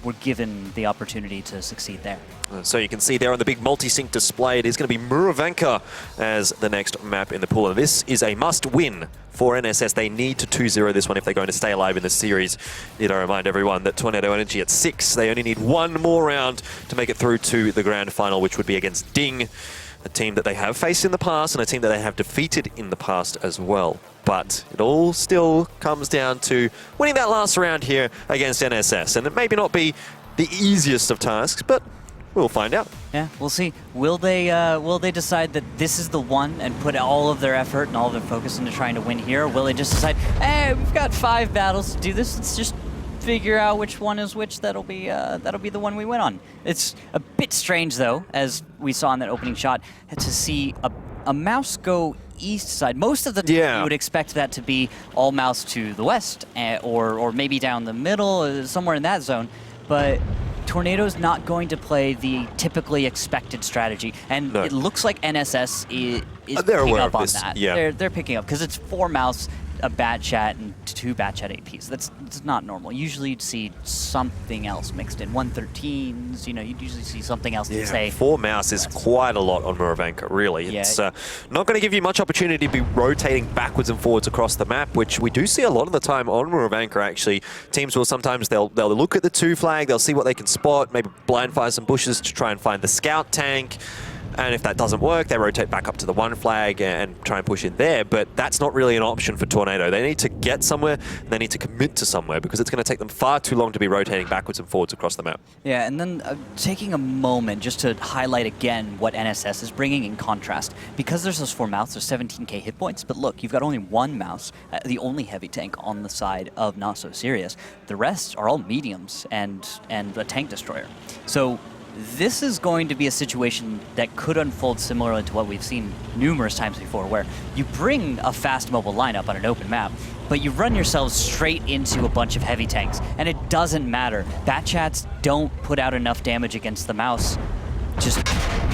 were given the opportunity to succeed there. So you can see there on the big multi-sync display, it is going to be Muravanka as the next map in the pool. And this is a must-win for NSS. They need to 2-0 this one if they're going to stay alive in the series. Need I remind everyone that Tornado Energy at 6, they only need 1 more round to make it through to the grand final, which would be against Ding, a team that they have faced in the past and a team that they have defeated in the past as well. But it all still comes down to winning that last round here against NSS. And it may not be the easiest of tasks, but we'll find out. Yeah, we'll see. Will they decide that this is the one and put all of their effort and all of their focus into trying to win here? Or will they just decide, hey, we've got 5 battles to do this, let's just figure out which one is which, that'll be the one we win on. It's a bit strange, though, as we saw in that opening shot, to see a mouse go east side. Most of the time you would expect that to be all mouse to the west, or maybe down the middle, somewhere in that zone, but Tornado's not going to play the typically expected strategy, and it looks like NSS is picking up on that. Yeah. They're picking up, because it's 4 mouse, a Batchat, and 2 Batchat APs. That's not normal. Usually you'd see something else mixed in. 113s, you know, you'd usually see something else to say. 4 mouse is quite a lot on Muravanka, really. Yeah. It's not going to give you much opportunity to be rotating backwards and forwards across the map, which we do see a lot of the time on Muravanka, actually. Teams will sometimes, they'll look at the 2 flag, they'll see what they can spot, maybe blind fire some bushes to try and find the scout tank. And if that doesn't work, they rotate back up to the 1 flag and try and push in there. But that's not really an option for Tornado. They need to get somewhere, they need to commit to somewhere, because it's going to take them far too long to be rotating backwards and forwards across the map. Yeah, and then taking a moment just to highlight again what NSS is bringing in contrast. Because there's those 4 mouse, there's 17k hit points, but look, you've got only 1 mouse, the only heavy tank on the side of Not So Serious. The rest are all mediums and a tank destroyer. So this is going to be a situation that could unfold similarly to what we've seen numerous times before, where you bring a fast mobile lineup on an open map, but you run yourselves straight into a bunch of heavy tanks, and it doesn't matter. Batchats don't put out enough damage against the mouse, just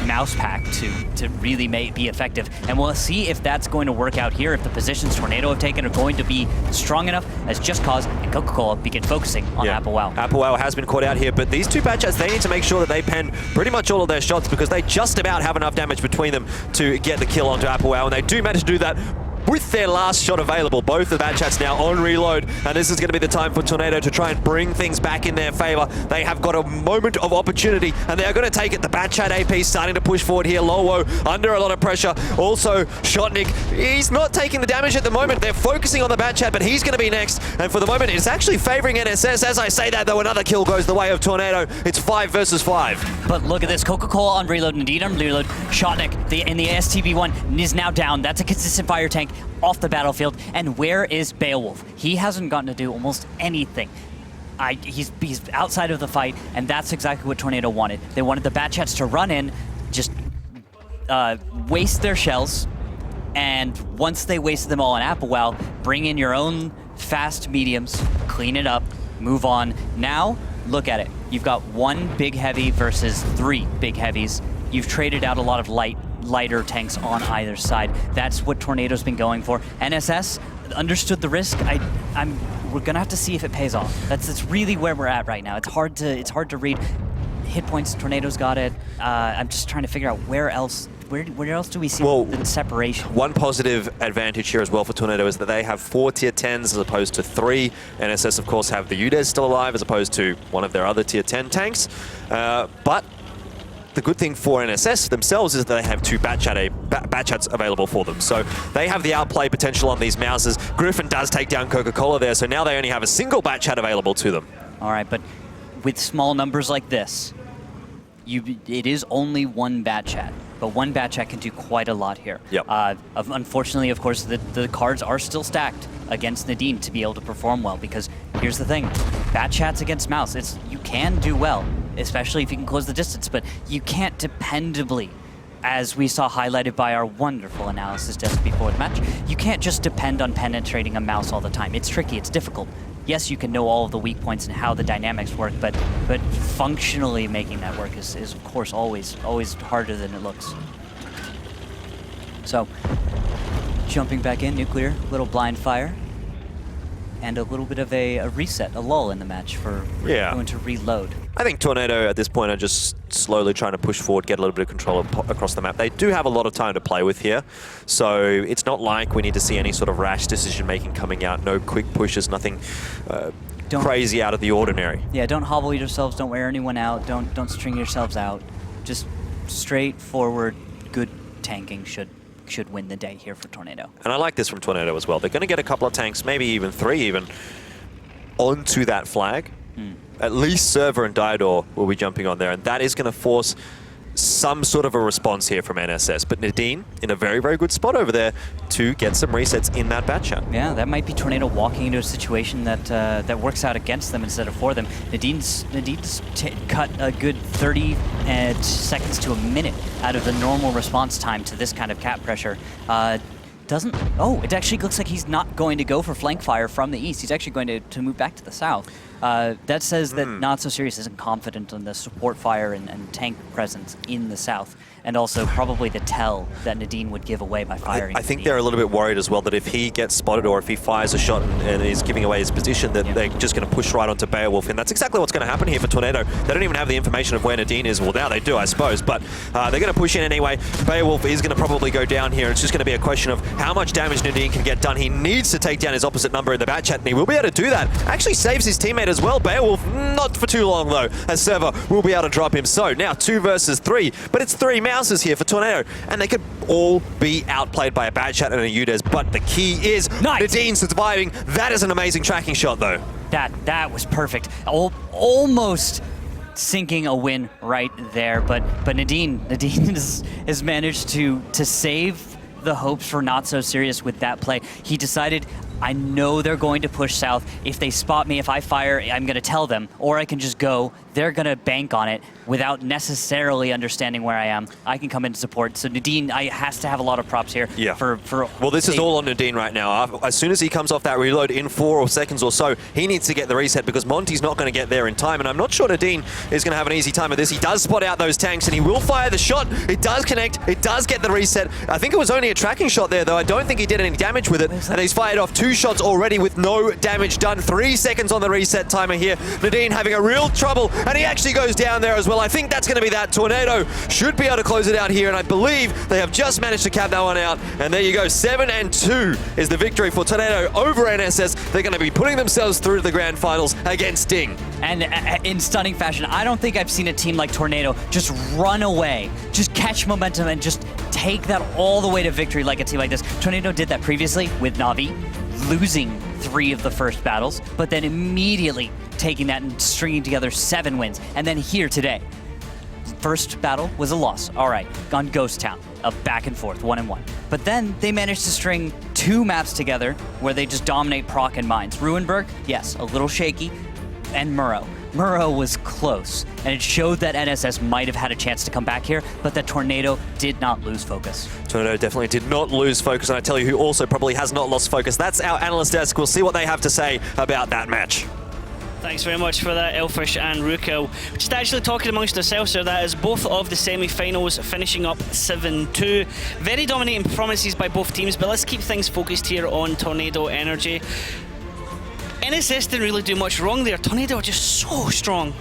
mouse pack to really be effective. And we'll see if that's going to work out here, if the positions Tornado have taken are going to be strong enough as Just Cause and Coca-Cola begin focusing on Apple Wow. Apple Wow has been caught out here, but these 2 Batchats, they need to make sure that they pen pretty much all of their shots, because they just about have enough damage between them to get the kill onto Apple Wow, and they do manage to do that with their last shot available. Both the Batchats now on reload, and this is going to be the time for Tornado to try and bring things back in their favor. They have got a moment of opportunity, and they are going to take it. The Batchat AP starting to push forward here. Lowo under a lot of pressure. Also, Shotnik, he's not taking the damage at the moment. They're focusing on the Batchat, but he's going to be next. And for the moment, it's actually favoring NSS. As I say that, though, another kill goes the way of Tornado. It's 5 versus 5. But look at this. Coca-Cola on reload, indeed on reload. Shotnik in the STB1 is now down. That's a consistent fire tank off the battlefield. And where is Beowulf? He hasn't gotten to do almost anything. He's outside of the fight, and that's exactly what Tornado wanted. They wanted the Batchats to run in, just waste their shells, and once they wasted them all on Apple Wow, bring in your own fast mediums, clean it up, move on. Now, look at it. You've got 1 big heavy versus 3 big heavies. You've traded out a lot of lighter tanks on either side. That's what Tornado's been going for. NSS understood the risk. I'm we're gonna have to see if it pays off. That's really where we're at right now. It's hard to read. Hit points, Tornado's got it. I'm just trying to figure out where else do we see the separation? One positive advantage here as well for Tornado is that they have 4 tier 10s as opposed to 3. NSS, of course, have the UDES still alive as opposed to one of their other tier 10 tanks. But the good thing for NSS themselves is that they have 2 Batchats available for them. So they have the outplay potential on these Mouses. Griffin does take down Coca-Cola there, so now they only have a single Batchat available to them. All right, but with small numbers like this, it is only 1 Batchat. But 1 Batchat can do quite a lot here. Yep. Unfortunately, of course, the cards are still stacked against Nadine to be able to perform well, because here's the thing, Batchats against Mouse, you can do well, especially if you can close the distance, but you can't dependably, as we saw highlighted by our wonderful analysis just before the match, you can't just depend on penetrating a Mouse all the time. It's tricky, it's difficult. Yes, you can know all of the weak points and how the dynamics work, but functionally making that work is of course always harder than it looks. So, jumping back in, Nuclear, little blind fire, and a little bit of a reset, a lull in the match for going to reload. I think Tornado at this point are just slowly trying to push forward, get a little bit of control across the map. They do have a lot of time to play with here, so it's not like we need to see any sort of rash decision-making coming out, no quick pushes, nothing crazy out of the ordinary. Yeah, don't hobble yourselves, don't wear anyone out, don't string yourselves out. Just straightforward, good tanking should win the day here for Tornado. And I like this from Tornado as well. They're going to get a couple of tanks, maybe even 3 even, onto that flag. At least Server and Diodor will be jumping on there, and that is going to force some sort of a response here from NSS. But Nadine in a very, very good spot over there to get some resets in that Batchat. Yeah, that might be Tornado walking into a situation that works out against them instead of for them. Nadine's cut a good 30 seconds to a minute out of the normal response time to this kind of cap pressure. It actually looks like he's not going to go for flank fire from the east. He's actually going to move back to the south. That says that Not So Serious isn't confident on the support fire and tank presence in the south, and also probably the tell that Nadine would give away by firing. I think they're a little bit worried as well that if he gets spotted or if he fires a shot and is giving away his position, that they're just going to push right onto Beowulf, and that's exactly what's going to happen here for Tornado. They don't even have the information of where Nadine is. Well, now they do, I suppose, but they're going to push in anyway. Beowulf is going to probably go down here. It's just going to be a question of how much damage Nadine can get done. He needs to take down his opposite number in the Batchat, and he will be able to do that. Actually saves his teammate as well. Beowulf, not for too long though, as Server will be able to drop him. So now 2 versus 3, but it's 3 Mouses here for Tornado, and they could all be outplayed by a Batchat and a UDES, but the key is Nadine surviving. That is an amazing tracking shot though. That was perfect. Almost sinking a win right there, but Nadine has managed to save the hopes for Not So Serious with that play. He decided, I know they're going to push south. If they spot me, if I fire, I'm going to tell them, or I can just go. They're going to bank on it without necessarily understanding where I am. I can come in to support. So Nadine has to have a lot of props here. Yeah. For well, this is all on Nadine right now. As soon as he comes off that reload in 4 seconds or so, he needs to get the reset because Monty's not going to get there in time. And I'm not sure Nadine is going to have an easy time with this. He does spot out those tanks and he will fire the shot. It does connect. It does get the reset. I think it was only a tracking shot there, though. I don't think he did any damage with it. And he's fired off 2 shots already with no damage done. 3 seconds on the reset timer here. Nadine having a real trouble, and he actually goes down there as well. I think that's going to be that. Tornado should be able to close it out here, and I believe they have just managed to cap that one out. And there you go. 7-2 is the victory for Tornado over NSS. They're going to be putting themselves through to the grand finals against Ding. And in stunning fashion, I don't think I've seen a team like Tornado just run away, just catch momentum and just take that all the way to victory like a team like this. Tornado did that previously with Na'Vi, losing 3 of the first battles, but then immediately taking that and stringing together 7 wins. And then here today, first battle was a loss. All right, on Ghost Town, a back and forth, 1-1. But then they managed to string 2 maps together where they just dominate proc and mines. Ruinberg, yes, a little shaky, and Murrow. Murrow was close, and it showed that NSS might have had a chance to come back here, but that Tornado did not lose focus. Tornado definitely did not lose focus, and I tell you who also probably has not lost focus. That's our analyst desk. We'll see what they have to say about that match. Thanks very much for that, Elfish and Rukil. Just actually talking amongst ourselves here, that is both of the semi-finals finishing up 7-2. Very dominating performances by both teams, but let's keep things focused here on Tornado Energy. NSS didn't really do much wrong there. Tornado are just so strong.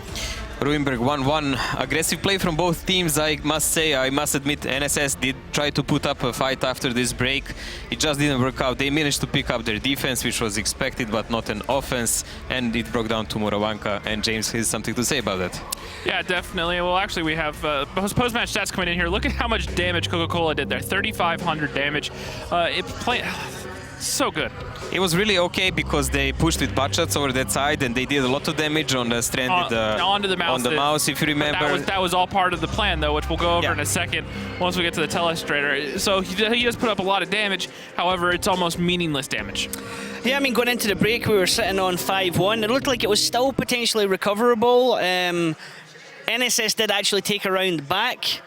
Ruinberg 1-1. Aggressive play from both teams, I must say. I must admit, NSS did try to put up a fight after this break. It just didn't work out. They managed to pick up their defense, which was expected, but not an offense. And it broke down to Moravanka. And James has something to say about that. Yeah, definitely. Well, actually, we have post-match stats coming in here. Look at how much damage Coca-Cola did there. 3,500 damage. It played so good. It was really okay because they pushed with butt shots over that side and they did a lot of damage on the stranded onto the mouse. on the mouse, if you remember. That was all part of the plan, though, which we'll go over in a second once we get to the telestrator. So he does put up a lot of damage. However, it's almost meaningless damage. Yeah, I mean, going into the break, we were sitting on 5-1. It looked like it was still potentially recoverable. NSS did actually take a round back,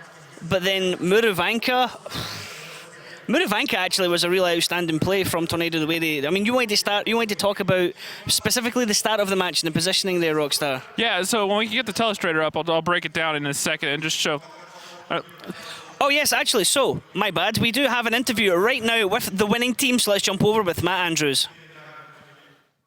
but then Moravanka actually was a really outstanding play from Tornado. The way they, I mean, you wanted to talk about specifically the start of the match and the positioning there, Rockstar. Yeah, so when we get the telestrator up, I'll break it down in a second and just show. Oh yes, actually, so, my bad, we do have an interview right now with the winning team, so let's jump over with Matt Andrews.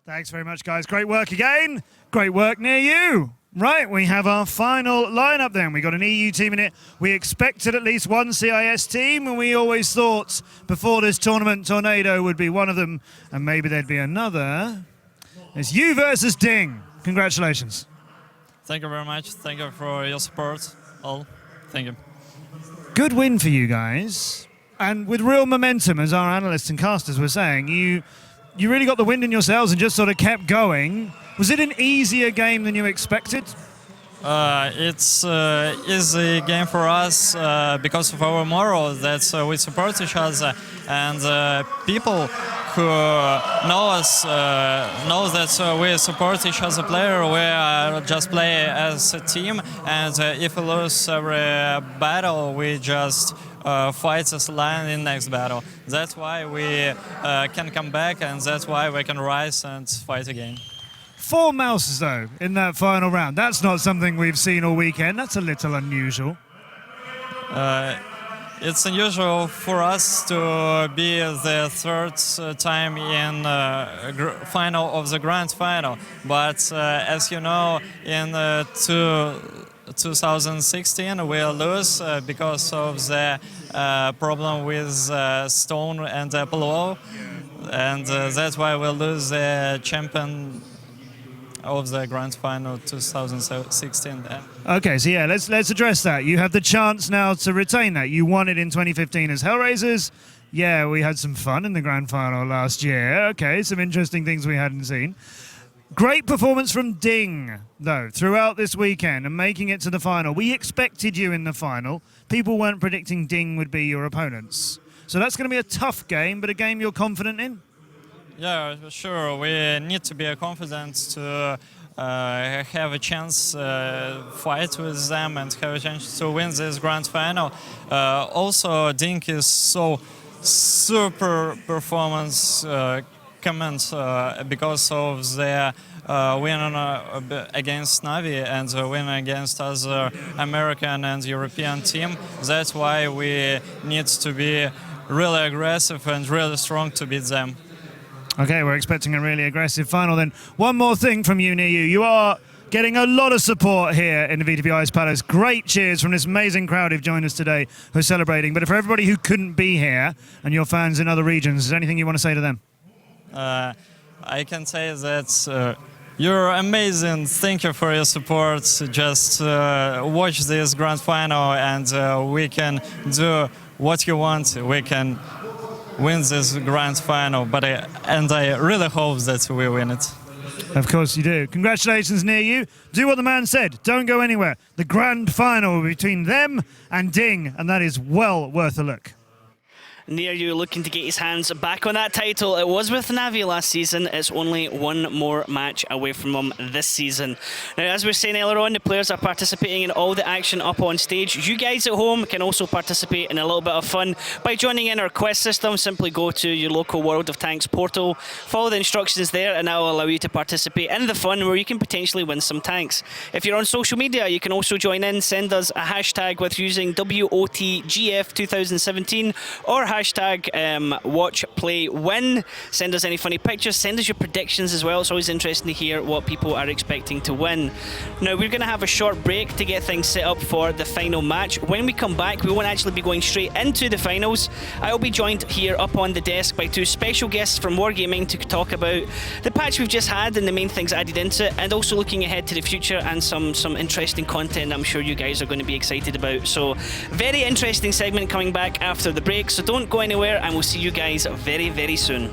Thanks very much, guys. Great work again. Great work near you. Right, we have our final lineup then. We got an EU team in it. We expected at least one CIS team, and we always thought before this tournament Tornado would be one of them, and maybe there'd be another. It's you versus Ding. Congratulations. Thank you very much. Thank you for your support, all. Thank you. Good win for you guys. And with real momentum, as our analysts and casters were saying, you really got the wind in your sails and just sort of kept going. Was it an easier game than you expected? It's easy game for us because of our moral that we support each other, and people who know us know that we support each other player. We just play as a team, and if we lose every battle, we just fight as a line in next battle. That's why we can come back, and that's why we can rise and fight again. 4 mouses, though, in that final round. That's not something we've seen all weekend. That's a little unusual. It's unusual for us to be the third time in final of the grand final. But as you know, in 2016 we lose because of the problem with Stone and Apollo. And that's why we lose the champion of the grand final 2016. Okay, so yeah, let's address that. You have the chance now to retain that. You won it in 2015 as Hellraisers. Yeah, we had some fun in the grand final last year. Okay, some interesting things we hadn't seen. Great performance from Ding, though, throughout this weekend and making it to the final. We expected you in the final. People weren't predicting Ding would be your opponents. So that's going to be a tough game, but a game you're confident in? Yeah, sure. We need to be confident to have a chance fight with them and have a chance to win this grand final. Also, Dink is so super performance comment because of their win against Navi and the win against other American and European team. That's why we need to be really aggressive and really strong to beat them. Okay, we're expecting a really aggressive final then. One more thing from you, Niyu. You are getting a lot of support here in the VTB Ice Palace. Great cheers from this amazing crowd who've joined us today, who are celebrating. But for everybody who couldn't be here and your fans in other regions, is there anything you want to say to them? I can say that you're amazing. Thank you for your support. Just watch this grand final and we can do what you want. We can win this grand final, and I really hope that we win it. Of course you do. Congratulations, near you. Do what the man said. Don't go anywhere. The grand final between them and Ding, and that is well worth a look. Near you looking to get his hands back on that title. It was with Navi last season. It's only one more match away from him this season. Now, as we were saying earlier on, the players are participating in all the action up on stage. You guys at home can also participate in a little bit of fun by joining in our quest system. Simply go to your local World of Tanks portal, follow the instructions there, and that will allow you to participate in the fun where you can potentially win some tanks. If you're on social media, you can also join in. Send us a hashtag with using WOTGF2017 or hashtag #WatchPlayWin. Send us any funny pictures. Send us your predictions as well. It's always interesting to hear what people are expecting to win. Now, we're going to have a short break to get things set up for the final match. When we come back, we won't actually be going straight into the finals. I'll be joined here up on the desk by two special guests from Wargaming to talk about the patch we've just had and the main things added into it, and also looking ahead to the future and some interesting content I'm sure you guys are going to be excited about. So, very interesting segment coming back after the break, so don't go anywhere, and we'll see you guys very, very soon.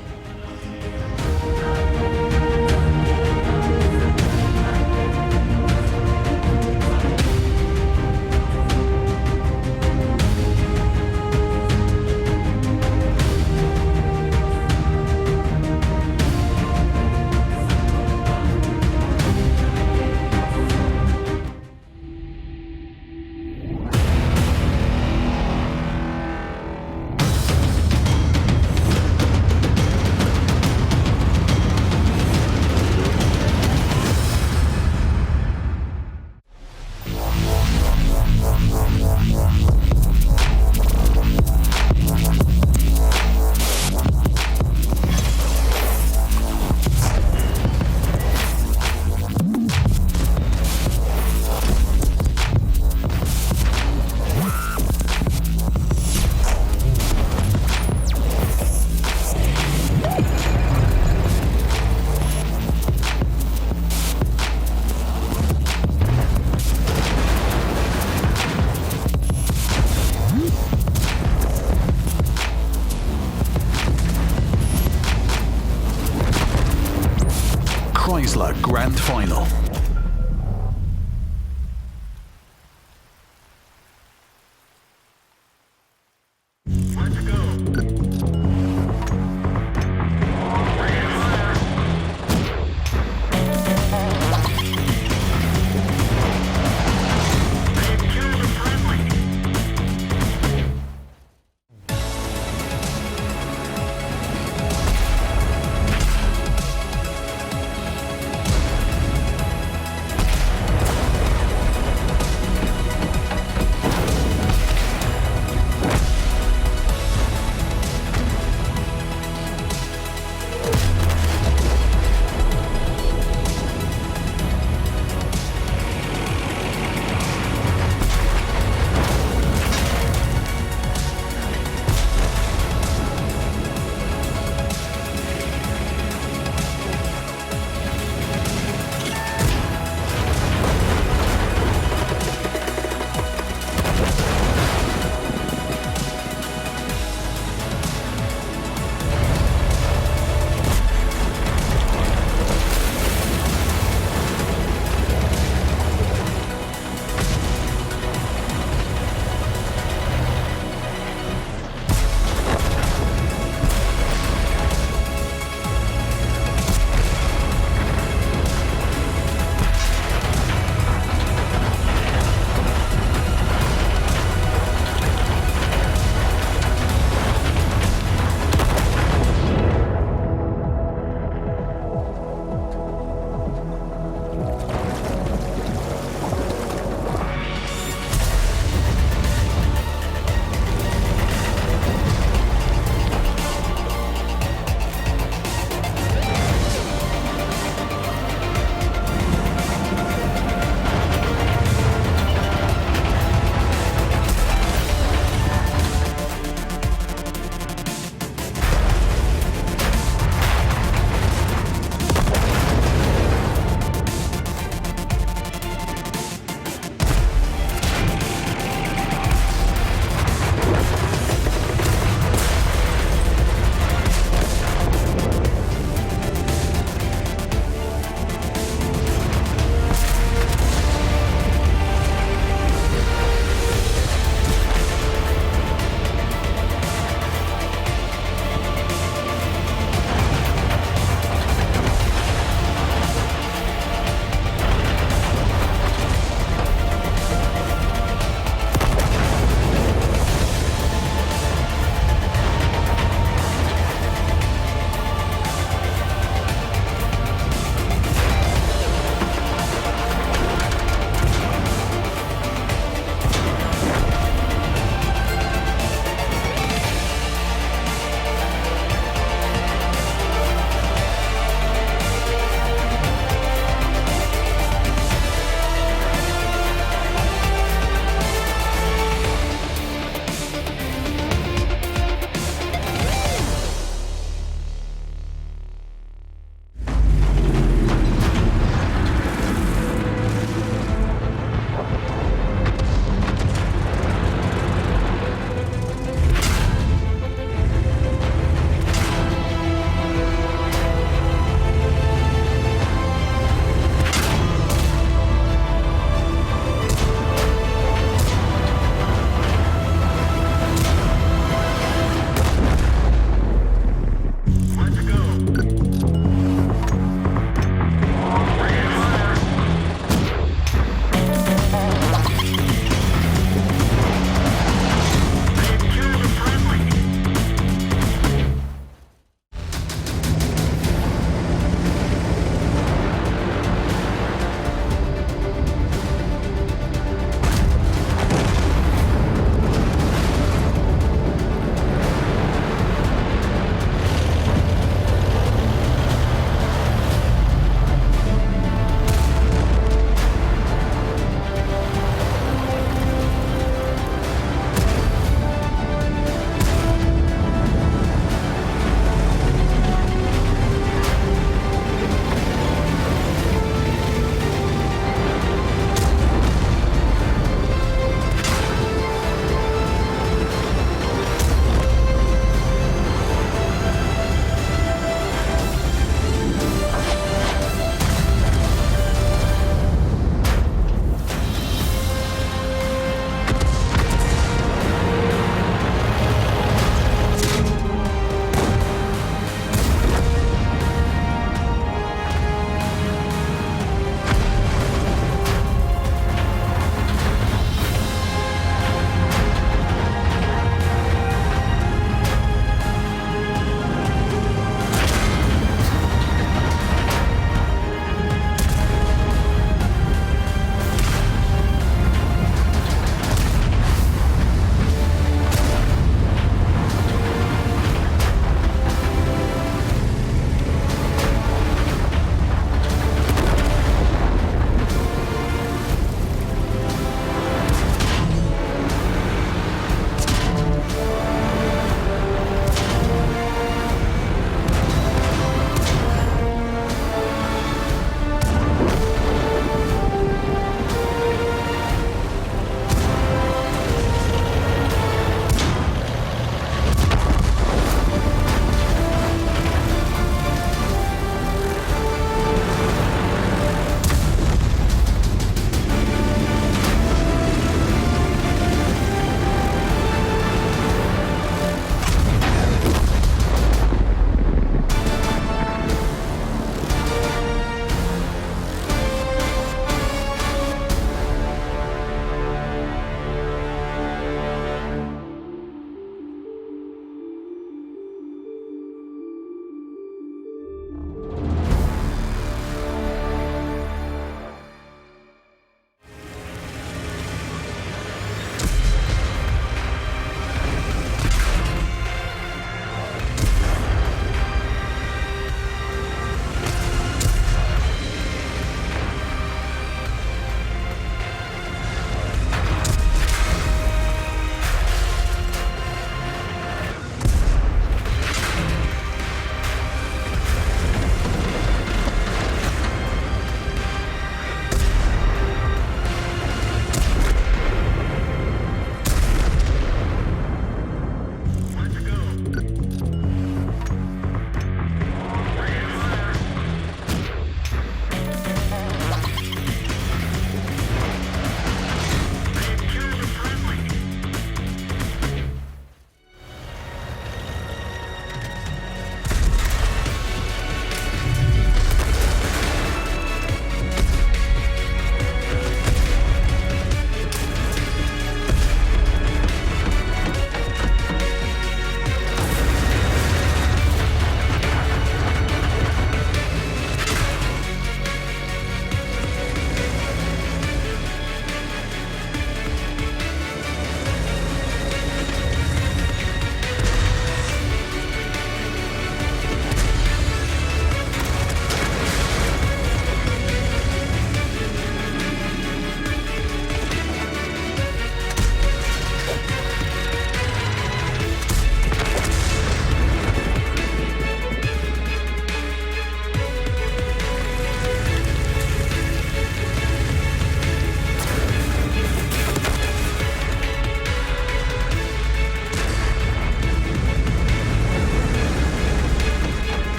Grand Final.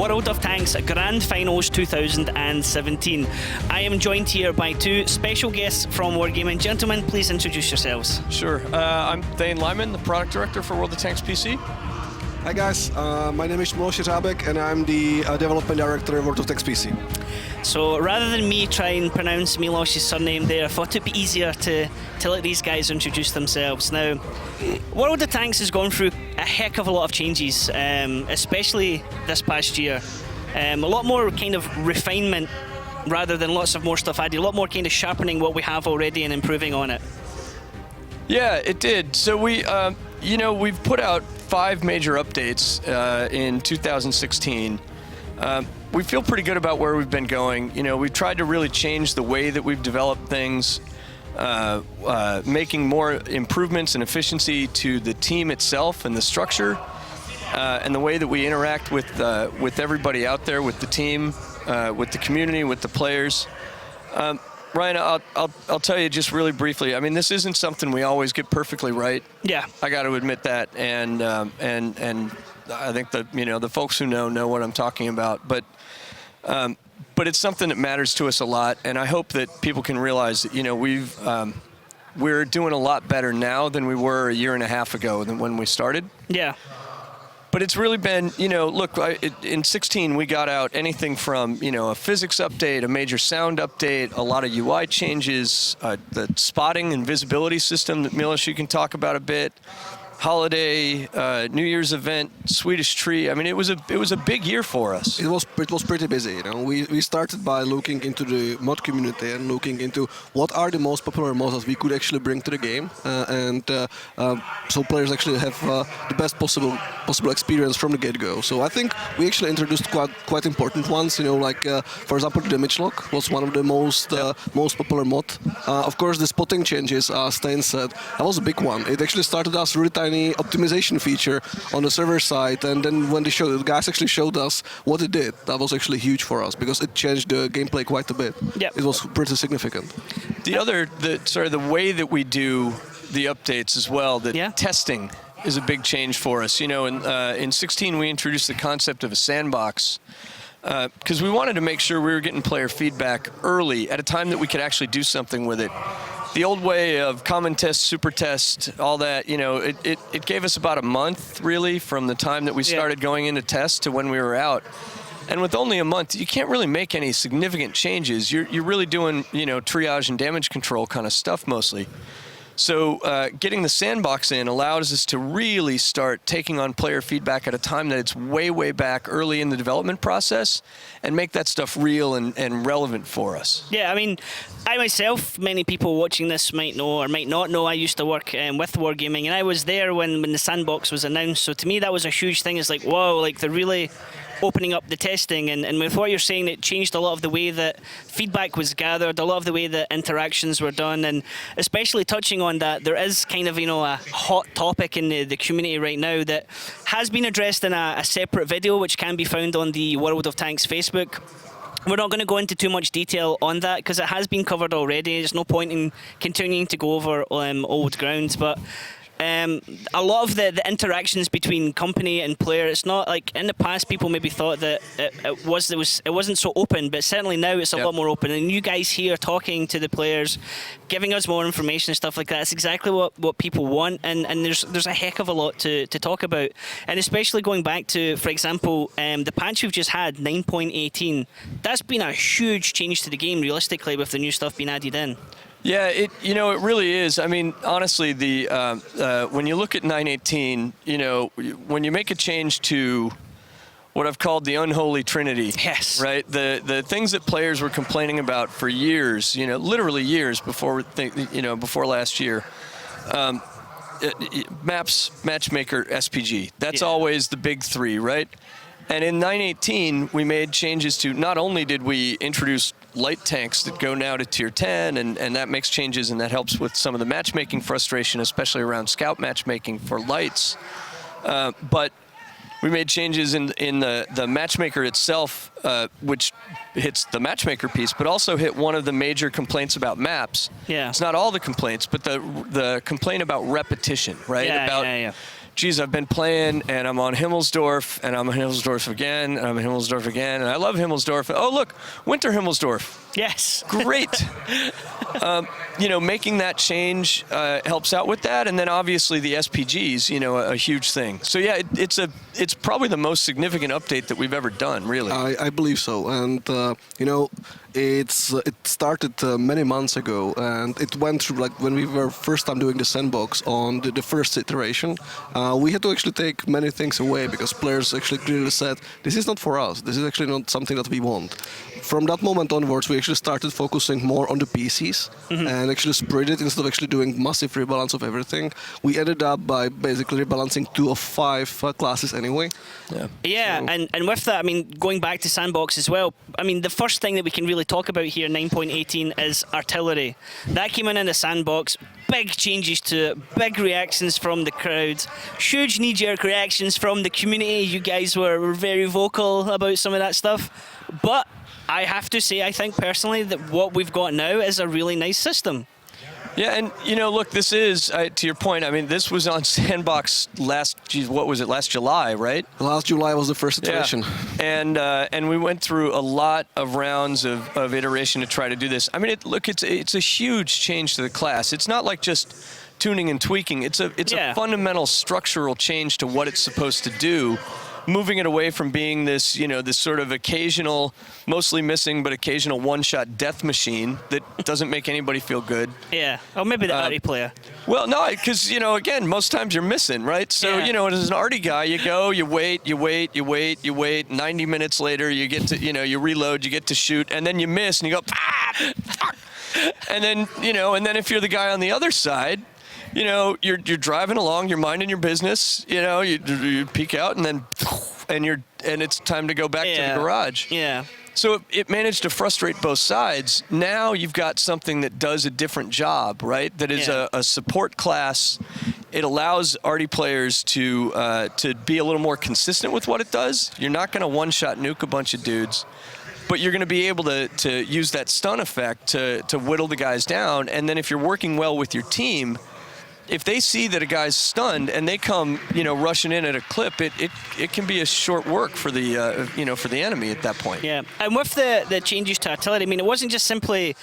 World of Tanks Grand Finals 2017. I am joined here by two special guests from Wargaming. Gentlemen, please introduce yourselves. Sure. I'm Thane Lyman, the product director for World of Tanks PC. Hi guys, my name is Miloš Žábek and I'm the development director in World of Tanks PC. So rather than me try and pronounce Miloš's surname there, I thought it'd be easier to let these guys introduce themselves. Now, World of Tanks has gone through a heck of a lot of changes, especially this past year. A lot more kind of refinement rather than lots of more stuff added, a lot more kind of sharpening what we have already and improving on it. Yeah, it did. So we've put out 5 major updates in 2016. We feel pretty good about where we've been going. We've tried to really change the way that we've developed things, making more improvements and efficiency to the team itself and the structure, and the way that we interact with everybody out there, with the team, with the community, with the players. Ryan, I'll tell you just really briefly. I mean, this isn't something we always get perfectly right. Yeah, I got to admit that, and I think that the folks who know what I'm talking about. But it's something that matters to us a lot, and I hope that people can realize that we're doing a lot better now than we were a year and a half ago than when we started. Yeah. But it's really been, look, in 16 we got out anything from, a physics update, a major sound update, a lot of UI changes, the spotting and visibility system that Miloš, you can talk about a bit, holiday, New Year's event, Swedish Tree. I mean, it was a big year for us. It was pretty busy. We started by looking into the mod community and looking into what are the most popular mods that we could actually bring to the game, so players actually have the best possible experience from the get-go. So I think we actually introduced quite important ones. For example, the damage lock was one of the most popular mod. Of course, the spotting changes, Stein said, that was a big one. It actually started us really tiny optimization feature on the server side, and then when the guys actually showed us what it did, that was actually huge for us because it changed the gameplay quite a bit. Yep. It was pretty significant. The way that we do the updates as well, testing is a big change for us. In 16 we introduced the concept of a sandbox because we wanted to make sure we were getting player feedback early at a time that we could actually do something with it. The old way of common test, super test, all that, it gave us about a month, really, from the time that we started going into test to when we were out. And with only a month, you can't really make any significant changes. You're really doing, triage and damage control kind of stuff mostly. So getting the sandbox in allows us to really start taking on player feedback at a time that it's way, way back early in the development process and make that stuff real and relevant for us. Yeah, I mean, I myself, many people watching this might know or might not know, I used to work with Wargaming, and I was there when the sandbox was announced. So to me, that was a huge thing. It's like, whoa, like they're really opening up the testing, and with what you're saying, it changed a lot of the way that feedback was gathered, a lot of the way that interactions were done, and especially touching on that, there is kind of, a hot topic in the community right now that has been addressed in a separate video, which can be found on the World of Tanks Facebook. We're not going to go into too much detail on that because it has been covered already. There's no point in continuing to go over old grounds, but a lot of the interactions between company and player, it's not like in the past people maybe thought that it wasn't so open, but certainly now it's a lot more open, and you guys here talking to the players, giving us more information and stuff like that, it's exactly what people want, and there's a heck of a lot to talk about, and especially going back to, for example, the patch we've just had, 9.18, that's been a huge change to the game realistically with the new stuff being added in. Yeah, it really is. I mean, honestly, when you look at 9.18, when you make a change to what I've called the unholy trinity, yes, right? The things that players were complaining about for years, literally years before last year. Maps, matchmaker, SPG. That's always the big three, right? And in 9.18, we made changes to, not only did we introduce light tanks that go now to tier 10, and that makes changes and that helps with some of the matchmaking frustration, especially around scout matchmaking for lights. But we made changes in the matchmaker itself, which hits the matchmaker piece, but also hit one of the major complaints about maps. Yeah. It's not all the complaints, but the complaint about repetition, right? geez, I've been playing and I'm on Himmelsdorf and I'm on Himmelsdorf again and I'm on Himmelsdorf again and I love Himmelsdorf. Oh, look, Winter Himmelsdorf. Yes. Great. You know, making that change helps out with that. And then obviously the SPGs, you know, a huge thing. So yeah, it's probably the most significant update that we've ever done, really. I believe so. And, you know, it started many months ago, and it went through, like, when we were first time doing the sandbox on the first iteration, we had to actually take many things away because players actually clearly said, this is not for us, this is actually not something that we want. From that moment onwards, we actually started focusing more on the PCs and actually spread it instead of actually doing massive rebalance of everything. We ended up by basically rebalancing 2 of 5 classes anyway. Yeah, so. And with that, I mean, going back to Sandbox as well, I mean, the first thing that we can really talk about here, 9.18, is artillery. That came in the Sandbox, big changes to it, big reactions from the crowd, huge knee-jerk reactions from the community. You guys were very vocal about some of that stuff. But I have to say, I think personally that what we've got now is a really nice system. Yeah, and you know, look, this is, to your point, I mean, this was on Sandbox last July, right? Last July was the first iteration. Yeah. And we went through a lot of rounds of iteration to try to do this. I mean, it's a huge change to the class. It's not like just tuning and tweaking. It's a fundamental structural change to what it's supposed to do. Moving it away from being this, you know, this sort of occasional, mostly missing, but occasional one-shot death machine that doesn't make anybody feel good. Yeah. Oh, maybe the arty player. Well, no, because, you know, again, most times you're missing, right? So, you know, as an arty guy, you go, you wait. 90 minutes later, you get to, you know, you reload, you get to shoot, and then you miss, and you go, fuck. And then, you know, and then if you're the guy on the other side, you know, you're driving along, you're minding your business, you know, you peek out and it's time to go back to the garage. Yeah. So it managed to frustrate both sides. Now you've got something that does a different job, right? That is a support class. It allows arty players to be a little more consistent with what it does. You're not going to one-shot nuke a bunch of dudes, but you're going to be able to use that stun effect to whittle the guys down. And then if you're working well with your team, if they see that a guy's stunned and they come, you know, rushing in at a clip, it can be a short work for the, you know, for the enemy at that point. Yeah, and with the changes to artillery, I mean, it wasn't just simply,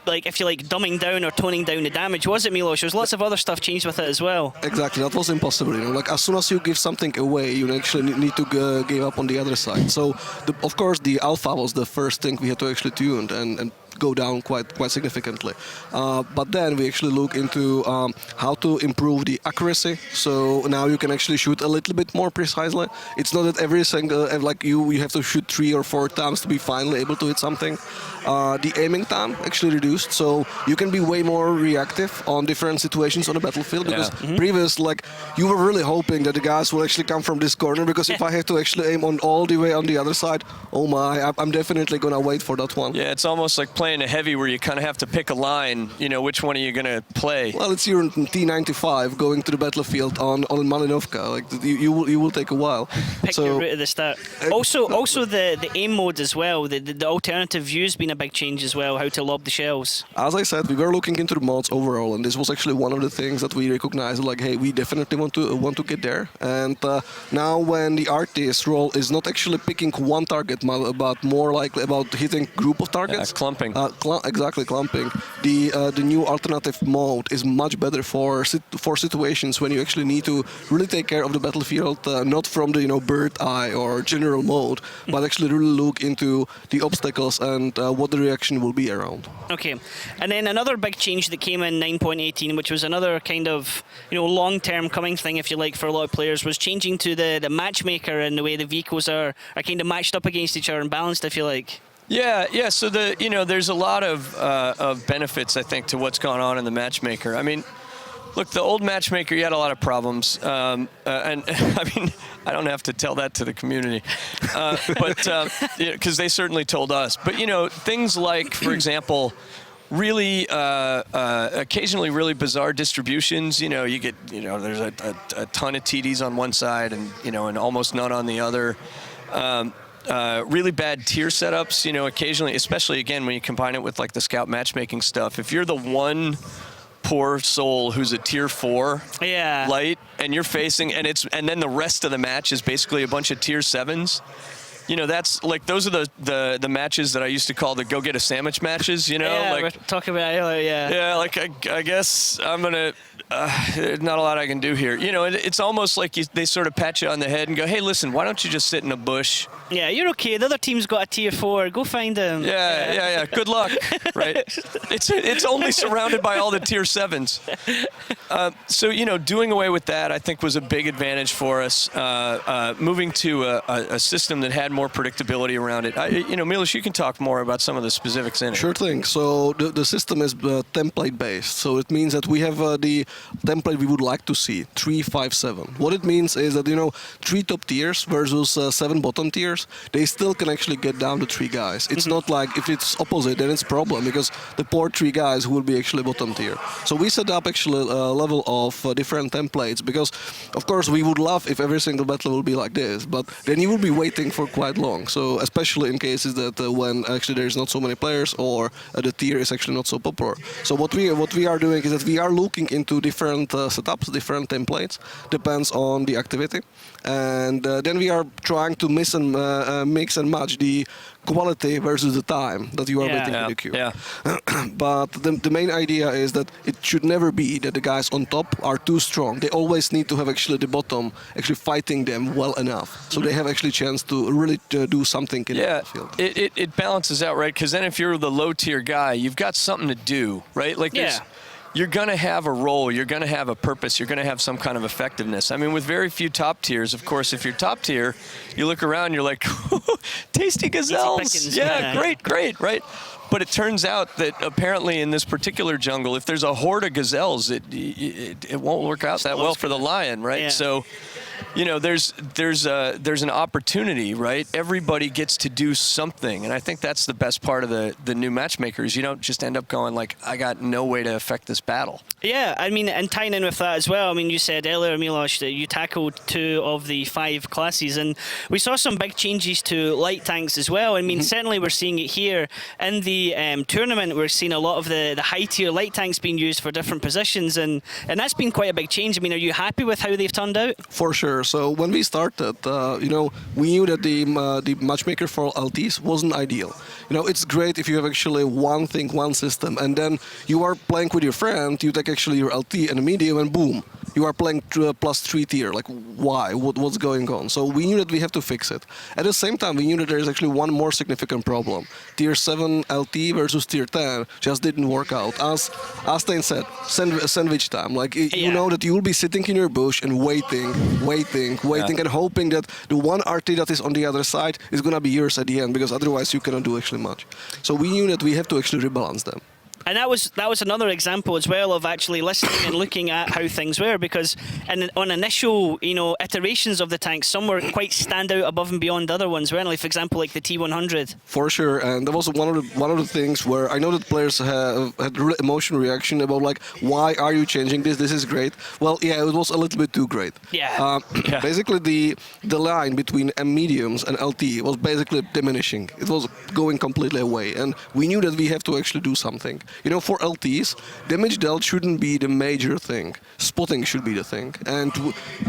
like, if you like, dumbing down or toning down the damage, was it, Milos? There's lots of other stuff changed with it as well. Exactly, that was impossible. You know, like, as soon as you give something away, you actually need to give up on the other side. So, of course, the alpha was the first thing we had to actually tune and go down quite significantly. But then we actually look into how to improve the accuracy. So now you can actually shoot a little bit more precisely. It's not that every single, like you have to shoot 3 or 4 times to be finally able to hit something. The aiming time actually reduced, so you can be way more reactive on different situations on the battlefield. Because previous, like, you were really hoping that the guys will actually come from this corner, because if I have to actually aim on all the way on the other side, oh my, I'm definitely gonna wait for that one. Yeah, it's almost like playing a heavy where you kind of have to pick a line, you know, which one are you going to play? Well, it's your T95 going to the battlefield on Malinovka. Like, you will take a while. Pick your route at the start. Also the aim mode as well, the alternative view's been a big change as well, how to lob the shells. As I said, we were looking into the mods overall, and this was actually one of the things that we recognized, like, hey, we definitely want to get there. And now when the artist role is not actually picking one target, but more likely about hitting group of targets. Clumping. Exactly, clumping. The new alternative mode is much better for situations when you actually need to really take care of the battlefield, not from the, you know, bird eye or general mode, but actually really look into the obstacles and what the reaction will be around. Okay, and then another big change that came in 9.18, which was another kind of, you know, long-term coming thing, if you like, for a lot of players, was changing to the matchmaker and the way the vehicles are kind of matched up against each other and balanced, if you like. Yeah. So there's a lot of benefits, I think, to what's gone on in the matchmaker. I mean, look, the old matchmaker, you had a lot of problems, and I mean, I don't have to tell that to the community, but because they certainly told us. But you know, things like, for example, really occasionally really bizarre distributions. You know, you get, you know, there's a ton of TDs on one side and, you know, and almost none on the other. Really bad tier setups, you know, occasionally, especially again when you combine it with like the scout matchmaking stuff. If you're the one poor soul who's a tier 4 light and you're facing, and then the rest of the match is basically a bunch of tier 7s. You know, that's like, those are the matches that I used to call the go get a sandwich matches, you know? Yeah, like, we're talking about earlier, yeah. Yeah, like I guess I'm gonna. Not a lot I can do here. You know, it's almost like they sort of pat you on the head and go, "Hey, listen, why don't you just sit in a bush?" Yeah, you're okay. The other team's got a tier 4. Go find them. Yeah. Good luck, right? It's only surrounded by all the tier 7s. So, you know, doing away with that, I think, was a big advantage for us. Moving to a system that had more predictability around it. You know, Milos, you can talk more about some of the specifics in it. Sure thing. So the system is template based. So it means that we have the template we would like to see, 3, 5, 7. What it means is that, you know, 3 top tiers versus 7 bottom tiers, they still can actually get down to 3 guys. It's not like if it's opposite, then it's a problem, because the poor 3 guys will be actually bottom tier. So we set up actually a level of different templates, because of course we would love if every single battle will be like this, but then you will be waiting for quite long. So especially in cases that when actually there's not so many players, or the tier is actually not so popular. So what we are doing is that we are looking into different setups, different templates, depends on the activity, and then we are trying to mix and match the quality versus the time that you are waiting in the queue. Yeah. But the main idea is that it should never be that the guys on top are too strong. They always need to have actually the bottom actually fighting them well enough, so they have actually chance to really do something in the field. It balances out, right? Because then if you're the low tier guy, you've got something to do, right? Like you're going to have a role, you're going to have a purpose, you're going to have some kind of effectiveness. I mean, with very few top tiers, of course, if you're top tier, you look around, you're like, tasty gazelles. Yeah, great, right? But it turns out that apparently in this particular jungle, if there's a horde of gazelles, it won't work out that well for the lion, right? Yeah. So, you know, there's an opportunity, right? Everybody gets to do something, and I think that's the best part of the new matchmakers. You don't just end up going like, I got no way to affect this battle. Yeah, I mean, and tying in with that as well, I mean, you said earlier, Milos, that you tackled 2 of the 5 classes, and we saw some big changes to light tanks as well. I mean, certainly we're seeing it here in the tournament. We're seeing a lot of the high-tier light tanks being used for different positions, and that's been quite a big change. I mean, are you happy with how they've turned out? For sure. So when we started, you know, we knew that the matchmaker for LTs wasn't ideal. You know, it's great if you have actually one thing, one system, and then you are playing with your friend, you take actually your LT and a medium, and boom, you are playing +3 tier. Like, why? What's going on? So we knew that we have to fix it. At the same time, we knew that there is actually one more significant problem. Tier 7 LT versus tier 10 just didn't work out. As Stein said, sandwich time. Like, you know that you will be sitting in your bush and waiting, and hoping that the one RT that is on the other side is going to be yours at the end, because otherwise you cannot do actually much. So we knew that we have to actually rebalance them. And that was another example as well of actually listening and looking at how things were, because on initial, you know, iterations of the tanks, some were quite stand out above and beyond other ones, weren't they? For example, like the T100. For sure, and that was one of the things where I know that players had really emotional reaction about like, why are you changing this? This is great. Well, yeah, it was a little bit too great. Yeah. Basically, the line between mediums and LT was basically diminishing. It was going completely away, and we knew that we have to actually do something. You know, for LTs, damage dealt shouldn't be the major thing. Spotting should be the thing. And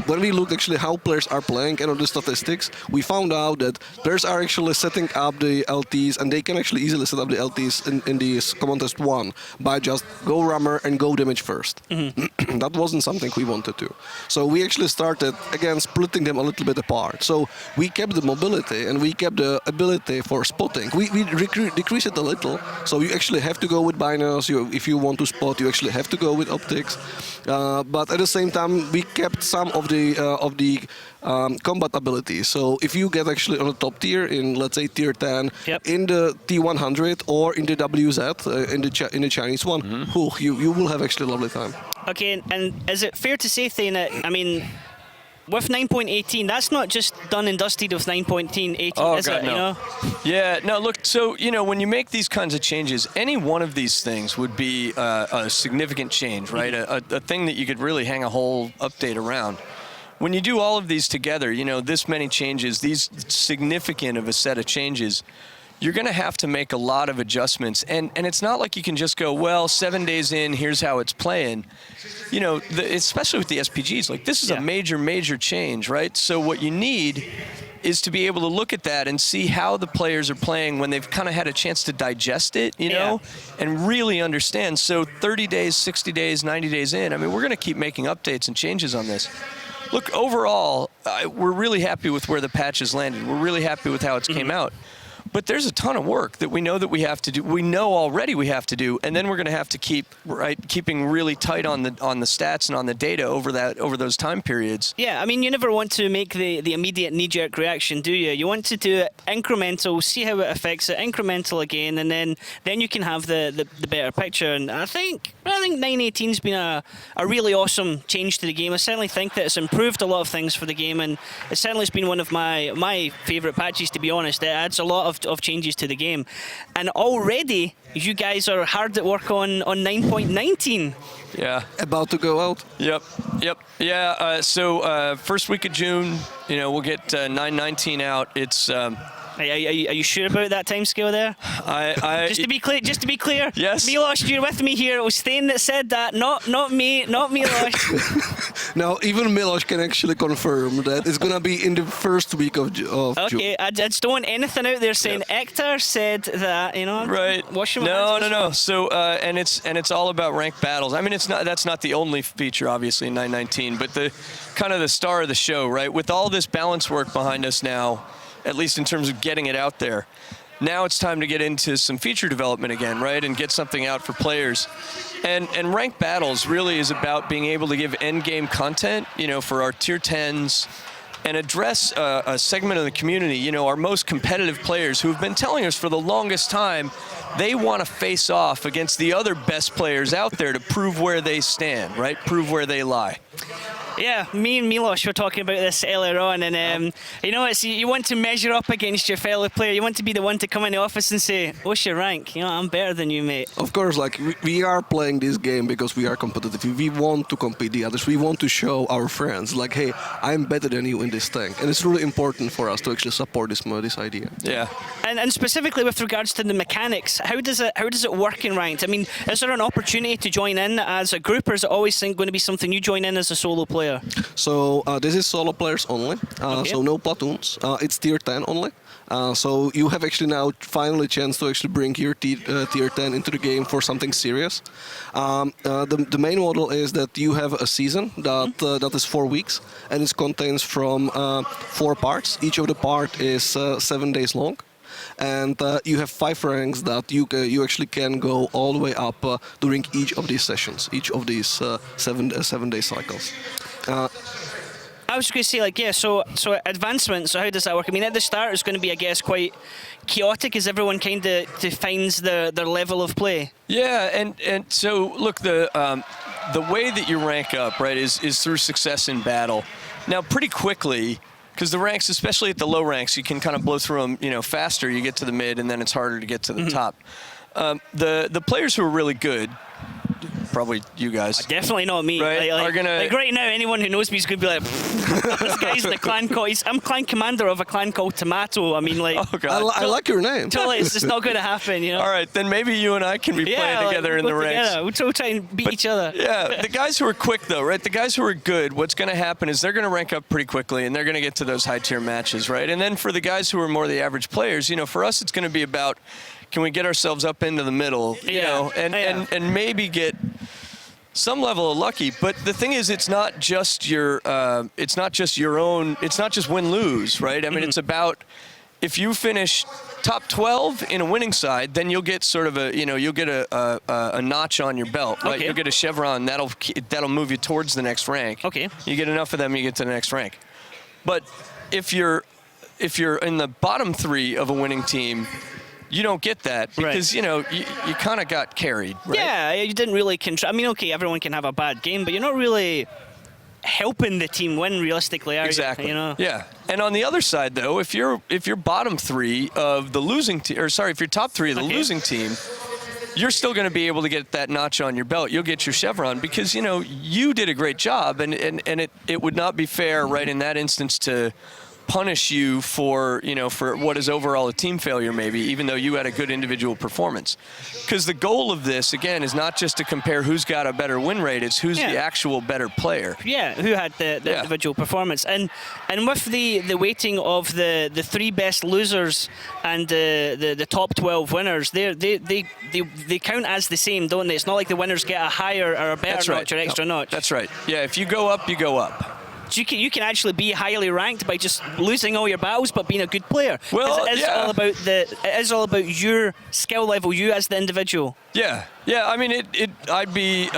when we looked actually how players are playing and on the statistics, we found out that players are actually setting up the LTs, and they can actually easily set up the LTs in the contest 1 by just go rammer and go damage first. That wasn't something we wanted to. So we actually started, again, splitting them a little bit apart. So we kept the mobility and we kept the ability for spotting. We decreased it a little, so you actually have to go with binary. If you want to spot, you actually have to go with optics. But at the same time, we kept some of the combat abilities. So if you get actually on the top tier in, let's say, tier 10, in the T100 or in the WZ, in the Chinese one, you will have actually a lovely time. Okay, and is it fair to say, Thane, that, I mean, with 9.18, that's not just done and dusted with 9.18, is it? No. You know? Yeah, no, look, so, you know, when you make these kinds of changes, any one of these things would be a significant change, right? A thing that you could really hang a whole update around. When you do all of these together, you know, this many changes, these significant of a set of changes, you're going to have to make a lot of adjustments. And it's not like you can just go, well, 7 days in, here's how it's playing. You know, especially with the SPGs, like this is a major, major change, right? So what you need is to be able to look at that and see how the players are playing when they've kind of had a chance to digest it, you know, and really understand. So 30 days, 60 days, 90 days in, I mean, we're going to keep making updates and changes on this. Look, overall, we're really happy with where the patch has landed. We're really happy with how it's came out. But there's a ton of work that we know that we have to do. We know already we have to do, and then we're going to have to keeping really tight on the stats and on the data over those time periods. Yeah, I mean, you never want to make the immediate knee-jerk reaction, do you? You want to do it incremental, see how it affects it, incremental again, and then you can have the better picture. And I think 9.18's been a really awesome change to the game. I certainly think that it's improved a lot of things for the game, and it certainly has been one of my favourite patches, to be honest. It adds a lot of changes to the game, and already you guys are hard at work on 9.19. Yeah, about to go out. Yep. Yeah. So first week of June, you know, we'll get 9.19 out. It's. Are you sure about that timescale there? Just to be clear. Yes. Milos, you're with me here. It was Stain that said that, not me, not Milos. Now, even Milos can actually confirm that it's gonna be in the first week of June. Okay, I just don't want anything out there saying Ektar said that, you know. Right. Wash your hands. No. So and it's all about ranked battles. I mean, that's not the only feature, obviously, in 9.19, but the kind of the star of the show, right? With all this balance work behind us now, at least in terms of getting it out there. Now it's time to get into some feature development again, right, and get something out for players. And ranked battles really is about being able to give end game content, you know, for our tier 10s, and address a segment of the community, you know, our most competitive players who have been telling us for the longest time they want to face off against the other best players out there to prove where they stand, right, prove where they lie. Yeah, me and Milos were talking about this earlier on, and you know, you want to measure up against your fellow player. You want to be the one to come in the office and say, "What's your rank? You know, I'm better than you, mate." Of course, like we are playing this game because we are competitive. We want to compete the others. We want to show our friends, like, hey, I'm better than you in this thing, and it's really important for us to actually support this idea. Yeah. And specifically with regards to the mechanics, how does it work in ranked? I mean, is there an opportunity to join in as a group, or is it always going to be something you join in as a solo player? So this is solo players only, so no platoons. It's tier 10 only. So you have actually now finally a chance to actually bring your tier 10 into the game for something serious. The main model is that you have a season that is 4 weeks, and it contains from 4 parts. Each of the part is 7 days long. And you have 5 ranks that you actually can go all the way up during each of these sessions, each of these 7 day cycles. I was going to say, like, yeah, so advancement, so how does that work? I mean, at the start, it's going to be, I guess, quite chaotic as everyone kind of defines their level of play. Yeah, and so, look, the way that you rank up, right, is through success in battle. Now, pretty quickly, because the ranks, especially at the low ranks, you can kind of blow through them, you know, faster. You get to the mid, and then it's harder to get to the top. The players who are really good, probably you guys. Definitely not me. Right? Like right now, anyone who knows me is going to be like, this guy's the clan called. I'm clan commander of a clan called Tomato. I mean, like, oh, God. I like your name. Totally, it's just not going to happen, you know. All right, then maybe you and I can be playing together in the ranks. We'll try and beat each other. Yeah, the guys who are quick, though, right? The guys who are good, what's going to happen is they're going to rank up pretty quickly, and they're going to get to those high-tier matches, right? And then for the guys who are more the average players, you know, for us, it's going to be about, can we get ourselves up into the middle, you know, and maybe get some level of lucky. But the thing is, it's not just your own, it's not just win-lose, right? I mean, it's about, if you finish top 12 in a winning side, then you'll get sort of you'll get a notch on your belt, right? Okay. You'll get a chevron, that'll move you towards the next rank. Okay. You get enough of them, you get to the next rank. But if you're in the bottom 3 of a winning team, you don't get that because, you know, you kind of got carried, right? Yeah, you didn't really control. I mean, okay, everyone can have a bad game, but you're not really helping the team win realistically, are exactly. you? You know? Yeah. And on the other side, though, if you're bottom 3 of the losing team, or sorry, if you're top 3 of the losing team, you're still going to be able to get that notch on your belt. You'll get your chevron because, you know, you did a great job, and it would not be fair, right, in that instance to punish you for, for what is overall a team failure maybe, even though you had a good individual performance. Because the goal of this, again, is not just to compare who's got a better win rate, it's who's the actual better player. Yeah, who had the individual performance. And with the weighting of the 3 best losers and the top 12 winners, they count as the same, don't they? It's not like the winners get a higher or a better notch or extra notch. That's right. Yeah, if you go up, you go up. So you can actually be highly ranked by just losing all your battles but being a good player. Well, it is all about your skill level, you as the individual. Yeah. I mean, it'd be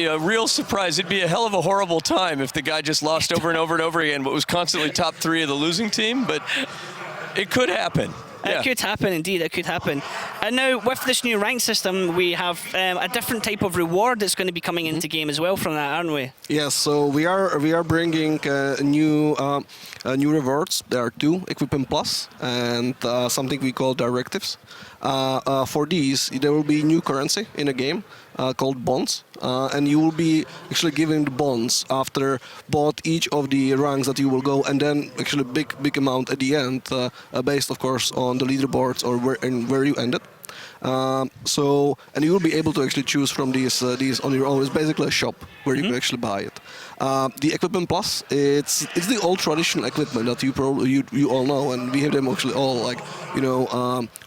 a real surprise. It'd be a hell of a horrible time if the guy just lost over and over and over again, but was constantly top 3 of the losing team. But it could happen. It could happen, indeed. It could happen. And now, with this new rank system, we have a different type of reward that's going to be coming into game as well from that, aren't we? Yes. So we are bringing new rewards. There are 2: Equipment Plus and something we call directives. For these, there will be new currency in a game called bonds, and you will be actually giving the bonds after both each of the ranks that you will go, and then actually big amount at the end, based of course on the leaderboards or where you ended. And you will be able to actually choose from these on your own. It's basically a shop where you can actually buy it. The Equipment Plus, it's the old traditional equipment that you all know, and we have them actually all, like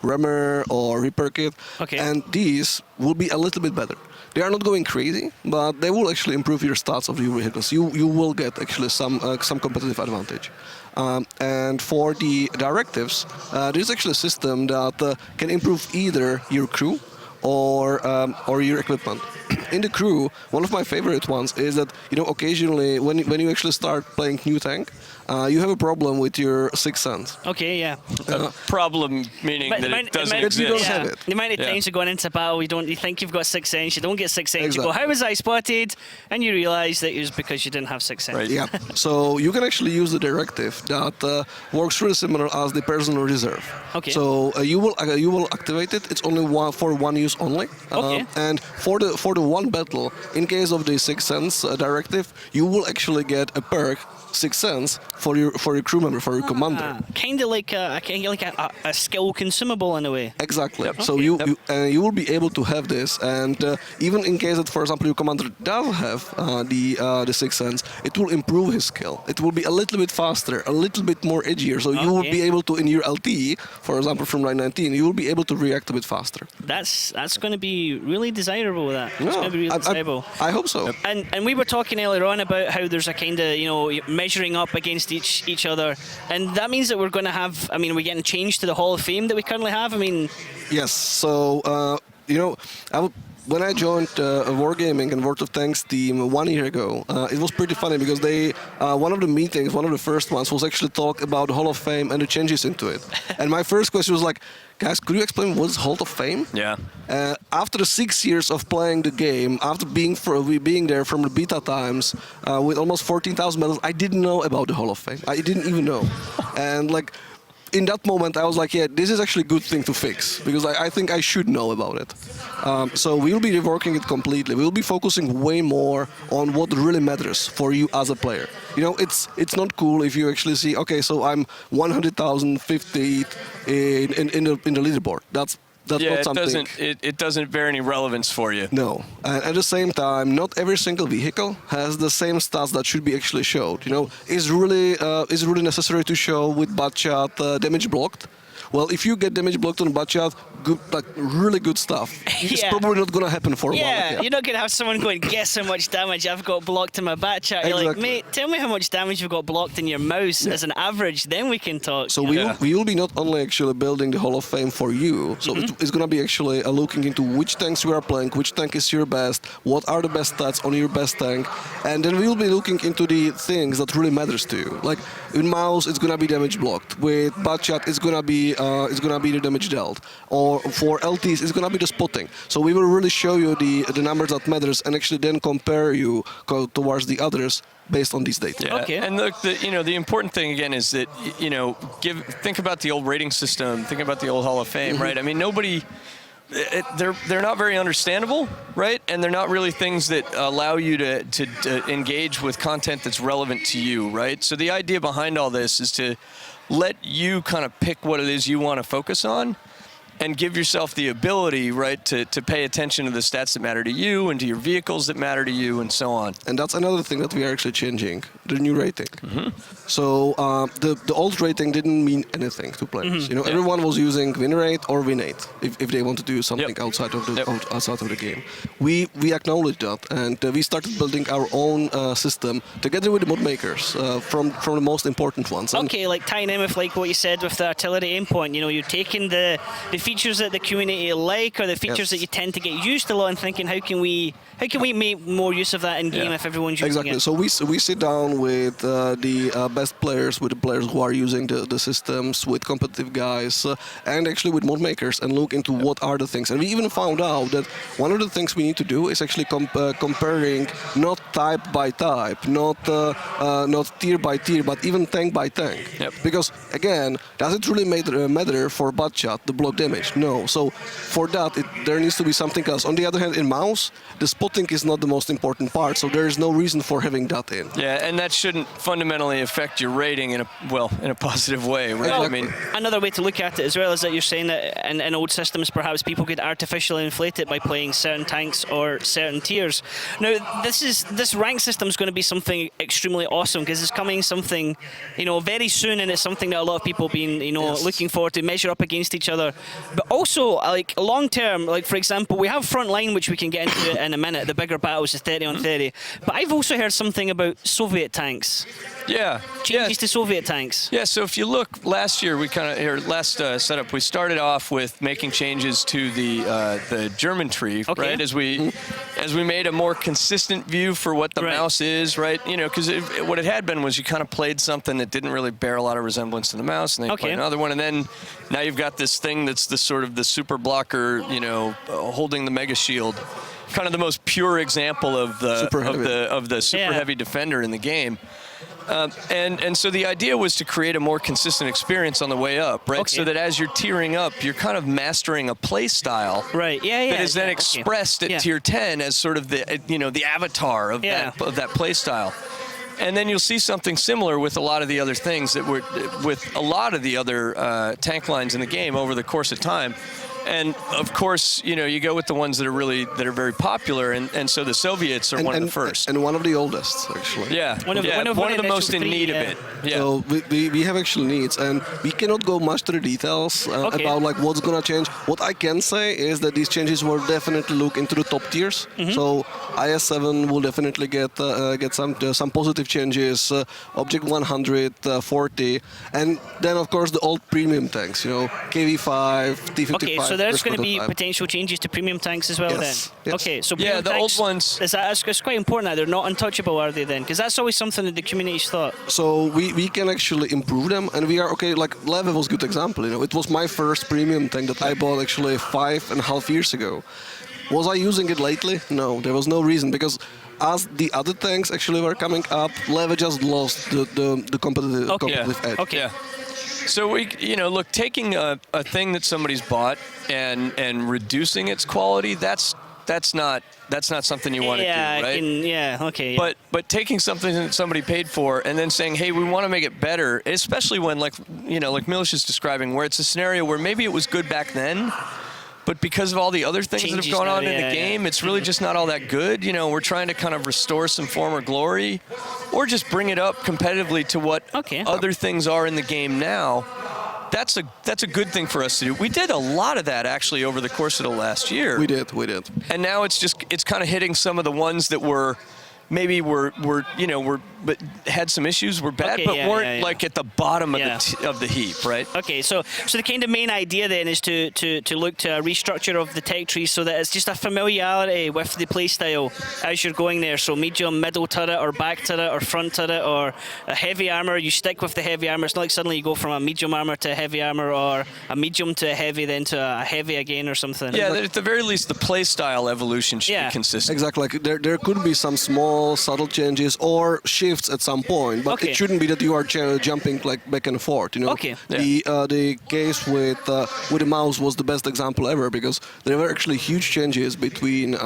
Rammer or Reaper Kit. Okay. And these will be a little bit better. They are not going crazy, but they will actually improve your stats of your vehicles. You will get actually some competitive advantage. And for the directives, there's actually a system that can improve either your crew or your equipment. In the crew, one of my favorite ones is that occasionally when you actually start playing new tank, you have a problem with your sixth sense. Okay, yeah. Problem meaning that it doesn't exist. You don't have it. The amount of times you go into battle, you think you've got sixth sense, you don't get sixth sense. Exactly. You go, how was I spotted? And you realise that it was because you didn't have sixth sense. Right. Yeah. So you can actually use the directive that works really similar as the personal reserve. Okay. So you will activate it. It's only for one use only. Okay. And for the one battle, in case of the sixth sense directive, you will actually get a perk, sixth sense, for your crew member, for your commander. Kind of like a skill consumable in a way. Exactly. Yep. So Okay. you will be able to have this, and even in case that, for example, your commander does have the sixth sense, it will improve his skill. It will be a little bit faster, a little bit more edgier. So you will be able to, in your LT, for example, from 919, you will be able to react a bit faster. That's going to be really desirable. It's going to be really desirable. I hope so. And we were talking earlier on about how there's a kind of measuring up against each other, and that means that we're going to have. I mean, we're getting changed to the Hall of Fame that we currently have. I mean, yes. So when I joined Wargaming and World of Tanks team 1 year ago, it was pretty funny because one of the meetings, one of the first ones, was actually talk about the Hall of Fame and the changes into it. And my first question was like, guys, could you explain what's Hall of Fame? Yeah. After 6 years of playing the game, after being there from the beta times, with almost 14,000 medals, I didn't know about the Hall of Fame. I didn't even know. And in that moment, I was like, yeah, this is actually a good thing to fix, because I think I should know about it. So we'll be reworking it completely. We'll be focusing way more on what really matters for you as a player. It's not cool if you actually see, okay, so I'm 100,050 in the leaderboard. That's not something. It doesn't bear any relevance for you. No. And at the same time, not every single vehicle has the same stats that should be actually showed. Is really necessary to show with Batchat damage blocked? Well, if you get damage blocked on Batchat, really good stuff. It's probably not going to happen for a while. Yeah, you're not going to have someone going, guess how much damage I've got blocked in my Batchat. You're like, mate, tell me how much damage you've got blocked in your mouse as an average, then we can talk. So we will be not only actually building the Hall of Fame for you, so it's going to be actually looking into which tanks you are playing, which tank is your best, what are the best stats on your best tank, and then we will be looking into the things that really matters to you. Like in mouse, it's going to be damage blocked. With Batchat, it's going to be the damage dealt. Or for LTs, it's going to be the spotting. So we will really show you the numbers that matters, and actually then compare you towards the others based on these data. Yeah. Okay. And look, the important thing again is that think about the old rating system, think about the old Hall of Fame, right? I mean, nobody they're not very understandable, right? And they're not really things that allow you to engage with content that's relevant to you, right? So the idea behind all this is to let you kind of pick what it is you want to focus on, and give yourself the ability, right, to pay attention to the stats that matter to you and to your vehicles that matter to you and so on. And that's another thing that we are actually changing, the new rating. So the old rating didn't mean anything to players. You know, everyone was using win rate or win rate if they want to do something outside of the outside of the game. We acknowledged that, and we started building our own system together with the mod makers from the most important ones. Okay, like tying in with like what you said with the artillery aim point. You know, you're taking the features that the community like, or the features that you tend to get used to a lot, and thinking how can we make more use of that in game if everyone's using it. So we sit down with the best players, with the players who are using the systems, with competitive guys, and actually with mod makers, and look into what are the things. And we even found out that one of the things we need to do is actually comparing not type by type, not tier by tier, but even tank by tank. Because again, does it really matter for butt shot, the block damage? No. So for that, there needs to be something else. On the other hand, in mouse, the spotting is not the most important part, so there is no reason for having that in. Yeah, and that shouldn't fundamentally affect your rating in a positive way, right? Well, I mean, another way to look at it as well is that you're saying that in old systems, perhaps people could artificially inflate it by playing certain tanks or certain tiers. Now, this rank system is going to be something extremely awesome, because it's coming something, very soon, and it's something that a lot of people have been, looking forward to, measure up against each other. But also, like long term, like for example, we have Frontline, which we can get into in a minute. The bigger battles is 30 on 30. But I've also heard something about Soviet tanks. Yeah. Changes to Soviet tanks. Yeah, so if you look, last year, last setup, we started off with making changes to the German tree, right? As we made a more consistent view for what the mouse is, right? Because what it had been was you kind of played something that didn't really bear a lot of resemblance to the mouse, and then you played another one, and then now you've got this thing that's the sort of the super blocker, holding the mega shield. Kind of the most pure example of the super heavy defender in the game. And so the idea was to create a more consistent experience on the way up, right? So that as you're tiering up, you're kind of mastering a play style, right? That is then expressed at tier 10 as sort of the the avatar of that play style. And then you'll see something similar with a lot of the other things with a lot of the other tank lines in the game over the course of time. And of course, you go with the ones that are very popular, and so the Soviets are one of the first. And one of the oldest, actually. Yeah, one of the most in need of it. Yeah. So we have actual needs, and we cannot go much to the details about like what's gonna change. What I can say is that these changes will definitely look into the top tiers. So IS-7 will definitely get some positive changes. Object 100, 40, and then of course the old premium tanks. KV-5, T-55. Okay, so there's going to be potential changes to premium tanks as well then? Yes. Okay, so yeah, the old ones... It's quite important that they're not untouchable, are they then? Because that's always something that the community's thought. So we can actually improve them, and we are, like Leve was a good example, It was my first premium tank that I bought actually 5.5 years ago. Was I using it lately? No, there was no reason, because as the other tanks actually were coming up, Leve just lost the competitive edge. Okay. Yeah. So look, taking a thing that somebody's bought and reducing its quality, that's not something you want to do, right? But taking something that somebody paid for and then saying, hey, we want to make it better, especially when like Miloš is describing, where it's a scenario where maybe it was good back then, but because of all the other things that have gone on in the game, it's really just not all that good. We're trying to kind of restore some former glory, or just bring it up competitively to what other things are in the game now. That's a good thing for us to do. We did a lot of that actually over the course of the last year. We did. And now it's kind of hitting some of the ones that were maybe but had some issues, were bad, but weren't like at the bottom of the heap, right? Okay, so the kind of main idea then is to look to a restructure of the tech tree so that it's just a familiarity with the playstyle as you're going there. So medium, middle turret, or back turret, or front turret, or a heavy armor. You stick with the heavy armor. It's not like suddenly you go from a medium armor to a heavy armor, or a medium to a heavy, then to a heavy again, or something. Yeah, at the very least, the playstyle evolution should be consistent. Exactly. Like there could be some small subtle changes, or shift shifts at some point, but Okay. it shouldn't be that you are jumping like back and forth. You know, Okay. The case with the mouse was the best example ever because there were actually huge changes between.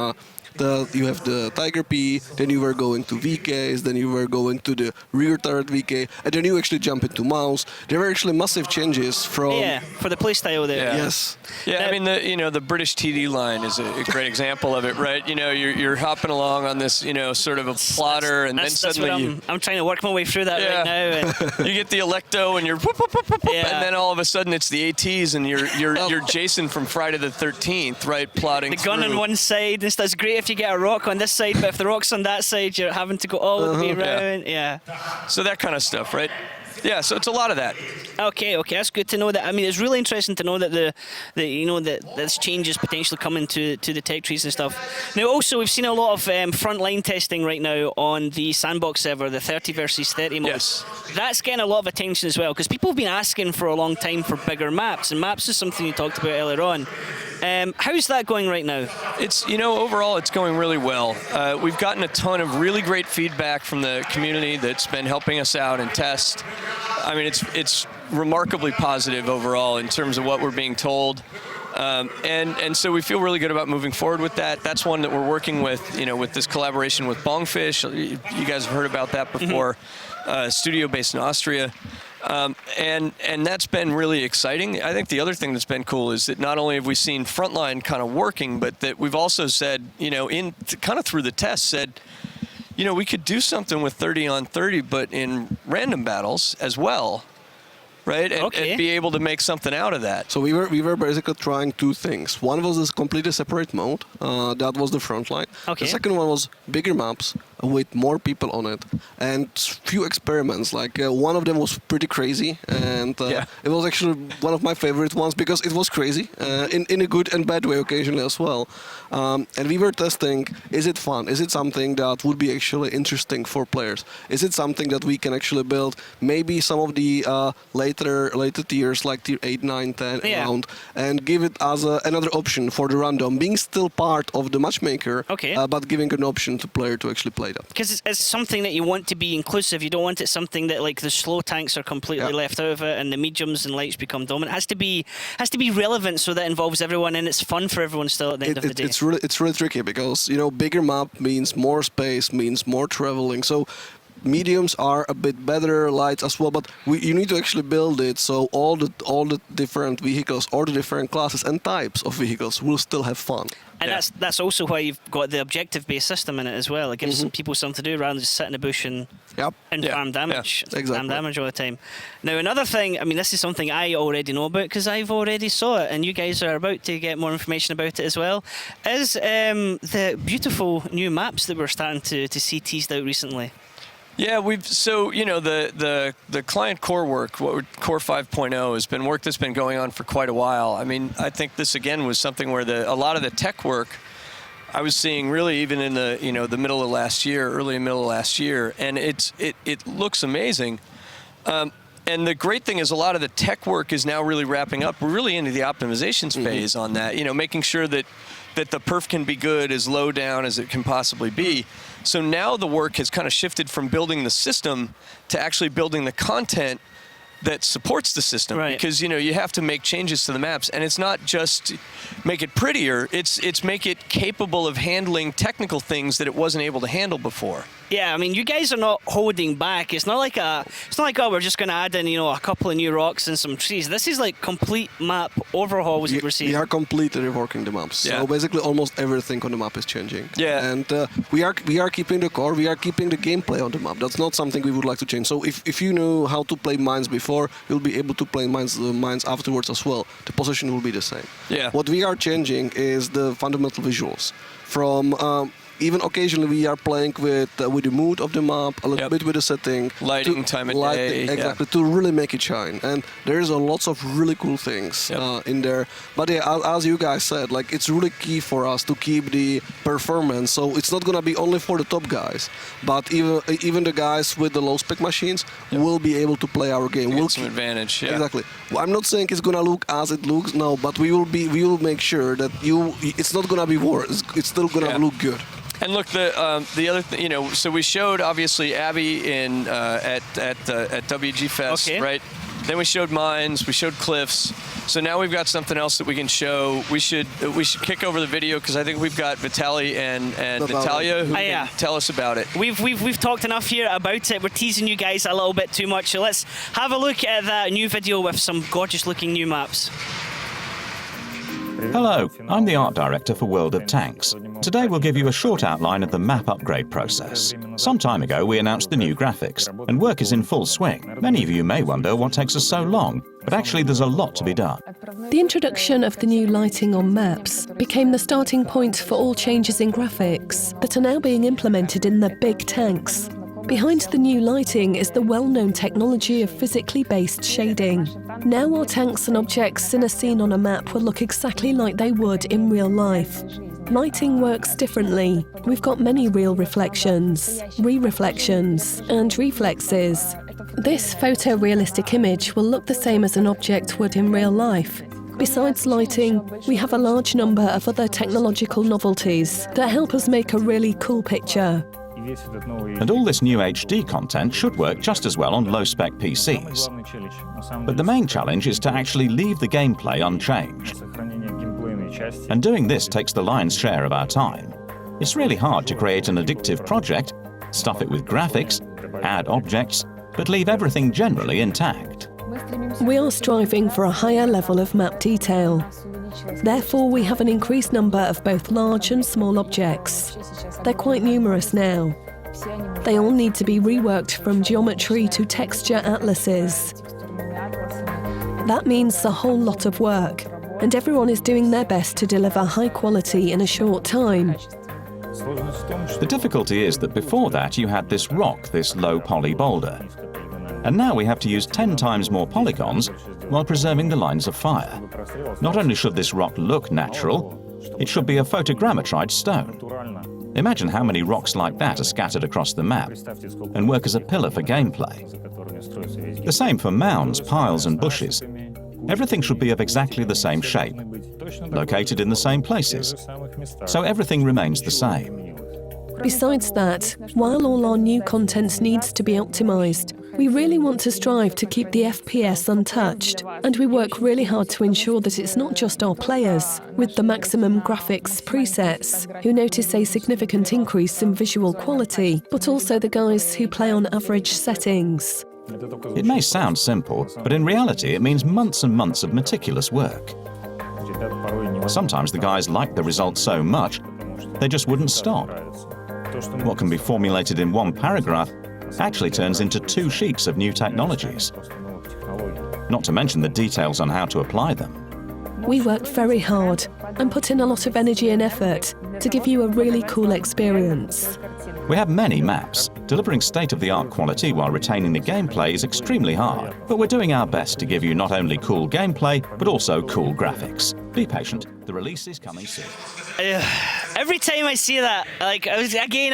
You have the Tiger P, then you were going to VKs, then you were going to the rear turret VK, and then you actually jump into mouse. There were actually massive changes from. Yeah, for the playstyle there. Yeah. Yes. Yeah, I mean, the British TD line is a great example of it, right? You know, you're hopping along on this, sort of a plotter, and then That's suddenly what I'm trying to work my way through that right now. And you get the Electo, and you're whoop, whoop, whoop, whoop, Yeah. and then all of a sudden it's the ATs, and you're Jason from Friday the 13th, right? Plotting the gun on one side, and it's great if you get a rock on this side, but if the rock's on that side, you're having to go all the way around. Yeah. So that kind of stuff, right? Yeah, so it's a lot of that. Okay, that's good to know that. I mean, it's really interesting to know that that this change is potentially coming to the tech trees and stuff. Now, also, we've seen a lot of frontline testing right now on the sandbox server, the 30 versus 30 mode. Yes. That's getting a lot of attention as well because people have been asking for a long time for bigger maps, and maps is something you talked about earlier on. How's that going right now? It's, overall it's going really well. We've gotten a ton of really great feedback from the community that's been helping us out and test. I mean, it's remarkably positive overall in terms of what we're being told. And so we feel really good about moving forward with that. That's one that we're working with, with this collaboration with Bongfish. You guys have heard about that before. Studio based in Austria. And that's been really exciting. I think the other thing that's been cool is that not only have we seen Frontline kind of working, but that we've also said, kind of through the test said, we could do something with 30 on 30, but in random battles as well, right? And be able to make something out of that. So we were basically trying two things. One was this completely separate mode. That was the Frontline. Okay. The second one was bigger maps with more people on it and few experiments. Like one of them was pretty crazy, and it was actually one of my favorite ones because it was crazy in a good and bad way occasionally as well. And we were testing: is it fun? Is it something that would be actually interesting for players? Is it something that we can actually build? Maybe some of the later tiers like tier 8, 9, 10 around, and give it as another option for the random, being still part of the matchmaker, but giving an option to player to actually play that. Because it's something that you want to be inclusive. You don't want it something that like the slow tanks are completely left out of it, and the mediums and lights become dominant. It has to be relevant, so that involves everyone, and it's fun for everyone still at the end of the day. It's really tricky because bigger map means more space, means more traveling. So mediums are a bit better, lights as well, but you need to actually build it so all the different vehicles or the different classes and types of vehicles will still have fun. And that's also why you've got the objective-based system in it as well. It gives some people something to do rather than just sit in a bush and farm damage. Farm damage all the time. Now, another thing, I mean, this is something I already know about because I've already saw it, and you guys are about to get more information about it as well, is the beautiful new maps that we're starting to see teased out recently. Yeah, the client core work, Core 5.0, has been work that's been going on for quite a while. I mean, I think this again was something where a lot of the tech work I was seeing really even in the middle of last year, early middle of last year, and it looks amazing. And the great thing is a lot of the tech work is now really wrapping up. We're really into the optimizations phase on that, making sure that the perf can be good, as low down as it can possibly be. So now the work has kind of shifted from building the system to actually building the content that supports the system, because you have to make changes to the maps, and it's not just make it prettier, it's make it capable of handling technical things that it wasn't able to handle before. Yeah, I mean, you guys are not holding back. It's not like we're just going to add in a couple of new rocks and some trees. This is like complete map overhauls that we're seeing. We are completely reworking the maps. So basically almost everything on the map is changing. Yeah. And we are keeping the core, we are keeping the gameplay on the map. That's not something we would like to change. So if you know how to play mines before, you'll be able to play mines afterwards as well. The position will be the same. Yeah. What we are changing is the fundamental visuals. From even occasionally we are playing with the mood of the map, a little bit with the setting. Lighting, time of day. Exactly, to really make it shine. And there's a lots of really cool things in there. But as you guys said, like it's really key for us to keep the performance. So it's not going to be only for the top guys, but even the guys with the low spec machines will be able to play our game. We'll some advantage. Yeah. Exactly. Well, I'm not saying it's going to look as it looks now, but we will make sure that it's not going to be worse. It's still going to look good. And look, the other you know, so we showed obviously Abby in at WG Fest, right? Then we showed Mines, we showed Cliffs. So now we've got something else that we can show. We should kick over the video because I think we've got Vitaly and Natalia who can tell us about it. We've talked enough here about it. We're teasing you guys a little bit too much. So let's have a look at that new video with some gorgeous looking new maps. Hello, I'm the art director for World of Tanks. Today we'll give you a short outline of the map upgrade process. Some time ago we announced the new graphics, and work is in full swing. Many of you may wonder what takes us so long, but actually there's a lot to be done. The introduction of the new lighting on maps became the starting point for all changes in graphics that are now being implemented in the big tanks. Behind the new lighting is the well-known technology of physically based shading. Now our tanks and objects in a scene on a map will look exactly like they would in real life. Lighting works differently. We've got many real reflections, re-reflections, and reflexes. This photorealistic image will look the same as an object would in real life. Besides lighting, we have a large number of other technological novelties that help us make a really cool picture. And all this new HD content should work just as well on low-spec PCs. But the main challenge is to actually leave the gameplay unchanged. And doing this takes the lion's share of our time. It's really hard to create an addictive project, stuff it with graphics, add objects, but leave everything generally intact. We are striving for a higher level of map detail. Therefore, we have an increased number of both large and small objects. They're quite numerous now. They all need to be reworked from geometry to texture atlases. That means a whole lot of work, and everyone is doing their best to deliver high quality in a short time. The difficulty is that before that you had this rock, this low poly boulder. And now we have to use 10 times more polygons while preserving the lines of fire. Not only should this rock look natural, it should be a photogrammetried stone. Imagine how many rocks like that are scattered across the map and work as a pillar for gameplay. The same for mounds, piles and bushes. Everything should be of exactly the same shape, located in the same places, so everything remains the same. Besides that, while all our new content needs to be optimized, we really want to strive to keep the FPS untouched, and we work really hard to ensure that it's not just our players, with the maximum graphics presets, who notice a significant increase in visual quality, but also the guys who play on average settings. It may sound simple, but in reality it means months and months of meticulous work. Sometimes the guys like the result so much, they just wouldn't stop. What can be formulated in one paragraph actually turns into 2 sheets of new technologies. Not to mention the details on how to apply them. We work very hard and put in a lot of energy and effort to give you a really cool experience. We have many maps. Delivering state-of-the-art quality while retaining the gameplay is extremely hard, but we're doing our best to give you not only cool gameplay, but also cool graphics. Be patient, the release is coming soon. Every time I see that, like, I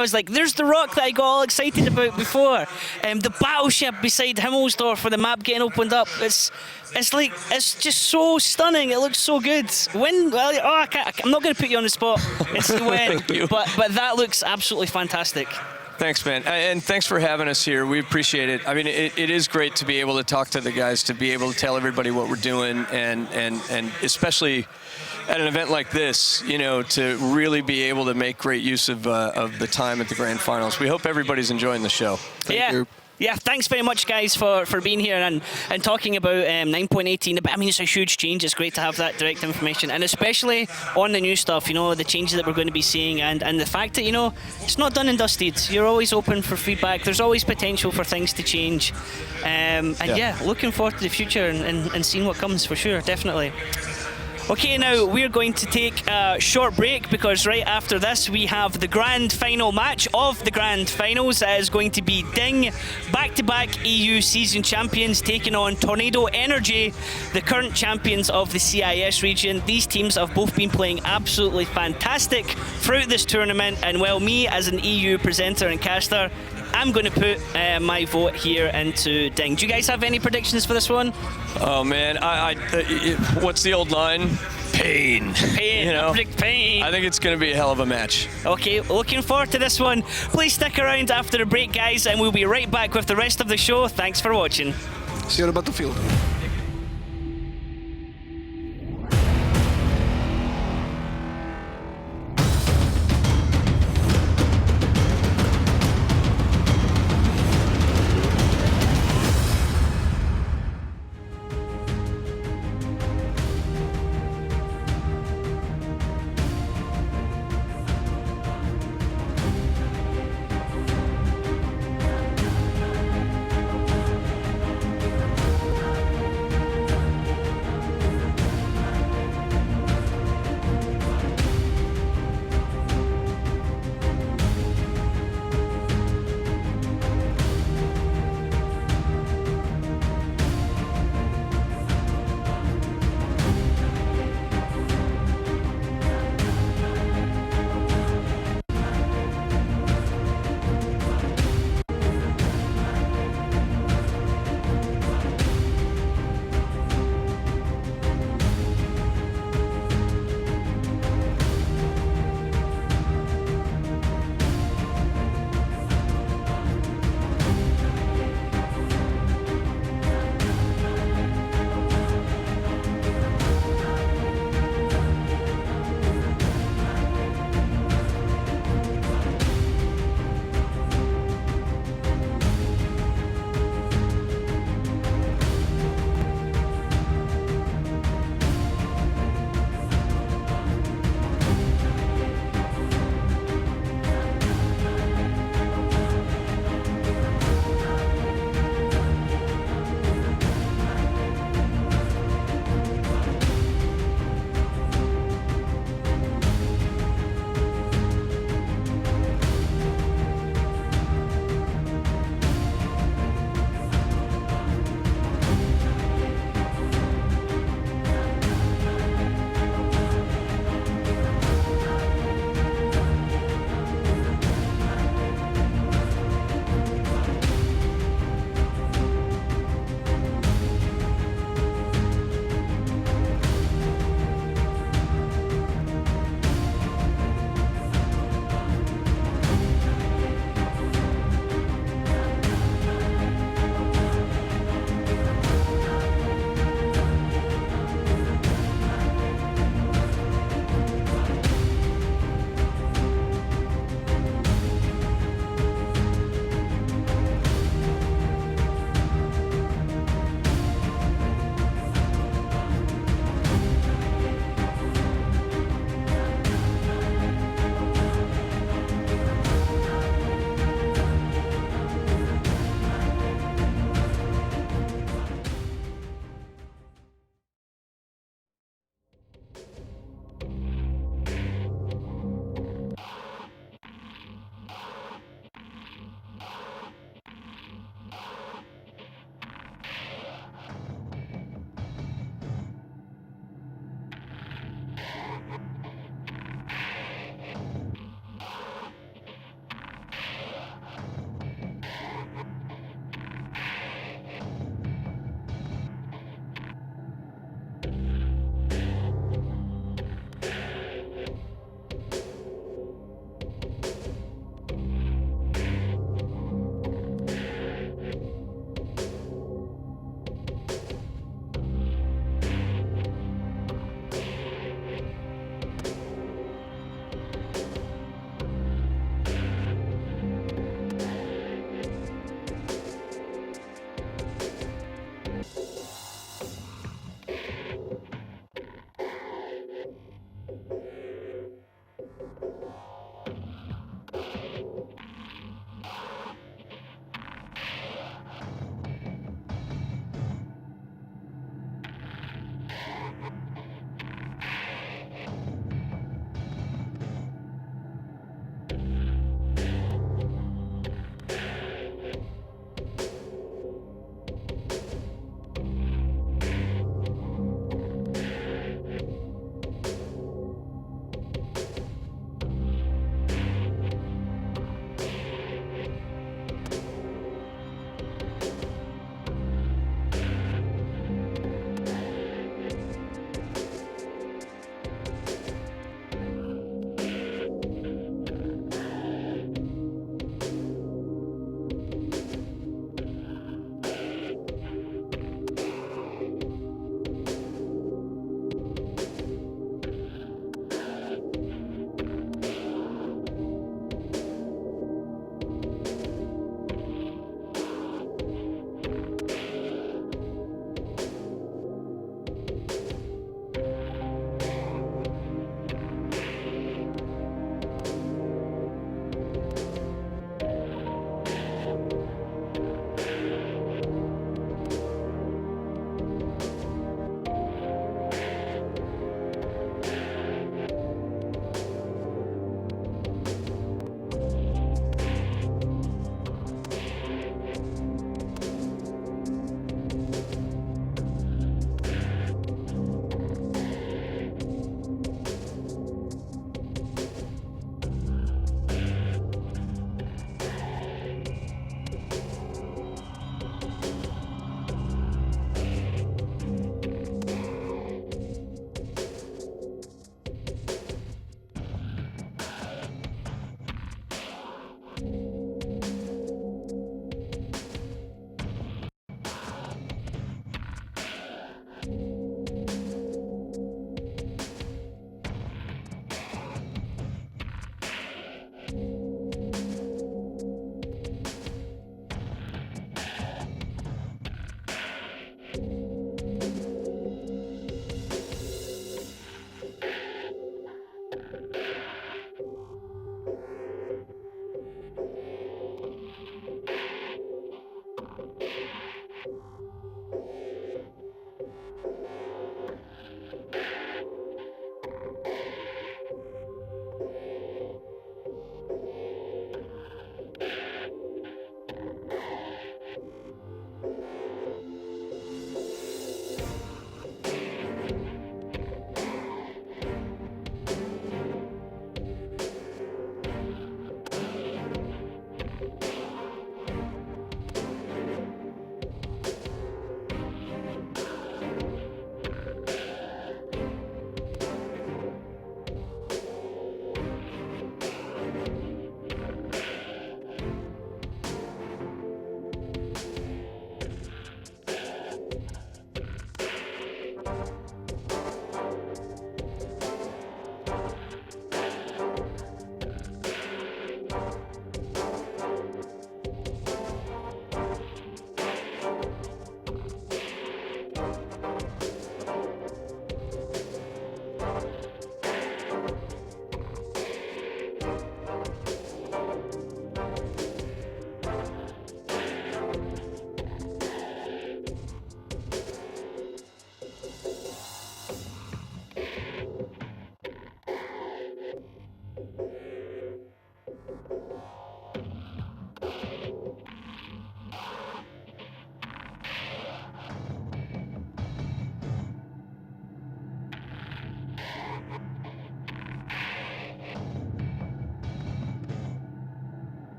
was like, there's the rock that I got all excited about before. The battleship beside Himmelsdorf for the map getting opened up. It's just so stunning. It looks so good. When? Well, I'm not going to put you on the spot and see when. but that looks absolutely fantastic. Thanks, man. And thanks for having us here. We appreciate it. I mean, it is great to be able to talk to the guys, to be able to tell everybody what we're doing, and especially at an event like this, you know, to really be able to make great use of the time at the Grand Finals. We hope everybody's enjoying the show. Thank you. Yeah, thanks very much, guys, for being here and talking about 9.18. I mean, it's a huge change. It's great to have that direct information, and especially on the new stuff, you know, the changes that we're going to be seeing, and the fact that, you know, it's not done and dusted. You're always open for feedback. There's always potential for things to change. Yeah, looking forward to the future and seeing what comes, for sure, definitely. Okay, now we're going to take a short break because right after this we have the grand final match of the grand finals. That is going to be Ding, back-to-back EU season champions, taking on Tornado Energy, the current champions of the CIS region. These teams have both been playing absolutely fantastic throughout this tournament, and well, me as an EU presenter and caster, I'm going to put my vote here into Ding. Do you guys have any predictions for this one? Oh man, what's the old line? Pain. Pain. You know, Big pain. I think it's going to be a hell of a match. Okay, looking forward to this one. Please stick around after the break, guys, and we'll be right back with the rest of the show. Thanks for watching. See you on the battlefield.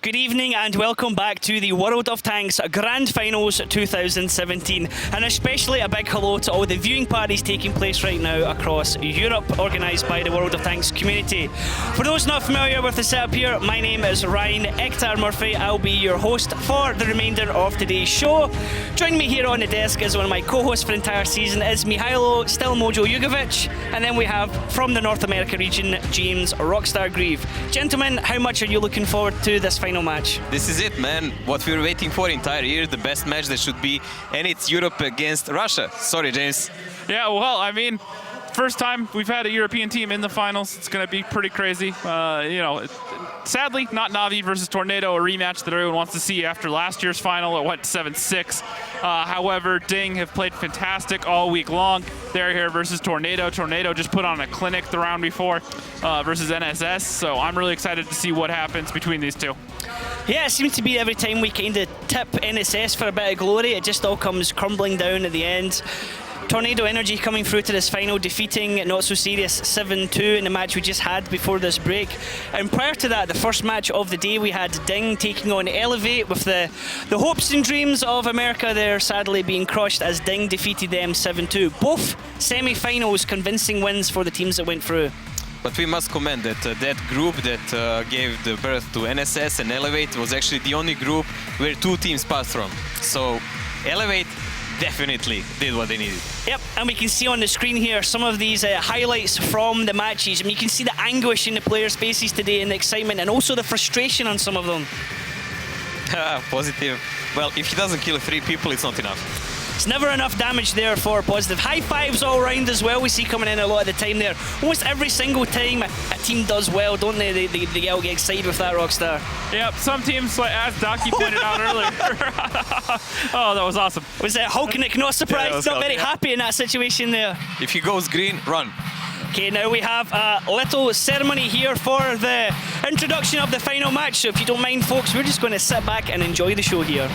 Good evening and welcome back to the World of Tanks Grand Finals 2017, and especially a big hello to all the viewing parties taking place right now across Europe, organised by the World of Tanks community. For those not familiar with the setup here, my name is Ryan Ektar Murphy. I'll be your host for the remainder of today's show. Joining me here on the desk is one of my co-hosts for the entire season is Mihailo Still Mojo Jugovic, and then we have from the North America region, James Rockstar Grieve. Gentlemen, how much are you looking forward to this final match? This is it, man. What we were waiting for entire year, the best match that should be, and it's Europe against Russia. Sorry, James. Yeah, well, I mean, first time we've had a European team in the finals. It's going to be pretty crazy. Sadly, not Navi versus Tornado, a rematch that everyone wants to see after last year's final. It went 7-6. However, Ding have played fantastic all week long. They're here versus Tornado. Tornado just put on a clinic the round before versus NSS. So I'm really excited to see what happens between these two. Yeah, it seems to be every time we kind of tip NSS for a bit of glory, it just all comes crumbling down at the end. Tornado Energy coming through to this final, defeating Not So Serious 7-2 in the match we just had before this break. And prior to that, the first match of the day, we had Ding taking on Elevate, with the hopes and dreams of America there sadly being crushed as Ding defeated them 7-2. Both semi-finals, convincing wins for the teams that went through. But we must commend that that group that gave the birth to NSS and Elevate was actually the only group where two teams passed from. So Elevate definitely did what they needed. Yep, and we can see on the screen here some of these highlights from the matches. I mean, you can see the anguish in the players' faces today and the excitement, and also the frustration on some of them. Positive. Well, if he doesn't kill 3 people, it's not enough. It's never enough damage there for Positive. High fives all round as well, we see coming in a lot of the time there. Almost every single time a team does well, don't they? They all get excited with that, Rockstar. Yep, some teams, like as Daki pointed out earlier. Oh, that was awesome. Was Hulkinick not surprised? Yeah, not very happy in that situation there. If he goes green, run. Okay, now we have a little ceremony here for the introduction of the final match. So if you don't mind, folks, we're just going to sit back and enjoy the show here.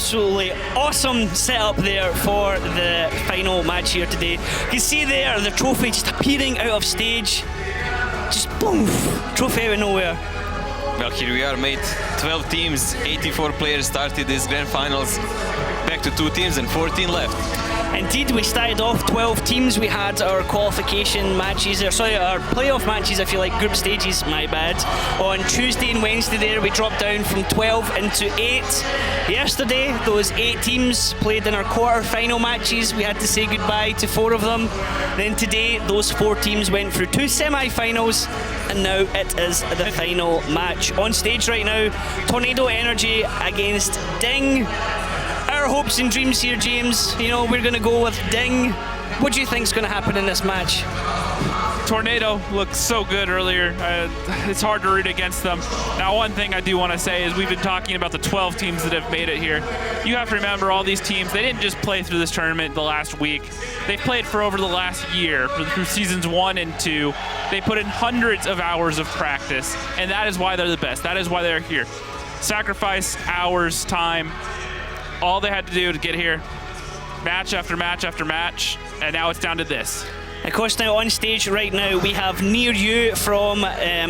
Absolutely awesome setup there for the final match here today. You can see there the trophy just appearing out of stage. Just boom, trophy out of nowhere. Well, here we are, mate. 12 teams, 84 players started these grand finals. back to 2 teams and 14 left. Indeed, we started off 12 teams. We had our qualification matches, or sorry, our playoff matches, if you like, group stages, my bad. On Tuesday and Wednesday there, we dropped down from 12 into 8. Yesterday, those 8 teams played in our quarter-final matches. We had to say goodbye to 4 of them. Then today, those 4 teams went through 2 semi-finals, and now it is the final match. On stage right now, Tornado Energy against Ding. Our hopes and dreams here, James, you know, we're going to go with Ding. What do you think's going to happen in this match? Tornado looked so good earlier. It's hard to root against them. Now, one thing I do want to say is we've been talking about the 12 teams that have made it here. You have to remember all these teams, they didn't just play through this tournament the last week. They've played for over the last year, through seasons 1 and 2. They put in hundreds of hours of practice, and that is why they're the best. That is why they're here. Sacrifice, hours, time. All they had to do to get here, match after match after match, and now it's down to this. Of course, now on stage right now we have Near You from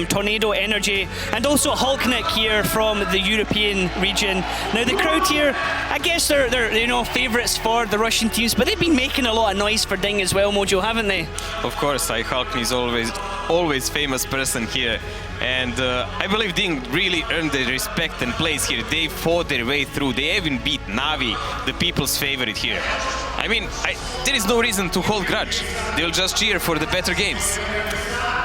Tornado Energy, and also Hulknik here from the European region. Now the crowd here, I guess they're you know, favourites for the Russian teams, but they've been making a lot of noise for Ding as well, Mojo, haven't they? Of course, Hulknik is always famous person here. And I believe Ding really earned the respect and place here. They fought their way through. They even beat Navi, the people's favorite here. I mean, there is no reason to hold grudge. They'll just cheer for the better games.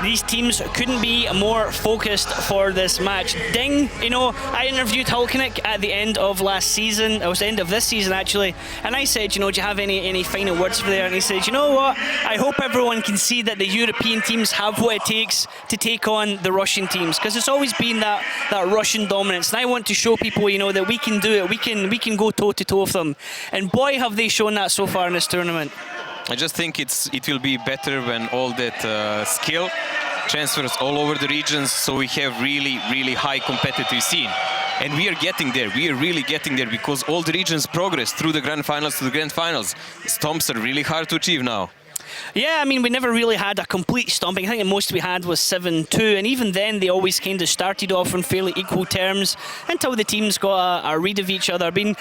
These teams couldn't be more focused for this match. Ding, you know, I interviewed Hulknik at the end of last season. It was the end of this season, actually. And I said, you know, do you have any final words for there? And he said, you know what? I hope everyone can see that the European teams have what it takes to take on the Russian teams. Because it's always been that Russian dominance. And I want to show people, you know, that we can do it. We can go toe-to-toe with them. And boy, have they shown that so far in this tournament. I just think it will be better when all that skill transfers all over the regions, so we have really high competitive scene. And we are getting there. We are really getting there because all the regions progress through the grand finals to the grand finals. Stomps are really hard to achieve now. Yeah, I mean, we never really had a complete stomping. I think the most we had was 7-2, and even then they always kind of started off on fairly equal terms until the teams got a read of each other. I mean,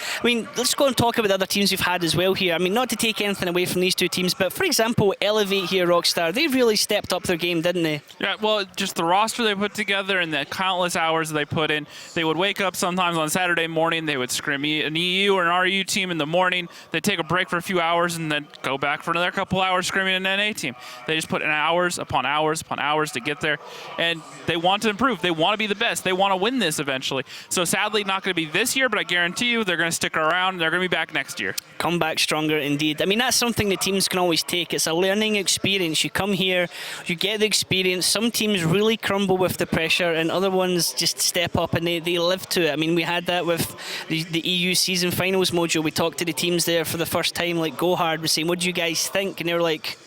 let's go and talk about the other teams we've had as well here. I mean, not to take anything away from these 2 teams, but for example, Elevate here, Rockstar, they really stepped up their game, didn't they? Yeah, well, just the roster they put together and the countless hours they put in. They would wake up sometimes on Saturday morning, they would scrim an EU or an RU team in the morning. They'd take a break for a few hours and then go back for another couple hours scrimming an NA team. They just put in hours upon hours upon hours to get there, and they want to improve. They want to be the best. They want to win this eventually. So sadly, not going to be this year, but I guarantee you they're going to stick around and they're going to be back next year. Come back stronger indeed. I mean, that's something the teams can always take. It's a learning experience. You come here, you get the experience. Some teams really crumble with the pressure and other ones just step up and they live to it. I mean, we had that with the EU season finals, Mojo. We talked to the teams there for the first time, like Go Hard, was saying, what do you guys think? And they were like,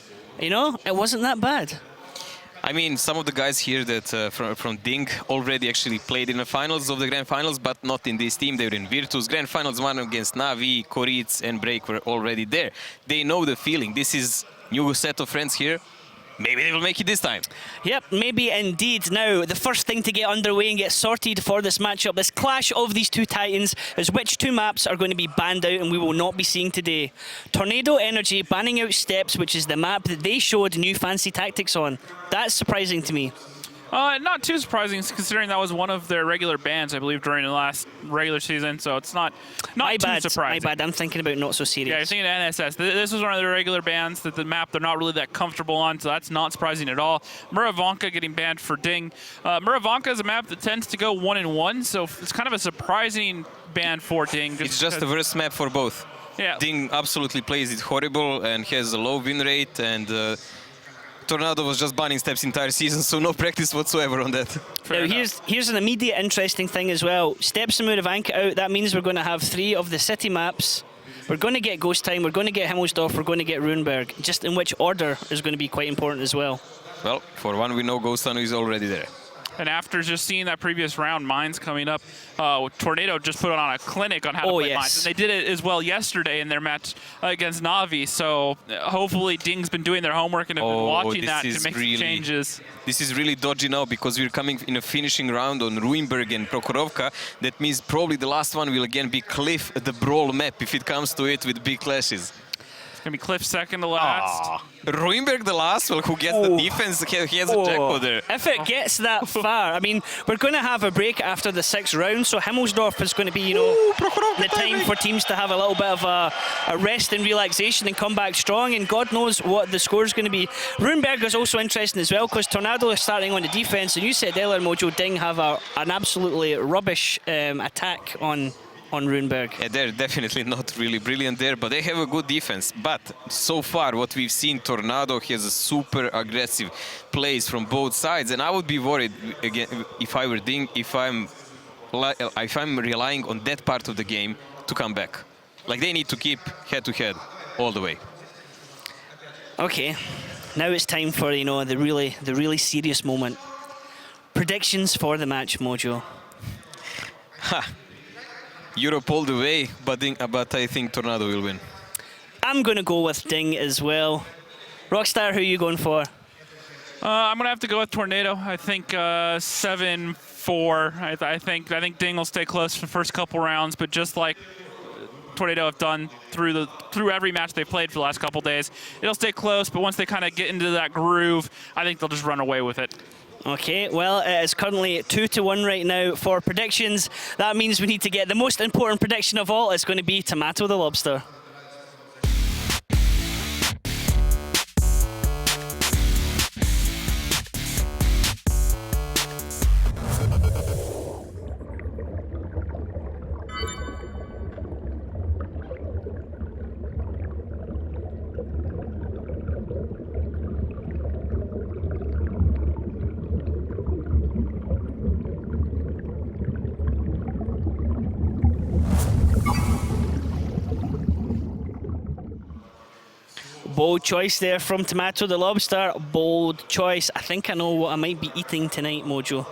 you know, it wasn't that bad. I mean, some of the guys here that from Ding already actually played in the finals of the grand finals, but not in this team. They were in Virtus. Grand finals 1 against Navi, Koritz and Break were already there. They know the feeling. This is new set of friends here. Maybe they will make it this time. Yep, maybe indeed. Now, the first thing to get underway and get sorted for this matchup, this clash of these 2 titans, is which 2 maps are going to be banned out and we will not be seeing today. Tornado Energy banning out Steps, which is the map that they showed new fancy tactics on. That's surprising to me. Not too surprising, considering that was one of their regular bans, I believe, during the last regular season. So it's not too surprising. My bad. I'm thinking about Not So Serious. Yeah, you're thinking of NSS. This was one of their regular bans that the map they're not really that comfortable on, so that's not surprising at all. Muravanka getting banned for Ding. Muravanka is a map that tends to go 1-1, so it's kind of a surprising ban for Ding. It's just the worst map for both. Yeah. Ding absolutely plays it horrible and has a low win rate, and Tornado was just banning Steps entire season, so no practice whatsoever on that. Now here's an immediate interesting thing as well. Steps and Muravanka out, that means we're going to have 3 of the city maps. We're going to get Ghost Time, we're going to get Himmelsdorf, we're going to get Runeberg. Just in which order is going to be quite important as well. Well, for one, we know Ghost Time is already there. And after just seeing that previous round, Mines coming up, Tornado just put on a clinic on how to play Mines. And they did it as well yesterday in their match against Na'Vi. So hopefully Ding's been doing their homework and have been watching that to make some changes. This is really dodgy now because we're coming in a finishing round on Ruinberg and Prokhorovka. That means probably the last one will again be Cliff, the Brawl map, if it comes to it with big clashes. It's going to be Cliff second to last. Ruinberg the last one, who gets the defense, he has a jackpot there. If it gets that far, I mean, we're going to have a break after the 6th round, so Himmelsdorf is going to be, you know, the time for teams to have a little bit of a rest and relaxation and come back strong, and God knows what the score is going to be. Ruinberg is also interesting as well, because Tornado is starting on the defense, and you said earlier, Mojo, Ding have an absolutely rubbish attack on Ruinberg. Yeah, they're definitely not really brilliant there, but they have a good defense. But so far, what we've seen, Tornado has a super aggressive plays from both sides, and I would be worried again if I were Ding, if I'm relying on that part of the game to come back. Like, they need to keep head-to-head all the way. Okay, now it's time for, you know, the really serious moment. Predictions for the match, Mojo. Ha. Europe all the way, but I think Tornado will win. I'm going to go with Ding as well. Rockstar, who are you going for? I'm going to have to go with Tornado. I think 7-4. I think Ding will stay close for the first couple rounds, but just like Tornado have done through every match they've played for the last couple days, it'll stay close, but once they kind of get into that groove, I think they'll just run away with it. Okay, well, it is currently 2-1 right now for predictions. That means we need to get the most important prediction of all. It's going to be Tomato the Lobster. Bold choice there from Tomato the Lobster. Bold choice. I think I know what I might be eating tonight, Mojo.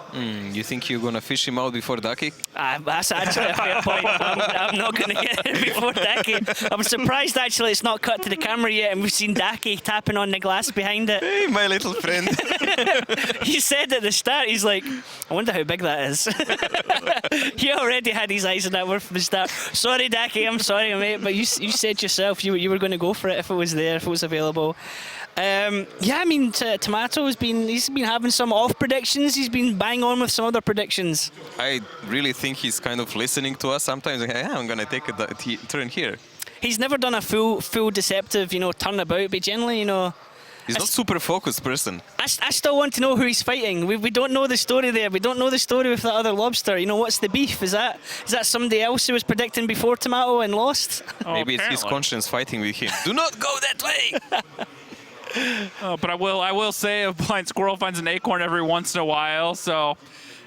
You think you're gonna fish him out before Ducky? That's actually a fair point. I'm not going to get it before Ducky. I'm surprised actually it's not cut to the camera yet and we've seen Ducky tapping on the glass behind it. Hey, my little friend. He said at the start, he's like, I wonder how big that is. He already had his eyes on that word from the start. Sorry, Ducky, I'm sorry, mate, but you said yourself you were going to go for it if it was there, if it was available. Yeah, I mean, Tomato he's been having some off predictions. He's been bang on with some other predictions. I really think he's kind of listening to us sometimes. Yeah, I'm gonna take a turn here. He's never done a full deceptive, you know, turnabout, but generally, you know. He's not super focused person. I still want to know who he's fighting. We don't know the story there. We don't know the story with that other lobster. You know, what's the beef? Is that somebody else who was predicting before Tomato and lost? Maybe it's his conscience fighting with him. Do not go that way. But I will say a blind squirrel finds an acorn every once in a while, so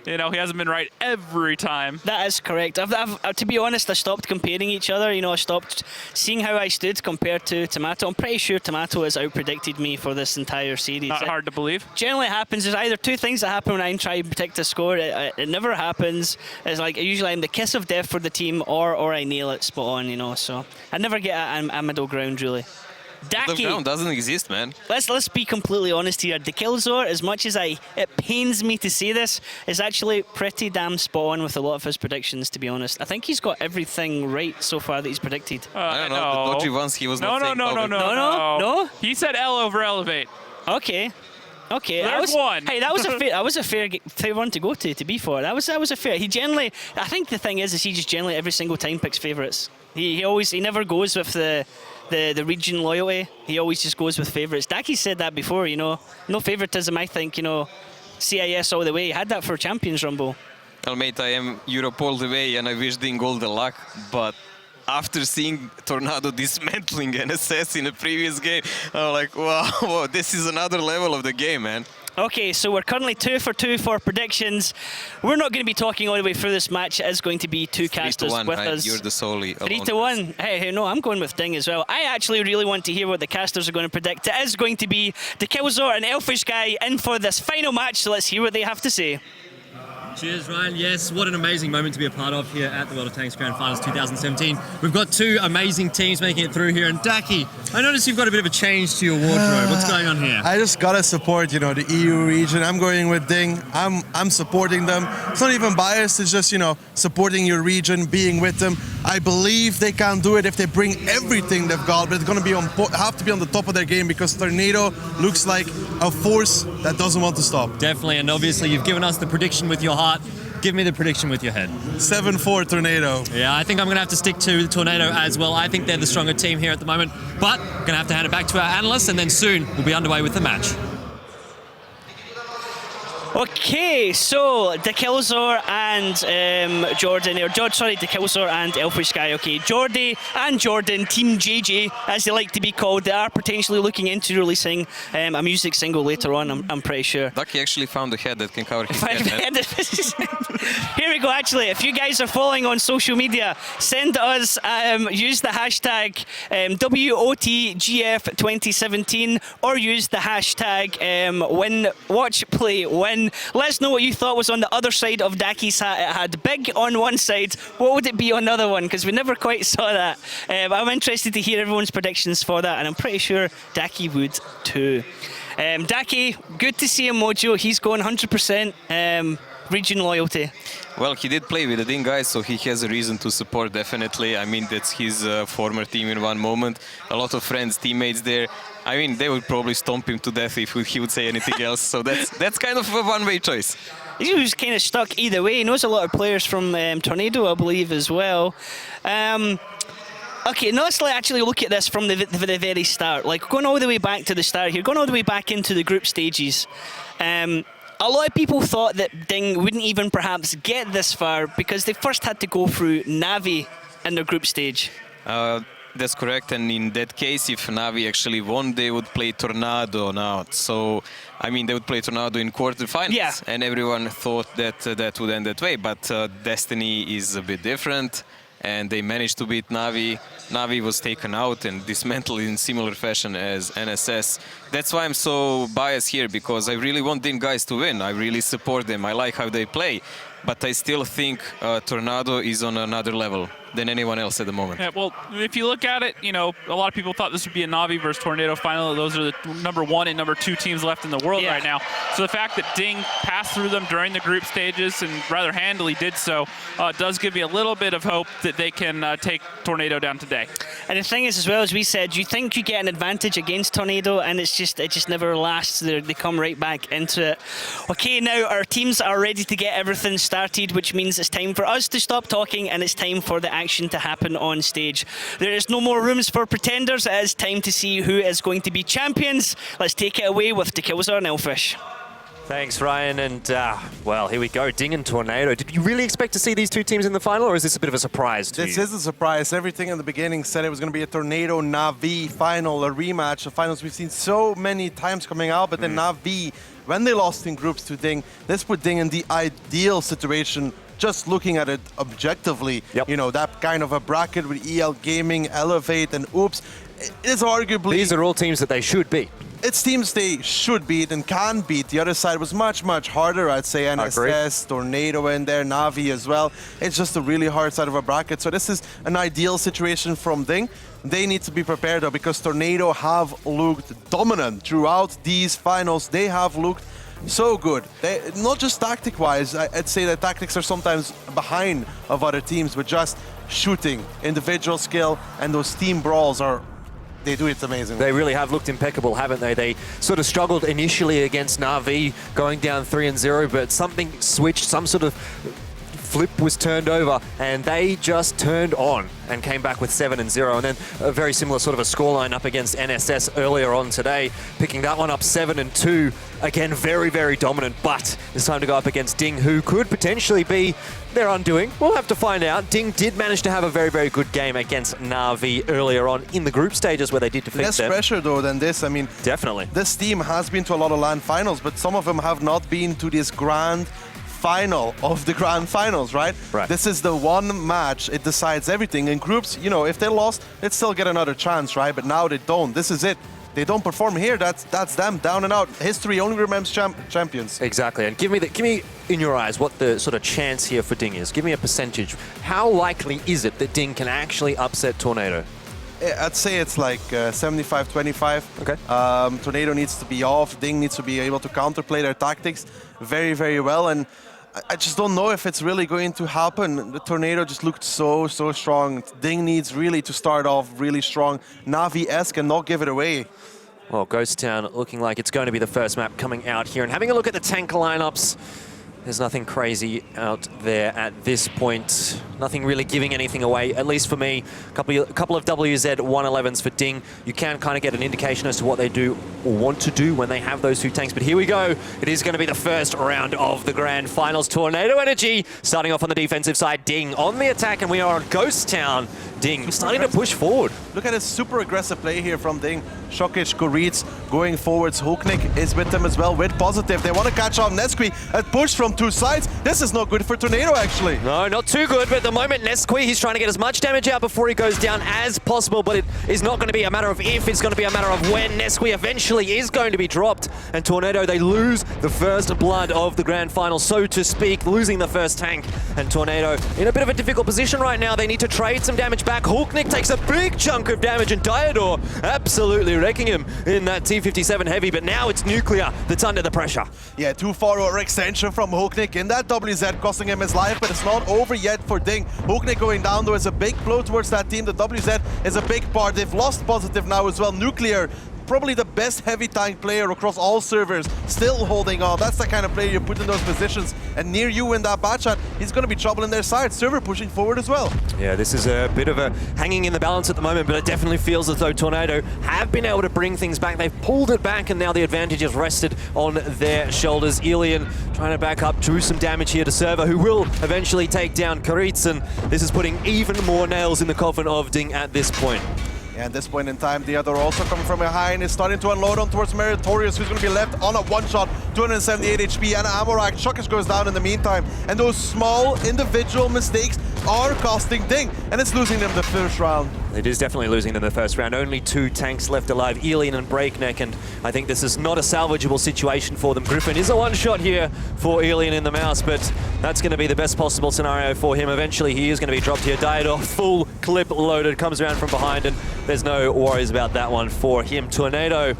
you know he hasn't been right every time. That is correct. I've to be honest, I stopped comparing each other. You know, I stopped seeing how I stood compared to Tomato. I'm pretty sure Tomato has out-predicted me for this entire series. Not hard to believe. Generally happens. There's either two things that happen when I try and predict a score. It never happens. It's like usually I'm the kiss of death for the team, or I nail it spot on. You know, so I never get a middle ground really. The ground doesn't exist, man. Let's be completely honest here. The Killzor, as much as it pains me to say this, is actually pretty damn spot on with a lot of his predictions, to be honest. I think he's got everything right so far that he's predicted. I don't know. The dodgy ones he was not saying. No. He said L over Elevate. Okay. There's one. Hey, that was a fair one to go to be fair. That was a fair. He generally, I think the thing is he just generally every single time picks favourites. He never goes with the region loyalty. He always just goes with favourites. Daki said that before, you know. No favouritism, I think, you know. CIS all the way. He had that for Champions Rumble. Well, mate, I am Europe all the way and I wish Ding all the luck, but after seeing Tornado dismantling NSS in a previous game, I'm like, wow, this is another level of the game, man. Okay, so we're currently 2 for 2 for predictions. We're not going to be talking all the way through this match. It is going to be two casters 3-1, with right? us. You're the solely 3-1. Hey, no, I'm going with Ding as well. I actually really want to hear what the casters are going to predict. It is going to be the Killzor and Elfish Guy in for this final match, so let's hear what they have to say. Cheers, Ryan. Yes, what an amazing moment to be a part of here at the World of Tanks Grand Finals 2017. We've got two amazing teams making it through here. And Daki, I noticed you've got a bit of a change to your wardrobe. What's going on here? I just gotta support, the EU region. I'm going with Ding. I'm supporting them. It's not even biased. It's just, supporting your region, being with them. I believe they can do it if they bring everything they've got, but it's gonna be have to be on the top of their game because Tornado looks like a force that doesn't want to stop. Definitely, and obviously you've given us the prediction with your heart. Give me the prediction with your head. 7-4 Tornado. Yeah, I think I'm going to have to stick to the Tornado as well. I think they're the stronger team here at the moment, but going to have to hand it back to our analysts, and then soon we'll be underway with the match. Okay, so Dekilzor and Jordan, or Dekilzor and Elfish Sky. Okay, Jordy and Jordan, Team JJ, as they like to be called, they are potentially looking into releasing a music single later on, I'm pretty sure. Lucky actually found a head that can cover his head. Here we go, actually. If you guys are following on social media, send us, use the hashtag WOTGF2017 or use the hashtag WatchPlayWin. Let us know what you thought was on the other side of Daki's hat. It had big on one side. What would it be on the other one? Because we never quite saw that. I'm interested to hear everyone's predictions for that, and I'm pretty sure Daki would too. Daki, good to see him, Mojo. He's going 100% region loyalty. Well, he did play with the Ding guys, so he has a reason to support, definitely. I mean, that's his former team in one moment. A lot of friends, teammates there. I mean, they would probably stomp him to death if he would say anything else. So that's kind of a one-way choice. He was kind of stuck either way. He knows a lot of players from Tornado, I believe, as well. Okay, now let's actually look at this from the very start. Like, going all the way back to the start here, going all the way back into the group stages. A lot of people thought that Ding wouldn't even perhaps get this far because they first had to go through Navi in their group stage. That's correct, and in that case, if Navi actually won, they would play Tornado now. So, I mean, they would play Tornado in quarterfinals, and everyone thought that that would end that way. But Destiny is a bit different, and they managed to beat Navi. Navi was taken out and dismantled in similar fashion as NSS. That's why I'm so biased here, because I really want them guys to win. I really support them. I like how they play. But I still think Tornado is on another level than anyone else at the moment. Yeah, well, if you look at it, a lot of people thought this would be a Navi versus Tornado final. Those are the #1 and #2 teams left in the world right now. So the fact that Ding passed through them during the group stages and rather handily did so does give me a little bit of hope that they can take Tornado down today. And the thing is, as well as we said, you think you get an advantage against Tornado, and it just never lasts. They come right back into it. Okay, now our teams are ready to get everything started, which means it's time for us to stop talking and it's time for the action to happen on stage. There is no more rooms for pretenders. It is time to see who is going to be champions. Let's take it away with Dekilzor and Elfish. Thanks, Ryan, and well, here we go, Ding and Tornado. Did you really expect to see these two teams in the final, or is this a bit of a surprise to you? This is a surprise. Everything in the beginning said it was going to be a Tornado Navi final, a rematch of finals we've seen so many times coming out, but then Navi, when they lost in groups to Ding, this put Ding in the ideal situation. Just looking at it objectively, that kind of a bracket with EL Gaming, Elevate, and Oops, it is arguably... These are all teams that they should beat. It's teams they should beat and can beat. The other side was much, much harder. I'd say NSS, Tornado in there, Navi as well. It's just a really hard side of a bracket. So this is an ideal situation from Ding. They need to be prepared though, because Tornado have looked dominant throughout these finals. They have looked so good. Not just tactic-wise. I'd say that tactics are sometimes behind of other teams, but just shooting, individual skill, and those team brawls are... They do it amazing. They really have looked impeccable, haven't they? They sort of struggled initially against Navi, going down 3-0, but something switched, some sort of flip was turned over, and they just turned on and came back with 7-0. And then a very similar sort of a scoreline up against NSS earlier on today, picking that one up 7-2. Again, very, very dominant, but it's time to go up against Ding, who could potentially be their undoing. We'll have to find out. Ding did manage to have a very, very good game against Navi earlier on in the group stages where they did defeat them. Less pressure though than this. I mean, definitely. This team has been to a lot of LAN finals, but some of them have not been to this grand final of the grand finals, right? This is the one match, it decides everything. In groups, if they lost, they'd still get another chance, right? But now they don't. This is it. they don't perform here, that's them, down and out. History only remembers champions. Exactly, and give me in your eyes what the sort of chance here for Ding is. Give me a percentage. How likely is it that Ding can actually upset Tornado? I'd say it's like 75-25. Okay. Tornado needs to be off. Ding needs to be able to counterplay their tactics very, very well. And I just don't know if it's really going to happen. The Tornado just looked so strong. Ding needs really to start off really strong, Navi-esque, and not give it away. Well, Ghost Town looking like it's going to be the first map coming out here. And having a look at the tank lineups, there's nothing crazy out there at this point. Nothing really giving anything away, at least for me. A couple of WZ 111s for Ding. You can kind of get an indication as to what they do or want to do when they have those two tanks. But here we go. It is going to be the first round of the Grand Finals. Tornado Energy starting off on the defensive side. Ding on the attack, and we are on Ghost Town. Ding starting to push forward. Look at this super aggressive play here from Ding. Shokic, Goritz going forwards. Huknik is with them as well, with Positive. They want to catch off Nesqui and push from two sides. This is not good for Tornado, actually. No, not too good, but at the moment, Nesqui, he's trying to get as much damage out before he goes down as possible, but it is not going to be a matter of if, it's going to be a matter of when. Nesqui eventually is going to be dropped, and Tornado, they lose the first blood of the Grand Final, so to speak, losing the first tank, and Tornado in a bit of a difficult position right now. They need to trade some damage back. Huknik takes a big chunk of damage, and Diodor absolutely wrecking him in that T57 heavy, but now it's Nuclear that's under the pressure. Yeah, too far over extension from Huknik in that WZ, costing him his life, but it's not over yet for Ding. Huknik going down though is a big blow towards that team. The WZ is a big part. They've lost Positive now as well. Nuclear, probably the best heavy tank player across all servers, still holding on. That's the kind of player you put in those positions. And near you in that batch shot, he's going to be troubling their side. Server pushing forward as well. Yeah, this is a bit of a hanging in the balance at the moment, but it definitely feels as though Tornado have been able to bring things back. They've pulled it back, and now the advantage is rested on their shoulders. Elian trying to back up, do some damage here to Server, who will eventually take down Goritz, and this is putting even more nails in the coffin of Ding at this point. Yeah, at this point in time, the other also coming from behind is starting to unload on towards Meritorious, who's going to be left on a one-shot, 278 HP, and Amorak. Shokic goes down in the meantime, and those small individual mistakes are costing Ding, and it's losing them the first round. It is definitely losing them the first round. Only two tanks left alive, Elian and Breakneck, and I think this is not a salvageable situation for them. Griffin is a one-shot here for Elian in the mouse, but that's going to be the best possible scenario for him. Eventually, he is going to be dropped here. Diodor, full clip loaded, comes around from behind, and there's no worries about that one for him. Tornado,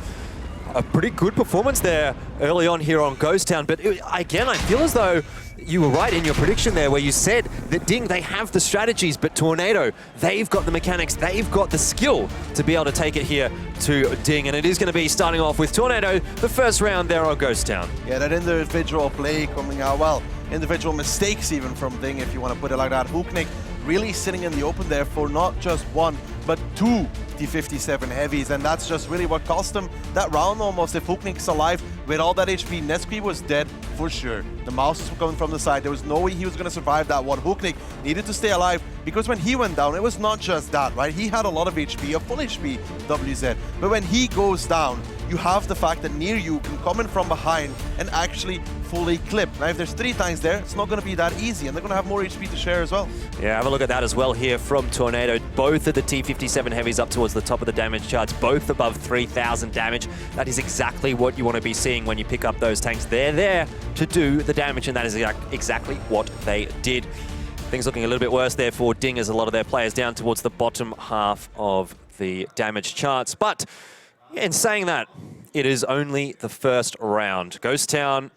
a pretty good performance there early on here on Ghost Town, but again, I feel as though you were right in your prediction there where you said that Ding, they have the strategies, but Tornado, they've got the mechanics, they've got the skill to be able to take it here to Ding, and it is going to be starting off with Tornado, the first round there on Ghost Town. Yeah, that individual play coming out well. Individual mistakes even from Ding, if you want to put it like that. Huknik really sitting in the open there for not just one, but two T57 heavies, and that's just really what cost him that round almost. If Huknik's alive with all that HP, Nesqui was dead for sure. The mouse was coming from the side. There was no way he was going to survive that one. Huknik needed to stay alive because when he went down, it was not just that, right? He had a lot of HP, a full HP WZ. But when he goes down, you have the fact that near you can come in from behind and actually fully clip. Now, if there's three tanks there, it's not going to be that easy, and they're going to have more HP to share as well. Yeah, have a look at that as well here from Tornado. Both of the T57 heavies up towards the top of the damage charts, both above 3,000 damage. That is exactly what you want to be seeing when you pick up those tanks. They're there to do the damage, and that is exactly what they did. Things looking a little bit worse there for Ding, as a lot of their players down towards the bottom half of the damage charts. But in saying that, it is only the first round. Ghost Town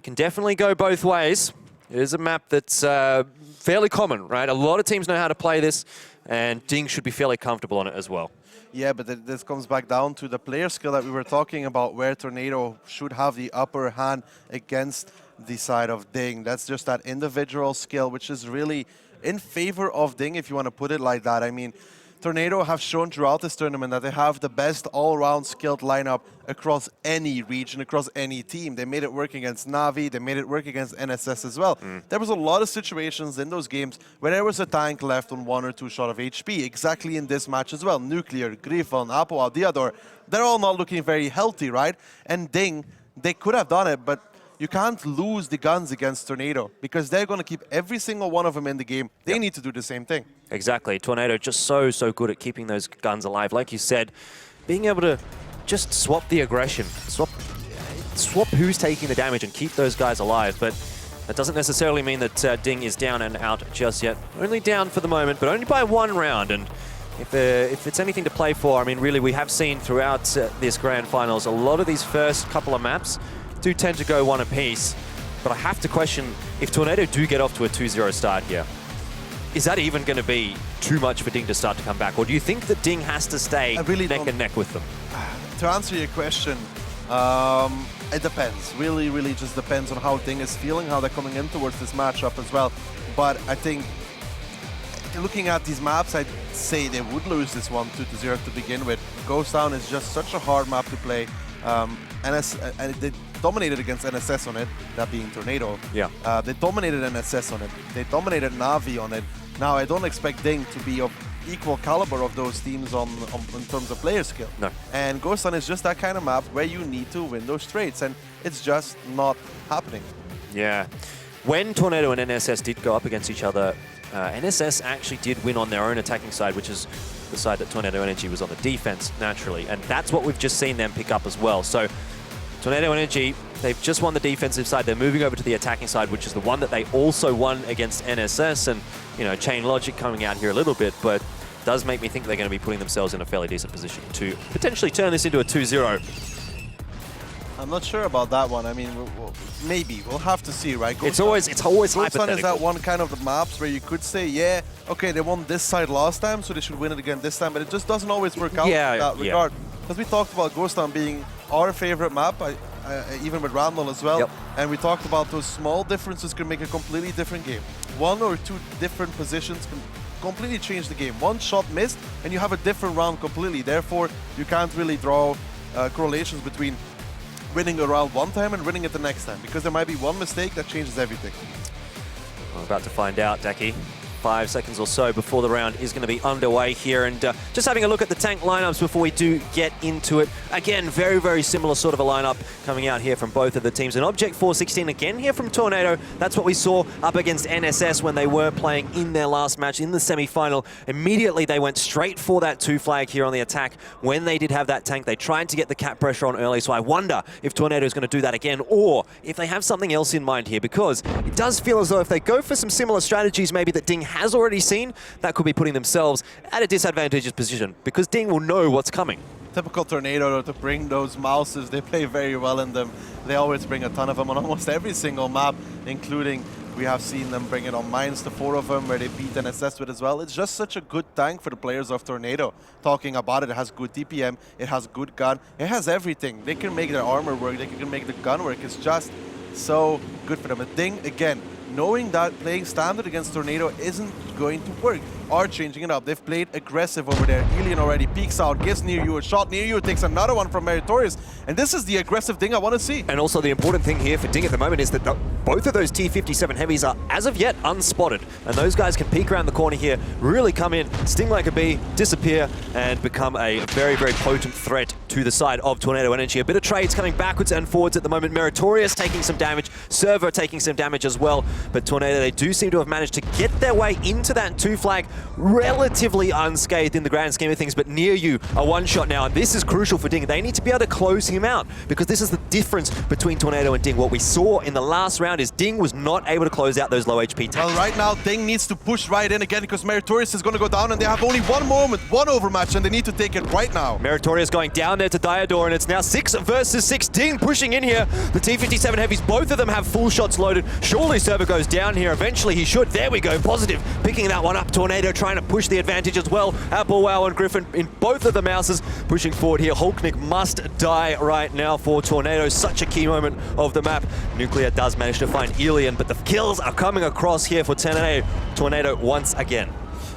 can definitely go both ways. It is a map that's fairly common, right? A lot of teams know how to play this, and Ding should be fairly comfortable on it as well. Yeah, but this comes back down to the player skill that we were talking about, where Tornado should have the upper hand against the side of Ding. That's just that individual skill, which is really in favor of Ding, if you want to put it like that. I mean, Tornado have shown throughout this tournament that they have the best all-round skilled lineup across any region, across any team. They made it work against Na'Vi, they made it work against NSS as well. There was a lot of situations in those games where there was a tank left on 1 or 2 shot of HP, exactly in this match as well. Nuclear, Griffon, Apoa, Diodor, they're all not looking very healthy, right? And Ding, they could have done it, but you can't lose the guns against Tornado because they're going to keep every single one of them in the game. They need to do the same thing. Exactly. Tornado just so good at keeping those guns alive. Like you said, being able to just swap the aggression, swap who's taking the damage and keep those guys alive. But that doesn't necessarily mean that Ding is down and out just yet. Only down for the moment, but only by 1 round. And if it's anything to play for, I mean, really, we have seen throughout this grand finals, a lot of these first couple of maps do tend to go one apiece. But I have to question, if Tornado do get off to a 2-0 start here, is that even going to be too much for Ding to start to come back? Or do you think that Ding has to stay neck and neck with them? To answer your question, it depends. Really just depends on how Ding is feeling, how they're coming in towards this matchup as well. But I think, looking at these maps, I'd say they would lose this one 2-0 to begin with. Ghost Town is just such a hard map to play. And they dominated against NSS on it, that being Tornado. Yeah. They dominated NSS on it. They dominated Na'Vi on it. Now, I don't expect Ding to be of equal caliber of those teams in terms of player skill. No. And Ghost Town is just that kind of map where you need to win those trades, and it's just not happening. Yeah. When Tornado and NSS did go up against each other, NSS actually did win on their own attacking side, which is the side that Tornado Energy was on the defense, naturally. And that's what we've just seen them pick up as well. So Tornado Energy, they've just won the defensive side. They're moving over to the attacking side, which is the one that they also won against NSS. And, you know, Chain Logic coming out here a little bit, but does make me think they're going to be putting themselves in a fairly decent position to potentially turn this into a 2-0. I'm not sure about that one. I mean, maybe. We'll have to see, right? It's always hypothetical. Ghost Town is that one kind of the maps where you could say, yeah, okay, they won this side last time, so they should win it again this time, but it just doesn't always work out in that regard. Because we talked about Ghost Town being our favorite map, even with Randall as well, and we talked about those small differences can make a completely different game. 1 or 2 different positions can completely change the game. One shot missed, and you have a different round completely. Therefore, you can't really draw correlations between winning a round one time and winning it the next time, because there might be one mistake that changes everything. We're about to find out, Daki. 5 seconds or so before the round is going to be underway here. And just having a look at the tank lineups before we do get into it. Again, very, very similar sort of a lineup coming out here from both of the teams. And Object 416 again here from Tornado. That's what we saw up against NSS when they were playing in their last match in the semi-final. Immediately, they went straight for that 2 flag here on the attack. When they did have that tank, they tried to get the cap pressure on early. So I wonder if Tornado is going to do that again, or if they have something else in mind here, because it does feel as though if they go for some similar strategies maybe that Ding has already seen, that could be putting themselves at a disadvantageous position, because Ding will know what's coming. Typical Tornado to bring those mouses. They play very well in them. They always bring a ton of them on almost every single map, including we have seen them bring it on Mines, to 4 of them, where they beat NSS with as well. It's just such a good tank for the players of Tornado. Talking about it, it has good DPM, it has good gun, it has everything. They can make their armor work, they can make the gun work. It's just so good for them. A Ding, again, knowing that playing standard against Tornado isn't going to work, are changing it up. They've played aggressive over there. Alien already peeks out, gives near you a shot. Near you takes another one from Meritorious. And this is the aggressive Ding I want to see. And also the important thing here for Ding at the moment is that both of those T57 heavies are, as of yet, unspotted. And those guys can peek around the corner here, really come in, sting like a bee, disappear, and become a very, very potent threat to the side of Tornado Energy. A bit of trades coming backwards and forwards at the moment. Meritorious taking some damage, Server taking some damage as well. But Tornado, they do seem to have managed to get their way into that 2 flag relatively unscathed in the grand scheme of things, but near you, a 1-shot now, and this is crucial for Ding. They need to be able to close him out, because this is the difference between Tornado and Ding. What we saw in the last round is Ding was not able to close out those low HP tanks. Well, right now, Ding needs to push right in again, because Meritorious is going to go down, and they have only one moment, one overmatch, and they need to take it right now. Meritorious going down there to Diador, and it's now 6 versus 6. Ding pushing in here. The T57 heavies, both of them have full shots loaded. Surely Server goes down here. Eventually he should. There we go. Positive. Picking that one up. Tornado trying to push the advantage as well. Apple, Wow, and Griffin in both of the mouses pushing forward here. Hulknik must die right now for Tornado. Such a key moment of the map. Nuclear does manage to find Alien, but the kills are coming across here for Tornado once again.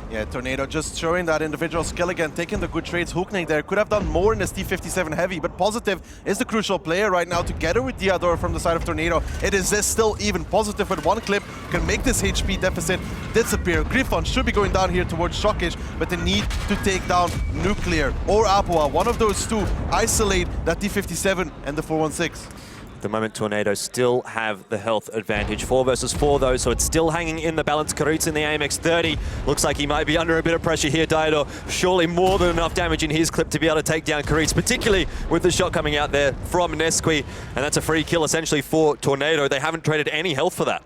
Yeah, Tornado just showing that individual skill again, taking the good trades. Hooknik there could have done more in this T57 heavy, but Positive is the crucial player right now together with Diador from the side of Tornado. It is this still even. Positive with one clip can make this HP deficit disappear. Griffon should be going down here towards Shockish, but they need to take down Nuclear or Apua. One of those two isolate that T57 and the 416. At the moment, Tornado still have the health advantage. 4 versus 4 though, so it's still hanging in the balance. Karits in the AMX 30. Looks like he might be under a bit of pressure here, Diodor. Surely more than enough damage in his clip to be able to take down Karits, particularly with the shot coming out there from Nesqui. And that's a free kill essentially for Tornado. They haven't traded any health for that.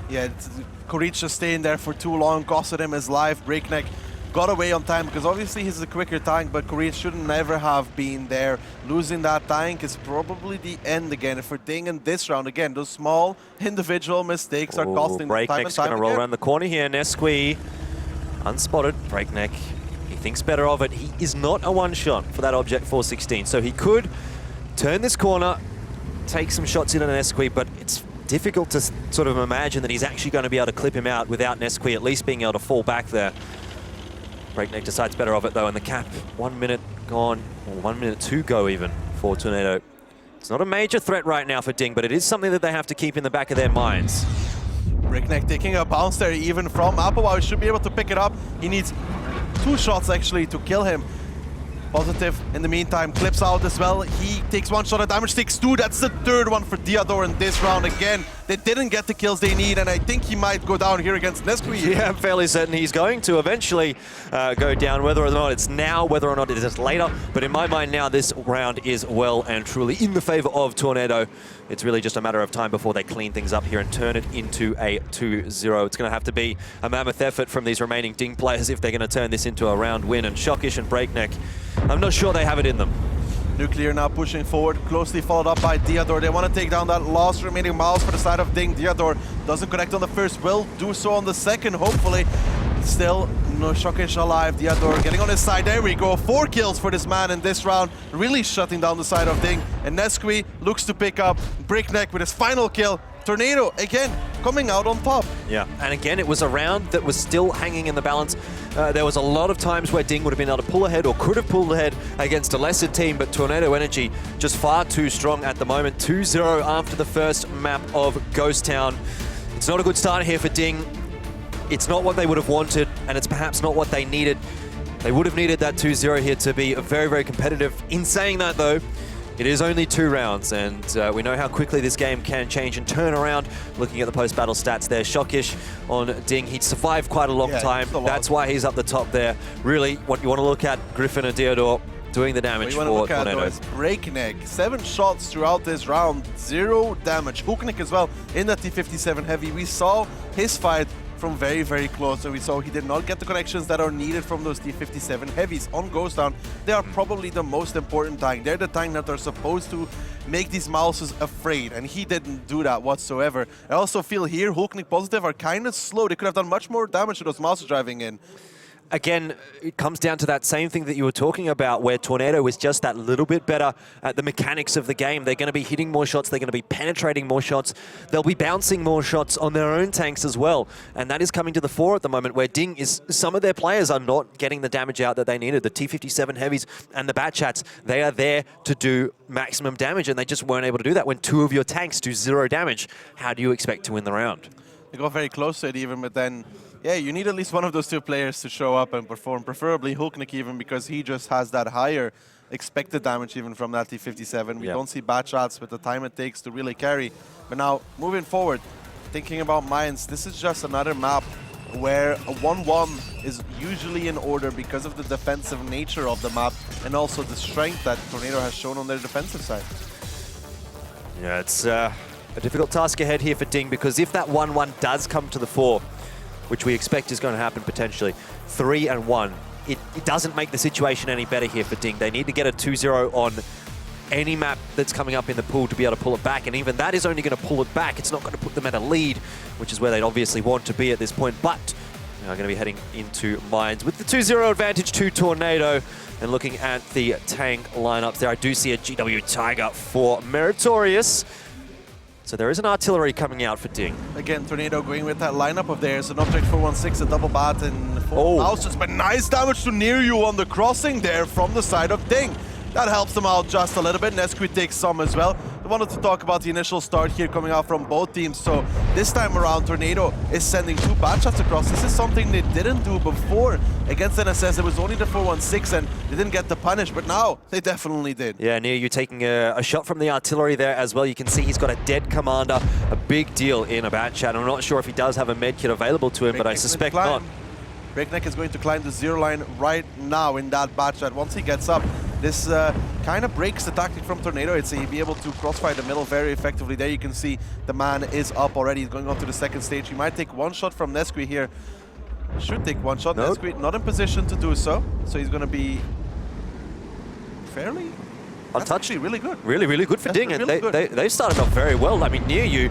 Yeah, Karits just staying there for too long, costed him his life. Breakneck got away on time because obviously he's a quicker tank, but Karits should never have been there. Losing that tank is probably the end again for Ding in this round. Again, those small individual mistakes are costing them time and Breakneck's time going to roll again. around the corner here. Nesqui unspotted. Breakneck, he thinks better of it. He is not a one-shot for that Object 416, so he could turn this corner, take some shots in on Nesqui, but it's difficult to sort of imagine that he's actually going to be able to clip him out without Nesqui at least being able to fall back there. Breakneck decides better of it though, and the cap 1 minute gone, or 1 minute to go even for Tornado. It's not a major threat right now for Ding, but it is something that they have to keep in the back of their minds. Breakneck taking a bounce there even from Applewhite. He should be able to pick it up. He needs 2 shots actually to kill him. Positive in the meantime, clips out as well. He takes 1 shot of damage, takes 2. That's the 3rd one for Diodor in this round again. They didn't get the kills they need, and I think he might go down here against Nesqui. Yeah, I'm fairly certain he's going to eventually go down, whether or not it's now, whether or not it is later. But in my mind now, this round is well and truly in the favor of Tornado. It's really just a matter of time before they clean things up here and turn it into a 2-0. It's going to have to be a mammoth effort from these remaining Ding players if they're going to turn this into a round win. And Shockish and Breakneck, I'm not sure they have it in them. Nuclear now pushing forward, closely followed up by Diodor. They want to take down that last remaining mouse for the side of Ding. Diodor doesn't connect on the first, will do so on the second, hopefully. Still, no Shockish alive. Diodor getting on his side. There we go. 4 kills for this man in this round. Really shutting down the side of Ding. And Nesqui looks to pick up Breakneck with his final kill. Tornado, again, coming out on top. Yeah, and again, it was a round that was still hanging in the balance. There was a lot of times where Ding would have been able to pull ahead or could have pulled ahead against a lesser team, but Tornado Energy just far too strong at the moment. 2-0 after the first map of Ghost Town. It's not a good start here for Ding. It's not what they would have wanted, and it's perhaps not what they needed. They would have needed that 2-0 here to be very, very competitive. In saying that, though, it is only 2 rounds, and we know how quickly this game can change and turn around. Looking at the post-battle stats there, Shockish on Ding. He'd survived quite a long time. That's why he's up the top there. Really, what you want to look at, Griffin and Diodor doing the damage for Tornado. Breakneck, 7 shots throughout this round, 0 damage. Hooknick as well in that T57 heavy. We saw his fight from very, very close, and we saw he did not get the connections that are needed from those T57 heavies on Ghost Town. They are probably the most important tank. They're the tank that are supposed to make these mouses afraid, and he didn't do that whatsoever. I also feel here Hooknick Positive are kind of slow. They could have done much more damage to those mouses driving in. Again, it comes down to that same thing that you were talking about, where Tornado is just that little bit better at the mechanics of the game. They're going to be hitting more shots, they're going to be penetrating more shots, they'll be bouncing more shots on their own tanks as well. And that is coming to the fore at the moment, where Ding is, some of their players are not getting the damage out that they needed. The T57 heavies and the Batchats, they are there to do maximum damage, and they just weren't able to do that. When 2 of your tanks do 0 damage, how do you expect to win the round? They got very close to it even, but then yeah, you need at least one of those 2 players to show up and perform, preferably Hooknick even, because he just has that higher expected damage even from that T57. We don't see bad shots with the time it takes to really carry. But now, moving forward, thinking about Mines, this is just another map where a 1-1 is usually in order because of the defensive nature of the map and also the strength that Tornado has shown on their defensive side. Yeah, it's a difficult task ahead here for Ding, because if that 1-1 does come to the fore, which we expect is going to happen potentially, 3-1, it doesn't make the situation any better here for Ding. They need to get a 2-0 on any map that's coming up in the pool to be able to pull it back, and even that is only going to pull it back. It's not going to put them at a lead, which is where they'd obviously want to be at this point, but they are going to be heading into Mines with the 2-0 advantage to Tornado. And looking at the tank lineups there, I do see a GW Tiger for Meritorious. So there is an artillery coming out for Ding. Again, Tornado going with that lineup of theirs. An Object 416, a double bat, and 4 houses. But nice damage to near you on the crossing there from the side of Ding. That helps them out just a little bit. Nesqui takes some as well. wanted to talk about the initial start here coming out from both teams. So this time around, Tornado is sending 2 bad shots across. This is something they didn't do before against NSS. It was only the 4-1-6 and they didn't get the punish, but now they definitely did. Yeah, Nia, you're taking a shot from the artillery there as well. You can see he's got a dead commander, a big deal in a bat chat. I'm not sure if he does have a med kit available to him, but I suspect not. Breakneck is going to climb the 0 line right now in that bat chat. Once he gets up, this kind of breaks the tactic from Tornado. It's he'll be able to crossfire the middle very effectively. There you can see the man is up already. He's going on to the second stage. He might take 1 shot from Nesqui here. Should take 1 shot. Nope. Nesqui not in position to do so. So he's going to be fairly untouched. Really good. Really good for Ding. Really And they started off very well. I mean, near you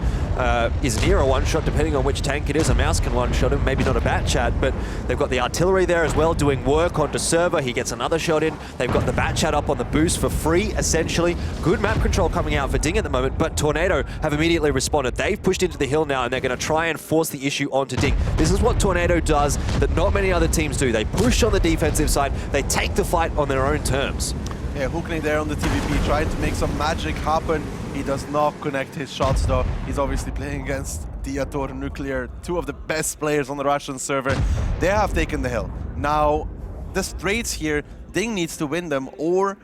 is near a 1-shot, depending on which tank it is. A mouse can 1-shot him, maybe not a bat chat, but they've got the artillery there as well, doing work onto server. He gets another shot in. They've got the bat chat up on the boost for free, essentially. Good map control coming out for Ding at the moment, but Tornado have immediately responded. They've pushed into the hill now, and they're going to try and force the issue onto Ding. This is what Tornado does that not many other teams do. They push on the defensive side. They take the fight on their own terms. Yeah, Hookney there on the TVP, trying to make some magic happen. He does not connect his shots though. He's obviously playing against Diator Nuclear, 2 of the best players on the Russian server. They have taken the hill. Now, the straights here, Ding needs to win them, or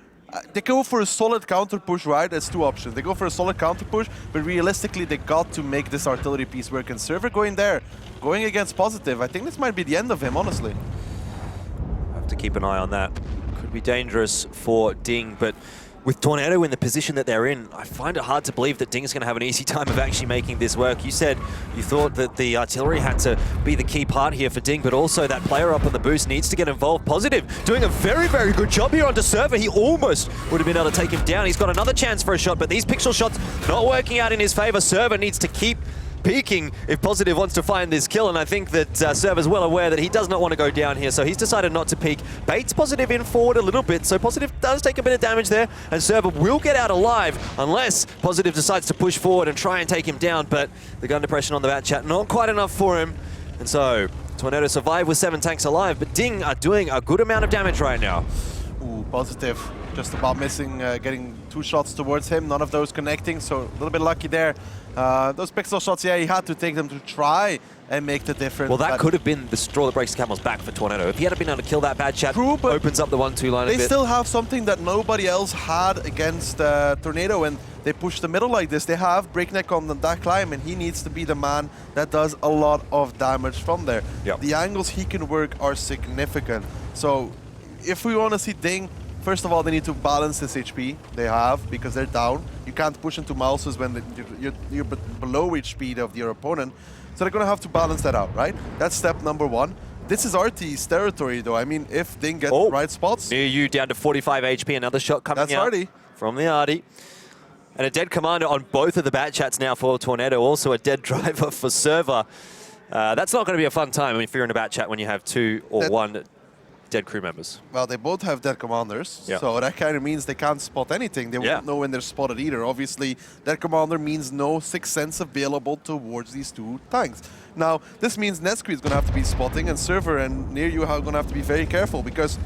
they go for a solid counter push, right? There's 2 options. They go for a solid counter push, but realistically, they got to make this artillery piece work. And server going there, going against Positive, I think this might be the end of him, honestly. Have to keep an eye on that. Could be dangerous for Ding, but with Tornado in the position that they're in, I find it hard to believe that Ding's going to have an easy time of actually making this work. You said you thought that the artillery had to be the key part here for Ding, but also that player up on the boost needs to get involved. Positive doing a very good job here onto server. He almost would have been able to take him down. He's got another chance for a shot, but these pixel shots not working out in his favor. Server needs to keep peaking if Positive wants to find this kill, and I think that Server's well aware that he does not want to go down here, so he's decided not to peek. Baits Positive in forward a little bit, so Positive does take a bit of damage there, and Server will get out alive unless Positive decides to push forward and try and take him down, but the gun depression on the bat chat, not quite enough for him, and so Tornado survived with 7 tanks alive, but Ding are doing a good amount of damage right now. Ooh, Positive just about missing, getting 2 shots towards him, none of those connecting, so a little bit lucky there. Those pixel shots, yeah, he had to take them to try and make the difference. Well, that could have been the straw that breaks the camel's back for Tornado. If he had been able to kill that bad chat, opens up the 1-2 line a bit. They still have something that nobody else had against Tornado, and they push the middle like this. They have Breakneck on that climb, and he needs to be the man that does a lot of damage from there. Yep. The angles he can work are significant. So if we want to see Ding, first of all, they need to balance this HP they have because they're down. You can't push into mouses when you're below HP of your opponent. So they're going to have to balance that out, right? That's step number 1. This is RT's territory, though. I mean, if Ding gets the right spots. Near you, down to 45 HP. Another shot coming That's out Artie. From the Artie. And a dead commander on both of the bat chats now for Tornado. Also a dead driver for Server. That's not going to be a fun time if you're in a bat chat when you have 2 or 1 dead crew members. Well, they both have dead commanders, Yeah. so that kind of means they can't spot anything. They won't know when they're spotted either. Obviously, dead commander means no 6th sense available towards these 2 tanks. Now, this means Nesqui is going to have to be spotting, and Server and Near You are going to have to be very careful, because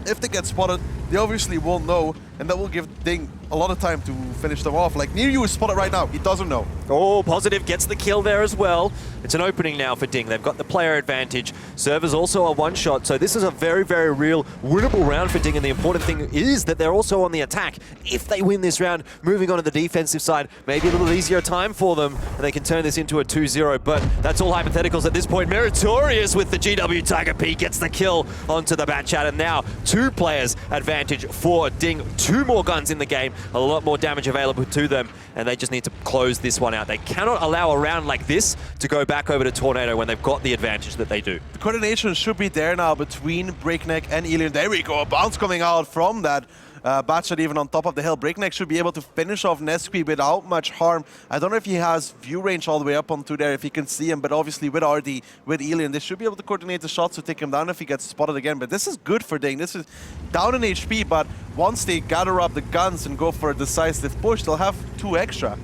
if they get spotted, they obviously won't know, and that will give Ding a lot of time to finish them off. Like, Near You is spotted right now. He doesn't know. Oh, Positive gets the kill there as well. It's an opening now for Ding. They've got the player advantage. Server's also a 1-shot, so this is a very real winnable round for Ding, and the important thing is that they're also on the attack. If they win this round, moving on to the defensive side, maybe a little easier time for them, and they can turn this into a 2-0, but that's all hypotheticals at this point. Meritorious with the GW Tiger P gets the kill onto the bat chat, and now 2 players advantage for Ding. 2 more guns in the game, a lot more damage available to them, and they just need to close this one out. They cannot allow a round like this to go back over to Tornado when they've got the advantage that they do. The coordination should be there now between Breakneck and Elian. There we go, a bounce coming out from that Batchat even on top of the hill. Breakneck should be able to finish off Nesqui without much harm. I don't know if he has view range all the way up onto there, if he can see him, but obviously with RD, with Elian, they should be able to coordinate the shots to take him down if he gets spotted again. But this is good for Ding. This is down in HP, but once they gather up the guns and go for a decisive push, they'll have 2 extra.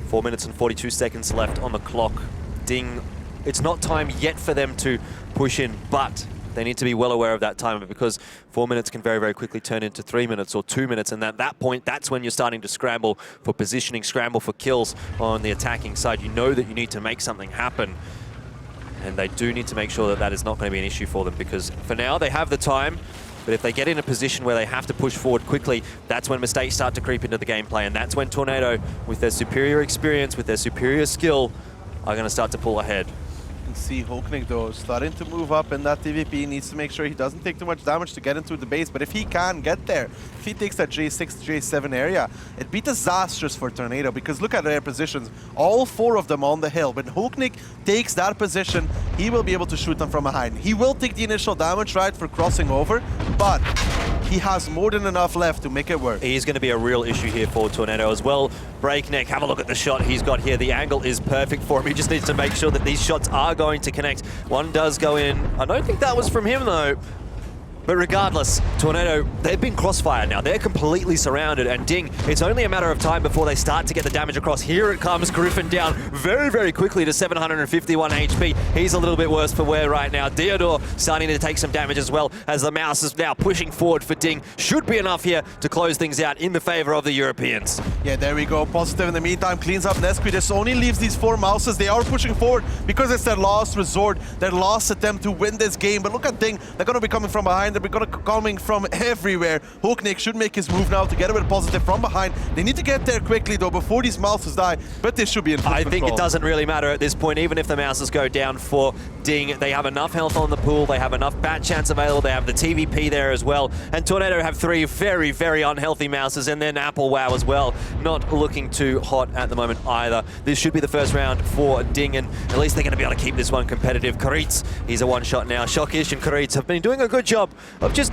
4 minutes and 42 seconds left on the clock. Ding, it's not time yet for them to push in, but They need to be well aware of that time because 4 minutes can very, very quickly turn into 3 minutes or 2 minutes. And at that point, that's when you're starting to scramble for positioning, scramble for kills on the attacking side. You know that you need to make something happen. And they do need to make sure that that is not going to be an issue for them because for now they have the time. But if they get in a position where they have to push forward quickly, that's when mistakes start to creep into the gameplay. And that's when Tornado, with their superior experience, with their superior skill, are going to start to pull ahead. You can see Hulknik though starting to move up in that TVP. Needs to make sure he doesn't take too much damage to get into the base, but if he can get there, if he takes that J6, J7 area, it'd be disastrous for Tornado because look at their positions, all 4 of them on the hill. When Hulknik takes that position, he will be able to shoot them from behind. He will take the initial damage, right, for crossing over, but he has more than enough left to make it work. He is going to be a real issue here for Tornado as well. Breakneck, have a look at the shot he's got here. The angle is perfect for him. He just needs to make sure that these shots are going to connect. One does go in. I don't think that was from him though. But regardless, Tornado, they've been crossfire now. They're completely surrounded, and Ding, it's only a matter of time before they start to get the damage across. Here it comes, Griffin down very, very quickly to 751 HP. He's a little bit worse for wear right now. Theodore starting to take some damage as well as the mouse is now pushing forward for Ding. Should be enough here to close things out in the favor of the Europeans. Yeah, there we go. Positive in the meantime cleans up Nesquik. This only leaves these 4 mouses. They are pushing forward because it's their last resort, their last attempt to win this game. But look at Ding. They're going to be coming from behind. They're going to coming from everywhere. Hulknik should make his move now to get a bit of positive from behind. They need to get there quickly though before these mouses die, but they should be in full I control. think it doesn't really matter at this point, even if the mouses go down for Ding. They have enough health on the pool, they have enough bat chance available, they have the TVP there as well, and Tornado have 3 very, very unhealthy mouses, and then Apple Wow as well, not looking too hot at the moment either. This should be the first round for Ding, and at least they're going to be able to keep this one competitive. Karitz, he's a one-shot now. Shokish and Karitz have been doing a good job of just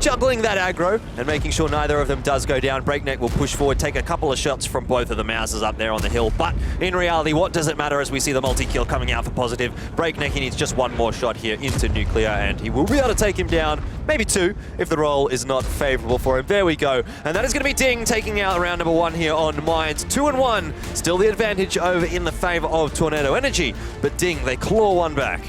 juggling that aggro and making sure neither of them does go down. Breakneck will push forward, take a couple of shots from both of the mouses up there on the hill, but in reality, what does it matter as we see the multi-kill coming out for positive? Breakneck, he needs just one more shot here into Nuclear, and he will be able to take him down, maybe 2, if the roll is not favorable for him. There we go, and that is going to be Ding taking out round number 1 here on Mines. 2-1, still the advantage over in the favor of Tornado Energy, but Ding, they claw one back.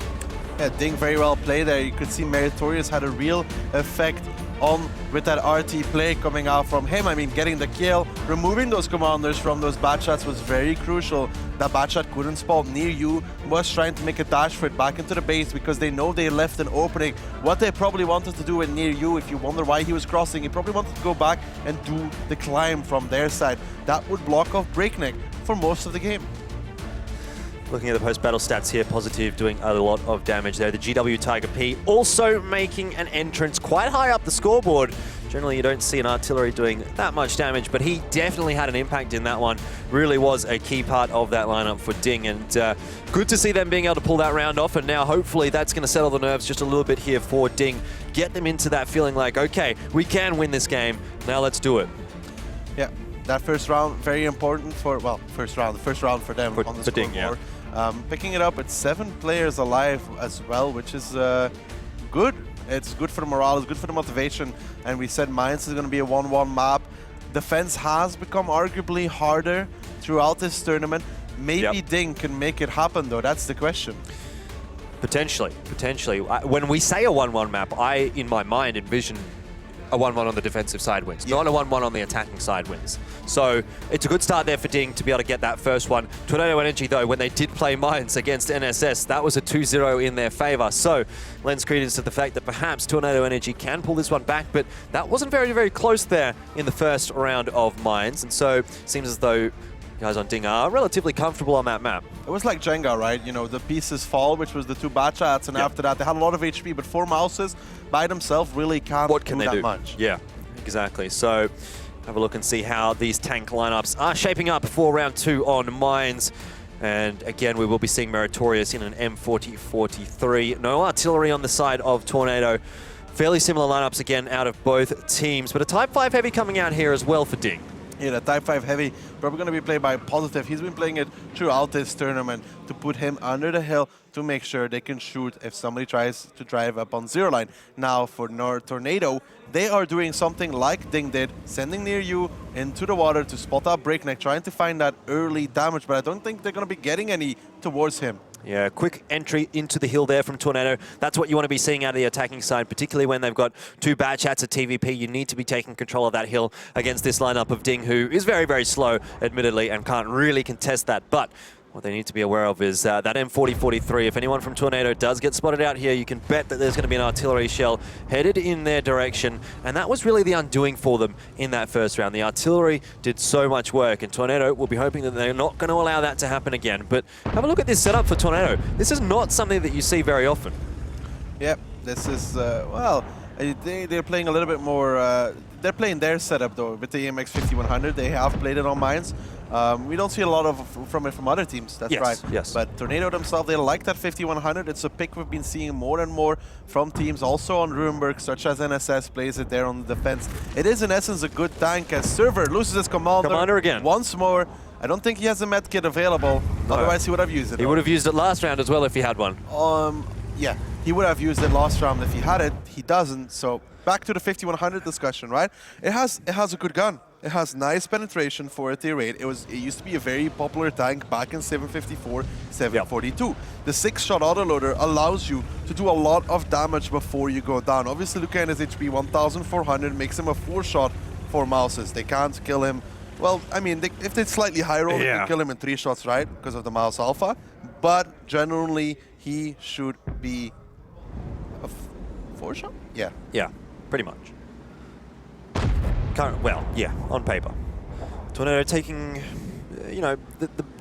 Yeah, Ding very well played there. You could see Meritorious had a real effect on with that RT play coming out from him. I mean, getting the kill, removing those commanders from those bad shots was very crucial. That bad shot couldn't spawn near you, was trying to make a dash for it back into the base because they know they left an opening. What they probably wanted to do with near you, if you wonder why he was crossing, he probably wanted to go back and do the climb from their side. That would block off Breakneck for most of the game. Looking at the post-battle stats here, Positive doing a lot of damage there. The GW Tiger P also making an entrance quite high up the scoreboard. Generally, you don't see an artillery doing that much damage, but he definitely had an impact in that one. Really was a key part of that lineup for Ding, and good to see them being able to pull that round off, and now hopefully that's going to settle the nerves just a little bit here for Ding. Get them into that feeling like, okay, we can win this game, now let's do it. Yeah, that first round, very important for, well, the first round for them on the scoreboard. Ding, yeah. Picking it up at 7 players alive as well, which is good. It's good for the morale, it's good for the motivation. And we said Mines is going to be a 1-1 map. Defense has become arguably harder throughout this tournament. Maybe Ding can make it happen though, that's the question. Potentially. When we say a 1-1 map, I, in my mind, envision a 1-1 on the defensive side wins, not a 1-1 on the attacking side wins. So it's a good start there for Ding to be able to get that first one. Tornado Energy, though, when they did play Mines against NSS, that was a 2-0 in their favor. So lends credence to the fact that perhaps Tornado Energy can pull this one back, but that wasn't very, very close there in the first round of Mines. And so it seems as though guys on Ding are relatively comfortable on that map. It was like Jenga, right? You know, the pieces fall, which was the 2 bad shots, and after that they had a lot of HP, but 4 mouses by themselves really can't do that much. Yeah, exactly. So have a look and see how these tank lineups are shaping up for round 2 on Mines. And again, we will be seeing Meritorious in an M40-43. No artillery on the side of Tornado. Fairly similar lineups again out of both teams, but a Type 5 Heavy coming out here as well for Ding. Yeah, the Type 5 Heavy, probably going to be played by Positive. He's been playing it throughout this tournament to put him under the hill to make sure they can shoot if somebody tries to drive up on zero line. Now for Tornado, they are doing something like Ding did, sending near you into the water to spot out Breakneck, trying to find that early damage, but I don't think they're going to be getting any towards him. Yeah, quick entry into the hill there from Tornado. That's what you want to be seeing out of the attacking side, particularly when they've got 2 bad chats at TVP. You need to be taking control of that hill against this lineup of Ding, who is very, very slow, admittedly, and can't really contest that. But what they need to be aware of is that M4043. If anyone from Tornado does get spotted out here, you can bet that there's going to be an artillery shell headed in their direction. And that was really the undoing for them in that first round. The artillery did so much work, and Tornado will be hoping that they're not going to allow that to happen again. But have a look at this setup for Tornado. This is not something that you see very often. Yep, this is, well, they're playing a little bit more, they're playing their setup though, with the EMX 5100. They have played it on mines. We don't see a lot from it from other teams, that's right. Yes. But Tornado themselves, they like that 5100. It's a pick we've been seeing more and more from teams, also on Rurenberg, such as NSS plays it there on the defense. It is in essence a good tank as Server loses his commander again. Once more. I don't think he has a medkit available, otherwise he would have used it. He would have used it last round as well if he had one. Yeah, he would have used it last round if he had it. He doesn't, so back to the 5100 discussion, right? It has a good gun. It has nice penetration for a tier 8. It used to be a very popular tank back in 754, 742. Yep. The 6-shot autoloader allows you to do a lot of damage before you go down. Obviously, Lucan is HP 1400, makes him a 4-shot for Mouses. They can't kill him. Well, I mean, if they slightly high roll, they can kill him in 3 shots, right? Because of the Mouse Alpha. But generally, he should be a 4-shot? Yeah. Yeah, pretty much. Well, yeah, on paper. Tornado taking, you know,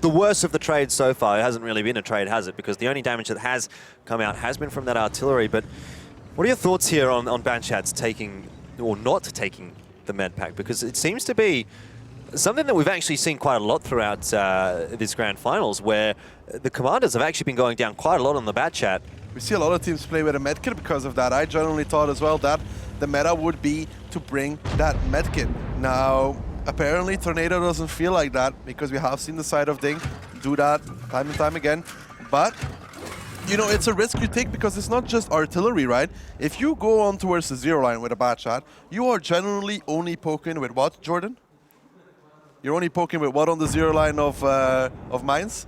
the worst of the trade so far. It hasn't really been a trade, has it? Because the only damage that has come out has been from that artillery. But what are your thoughts here on Banchats taking, or not taking, the med pack? Because it seems to be something that we've actually seen quite a lot throughout this grand finals, where the commanders have actually been going down quite a lot on the bad chat. We see a lot of teams play with a medkit because of that. I generally thought as well that the meta would be to bring that medkit. Now, apparently Tornado doesn't feel like that, because we have seen the side of Ding do that time and time again. But, you know, it's a risk you take because it's not just artillery, right? If you go on towards the 0 line with a bad shot, you are generally only poking with what, Jordan? You're only poking with what on the 0 line of mines?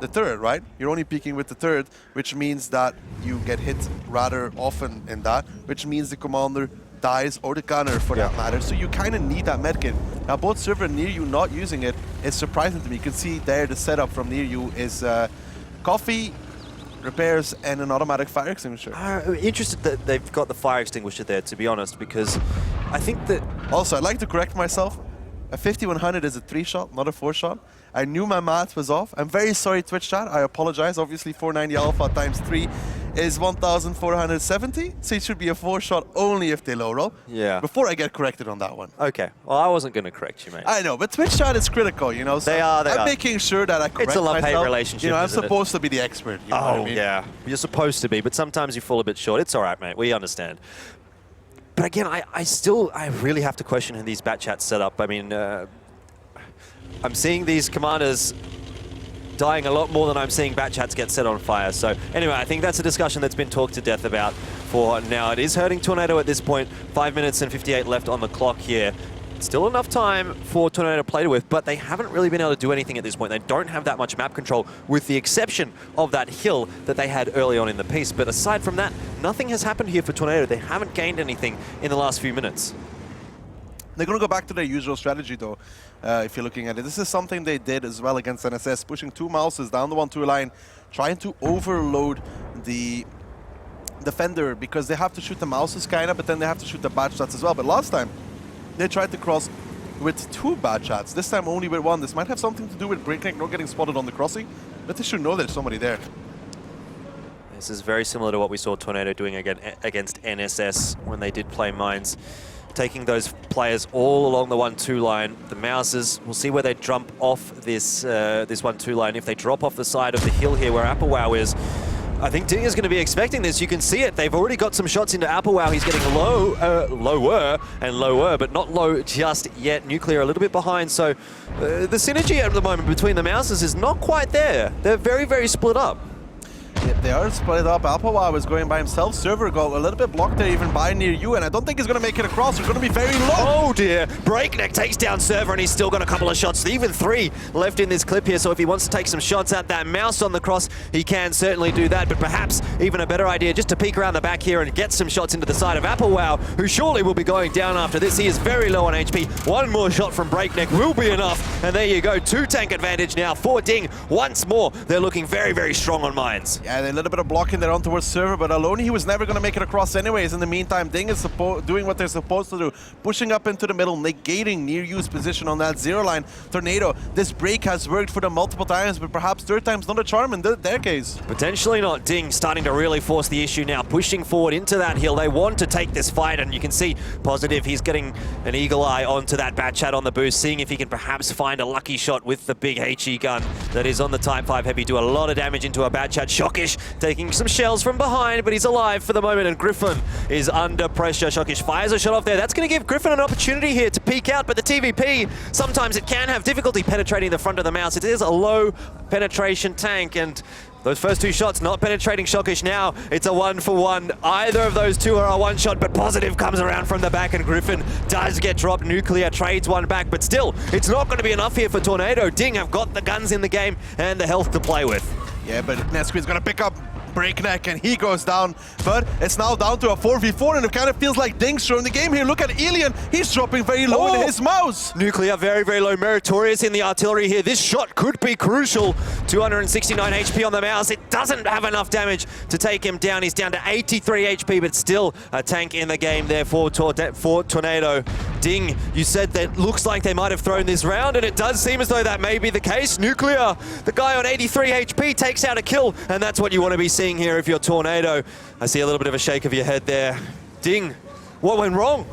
The turret, right? You're only peeking with the turret, which means that you get hit rather often in that, which means the commander dies, or the gunner for that matter. So you kind of need that medkit. Now, both Server and near you not using it is surprising to me. You can see there the setup from near you is coffee, repairs, and an automatic fire extinguisher. I'm interested that they've got the fire extinguisher there, to be honest, because I think that... Also, I'd like to correct myself. A 5100 is a 3-shot, not a 4-shot. I knew my math was off. I'm very sorry, Twitch chat. I apologize. Obviously, 490 alpha times 3 is 1470. So it should be a 4-shot only if they low roll. Yeah. Before I get corrected on that one. Okay. Well, I wasn't going to correct you, mate. I know, but Twitch chat is critical, you know. So I'm making sure that I correct myself. It's a love-hate relationship, You know, I'm isn't supposed to be the expert. You know what I mean? Yeah. You're supposed to be, but sometimes you fall a bit short. It's all right, mate. We understand. But again, I really have to question how these bat chats set up. I mean, I'm seeing these commanders dying a lot more than I'm seeing bat chats get set on fire. So anyway, I think that's a discussion that's been talked to death about for now. It is hurting Tornado at this point. 5 minutes and 58 left on the clock here. Still enough time for Tornado to play with, but they haven't really been able to do anything at this point. They don't have that much map control, with the exception of that hill that they had early on in the piece. But aside from that, nothing has happened here for Tornado. They haven't gained anything in the last few minutes. They're going to go back to their usual strategy, though, if you're looking at it. This is something they did as well against NSS, pushing 2 Mouses down the 1-2 line, trying to overload the defender, because they have to shoot the Mouses, kind of, but then they have to shoot the bad shots as well. But last time, they tried to cross with 2 bad shots. This time only with 1. This might have something to do with Breakneck not getting spotted on the crossing, but they should know there's somebody there. This is very similar to what we saw Tornado doing against NSS when they did play mines. Taking those players all along the 1-2 line. The Mouses, we'll see where they jump off this 1-2 line. If they drop off the side of the hill here where Applewau is, I think Ding is going to be expecting this. You can see it. They've already got some shots into Applewau. He's getting lower and lower, but not low just yet. Nuclear a little bit behind. So the synergy at the moment between the Mouses is not quite there. They're very, very split up. They are split up. Alpawa was going by himself. Server got a little bit blocked there, even by near you, and I don't think he's going to make it across. They're going to be very low. Oh dear. Breakneck takes down Server, and he's still got a couple of shots, even 3 left in this clip here. So if he wants to take some shots at that mouse on the cross, he can certainly do that. But perhaps even a better idea just to peek around the back here and get some shots into the side of Applewell, who surely will be going down after this. He is very low on HP. One more shot from Breakneck will be enough. And there you go. 2 tank advantage now for Ding. Once more, they're looking very, very strong on mines. Yeah, a little bit of blocking there on towards Server, but Aloni, he was never going to make it across anyways. In the meantime, Ding is doing what they're supposed to do, pushing up into the middle, negating near you's position on that 0 line. Tornado, this break has worked for them multiple times, but perhaps third time's not a charm in their case. Potentially not. Ding starting to really force the issue now, pushing forward into that hill. They want to take this fight, and you can see Positive, he's getting an eagle eye onto that bat chat on the boost, seeing if he can perhaps find a lucky shot with the big HE gun that is on the Type 5 Heavy. Do a lot of damage into a bat chat. Shockish taking some shells from behind, but he's alive for the moment, and Griffin is under pressure. Shockish fires a shot off there. That's going to give Griffin an opportunity here to peek out, but the TVP, sometimes it can have difficulty penetrating the front of the mouse. It is a low penetration tank, and those first 2 shots not penetrating Shockish. Now it's a 1-for-1. Either of those 2 are a 1 shot, but Positive comes around from the back, and Griffin does get dropped. Nuclear trades 1 back, but still, it's not going to be enough here for Tornado. Ding have got the guns in the game and the health to play with. Yeah, but Nesquiz's going to pick up Breakneck, and he goes down, but it's now down to a 4v4, and it kind of feels like Ding's throwing the game here. Look at Elian, he's dropping very low in his mouse. Nuclear very, very low. Meritorious in the artillery here. This shot could be crucial. 269 HP on the mouse. It doesn't have enough damage to take him down. He's down to 83 HP, but still a tank in the game there for Tornado. Ding, you said that looks like they might have thrown this round, and it does seem as though that may be the case. Nuclear, the guy on 83 HP, takes out a kill, and that's what you want to be seeing here if you're Tornado. I see a little bit of a shake of your head there. Ding, what went wrong?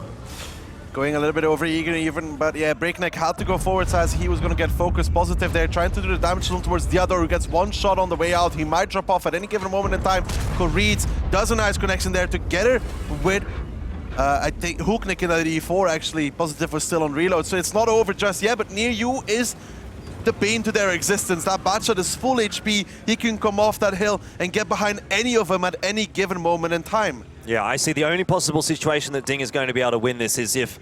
Going a little bit over eager even, but yeah, Breakneck had to go forwards as he was going to get focused. Positive there, trying to do the damage towards the other, who gets 1 shot on the way out. He might drop off at any given moment in time. Reeds does a nice connection there together with I think Hooknick in the E4 actually. Positive was still on reload, so it's not over just yet, but near you is the bane to their existence. That Batshot is full HP. He can come off that hill and get behind any of them at any given moment in time. Yeah, I see the only possible situation that Ding is going to be able to win this is if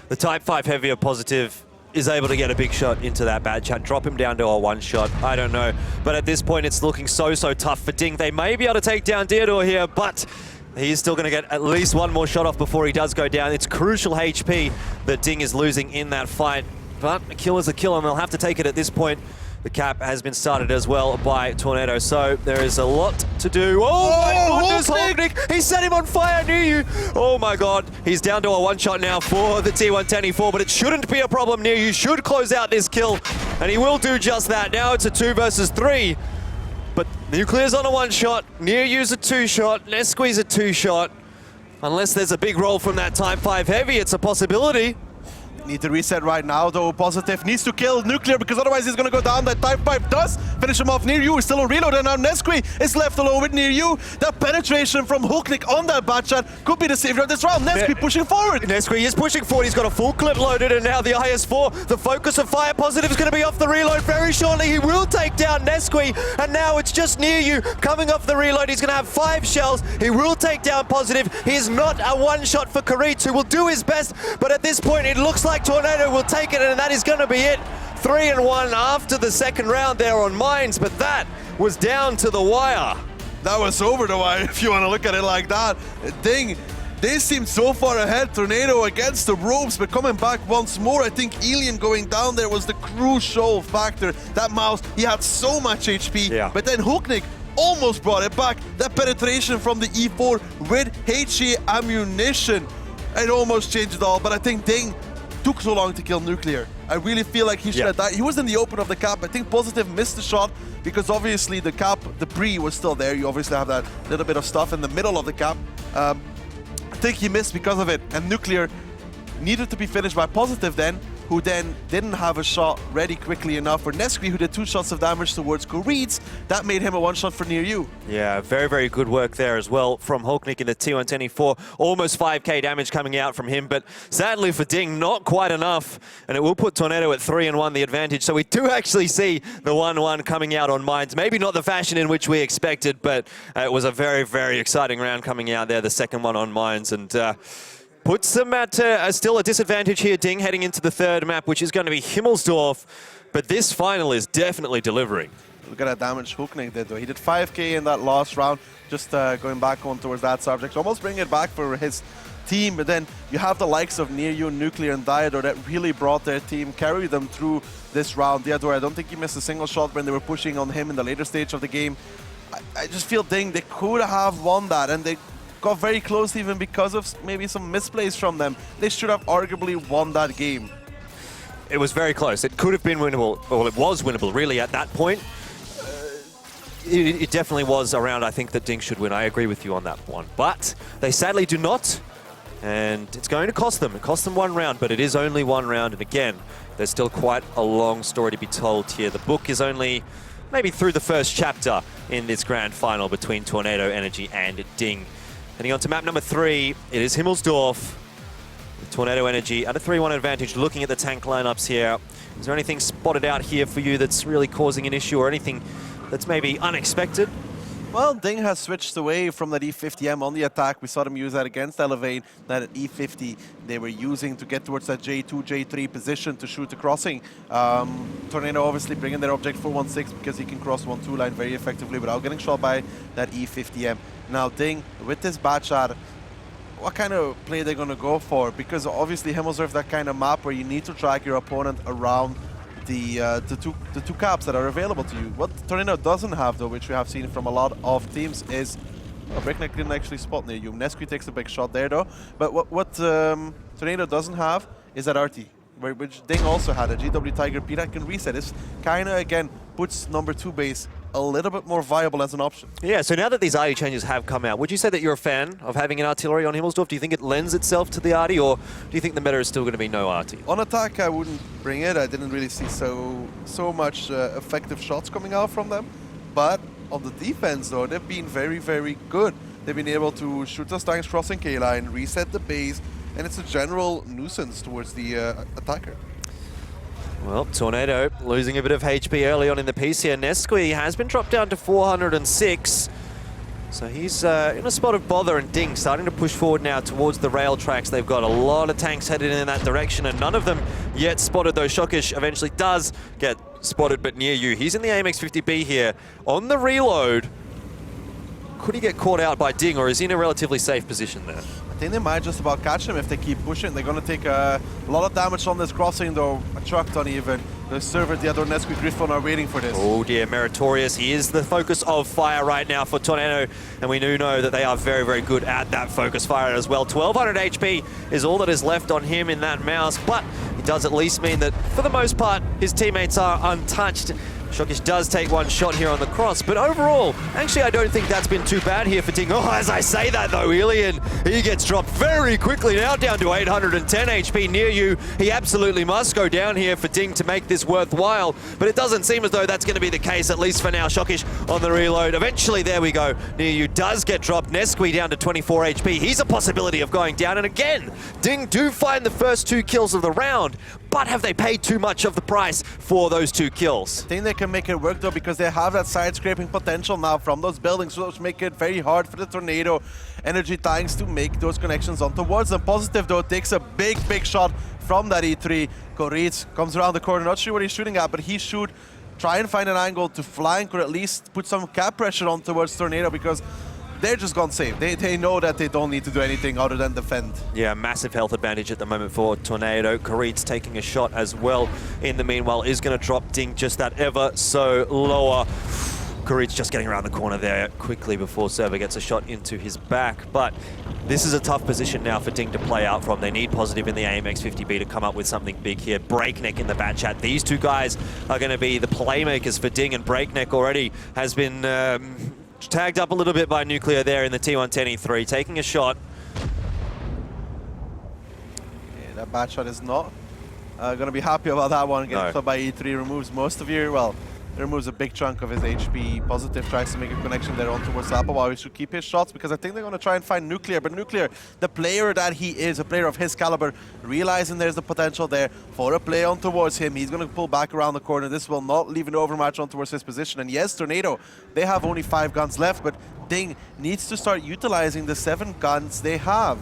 the Type 5 Heavy or Positive is able to get a big shot into that bad chat, drop him down to a 1 shot. I don't know. But at this point, it's looking so tough for Ding. They may be able to take down Deodor here, but he's still going to get at least 1 more shot off before he does go down. It's crucial HP that Ding is losing in that fight. But a kill is a kill, and they'll have to take it at this point. The cap has been started as well by Tornado, so there is a lot to do. Oh my goodness, Holdnick! He set him on fire near you! Oh my god, he's down to a 1 shot now for the T110E4, but it shouldn't be a problem near you. Should close out this kill, and he will do just that. Now it's a 2 versus 3, but Nuclear's on a 1 shot, near you's a 2 shot, Nesque's a 2 shot. Unless there's a big roll from that Type 5 Heavy, it's a possibility. Need to reset right now, though. Positive needs to kill Nuclear, because otherwise he's going to go down. That Type 5 does finish him off. Near you is still on reload, and now Nesquik is left alone with Near you. That penetration from Hooknick on that Batchat could be the savior of this round. Nesquik pushing forward. Nesquik is pushing forward. He's got a full clip loaded, and now the IS-4. The focus of Fire Positive is going to be off the reload very shortly. He will take down Nesquik, and now it's just Near you coming off the reload. He's going to have 5 shells. He will take down Positive. He is not a 1 shot for Karitz, who will do his best, but at this point it looks like Tornado will take it, and that is going to be it. 3-1 after the second round there on Mines, but that was down to the wire. That was over the wire, if you want to look at it like that. Ding, they seemed so far ahead. Tornado against the ropes, but coming back once more. I think Elian going down there was the crucial factor. That mouse, he had so much HP, but then Hooknick almost brought it back. That penetration from the E4 with HE ammunition, it almost changed it all, but I think Ding took so long to kill Nuclear. I really feel like he should have died. He was in the open of the cap. I think Positive missed the shot because obviously the cap debris was still there. You obviously have that little bit of stuff in the middle of the cap. I think he missed because of it, and Nuclear needed to be finished by Positive then, who then didn't have a shot ready quickly enough for Nesqui, who did 2 shots of damage towards Goreeds. That made him a 1 shot for near you. Yeah, very, very good work there as well from Hulknik in the T124. Almost 5k damage coming out from him, but sadly for Ding, not quite enough. And it will put Tornado at 3-1 the advantage. So we do actually see the 1-1 coming out on Mines. Maybe not the fashion in which we expected, but it was a very, very exciting round coming out there, the second one on Mines. And puts them at still a disadvantage here, Ding, heading into the third map, which is going to be Himmelsdorf. But this final is definitely delivering. Look at that damage Hulknik did, though. He did 5k in that last round, just going back on towards that subject. Almost bringing it back for his team, but then you have the likes of Near You, Nuclear, and Diador that really brought their team, carried them through this round. Diador, I don't think he missed a single shot when they were pushing on him in the later stage of the game. I just feel Ding, they could have won that, and they got very close even because of maybe some misplays from them. They should have arguably won that game. It was very close. It could have been winnable. Well, it was winnable, really, at that point. It definitely was around, I think, that Ding should win. I agree with you on that one. But they sadly do not, and it's going to cost them. It cost them 1 round, but it is only 1 round. And again, there's still quite a long story to be told here. The book is only maybe through the first chapter in this grand final between Tornado Energy and Ding. Heading on to map number 3, it is Himmelsdorf. With Tornado Energy at a 3-1 advantage, looking at the tank lineups here. Is there anything spotted out here for you that's really causing an issue, or anything that's maybe unexpected? Well, Ding has switched away from that E50M on the attack. We saw them use that against Elevate, that E50 they were using to get towards that J2, J3 position to shoot the crossing. Tornado obviously bringing their object 416 because he can cross 1-2 line very effectively without getting shot by that E50M. Now Ding, with this batch shot, what kind of play they're going to go for? Because obviously Himmelsdorf, that kind of map where you need to track your opponent around the two caps that are available to you. What Tornado doesn't have, though, which we have seen from a lot of teams, is Breakneck didn't actually spot near you. Nesqui takes a big shot there, though. But what Tornado doesn't have is that RT, which Ding also had. A GW Tiger P that can reset. It's kind of, again, puts number 2 base a little bit more viable as an option. Yeah, so now that these arty changes have come out, would you say that you're a fan of having an artillery on Himmelsdorf? Do you think it lends itself to the arty, or do you think the meta is still going to be no arty? On attack, I wouldn't bring it. I didn't really see so much effective shots coming out from them. But on the defense, though, they've been very, very good. They've been able to shoot the tanks crossing K-line, reset the base, and it's a general nuisance towards the attacker. Well, Tornado losing a bit of HP early on in the piece here. Nesqui has been dropped down to 406. So he's in a spot of bother, and Ding starting to push forward now towards the rail tracks. They've got a lot of tanks headed in that direction, and none of them yet spotted, though Shokish eventually does get spotted, but near you. He's in the AMX-50B here. On the reload, could he get caught out by Ding, or is he in a relatively safe position there? I think they might just about catch him if they keep pushing. They're going to take a lot of damage on this crossing, though. A truck uneven. The server, the other Nesqui Griffon are waiting for this. Oh dear, Meritorious. He is the focus of fire right now for Tornado, and we do know that they are very, very good at that focus fire as well. 1200 HP is all that is left on him in that mouse, but it does at least mean that, for the most part, his teammates are untouched. Shokish does take 1 shot here on the cross, but overall, actually, I don't think that's been too bad here for Ding. Oh, as I say that, though, Ilian, he gets dropped very quickly, now down to 810 HP near you. He absolutely must go down here for Ding to make this worthwhile, but it doesn't seem as though that's going to be the case, at least for now. Shokish on the reload. Eventually, there we go. Near you does get dropped. Nesqui down to 24 HP. He's a possibility of going down, and again, Ding do find the first 2 kills of the round, but have they paid too much of the price for those 2 kills? I think they can make it work, though, because they have that side scraping potential now from those buildings, which make it very hard for the Tornado Energy tanks to make those connections on towards them. Positive, though, takes a big shot from that E3. Goreeds comes around the corner, not sure what he's shooting at, but he should try and find an angle to flank, or at least put some cap pressure on towards Tornado, because they're just gone safe. They know that they don't need to do anything other than defend. Yeah, massive health advantage at the moment for Tornado. Goreeds taking a shot as well. In the meanwhile, is going to drop Ding just that ever so lower. Goreeds just getting around the corner there quickly before Server gets a shot into his back. But this is a tough position now for Ding to play out from. They need Positive in the AMX-50B to come up with something big here. Breakneck in the bat chat. These 2 guys are going to be the playmakers for Ding, and Breakneck already has been tagged up a little bit by Nuclear there in the T110 E3, taking a shot. Yeah, that bad shot is not Gonna be happy about that one. Getting clubbed by E3 removes most of your, well, it removes a big chunk of his HP. Positive tries to make a connection there on towards Applewhite. He should keep his shots because I think they're going to try and find Nuclear. But Nuclear, the player that he is, a player of his caliber, realizing there's the potential there for a play on towards him. He's going to pull back around the corner. This will not leave an overmatch on towards his position. And yes, Tornado, they have only 5 guns left, but Ding needs to start utilizing the 7 guns they have.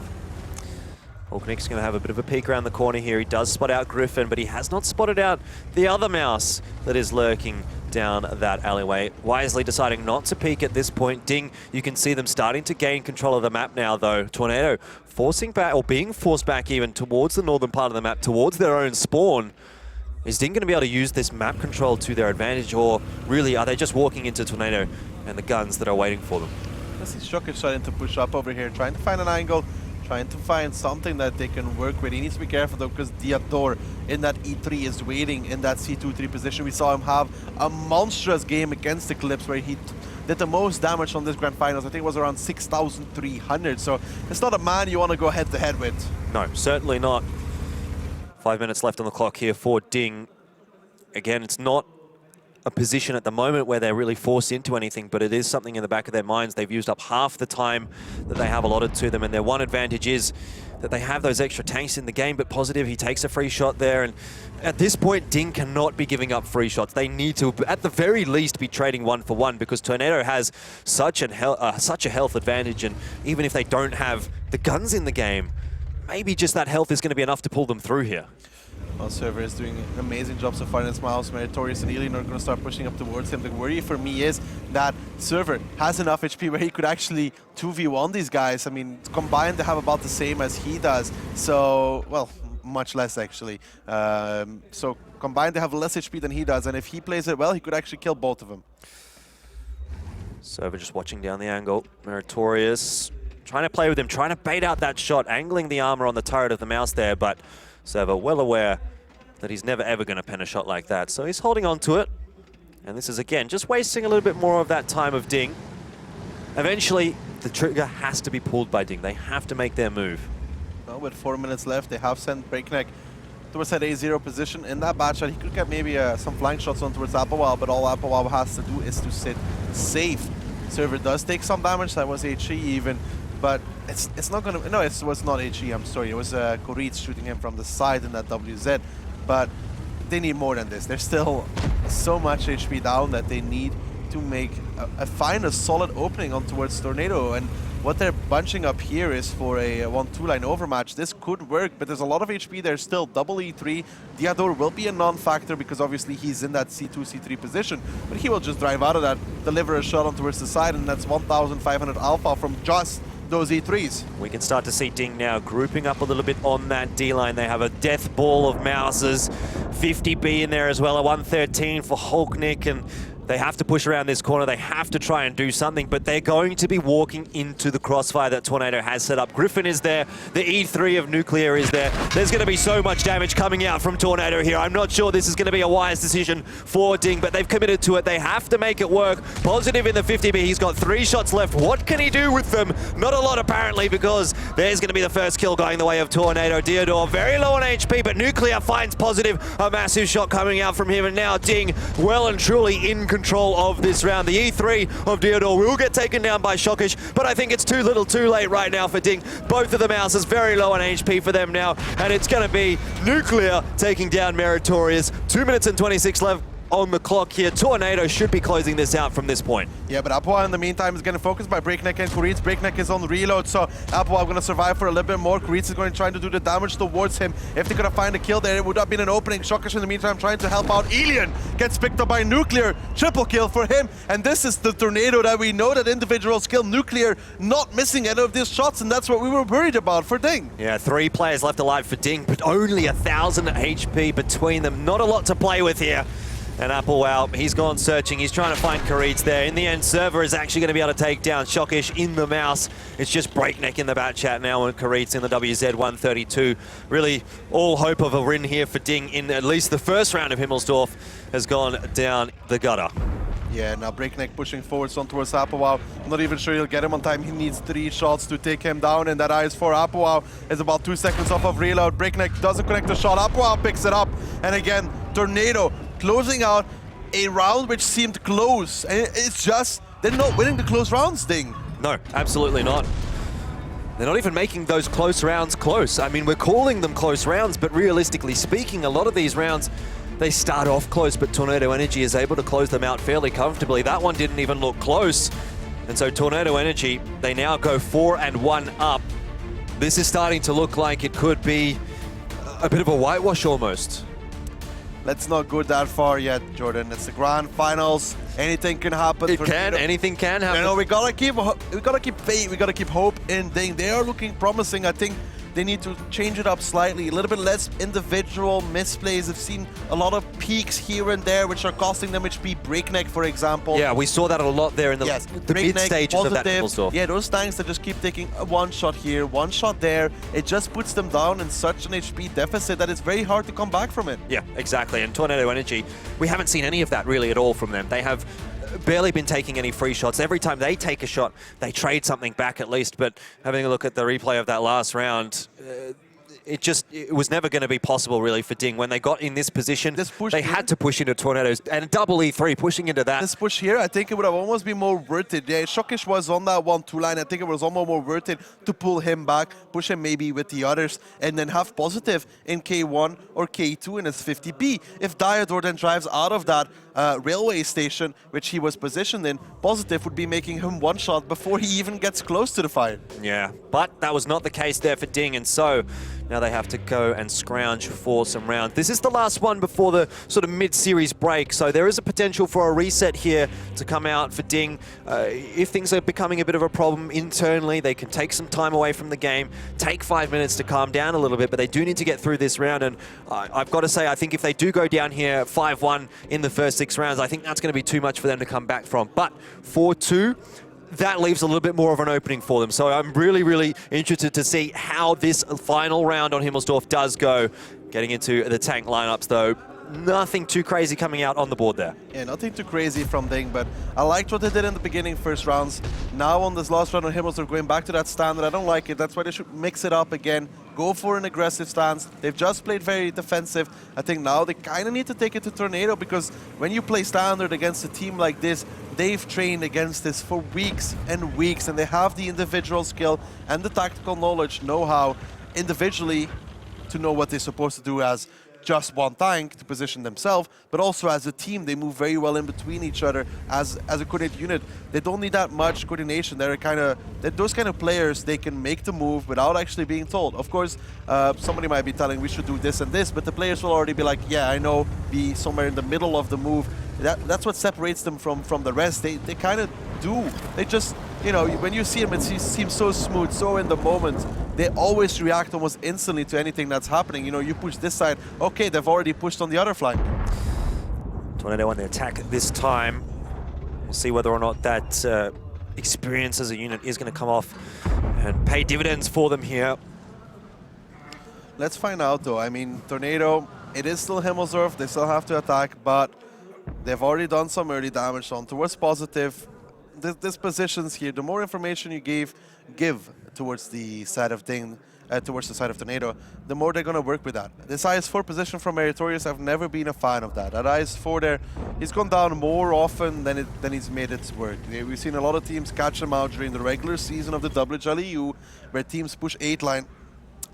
Hulknick's going to have a bit of a peek around the corner here. He does spot out Griffin, but he has not spotted out the other mouse that is lurking down that alleyway. Wisely deciding not to peek at this point. Ding, you can see them starting to gain control of the map now, though. Tornado forcing back, or being forced back even towards the northern part of the map, towards their own spawn. Is Ding going to be able to use this map control to their advantage, or really are they just walking into Tornado and the guns that are waiting for them? I see Shocker starting to push up over here, trying to find an angle, trying to find something that they can work with. He needs to be careful though, because Diador in that E3 is waiting in that C2-3 position. We saw him have a monstrous game against Eclipse where he did the most damage on this Grand Finals. I think it was around 6,300. So it's not a man you want to go head-to-head with. No, certainly not. 5 minutes left on the clock here for Ding. Again, it's not a position at the moment where they're really forced into anything, but it is something in the back of their minds. They've used up half the time that they have allotted to them, and their one advantage is that they have those extra tanks in the game. But Positive, he takes a free shot there, and at this point, Ding cannot be giving up free shots. They need to, at the very least, be trading 1 for 1, because Tornado has such a health advantage, and even if they don't have the guns in the game, maybe just that health is going to be enough to pull them through here. Well, Server is doing an amazing job so far in this mouse. Meritorious and Alien are going to start pushing up towards him. The worry for me is that Server has enough HP where he could actually 2v1 these guys. I mean, combined they have about the same as he does. So, well, much less actually. So combined they have less HP than he does. And if he plays it well, he could actually kill both of them. Server just watching down the angle. Meritorious trying to play with him, trying to bait out that shot, angling the armor on the turret of the mouse there, but Server well aware that he's never ever going to pen a shot like that. So he's holding on to it. And this is, again, just wasting a little bit more of that time of Ding. Eventually, the trigger has to be pulled by Ding. They have to make their move. Well, with 4 minutes left, they have sent Breakneck towards that A0 position. In that bad shot, he could get maybe some flank shots on towards Applewhite, but all Applewhite has to do is to sit safe. Server does take some damage. That was HE even. But it's not going to... No, it was not HE, I'm sorry. It was Koritz shooting him from the side in that WZ. But they need more than this. There's still so much HP down that they need to make find a solid opening on towards Tornado. And what they're bunching up here is for a 1-2 line overmatch. This could work, but there's a lot of HP there still. Double E3. Diador will be a non-factor because obviously he's in that C2, C3 position. But he will just drive out of that, deliver a shot on towards the side, and that's 1,500 alpha from just those E3s. We can start to see Ding now grouping up a little bit on that D-line. They have a death ball of mouses. 50B in there as well, a 113 for Hulknick, and they have to push around this corner. They have to try and do something, but they're going to be walking into the crossfire that Tornado has set up. Griffin is there. The E3 of Nuclear is there. There's going to be so much damage coming out from Tornado here. I'm not sure this is going to be a wise decision for Ding, but they've committed to it. They have to make it work. Positive in the 50B. He's got 3 shots left. What can he do with them? Not a lot, apparently, because there's going to be the first kill going the way of Tornado. Diador very low on HP, but Nuclear finds Positive. A massive shot coming out from him, and now Ding well and truly in control of this round. The E3 of Diador will get taken down by Shockish, but I think it's too little too late right now for Ding. Both of the mouses very low on HP for them now, and it's going to be Nuclear taking down Meritorious. 2 minutes and 26 left on the clock here. Tornado should be closing this out from this point. Yeah, but Applewhite in the meantime is getting focused by Breakneck and Koritz. Breakneck is on reload, so Applewhite going to survive for a little bit more. Koritz is going to try to do the damage towards him. If they could have found a kill there, it would have been an opening. Shockish in the meantime trying to help out. Alien gets picked up by Nuclear. Triple kill for him. And this is the Tornado that we know, that individual skill. Nuclear not missing any of these shots, and that's what we were worried about for Ding. Yeah, 3 players left alive for Ding, but only 1,000 HP between them. Not a lot to play with here. And Applewhite, he's gone searching. He's trying to find Koritz there. In the end, Server is actually going to be able to take down Shockish in the mouse. It's just Breakneck in the bat chat now, and Koritz in the WZ 132. Really, all hope of a win here for Ding in at least the first round of Himmelsdorf has gone down the gutter. Yeah, now Breakneck pushing forwards on towards Apowow. Not even sure he'll get him on time. He needs 3 shots to take him down, and that IS4 Apowow is about 2 seconds off of reload. Breakneck doesn't connect the shot. Apowow picks it up, and again, Tornado closing out a round which seemed close. And it's just, they're not winning the close rounds, Ding. No, absolutely not. They're not even making those close rounds close. I mean, we're calling them close rounds, but realistically speaking, a lot of these rounds, they start off close, but Tornado Energy is able to close them out fairly comfortably. That one didn't even look close. And so Tornado Energy, they now go 4-1 up. This is starting to look like it could be a bit of a whitewash almost. Let's not go that far yet, Jordan. It's the grand finals. Anything can happen. Anything can happen. You know, we gotta keep faith. We gotta keep hope in Ding. They are looking promising. I think they need to change it up slightly, a little bit less individual misplays. I've seen a lot of peaks here and there, which are costing them HP. Breakneck, for example. Yeah, we saw that a lot there in the mid stages of that Himmelsdorf. Yeah, those tanks that just keep taking one shot here, one shot there. It just puts them down in such an HP deficit that it's very hard to come back from it. Yeah, exactly. And Tornado Energy, we haven't seen any of that really at all from them. They have barely been taking any free shots. Every time they take a shot, they trade something back at least. But having a look at the replay of that last round, it was never going to be possible really for Ding. When they got in this position, they had to push into Tornadoes, and double E3 pushing into that. This push here, I think it would have almost been more worth it. Yeah, Shokish was on that 1-2 line. I think it was almost more worth it to pull him back, push him maybe with the others, and then have Positive in K1 or K2 in his 50B. If Diodor then drives out of that railway station, which he was positioned in, Positive would be making him one shot before he even gets close to the fire. Yeah, but that was not the case there for Ding, and so now they have to go and scrounge for some rounds. This is the last one before the sort of mid-series break, so there is a potential for a reset here to come out for Ding. If things are becoming a bit of a problem internally, they can take some time away from the game, take 5 minutes to calm down a little bit, but they do need to get through this round, and I've got to say, I think if they do go down here 5-1 in the first 6 rounds, I think that's going to be too much for them to come back from. But 4-2, that leaves a little bit more of an opening for them. So I'm really, really interested to see how this final round on Himmelsdorf does go. Getting into the tank lineups, though, nothing too crazy coming out on the board there. Yeah, nothing too crazy from Ding, but I liked what they did in the beginning, first rounds. Now on this last round on Himmelsdorf, going back to that standard, I don't like it. That's why they should mix it up again. Go for an aggressive stance. They've just played very defensive. I think now they kind of need to take it to Tornado, because when you play standard against a team like this, they've trained against this for weeks and weeks, and they have the individual skill and the tactical knowledge, know-how individually to know what they're supposed to do as just one tank to position themselves, but also as a team. They move very well in between each other as a coordinated unit. They don't need that much coordination. They're those kind of players. They can make the move without actually being told. Of course, somebody might be telling we should do this and this, but the players will already be like, yeah, I know, be somewhere in the middle of the move. That's what separates them from the rest. They kind of do. They just, you know, when you see them, it seems so smooth, so in the moment. They always react almost instantly to anything that's happening. You know, you push this side, okay, they've already pushed on the other flank. Tornado on the attack this time. We'll see whether or not that experience as a unit is going to come off and pay dividends for them here. Let's find out, though. I mean, Tornado, it is still Himmelsdorf. They still have to attack, but they've already done some early damage on towards Positive. This positions here, the more information you give towards the side of Ding, towards the side of Tornado, the more they're going to work with that. This IS4 position from Meritorious, I've never been a fan of that. That IS4 there, he's gone down more often than he's made it work. We've seen a lot of teams catch him out during the regular season of the WLEU, where teams push 8-line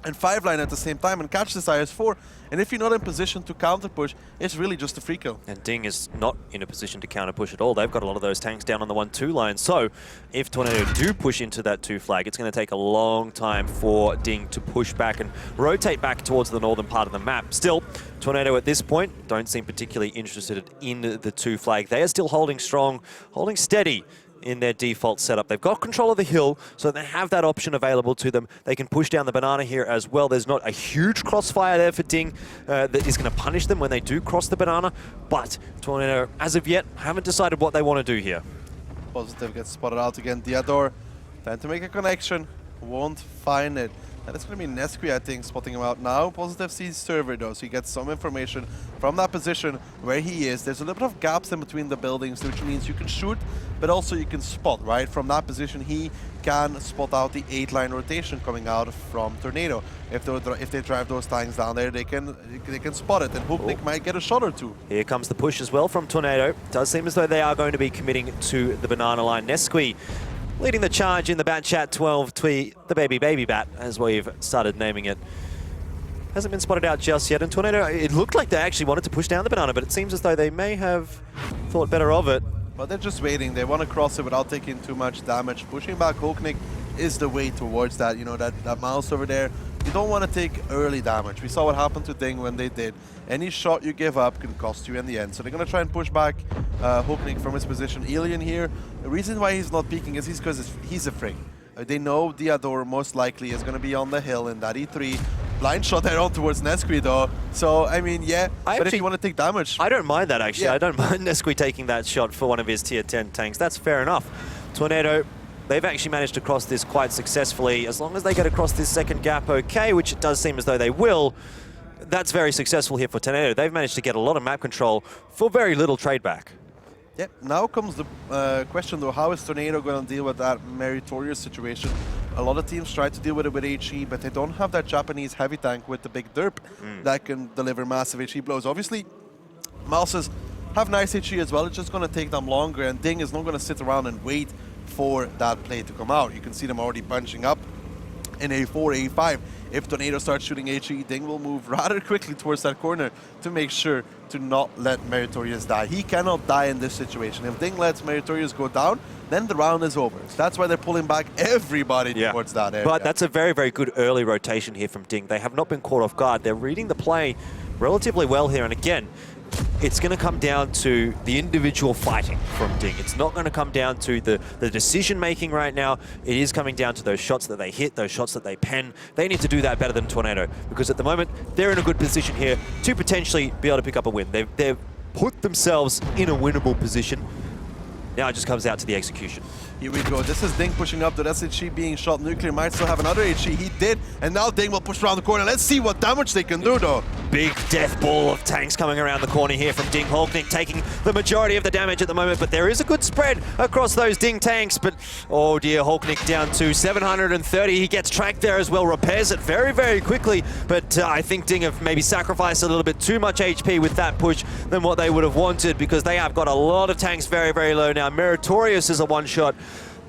and 5-line at the same time and catch this IS4. And if you're not in position to counter push, it's really just a free kill. And Ding is not in a position to counter push at all. They've got a lot of those tanks down on the 1-2 line. So if Tornado do push into that 2 flag, it's going to take a long time for Ding to push back and rotate back towards the northern part of the map. Still, Tornado at this point don't seem particularly interested in the 2 flag. They are still holding strong, holding steady in their default setup. They've got control of the hill, so they have that option available to them. They can push down the banana here as well. There's not a huge crossfire there for Ding that is going to punish them when they do cross the banana, but Tornado, as of yet, haven't decided what they want to do here. Positive gets spotted out again. Diodor trying to make a connection, won't find it. And it's going to be Nesqui, I think, spotting him out now. Positive sees server, though, so he gets some information from that position where he is. There's a little bit of gaps in between the buildings, which means you can shoot, but also you can spot, right? From that position, he can spot out the 8-line rotation coming out from Tornado. If they drive those tanks down there, they can spot it, and Hooknik might get a shot or two. Here comes the push as well from Tornado. Does seem as though they are going to be committing to the banana line. Nesqui leading the charge in the Bat Chat 12 tweet, the baby bat, as we've started naming it. Hasn't been spotted out just yet, and Tornado, it looked like they actually wanted to push down the banana, but it seems as though they may have thought better of it. But they're just waiting. They want to cross it without taking too much damage. Pushing back Hooknik is the way towards that, you know, that mouse over there. You don't want to take early damage. We saw what happened to Ding when they did. Any shot you give up can cost you in the end. So they're going to try and push back Hooknik from his position. Alien here, the reason why he's not peeking is because he's afraid. They know Diador most likely is going to be on the hill in that E3. Blind shot there on towards Nesqui though. So, I mean, yeah, but if you want to take damage. I don't mind that actually. Yeah. I don't mind Nesqui taking that shot for one of his tier 10 tanks. That's fair enough. Tornado, they've actually managed to cross this quite successfully. As long as they get across this second gap okay, which it does seem as though they will, that's very successful here for Tornado. They've managed to get a lot of map control for very little trade back. Yep, now comes the question though, how is Tornado going to deal with that meritorious situation? A lot of teams try to deal with it with HE, but they don't have that Japanese heavy tank with the big derp that can deliver massive HE blows. Obviously, Mouses have nice HE as well, it's just going to take them longer, and Ding is not going to sit around and wait for that play to come out. You can see them already bunching up in A4, A5. If Tornado starts shooting HE, Ding will move rather quickly towards that corner to make sure to not let Meritorious die. He cannot die in this situation. If Ding lets Meritorious go down, then the round is over. So that's why they're pulling back everybody towards that area. But that's a very, very good early rotation here from Ding. They have not been caught off guard. They're reading the play relatively well here. And again, it's going to come down to the individual fighting from Ding. It's not going to come down to the decision-making right now. It is coming down to those shots that they hit, those shots that they pen. They need to do that better than Tornado, because at the moment, they're in a good position here to potentially be able to pick up a win. They've put themselves in a winnable position. Now it just comes out to the execution. Here we go. This is Ding pushing up. That's HE being shot. Nuclear might still have another HE. He did. And now Ding will push around the corner. Let's see what damage they can do, though. Big death ball of tanks coming around the corner here from Ding. Hooknik taking the majority of the damage at the moment, but there is a good spread across those Ding tanks. But, oh dear, Hooknik down to 730. He gets tracked there as well. Repairs it very, very quickly. But I think Ding have maybe sacrificed a little bit too much HP with that push than what they would have wanted, because they have got a lot of tanks very, very low now. Meritorious is a one-shot.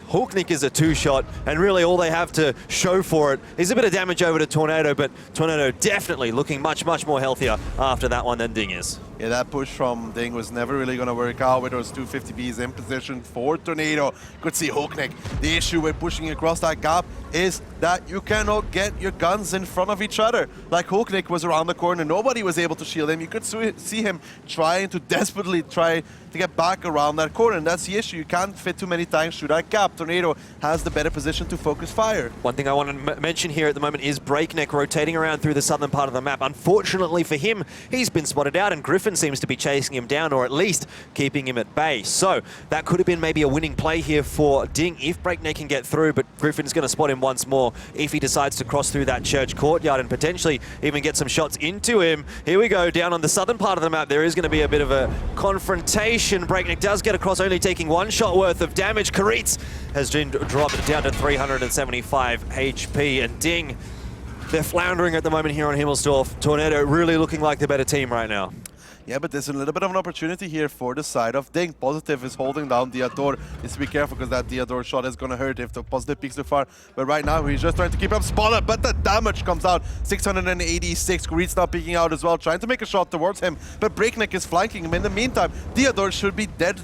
Hooknik is a two-shot, and really all they have to show for it is a bit of damage over to Tornado, but Tornado definitely looking much, much more healthier after that one than Ding is. Yeah, that push from Ding was never really going to work out with those 250Bs in position for Tornado. Could see Hooknik. The issue with pushing across that gap is that you cannot get your guns in front of each other. Like Hooknik was around the corner, nobody was able to shield him. You could see him trying to desperately try to get back around that corner, and that's the issue. You can't fit too many tanks through that gap. Tornado has the better position to focus fire. One thing I want to mention here at the moment is Breakneck rotating around through the southern part of the map. Unfortunately for him, he's been spotted out, and Griffin seems to be chasing him down, or at least keeping him at bay. So that could have been maybe a winning play here for Ding if Breakneck can get through, but Griffin's going to spot him once more if he decides to cross through that church courtyard and potentially even get some shots into him. Here we go, down on the southern part of the map. There is going to be a bit of a confrontation. Breakneck does get across, only taking one shot worth of damage. Karitz has been dropped down to 375 HP, and Ding, they're floundering at the moment here on Himmelsdorf. Tornado really looking like the better team right now. Yeah, but there's a little bit of an opportunity here for the side of Ding. Positive is holding down Diador. Needs to be careful because that Diador shot is going to hurt if the Positive peeks too far. But right now, he's just trying to keep him spotted, but the damage comes out. 686. Kurit's now peeking out as well, trying to make a shot towards him. But Breakneck is flanking him. In the meantime, Diador should be dead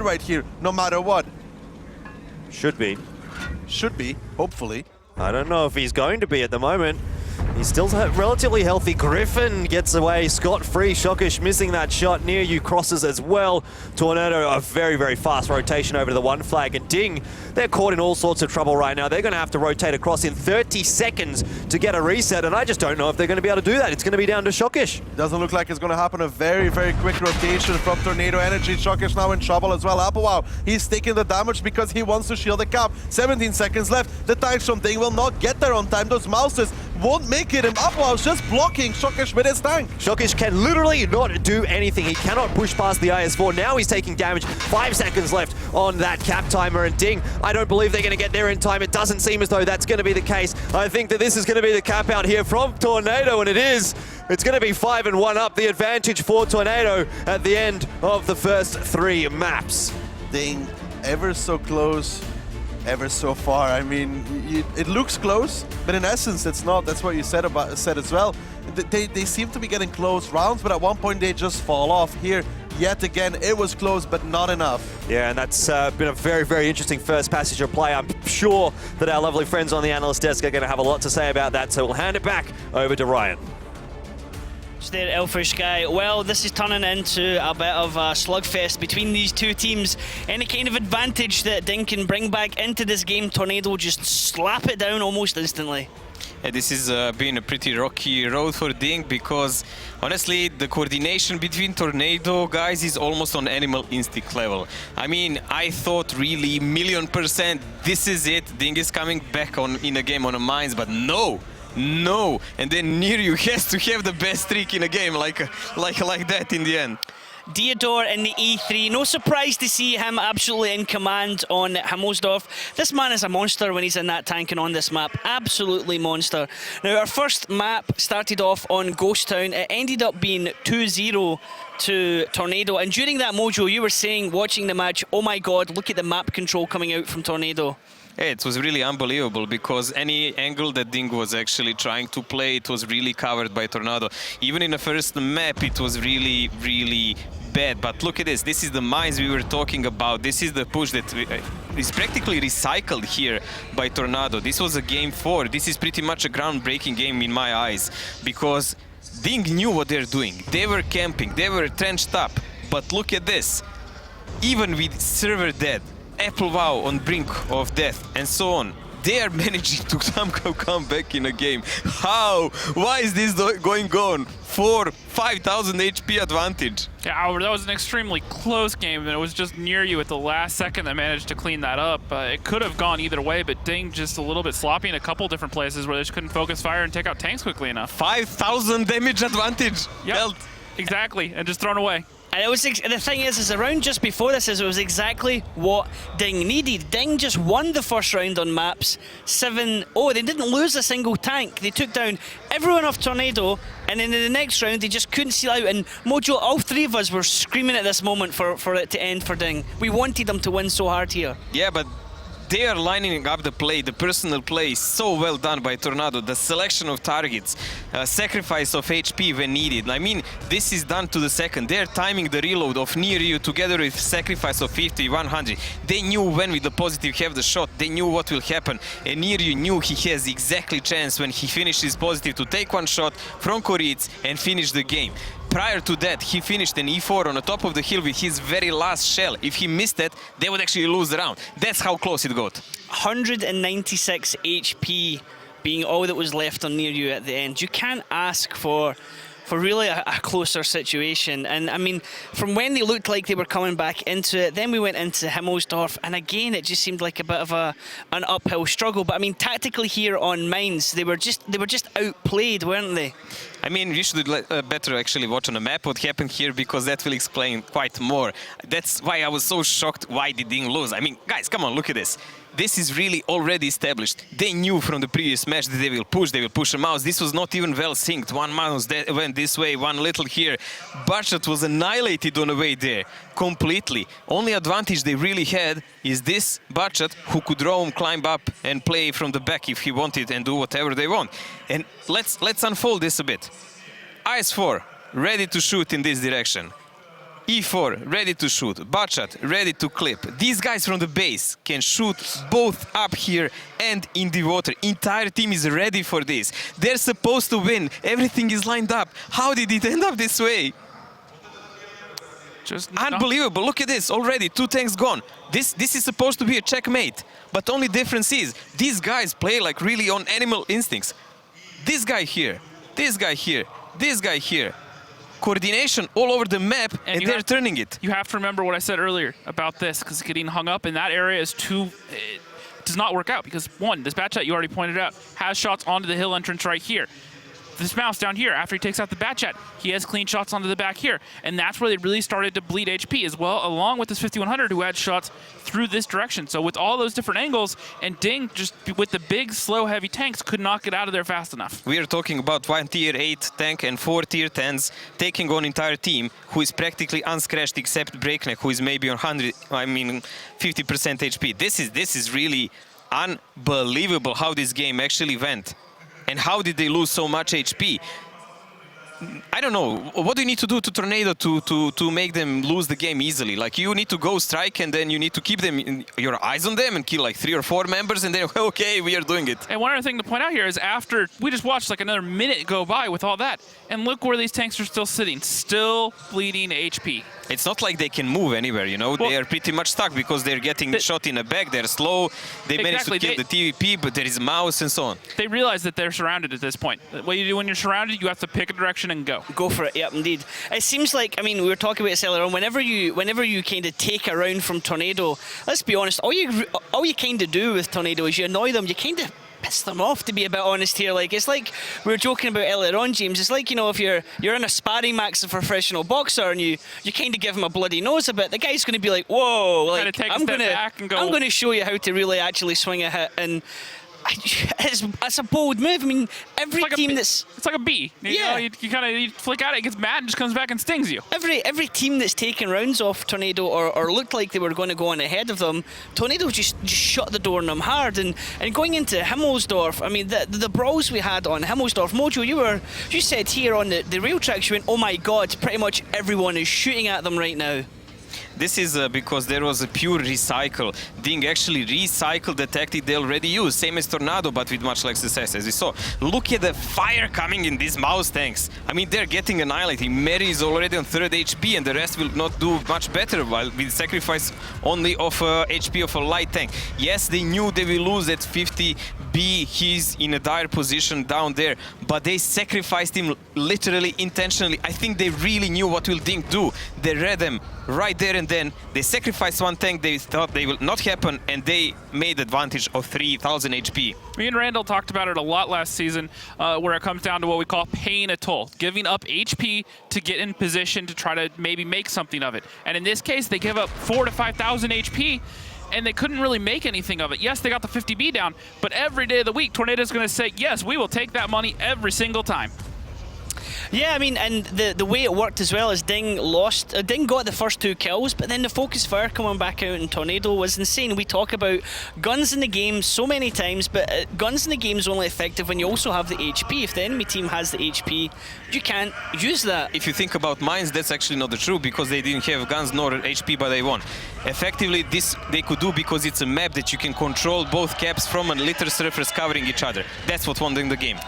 right here, no matter what. Should be. Should be, hopefully. I don't know if he's going to be at the moment. He's still relatively healthy. Griffin gets away scot-free. Shokish missing that shot. Near you crosses as well. Tornado, a very, very fast rotation over to the one flag. And Ding, they're caught in all sorts of trouble right now. They're going to have to rotate across in 30 seconds to get a reset. And I just don't know if they're going to be able to do that. It's going to be down to Shokish. Doesn't look like it's going to happen. A very, very quick rotation from Tornado Energy. Shokish now in trouble as well. Apowow, he's taking the damage because he wants to shield the cap. 17 seconds left. The tanks from Ding will not get there on time. Those mouses won't make it. And Apowow's just blocking Shokish with his tank. Shokish can literally not do anything. He cannot push past the IS-4. Now he's taking damage. 5 seconds left on that cap timer. And Ding, I don't believe they're going to get there in time. It doesn't seem as though that's going to be the case. I think that this is going to be the cap out here from Tornado, and it is. It's going to be 5-1 up. The advantage for Tornado at the end of the first 3 maps. Ding, ever so close, ever so far. I mean, it looks close, but in essence, it's not. That's what you said as well. They seem to be getting close rounds, but at one point they just fall off. Here, yet again, it was close, but not enough. Yeah, and that's been a very, very interesting first passage of play. I'm sure that our lovely friends on the analyst desk are going to have a lot to say about that, so we'll hand it back over to Ryan. There, Elfish Guy. Well, this is turning into a bit of a slugfest between these two teams. Any kind of advantage that Ding can bring back into this game, Tornado just slap it down almost instantly. Yeah, this has been a pretty rocky road for Ding because honestly the coordination between Tornado guys is almost on animal instinct level. I mean, I thought really 1,000,000% this is it, Ding is coming back in a game on a mines, but no, and then Niryu has to have the best streak in a game like that in the end. Diodor in the E3, no surprise to see him absolutely in command on Hamosdorf. This man is a monster when he's in that tank and on this map, absolutely monster. Now our first map started off on Ghost Town, it ended up being 2-0 to Tornado, and during that, Mojo, you were saying, watching the match, oh my god, look at the map control coming out from Tornado. Yeah, it was really unbelievable because any angle that Ding was actually trying to play, it was really covered by Tornado. Even in the first map, it was really, really bad. But look at this. This is the mines we were talking about. This is the push that is practically recycled here by Tornado. This was a game 4. This is pretty much a groundbreaking game in my eyes because Ding knew what they're doing. They were camping. They were trenched up. But look at this. Even with server dead, Apowow on brink of death, and so on, they are managing to somehow come back in a game. How? Why is this going on? 4,000-5,000 HP advantage. Yeah, that was an extremely close game, and it was just near you at the last second that managed to clean that up. It could have gone either way, but Ding just a little bit sloppy in a couple different places where they just couldn't focus fire and take out tanks quickly enough. 5,000 damage advantage. Yep, exactly, and just thrown away. And it was, the thing is the round just before this it was exactly what Ding needed. Ding just won the first round on maps 7. Oh, they didn't lose a single tank. They took down everyone off Tornado, and then in the next round they just couldn't seal out. And Mojo, all 3 of us were screaming at this moment for it to end for Ding. We wanted them to win so hard here. Yeah, but they are lining up the play, the personal play is so well done by Tornado. The selection of targets, sacrifice of HP when needed. I mean, this is done to the second. They're timing the reload of Niryu together with sacrifice of 50, 100. They knew when with the positive have the shot, they knew what will happen. And Niryu knew he has exactly chance when he finishes positive to take one shot from Koritz and finish the game. Prior to that, he finished an E4 on the top of the hill with his very last shell. If he missed it, they would actually lose the round. That's how close it got. 196 HP being all that was left on Niryu at the end. You can't ask for really a closer situation. And I mean, from when they looked like they were coming back into it, then we went into Himmelsdorf, and again it just seemed like a bit of an uphill struggle. But I mean, tactically here on mines, they were just outplayed, weren't they? I mean, we should better actually watch on the map what happened here, because that will explain quite more. That's why I was so shocked why they didn't lose. I mean, guys, come on, look at this. This is really already established. They knew from the previous match that they will push a mouse. This was not even well synced. One mouse went this way, one little here. Budget was annihilated on the way there, completely. Only advantage they really had is this Budget, who could roam, climb up and play from the back if he wanted and do whatever they want. And let's unfold this a bit. IS-4, ready to shoot in this direction. E4 ready to shoot, Bachat ready to clip. These guys from the base can shoot both up here and in the water. Entire team is ready for this. They're supposed to win. Everything is lined up. How did it end up this way? Just unbelievable. Look at this already. 2 tanks gone. This is supposed to be a checkmate. But only difference is these guys play like really on animal instincts. This guy here, this guy here, this guy here. Coordination all over the map, and they're turning it. You have to remember what I said earlier about this, because getting hung up in that area is too... It does not work out, because one, this bat chat you already pointed out has shots onto the hill entrance right here. This mouse down here, after he takes out the bat chat, he has clean shots onto the back here. And that's where they really started to bleed HP as well, along with this 5100 who had shots through this direction. So with all those different angles, and Ding just with the big, slow, heavy tanks could not get out of there fast enough. We are talking about 1 tier 8 tank and 4 tier 10s taking on entire team who is practically unscratched except Breakneck, who is maybe on 50% HP. This is really unbelievable how this game actually went. And how did they lose so much HP? I don't know. What do you need to do to Tornado to make them lose the game easily? Like, you need to go strike, and then you need to keep them your eyes on them and kill like 3 or 4 members, and then, okay, we are doing it. And one other thing to point out here is after we just watched like another minute go by with all that, and look where these tanks are still sitting, still bleeding HP. It's not like they can move anywhere, you know. Well, they are pretty much stuck because they're getting shot in the back, they're slow, they managed to kill the TVP, but there is a mouse and so on. They realize that they're surrounded at this point. What you do when you're surrounded, you have to pick a direction and go. Go for it, yep, indeed. It seems like, I mean, we were talking about this earlier on, whenever you kind of take a round from Tornado, let's be honest, all you kind of do with Tornado is you annoy them, you kind of piss them off, to be a bit honest here. Like, it's like we were joking about earlier on, James. It's like, you know, if you're in a sparring match with a professional boxer and you kind of give him a bloody nose a bit, the guy's going to be like, whoa, like, I'm going to show you how to really actually swing a hit. And it's a bold move. I mean, every team that's... It's like a bee. You know, you kind of flick at it, it gets mad, and just comes back and stings you. Every team that's taken rounds off Tornado or looked like they were going to go on ahead of them, Tornado just shut the door on them hard. And going into Himmelsdorf, I mean, the brawls we had on Himmelsdorf, Mojo, you said here on the rail tracks, you went, oh my God, pretty much everyone is shooting at them right now. This is because there was a pure recycle. Ding actually recycled the tactic they already used, same as Tornado, but with much less success, as we saw. Look at the fire coming in these mouse tanks. I mean, they're getting annihilated. Mary is already on 3rd HP, and the rest will not do much better, while with sacrifice only of HP of a light tank. Yes, they knew they will lose at 50B. He's in a dire position down there, but they sacrificed him literally, intentionally. I think they really knew what will Ding do. They read them right there and then. They sacrificed one tank they thought they will not happen, and they made advantage of 3000 HP. Me and Randall talked about it a lot last season, where it comes down to what we call paying a toll, giving up HP to get in position to try to maybe make something of it. And in this case, they give up 4,000 to 5,000 HP, and they couldn't really make anything of it. Yes, they got the 50B down, but every day of the week, Tornado's going to say, yes, we will take that money every single time. Yeah, I mean, and the way it worked as well is Ding got the first 2 kills, but then the focus fire coming back out in Tornado was insane. We talk about guns in the game so many times, but guns in the game is only effective when you also have the HP. If the enemy team has the HP, you can't use that. If you think about mines, that's actually not the truth, because they didn't have guns nor HP, but they won. Effectively, this they could do because it's a map that you can control both caps from and litter surfers covering each other. That's what won them the game.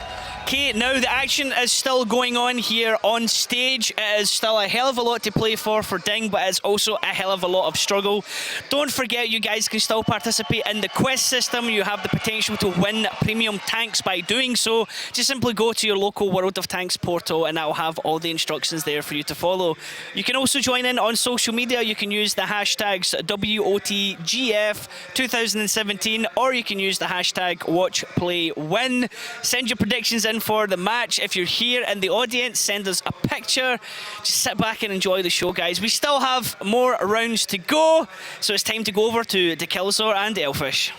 Okay, now the action is still going on here on stage. It is still a hell of a lot to play for Ding, but it's also a hell of a lot of struggle. Don't forget, you guys can still participate in the quest system. You have the potential to win premium tanks by doing so. Just simply go to your local World of Tanks portal, and that will have all the instructions there for you to follow. You can also join in on social media. You can use the hashtags WOTGF2017, or you can use the hashtag WatchPlayWin. Send your predictions in for the match. If you're here in the audience, send us a picture. Just sit back and enjoy the show, guys. We still have more rounds to go, so it's time to go over to Dekilzor and Elfish.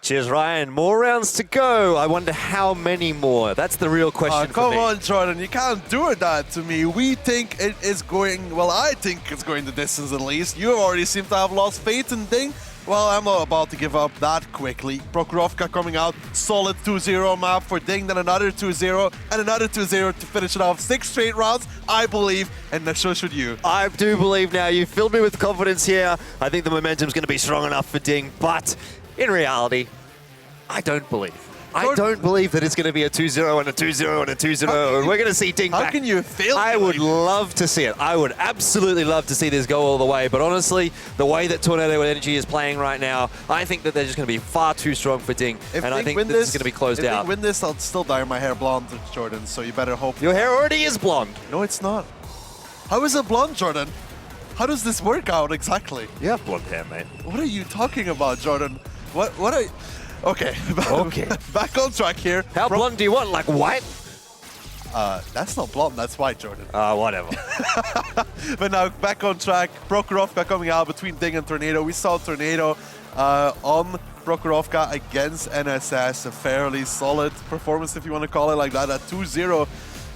Cheers, Ryan. More rounds to go. I wonder how many more. That's the real question for me. Come on, Jordan. You can't do that to me. We think it is going... Well, I think it's going the distance at least. You already seem to have lost faith in Ding. Well, I'm not about to give up that quickly. Prokhorovka coming out, solid 2-0 map for Ding, then another 2-0, and another 2-0 to finish it off. 6 straight rounds, I believe, and so should you. I do believe now. You filled me with confidence here. I think the momentum's going to be strong enough for Ding, but in reality, I don't believe. I don't believe that it's going to be a 2-0 and a 2-0 and a 2-0, and we're going to see Ding back. How can you fail? I would love to see it. I would absolutely love to see this go all the way, but honestly, the way that Tornado Energy is playing right now, I think that they're just going to be far too strong for Ding, and I think this is going to be closed out. If they win this, I'll still dye my hair blonde, Jordan, so you better hope. Your hair already is blonde. No, it's not. How is it blonde, Jordan? How does this work out exactly? You have blonde hair, mate. What are you talking about, Jordan? What are you... Okay. Back on track here. How blonde do you want? Like white? That's not blonde, that's white, Jordan. Whatever. But now back on track. Prokhorovka coming out between Ding and Tornado. We saw Tornado on Prokhorovka against NSS. A fairly solid performance, if you want to call it like that, at 2-0.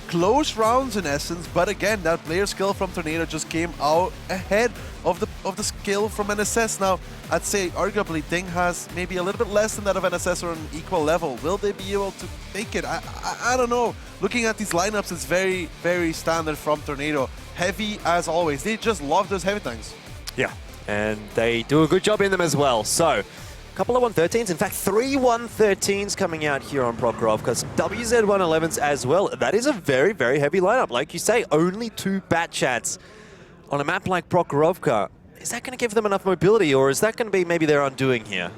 Close rounds in essence, but again, that player skill from Tornado just came out ahead of the skill from NSS. Now, I'd say arguably Ding has maybe a little bit less than that of NSS or an equal level. Will they be able to take it? I don't know. Looking at these lineups, it's very, very standard from Tornado. Heavy as always. They just love those heavy tanks. Yeah, and they do a good job in them as well. So, a couple of 113s, in fact 3 113s coming out here on Prokhorovka, WZ111s as well. That is a very, very heavy lineup. Like you say, only 2 bat chats on a map like Prokhorovka. Is that going to give them enough mobility, or is that going to be maybe their undoing here?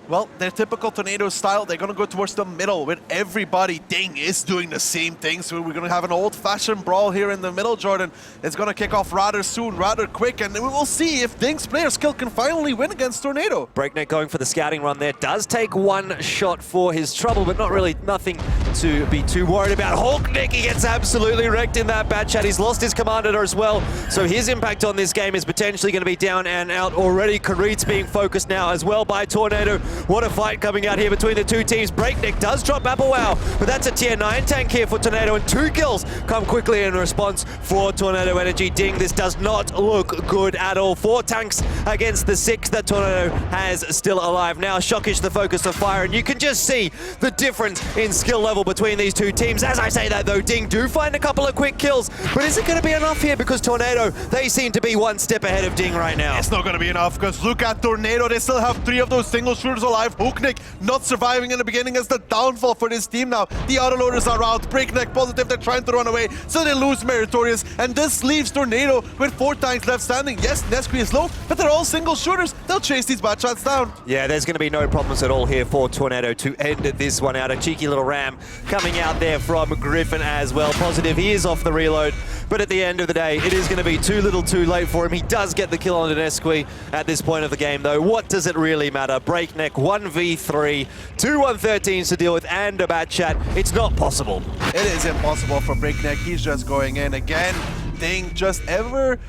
Well, their typical Tornado style, they're going to go towards the middle with everybody. Ding is doing the same thing, so we're going to have an old-fashioned brawl here in the middle, Jordan. It's going to kick off rather soon, rather quick, and we will see if Ding's player skill can finally win against Tornado. Breakneck going for the scouting run there. Does take 1 shot for his trouble, but not really nothing to be too worried about. Hulknick, he gets absolutely wrecked in that bat chat. He's lost his commander as well, so his impact on this game is potentially going to be down and out already. Karit's being focused now as well by Tornado. What a fight coming out here between the two teams. Breakneck does drop Applewell, but that's a tier 9 tank here for Tornado, and 2 kills come quickly in response for Tornado Energy. Ding, this does not look good at all. 4 tanks against the 6 that Tornado has still alive. Now Shockish the focus of fire, and you can just see the difference in skill level between these two teams. As I say that though, Ding do find a couple of quick kills, but is it going to be enough here? Because Tornado, they seem to be 1 step ahead of Ding right now. It's not going to be enough, because look at Tornado. They still have 3 of those single shooters alive. Hulknick not surviving in the beginning is the downfall for this team now. The autoloaders are out. Breakneck positive, they're trying to run away, so they lose Meritorious, and this leaves Tornado with 4 tanks left standing. Yes, Nesquik is low, but they're all single shooters. They'll chase these bad shots down. Yeah, there's going to be no problems at all here for Tornado to end this one out. A cheeky little ram coming out there from Griffin as well. Positive, he is off the reload, but at the end of the day, it is going to be too little too late for him. He does get the kill on Nesquik at this point of the game, though. What does it really matter? Breakneck 1v3, 2 113s to deal with, and a bad chat. It's not possible. It is impossible for Breakneck. He's just going in again. Ding just ever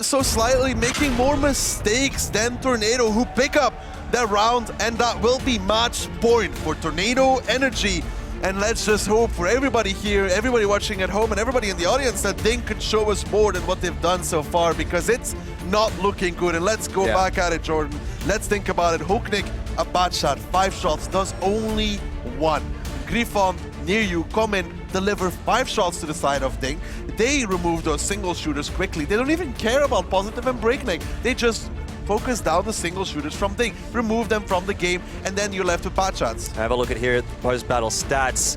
so slightly making more mistakes than Tornado, who pick up that round, and that will be match point for Tornado Energy. And let's just hope for everybody here, everybody watching at home, and everybody in the audience, that Ding could show us more than what they've done so far, because it's not looking good. And let's go back at it, Jordan. Let's think about it. Hulknick, a bad shot, 5 shots, does only 1. Griffon, near you, come in, deliver 5 shots to the side of Ding. They remove those single shooters quickly. They don't even care about Positive and Breakneck. They just focus down the single shooters from Ding, remove them from the game, and then you're left with bad shots. Have a look at here at the post-battle stats.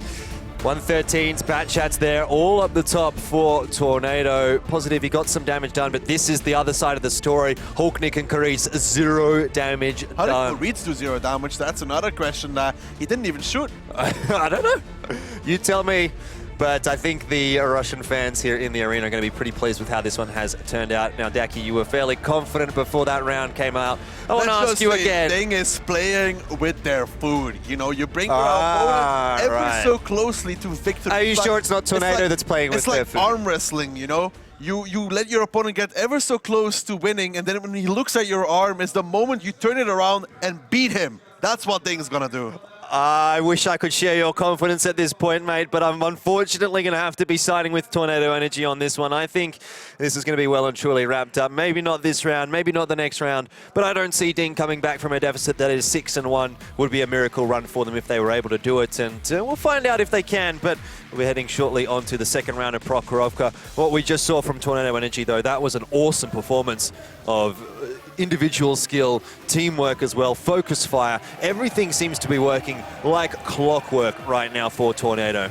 113s, bat chats there, all up the top for Tornado. Positive, he got some damage done, but this is the other side of the story. Hulknick and Karitz, 0 damage How done. did Karitz do 0 damage? That's another question. He didn't even shoot. I don't know. You tell me. But I think the Russian fans here in the arena are going to be pretty pleased with how this one has turned out. Now, Daki, you were fairly confident before that round came out. I want to ask you again. Ding is playing with their food. You know, you bring your opponent ever so closely to victory. Are you sure it's not Tornado that's playing with their food? It's like arm wrestling, you know? You let your opponent get ever so close to winning, and then when he looks at your arm, is the moment you turn it around and beat him. That's what Ding is going to do. I wish I could share your confidence at this point, mate, but I'm unfortunately going to have to be siding with Tornado Energy on this one. I think this is going to be well and truly wrapped up. Maybe not this round, maybe not the next round, but I don't see Ding coming back from a deficit that is 6-1. Would be a miracle run for them if they were able to do it, and we'll find out if they can, but we're heading shortly on to the second round of Prokhorovka. What we just saw from Tornado Energy, though, that was an awesome performance of individual skill, teamwork as well, focus fire. Everything seems to be working like clockwork right now for Tornado.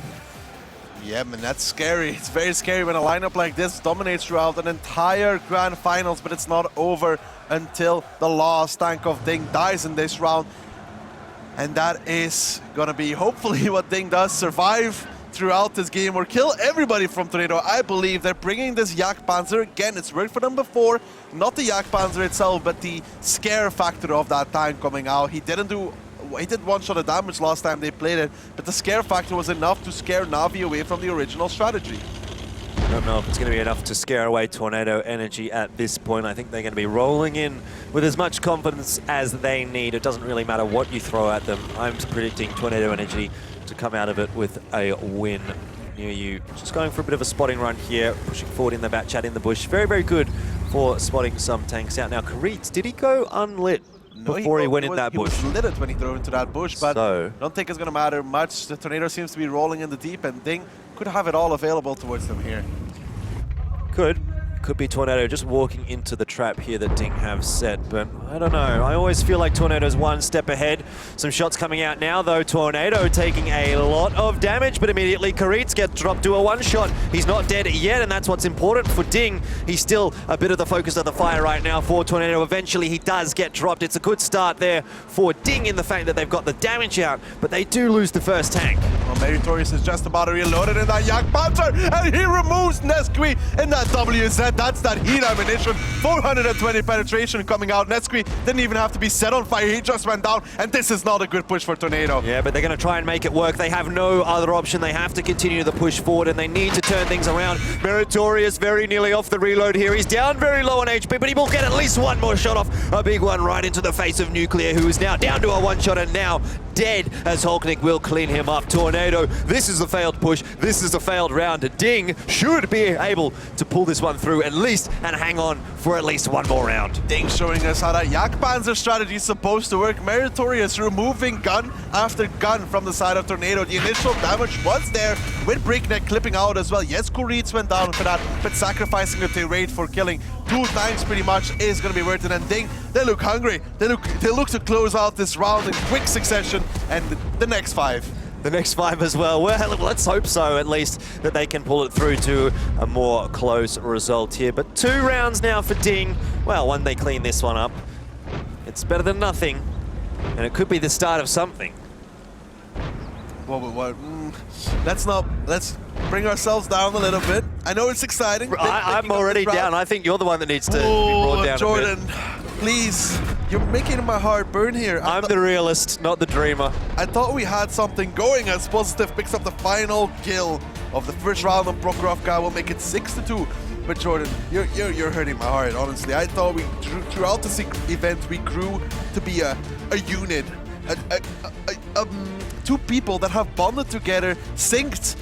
Yeah, man, that's scary. It's very scary when a lineup like this dominates throughout an entire grand finals, but it's not over until the last tank of Ding dies in this round. And that is gonna be hopefully what Ding does, survive throughout this game or kill everybody from Tornado. I believe they're bringing this Yak Panzer. Again, it's worked for them before. Not the Yak Panzer itself, but the scare factor of that tank coming out. He did one shot of damage last time they played it, but the scare factor was enough to scare Na'Vi away from the original strategy. I don't know if it's going to be enough to scare away Tornado Energy at this point. I think they're going to be rolling in with as much confidence as they need. It doesn't really matter what you throw at them. I'm predicting Tornado Energy to come out of it with a win. Near you, just going for a bit of a spotting run here, pushing forward in the back chat in the bush. Very, very good for spotting some tanks out. Now, Karit, did he go unlit before he went in that bush? He was lit it when he drove into that bush, but I don't think it's going to matter much. The Tornado seems to be rolling in the deep, and Ding could have it all available towards them here. Could be Tornado just walking into the trap here that Ding have set, but I don't know. I always feel like Tornado's one step ahead. Some shots coming out now, though. Tornado taking a lot of damage, but immediately Karitz gets dropped to a one-shot. He's not dead yet, and that's what's important for Ding. He's still a bit of the focus of the fire right now for Tornado. Eventually, he does get dropped. It's a good start there for Ding in the fact that they've got the damage out, but they do lose the first tank. Well, Meritorious is just about to reload it in that Yak Panzer, and he removes Nesqui in that WZ. That's that heat ammunition. 420 penetration coming out. Nesqui didn't even have to be set on fire. He just went down, and this is not a good push for Tornado. Yeah, but they're going to try and make it work. They have no other option. They have to continue the push forward, and they need to turn things around. Meritorious very nearly off the reload here. He's down very low on HP, but he will get at least one more shot off. A big one right into the face of Nuclear, who is now down to a one-shot and now dead, as Hulknick will clean him up. Tornado, this is a failed push. This is a failed round. Ding should be able to pull this one through at least and hang on for at least one more round. Ding showing us how that Yak Panzer strategy is supposed to work. Meritorious removing gun after gun from the side of Tornado. The initial damage was there with Breakneck clipping out as well. Yes, Kuritz went down for that, but sacrificing the raid for killing two tanks pretty much is going to be worth it. And Ding, they look hungry. They look to close out this round in quick succession, and the next five. The next five as well. Well, let's hope so, at least, that they can pull it through to a more close result here. But 2 rounds now for Ding. Well, when they clean this one up, it's better than nothing, and it could be the start of something. Well, let's bring ourselves down a little bit. I know it's exciting. I'm already down. I think you're the one that needs to be brought down Jordan, a bit. Please. You're making my heart burn here. I'm the realist, not the dreamer. I thought we had something going as Positive picks up the final kill of the first round on Prokhorovka. Will make it 6-2. But Jordan, you're hurting my heart, honestly. I thought throughout this event we grew to be a unit, two people that have bonded together, synced,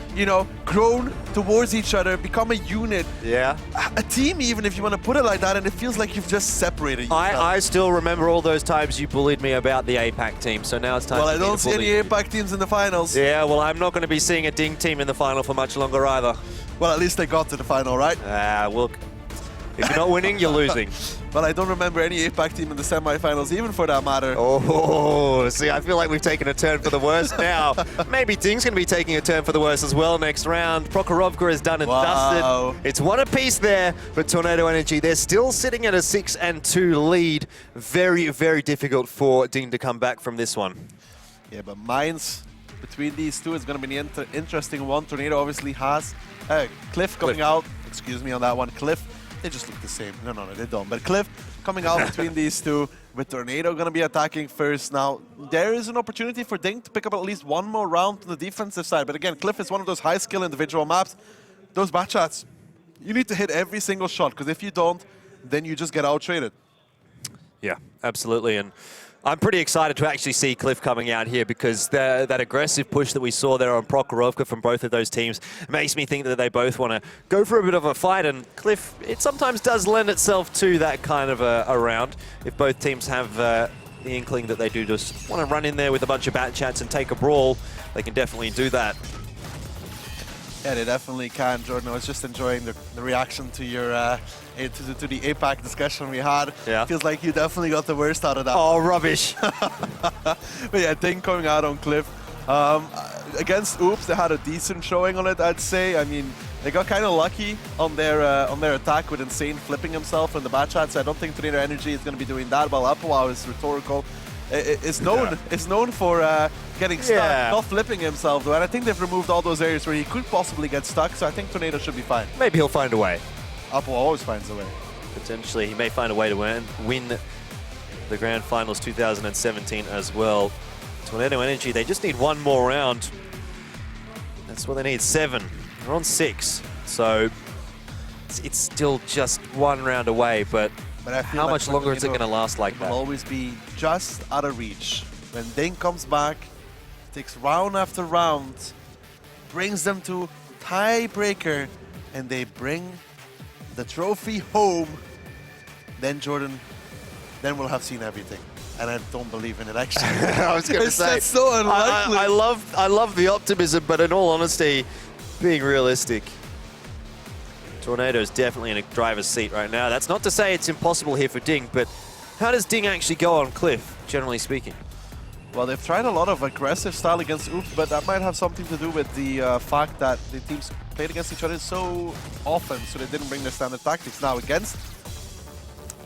grown towards each other, become a unit. Yeah. A team, even if you want to put it like that, and it feels like you've just separated yourself. I still remember all those times you bullied me about the APAC team, so now it's time Well, for I me don't to see bully any APAC teams in the finals. Yeah, well, I'm not going to be seeing a Ding team in the final for much longer either. Well, at least they got to the final, right? Well, if you're not winning, you're losing. Well, I don't remember any APAC team in the semifinals, even for that matter. Oh, see, I feel like we've taken a turn for the worse now. Maybe Ding's going to be taking a turn for the worse as well next round. Prokhorovka is done and dusted. It's one apiece there, but Tornado Energy, they're still sitting at a 6-2 lead. Very, very difficult for Ding to come back from this one. Yeah, but mines between these two is going to be an interesting one. Tornado obviously has Cliff coming out. Excuse me on that one. Cliff. They just look the same. No, they don't. But Cliff coming out between these two, with Tornado going to be attacking first. Now, there is an opportunity for Ding to pick up at least one more round on the defensive side. But again, Cliff is one of those high-skill individual maps. Those bat shots, you need to hit every single shot, because if you don't, then you just get out-traded. Yeah, absolutely. And I'm pretty excited to actually see Cliff coming out here because that aggressive push that we saw there on Prokhorovka from both of those teams makes me think that they both want to go for a bit of a fight. And Cliff, it sometimes does lend itself to that kind of a round. If both teams have the inkling that they do just want to run in there with a bunch of bat chats and take a brawl, they can definitely do that. Yeah, they definitely can, Jordan. I was just enjoying the reaction to your to the APAC discussion we had. Yeah. Feels like you definitely got the worst out of that. Oh, rubbish. But yeah, Ding coming out on Cliff. Against Oops, they had a decent showing on it, I'd say. I mean, they got kind of lucky on their attack with Insane flipping himself in the bat chat, so I don't think Tornado Energy is going to be doing that. While Apoa is rhetorical. It's known for getting stuck, not flipping himself though, and I think they've removed all those areas where he could possibly get stuck, so I think Tornado should be fine. Maybe he'll find a way. Apoa always finds a way. Potentially, he may find a way to win the Grand Finals 2017 as well. Tornado Energy, they just need one more round. That's what they need, 7. They're on 6, so it's still just one round away, but I feel how like much longer is it going to last like that? Will always be just out of reach. When Ding comes back, takes round after round, brings them to tiebreaker, and they bring the trophy home, then Jordan, then we'll have seen everything. And I don't believe in it, actually. I was going to say, that's so unlikely. I love the optimism, but in all honesty, being realistic, Tornado's definitely in a driver's seat right now. That's not to say it's impossible here for Ding, but how does Ding actually go on Cliff, generally speaking? Well, they've tried a lot of aggressive style against Oops, but that might have something to do with the fact that the teams played against each other so often, so they didn't bring their standard tactics. Now, against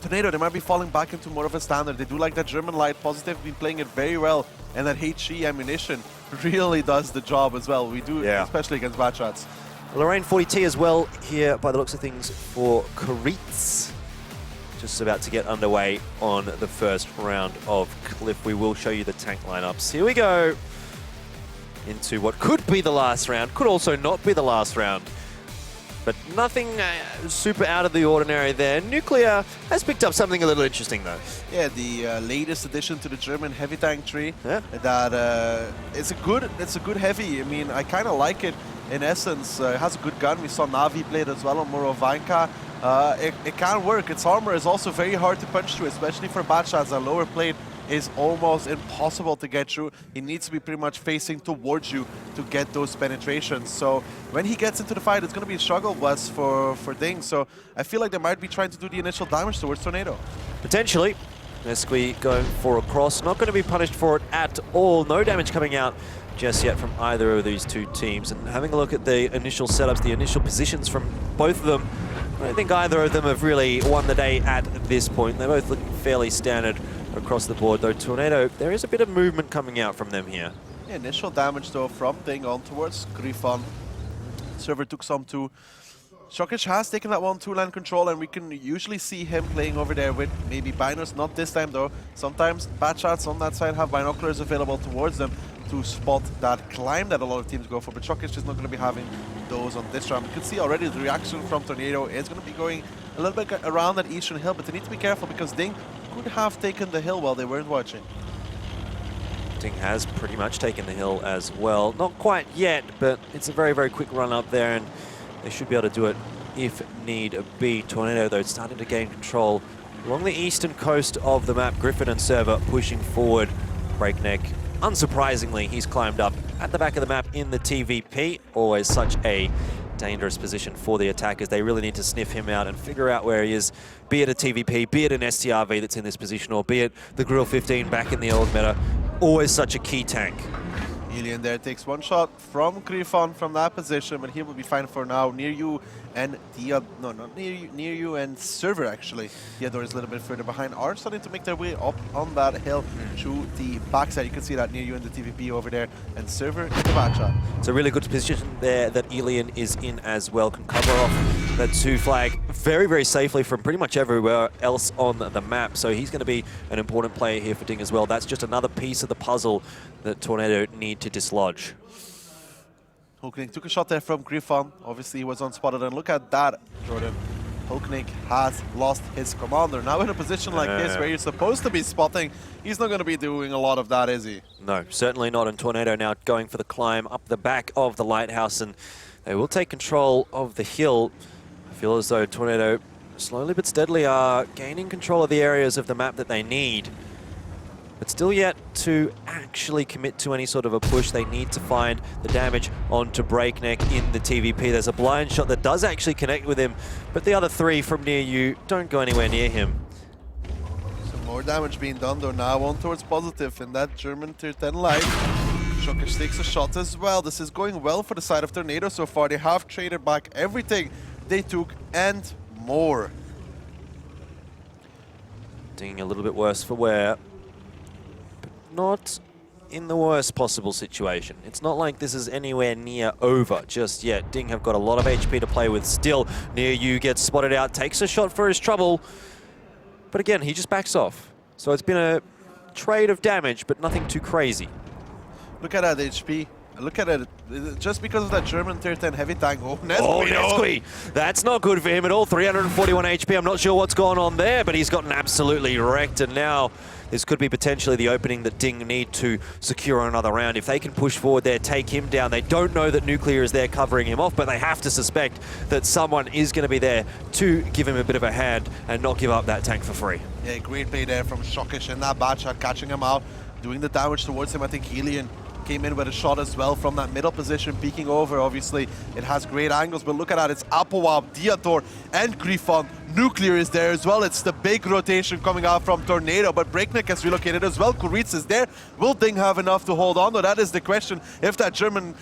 Tornado, they might be falling back into more of a standard. They do like that German light positive, been playing it very well, and that HE ammunition really does the job as well. We do, especially against bad shots. Lorraine 40T as well here by the looks of things for Koritz. Just about to get underway on the first round of Cliff. We will show you the tank lineups. Here we go into what could be the last round, could also not be the last round. But nothing super out of the ordinary there. Nuclear has picked up something a little interesting though. Yeah, the latest addition to the German heavy tank tree. Yeah. That it's a good heavy. I mean, I kind of like it in essence. It has a good gun. We saw Navi play it as well on Morovanka. It can work. Its armor is also very hard to punch through, especially for bad shots. A lower plate is almost impossible to get through. He needs to be pretty much facing towards you to get those penetrations. So when he gets into the fight, it's going to be a struggle bus for Ding. So I feel like they might be trying to do the initial damage towards Tornado. Potentially. Nesqui going for a cross. Not going to be punished for it at all. No damage coming out just yet from either of these two teams. And having a look at the initial setups, the initial positions from both of them, I don't think either of them have really won the day at this point. They're both looking fairly standard across the board, though Tornado, there is a bit of movement coming out from them here. Yeah, initial damage, though, from Ding on towards Griffon. Server took some too. Shokic has taken that 1-2 land control, and we can usually see him playing over there with maybe binos. Not this time, though. Sometimes bad shots on that side have binoculars available towards them to spot that climb that a lot of teams go for, but Shokic is not going to be having those on this round. You can see already the reaction from Tornado is going to be going a little bit around that eastern hill, but they need to be careful because Ding could have taken the hill while they weren't watching. Ding has pretty much taken the hill as well. Not quite yet, but it's a very, very quick run up there, and they should be able to do it if need be. Tornado, though, starting to gain control along the eastern coast of the map. Griffin and Server pushing forward. Breakneck, unsurprisingly, he's climbed up at the back of the map in the TVP. Always such a dangerous position for the attackers. They really need to sniff him out and figure out where he is, be it a TVP, be it an STRV that's in this position, or be it the Grill 15 back in the old meta. Always such a key tank. Alien there takes one shot from Griffon from that position, but he will be fine for now. Near you and near you and Server, actually. Theodore is a little bit further behind. Are starting to make their way up on that hill to the backside. You can see that near you in the TVP over there, and Server in the matchup. It's a really good position there that Alien is in as well. Can cover off that 2 flag very, very safely from pretty much everywhere else on the map. So he's going to be an important player here for Ding as well. That's just another piece of the puzzle that Tornado need to dislodge. Hulkling took a shot there from Griffon. Obviously, he was unspotted. And look at that, Jordan. Hoknik has lost his commander. Now in a position like this where you're supposed to be spotting, he's not going to be doing a lot of that, is he? No, certainly not. And Tornado now going for the climb up the back of the lighthouse, and they will take control of the hill. I feel as though Tornado slowly but steadily are gaining control of the areas of the map that they need. But still yet to actually commit to any sort of a push. They need to find the damage onto Breakneck in the TVP. There's a blind shot that does actually connect with him, but the other three from near you don't go anywhere near him. Some more damage being done though now on towards positive in that German tier 10 life. Shockers takes a shot as well. This is going well for the side of Tornado so far. They have traded back everything they took and more. Ding a little bit worse for wear. Not in the worst possible situation. It's not like this is anywhere near over just yet. Ding have got a lot of HP to play with still. Near you gets spotted out, takes a shot for his trouble. But again, he just backs off. So it's been a trade of damage, but nothing too crazy. Look at that HP. Look at it. Just because of that German tier 10 heavy tank. Oh, Nesqui. Oh, Nesqui. That's not good for him at all. 341 HP. I'm not sure what's going on there, but he's gotten absolutely wrecked. And now this could be potentially the opening that Ding need to secure another round. If they can push forward there, take him down. They don't know that Nuclear is there covering him off, but they have to suspect that someone is going to be there to give him a bit of a hand and not give up that tank for free. Yeah, great play there from Shockish in that bad shot, catching him out, doing the damage towards him. I think Helion came in with a shot as well from that middle position, peeking over. Obviously, it has great angles, but look at that. It's Apowab, Diator, and Griffon. Nuclear is there as well. It's the big rotation coming out from Tornado, but Breakneck has relocated as well. Kuritz is there. Will Ding have enough to hold on? No, that is the question. If that German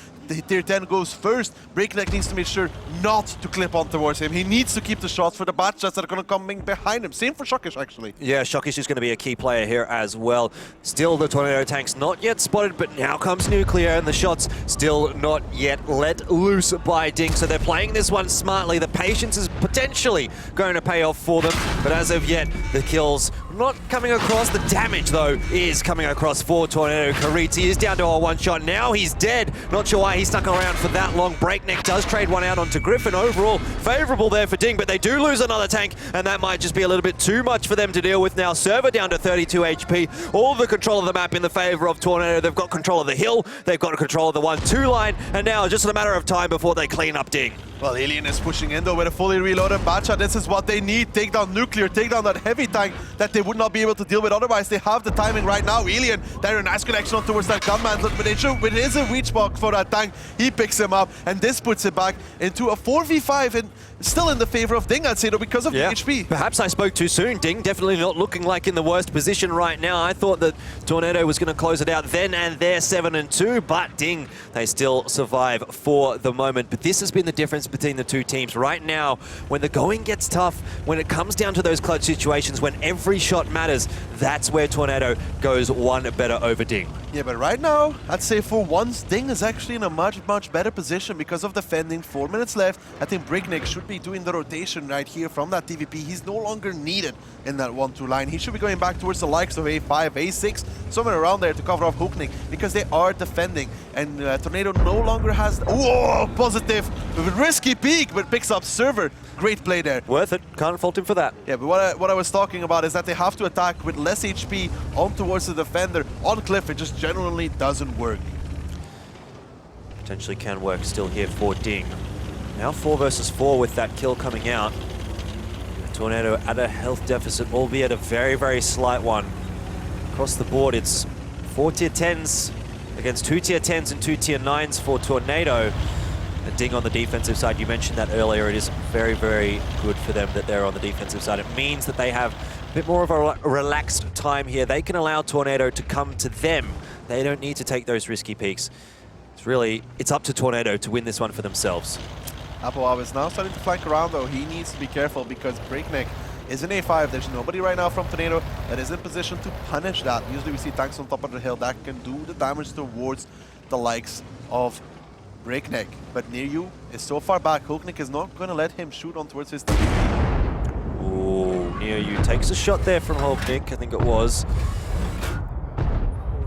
tier 10 goes first, Breakneck needs to make sure not to clip on towards him. He needs to keep the shots for the bad shots that are going to come behind him. Same for Shockish, actually. Yeah, Shockish is going to be a key player here as well. Still, the Tornado tank's not yet spotted, but now comes Nuclear, and the shots still not yet let loose by Ding. So they're playing this one smartly. The patience is potentially going to pay off for them, but as of yet, the kills not coming across. The damage, though, is coming across for Tornado. Karitz is down to a one shot. Now he's dead. Not sure why he stuck around for that long. Breakneck does trade one out onto Griffin. Overall, favorable there for Ding, but they do lose another tank, and that might just be a little bit too much for them to deal with now. Server down to 32 HP. All the control of the map in the favor of Tornado. They've got control of the hill. They've got control of the 1-2 line, and now just a matter of time before they clean up Ding. Well, Alien is pushing in though with a fully reloaded Batcha. This is what they need. Take down Nuclear, take down that heavy tank that they would not be able to deal with otherwise. They have the timing right now. Alien, there a nice connection on towards that gunman, but it is a reach box for that tank. He picks him up, and this puts it back into a 4v5, and still in the favor of Ding, I'd say, though, because of the HP. Perhaps I spoke too soon. Ding definitely not looking like in the worst position right now. I thought that Tornado was going to close it out then and there, 7-2, but Ding, they still survive for the moment. But this has been the difference between the two teams. Right now, when the going gets tough, when it comes down to those clutch situations, when every shot matters, that's where Tornado goes one better over Ding. Yeah, but right now, I'd say for once, Ding is actually in a much, much better position because of defending. 4 minutes left. I think Breakneck should be doing the rotation right here from that TVP. He's no longer needed in that 1-2 line. He should be going back towards the likes of A5, A6, somewhere around there to cover off Hooknik because they are defending. And Tornado no longer has... Whoa, positive. Risky peek, but picks up Server. Great play there. Worth it. Can't fault him for that. Yeah, but what I was talking about is that they have to attack with less HP on towards the defender. On Cliff, it just generally doesn't work. Potentially can work still here for Ding. Now 4 versus 4 with that kill coming out. Tornado at a health deficit, albeit a very, very slight one. Across the board, it's 4 tier 10s against 2 tier 10s and 2 tier 9s for Tornado. And Ding on the defensive side, you mentioned that earlier, it is very, very good for them that they're on the defensive side. It means that they have a bit more of a relaxed time here. They can allow Tornado to come to them. They don't need to take those risky peaks. It's up to Tornado to win this one for themselves. Apowab is now starting to flank around though. He needs to be careful because Breakneck is in A5. There's nobody right now from Tornado that is in position to punish that. Usually we see tanks on top of the hill that can do the damage towards the likes of Breakneck. But near you is so far back, Hooknik is not going to let him shoot on towards his team. Ooh, near you takes a shot there from Hooknik, I think it was.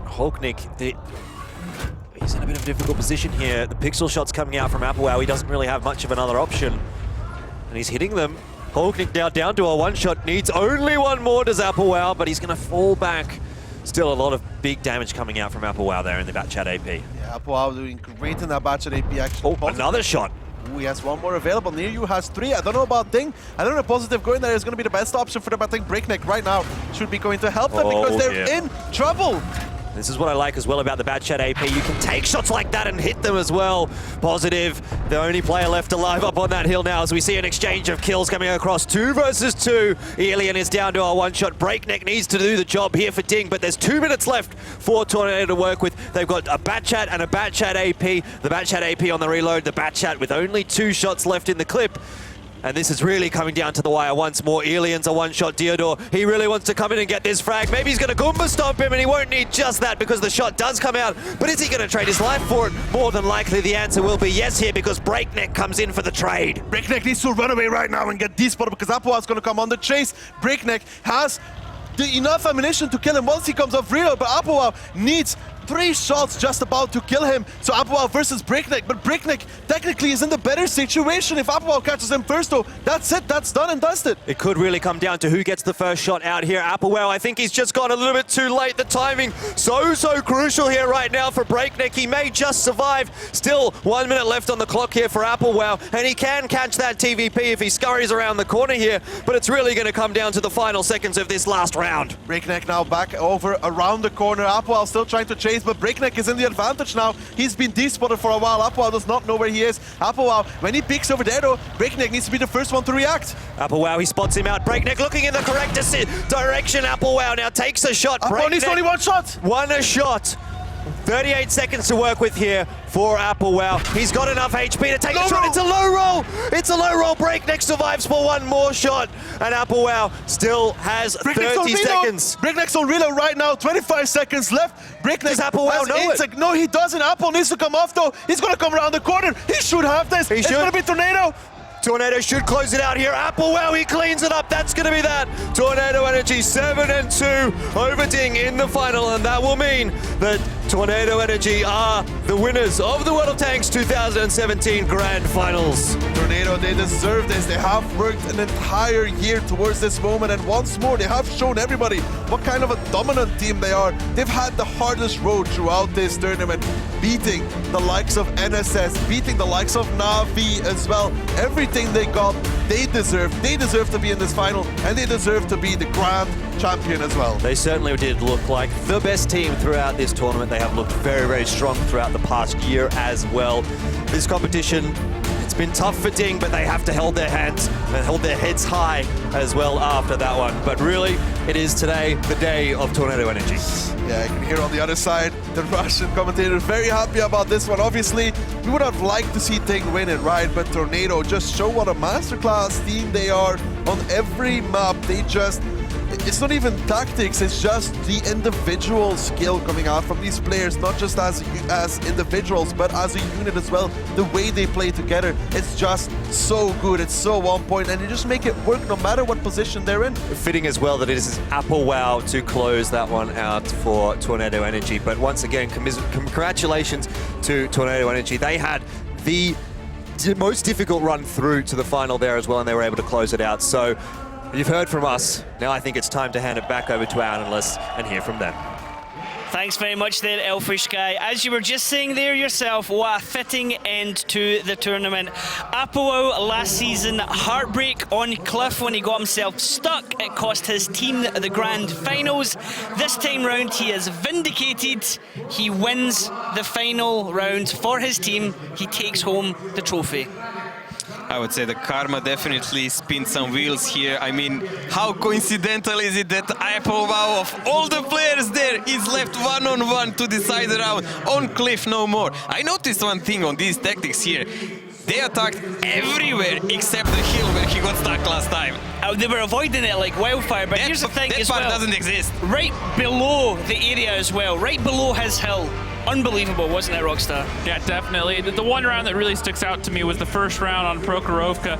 Hooknik, he's in a bit of a difficult position here. The pixel shot's coming out from Applewell. He doesn't really have much of another option. And he's hitting them. Hulknick now down to a one-shot, needs only one more, does Applewell, but he's going to fall back. Still a lot of big damage coming out from Applewell there in the Batchat AP. Yeah, Applewell doing great in that Batchat AP actually. Oh, another shot. Ooh, he has one more available. Near you has 3. I don't know about Ding. I don't know if Positive going there is going to be the best option for them. I think Breakneck right now should be going to help them because they're in trouble. This is what I like as well about the Batchat AP. You can take shots like that and hit them as well. Positive, the only player left alive up on that hill now as we see an exchange of kills coming across. 2 versus 2. Elian is down to a one-shot. Breakneck needs to do the job here for Ding, but there's 2 minutes left for Tornado to work with. They've got a Batchat and a Batchat AP. The Batchat AP on the reload, the Batchat with only 2 shots left in the clip. And this is really coming down to the wire once more. Elian's a one-shot Diodor. He really wants to come in and get this frag. Maybe he's going to Goomba stomp him, and he won't need just that because the shot does come out. But is he going to trade his life for it? More than likely the answer will be yes here because Breakneck comes in for the trade. Breakneck needs to run away right now and get despotted because Applewell's going to come on the chase. Breakneck has enough ammunition to kill him once he comes off reload, but Applewell needs 3 shots just about to kill him. So Applewell versus Breakneck, but Breakneck technically is in the better situation. If Applewell catches him first though, that's it, that's done and dusted. It could really come down to who gets the first shot out here. Applewell, I think he's just gone a little bit too late. The timing so crucial here right now for Breakneck. He may just survive. Still 1 minute left on the clock here for Applewell, and he can catch that TVP if he scurries around the corner here, but it's really going to come down to the final seconds of this last round. Breakneck now back over around the corner. Applewell still trying to chase, but Breakneck is in the advantage now. He's been despotted for a while. Applewell does not know where he is. Applewell, when he peeks over there though, Breakneck needs to be the first one to react. Applewell, he spots him out. Breakneck looking in the correct direction. Applewell now takes a shot. Applewell needs only one shot. One shot. 38 seconds to work with here for Applewell. He's got enough HP to take the shot. It's a low roll. It's a low roll. Breakneck survives for one more shot. And Applewell still has 30 seconds. Breakneck's on reload right now. 25 seconds left. Breakneck Does Applewell know it? No, he doesn't. Apple needs to come off though. He's going to come around the corner. He should have this. It's going to be Tornado. Tornado should close it out here. Applewell, he cleans it up. That's going to be that. Tornado Energy 7-2 over Ding in the final, and that will mean that Tornado Energy are the winners of the World of Tanks 2017 Grand Finals. Tornado, they deserve this. They have worked an entire year towards this moment, and once more, they have shown everybody what kind of a dominant team they are. They've had the hardest road throughout this tournament, beating the likes of NSS, beating the likes of Na'Vi as well. Everything they got, they deserve. They deserve to be in this final, and they deserve to be the grand champion as well. They certainly did look like the best team throughout this tournament. They have looked very strong throughout the past year as well. This competition, it's been tough for Ding, but they have to hold their hands and hold their heads high as well after that one. But really, it is today the day of Tornado Energy. Yeah, I can hear on the other side the Russian commentator very happy about this one. Obviously, we would have liked to see Ding win it, right? But Tornado just show what a masterclass team they are on every map. They just... It's not even tactics, it's just the individual skill coming out from these players, not just as individuals, but as a unit as well. The way they play together, it's just so good, it's so on point, and they just make it work no matter what position they're in. Fitting as well that it is Applewell to close that one out for Tornado Energy. But once again, congratulations to Tornado Energy. They had the most difficult run through to the final there as well, and they were able to close it out. So you've heard from us. Now I think it's time to hand it back over to our analysts and hear from them. Thanks very much there, Elfish Guy. As you were just saying there yourself, what a fitting end to the tournament. Applewell last season, heartbreak on Cliff when he got himself stuck. It cost his team the grand finals. This time round, he is vindicated. He wins the final round for his team. He takes home the trophy. I would say the karma definitely spins some wheels here. I mean, how coincidental is it that Applewell, of all the players there, is left one-on-one to decide the round on Cliff no more. I noticed one thing on these tactics here. They attacked everywhere except the hill where he got stuck last time. They were avoiding it like wildfire, but here's the thing as well. That part doesn't exist. Right below the area as well, right below his hill, unbelievable, wasn't it, Rockstar? Yeah, definitely. The one round that really sticks out to me was the first round on Prokhorovka,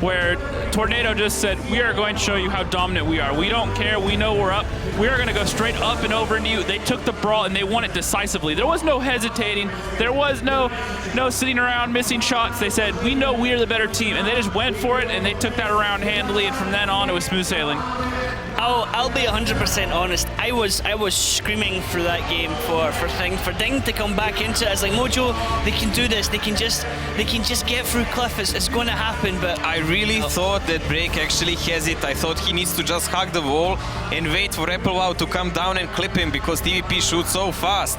where Tornado just said, we are going to show you how dominant we are. We don't care. We know we're up. We are going to go straight up and over into you. They took the brawl and they won it decisively. There was no hesitating. There was no sitting around missing shots. They said, we know we are the better team. And they just went for it and they took that round handily. And from then on, it was smooth sailing. I'll be 100% honest. I was screaming through that game for Ding to come back into it. It's like, Mojo, they can do this. They can just get through Cliff. It's going to happen. But I really thought that Break actually has it. I thought he needs to just hug the wall and wait for Applewau to come down and clip him, because TVP shoots so fast.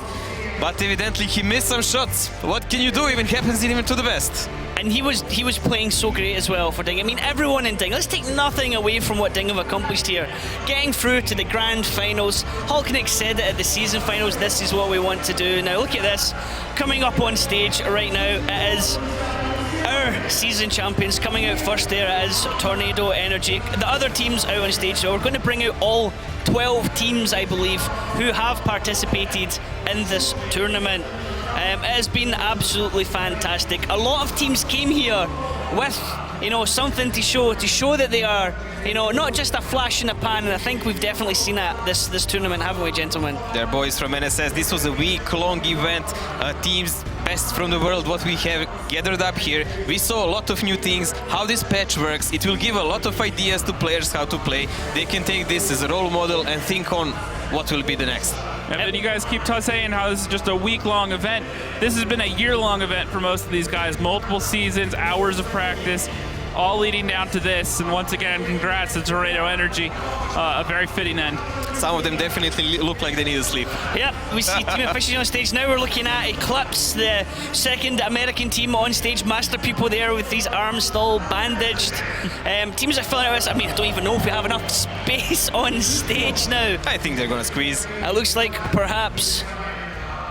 But evidently he missed some shots. What can you do? Even happens even to the best. And he was playing so great as well for Ding. I mean, everyone in Ding, let's take nothing away from what Ding have accomplished here. Getting through to the grand finals. Hulknick said it at the season finals, this is what we want to do. Now look at this. Coming up on stage right now, it is our season champions. Coming out first there as Tornado Energy. The other teams out on stage, so we're going to bring out all 12 teams, I believe, who have participated in this tournament. It has been absolutely fantastic. A lot of teams came here with, something to show that they are, not just a flash in the pan, and I think we've definitely seen that this tournament, haven't we, gentlemen? They're boys from NSS. This was a week-long event. Teams best from the world, what we have gathered up here. We saw a lot of new things, how this patch works. It will give a lot of ideas to players how to play. They can take this as a role model and think on what will be the next. And then you guys keep saying how this is just a week-long event. This has been a year-long event for most of these guys. Multiple seasons, hours of practice, all leading down to this. And once again, congrats to Tornado Energy. A very fitting end. Some of them definitely look like they need to sleep. Yep, we see team officials on stage. Now we're looking at Eclipse, the second American team on stage. Master people there with these arms still bandaged. Teams are filling out this. I mean, I don't even know if we have enough space on stage now. I think they're going to squeeze. It looks like perhaps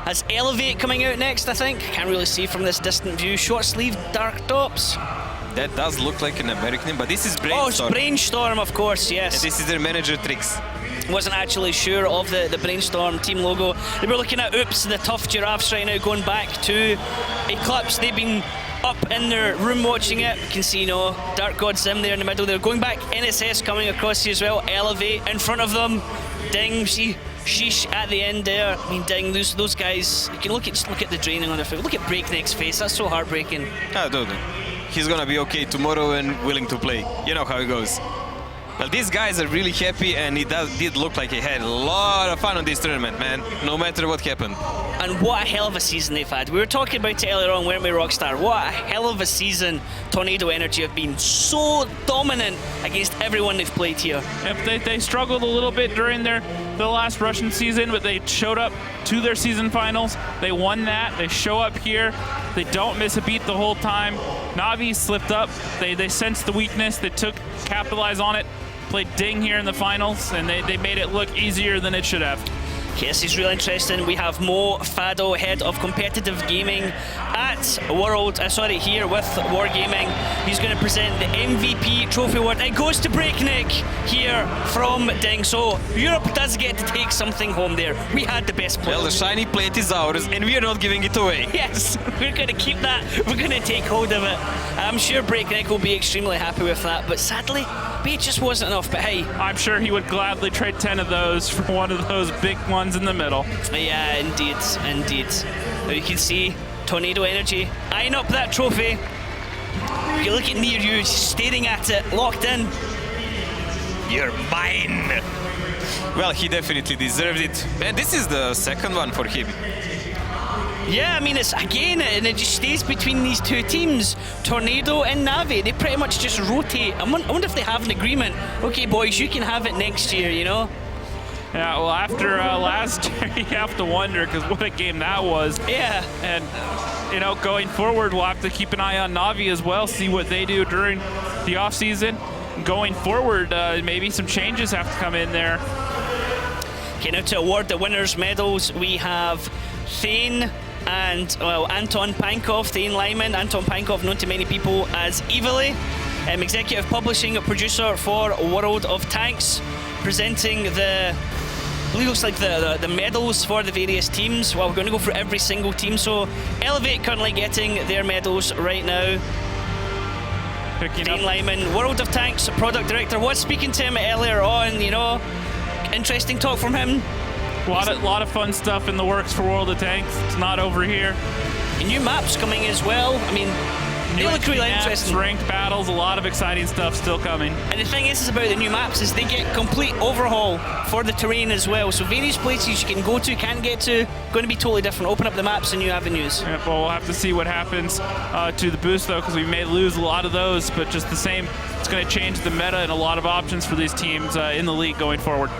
as Elevate coming out next, I think. Can't really see from this distant view. Short sleeve, dark tops. That does look like an American name, but this is Brainstorm. Oh, it's Brainstorm, of course, yes. And this is their manager, Trix. Wasn't actually sure of the Brainstorm team logo. They were looking at Oops, the Tough Giraffes right now, going back to Eclipse. They've been up in their room watching it. You can see, Dark God Sim there in the middle. They're going back. NSS coming across here as well. Elevate in front of them. Ding, Sheesh at the end there. I mean, Ding, those guys, you can just look at the draining on their face. Look at Breakneck's face, that's so heartbreaking. I don't know. He's gonna be okay tomorrow and willing to play. You know how it goes. Well, these guys are really happy, and it did look like he had a lot of fun on this tournament, man, no matter what happened. And what a hell of a season they've had. We were talking about it earlier on, weren't we, Rockstar? What a hell of a season Tornado Energy have been. So dominant against everyone they've played here. Yep, they struggled a little bit during the last Russian season, but they showed up to their season finals. They won that. They show up here. They don't miss a beat the whole time. Navi slipped up. They sensed the weakness. They capitalized on it. Played Ding here in the finals, and they made it look easier than it should have. Okay, this is really interesting. We have Mo Fado, head of competitive gaming at here with Wargaming. He's going to present the MVP trophy award. It goes to Breakneck here from Ding. So Europe does get to take something home there. We had the best player. Well, the shiny plate is ours, and we are not giving it away. Yes, we're going to keep that. We're going to take hold of it. I'm sure Breakneck will be extremely happy with that, but sadly, it just wasn't enough. But hey, I'm sure he would gladly trade 10 of those for one of those big ones in the middle. Yeah, indeed. Now you can see Tornado Energy eyeing up that trophy. You look at near you, staring at it, locked in. You're mine. Well, he definitely deserved it. And this is the second one for him. Yeah, I mean, it's again, and it just stays between these two teams, Tornado and Navi. They pretty much just rotate. I wonder if they have an agreement. Okay, boys, you can have it next year, Yeah, well, after last year, you have to wonder, because what a game that was. Yeah. And, going forward, we'll have to keep an eye on Navi as well, see what they do during the off-season. Going forward, maybe some changes have to come in there. Okay, now to award the winners' medals, we have Thane and Anton Pankov, Thane Lyman. Anton Pankov, known to many people as Evily, executive publishing producer for World of Tanks, presenting the believe it looks like the medals for the various teams. Well, we're going to go through every single team. So Elevate currently getting their medals right now. Dean Lyman, World of Tanks product director, was speaking to him earlier on, you know, interesting talk from him. A lot of fun stuff in the works for World of Tanks. It's not over here. And new maps coming as well. I mean, they look really interesting. Ranked battles, a lot of exciting stuff still coming. And the thing is about the new maps is they get complete overhaul for the terrain as well. So various places you can go to, can get to, going to be totally different. Open up the maps and new avenues. Yeah, well, we'll have to see what happens to the boost though, because we may lose a lot of those, but just the same, it's going to change the meta and a lot of options for these teams in the league going forward.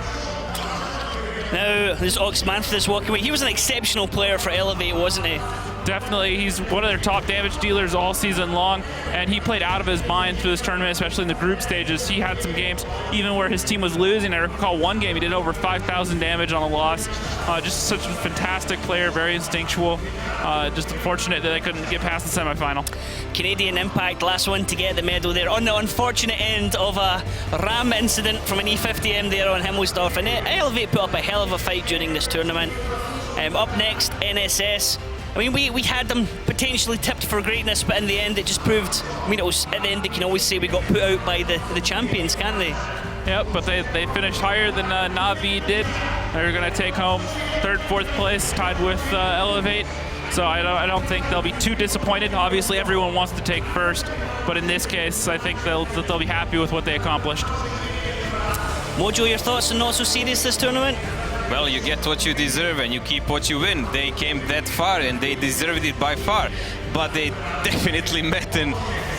Now, there's Oxmanthus walking away. He was an exceptional player for Elevate, wasn't he? Definitely, he's one of their top damage dealers all season long, and he played out of his mind through this tournament, especially in the group stages. He had some games even where his team was losing. I recall one game he did over 5,000 damage on a loss. Just such a fantastic player, very instinctual. Just unfortunate that they couldn't get past the semifinal. Canadian Impact, last one to get the medal there on the unfortunate end of a ram incident from an E50M there on Himmelsdorf. And Elevate put up a hell of a fight during this tournament. Up next, NSS. I mean, we had them potentially tipped for greatness, but in the end it just proved, I mean, it was, at the end they can always say we got put out by the champions, can't they? Yep, but they finished higher than Na'Vi did. They're going to take home third, fourth place, tied with Elevate. So I don't think they'll be too disappointed. Obviously, everyone wants to take first, but in this case, I think they'll be happy with what they accomplished. Mojo, your thoughts on Not So Serious this tournament? Well, you get what you deserve and you keep what you win. They came that far and they deserved it by far. But they definitely met an,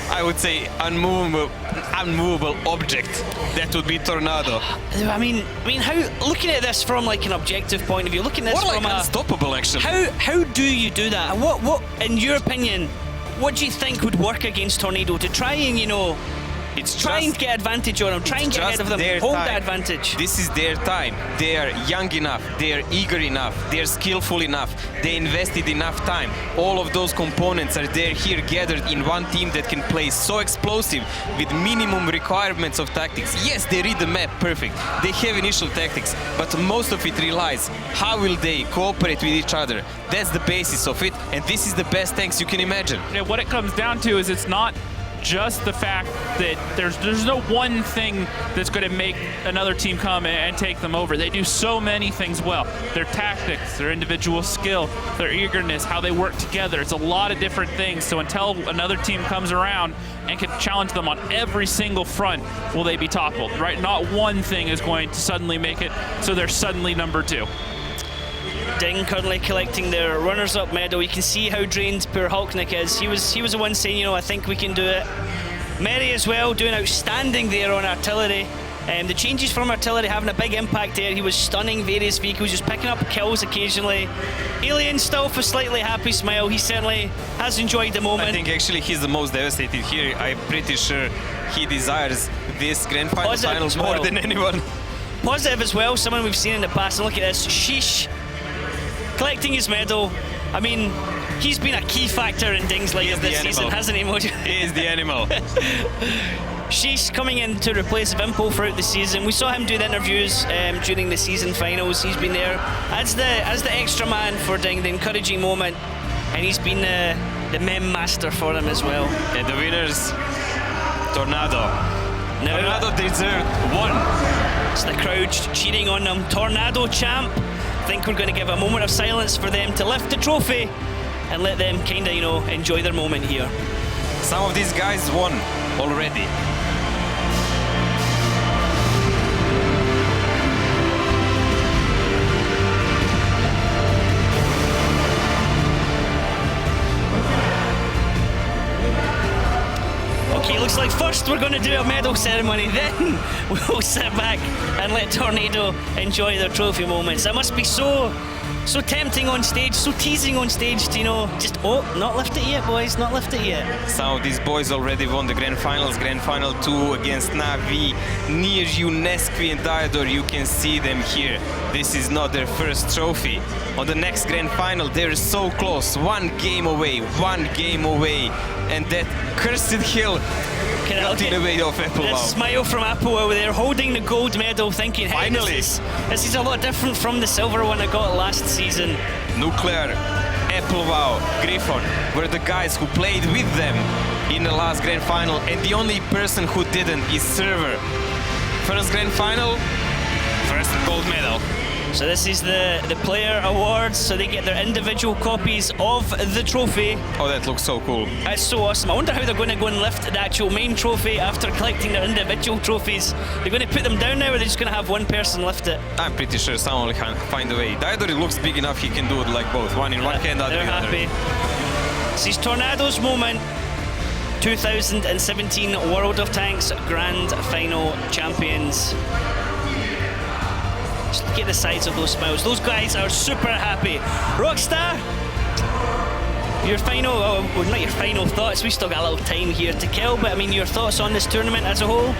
I would say, unmovable object. That would be Tornado. I mean, how, looking at this from like an objective point of view, looking at this from unstoppable, actually. How do you do that? What, in your opinion, what do you think would work against Tornado to try and, you know, try and get advantage on them, try and get ahead of them, hold that advantage? This is their time. They are young enough, they are eager enough, they are skillful enough, they invested enough time. All of those components are there here gathered in one team that can play so explosive with minimum requirements of tactics. Yes, they read the map perfect, they have initial tactics, but most of it relies how will they cooperate with each other. That's the basis of it, and this is the best tanks you can imagine. Yeah, what it comes down to is it's not just the fact that there's no one thing that's going to make another team come and take them over. They do so many things well. Their tactics, their individual skill, their eagerness, how they work together. It's a lot of different things. So until another team comes around and can challenge them on every single front, will they be toppled, right? Not one thing is going to suddenly make it so they're suddenly number two. Ding currently collecting their runners-up medal. You can see how drained poor Hulknik is. He was the one saying, you know, I think we can do it. Mary as well, doing outstanding there on artillery. The changes from artillery having a big impact there. He was stunning various vehicles, just picking up kills occasionally. Alien still with a slightly happy smile. He certainly has enjoyed the moment. I think actually he's the most devastated here. I'm pretty sure he desires this grand final more than anyone. Positive as well, someone we've seen in the past. And look at this, Sheesh, collecting his medal. I mean, he's been a key factor in Ding's life this season, hasn't he, Mojo? He is the animal. Sheesh coming in to replace Vimpo throughout the season. We saw him do the interviews during the season finals. He's been there as the extra man for Ding, the encouraging moment, and he's been the mem master for them as well. And the winners, Tornado. Tornado deserved one. It's the crowd cheering on them. Tornado champ. I think we're going to give a moment of silence for them to lift the trophy and let them kind of, you know, enjoy their moment here. Some of these guys won already. Okay, looks like first we're going to do a medal ceremony, then we'll sit back and let Tornado enjoy their trophy moments. That must be so So tempting on stage, so teasing on stage to, you know, just, oh, not lift it yet, boys, not lift it yet. Some of these boys already won the Grand Finals, Grand Final 2 against Navi, Nirju, Neskvi and Diodor. You can see them here. This is not their first trophy. On the next Grand Final, they're so close, one game away, and that cursed hill got in the way of The Applewow. smile from Applewow, they're holding the gold medal thinking, hey, Finally. this is a lot different from the silver one I got last season. Nuclear, Applewow, Griffon were the guys who played with them in the last Grand Final, and the only person who didn't is Server. First Grand Final, first gold medal. So this is the player awards, so they get their individual copies of the trophy. Oh, that looks so cool. That's so awesome. I wonder how they're going to go and lift the actual main trophy after collecting their individual trophies. They're going to put them down now, or they're just going to have one person lift it? I'm pretty sure someone will find a way. Diodor looks big enough, he can do it like both. One in one hand, other They're in the other. happy. This is Tornado's moment. 2017 World of Tanks Grand Final champions. Just look at the sides of those smiles. Those guys are super happy. Rockstar, your final, well, not your final thoughts. We still got a little time here to kill, but I mean, your thoughts on this tournament as a whole?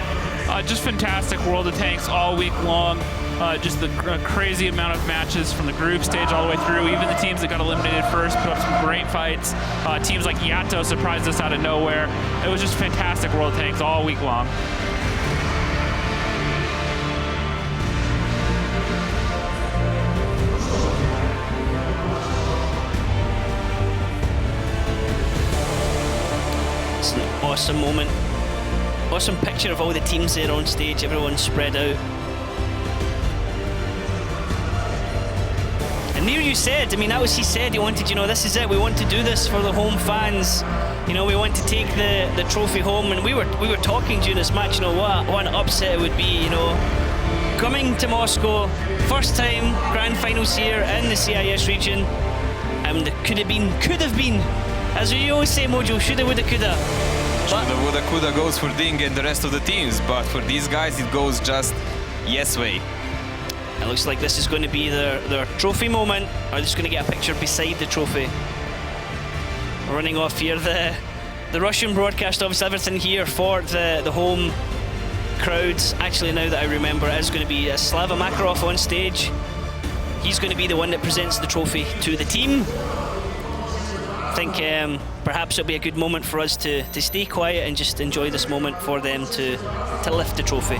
Just fantastic World of Tanks all week long. Just the crazy amount of matches from the group stage all the way through. Even the teams that got eliminated first put up some great fights. Teams like Yato surprised us out of nowhere. It was just fantastic World of Tanks all week long. It's an awesome moment. Awesome picture of all the teams there on stage, everyone spread out. And Neil, you said, I mean, that was he said, he wanted, you know, this is it, we want to do this for the home fans. You know, we want to take the trophy home, and we were talking during this match, you know, what an upset it would be, you know. Coming to Moscow, first time Grand Finals here in the CIS region. There could have been, as we always say, Mojo, shoulda, woulda, coulda. Shoulda, woulda, coulda goes for Ding and the rest of the teams, but for these guys it goes just yes way. It looks like this is going to be their trophy moment, or they're just going to get a picture beside the trophy. Running off here, the Russian broadcast, obviously everything here for the home crowds. Actually, now that I remember, it is going to be Slava Makarov on stage. He's going to be the one that presents the trophy to the team. I think perhaps it'll be a good moment for us to stay quiet and just enjoy this moment for them to lift the trophy.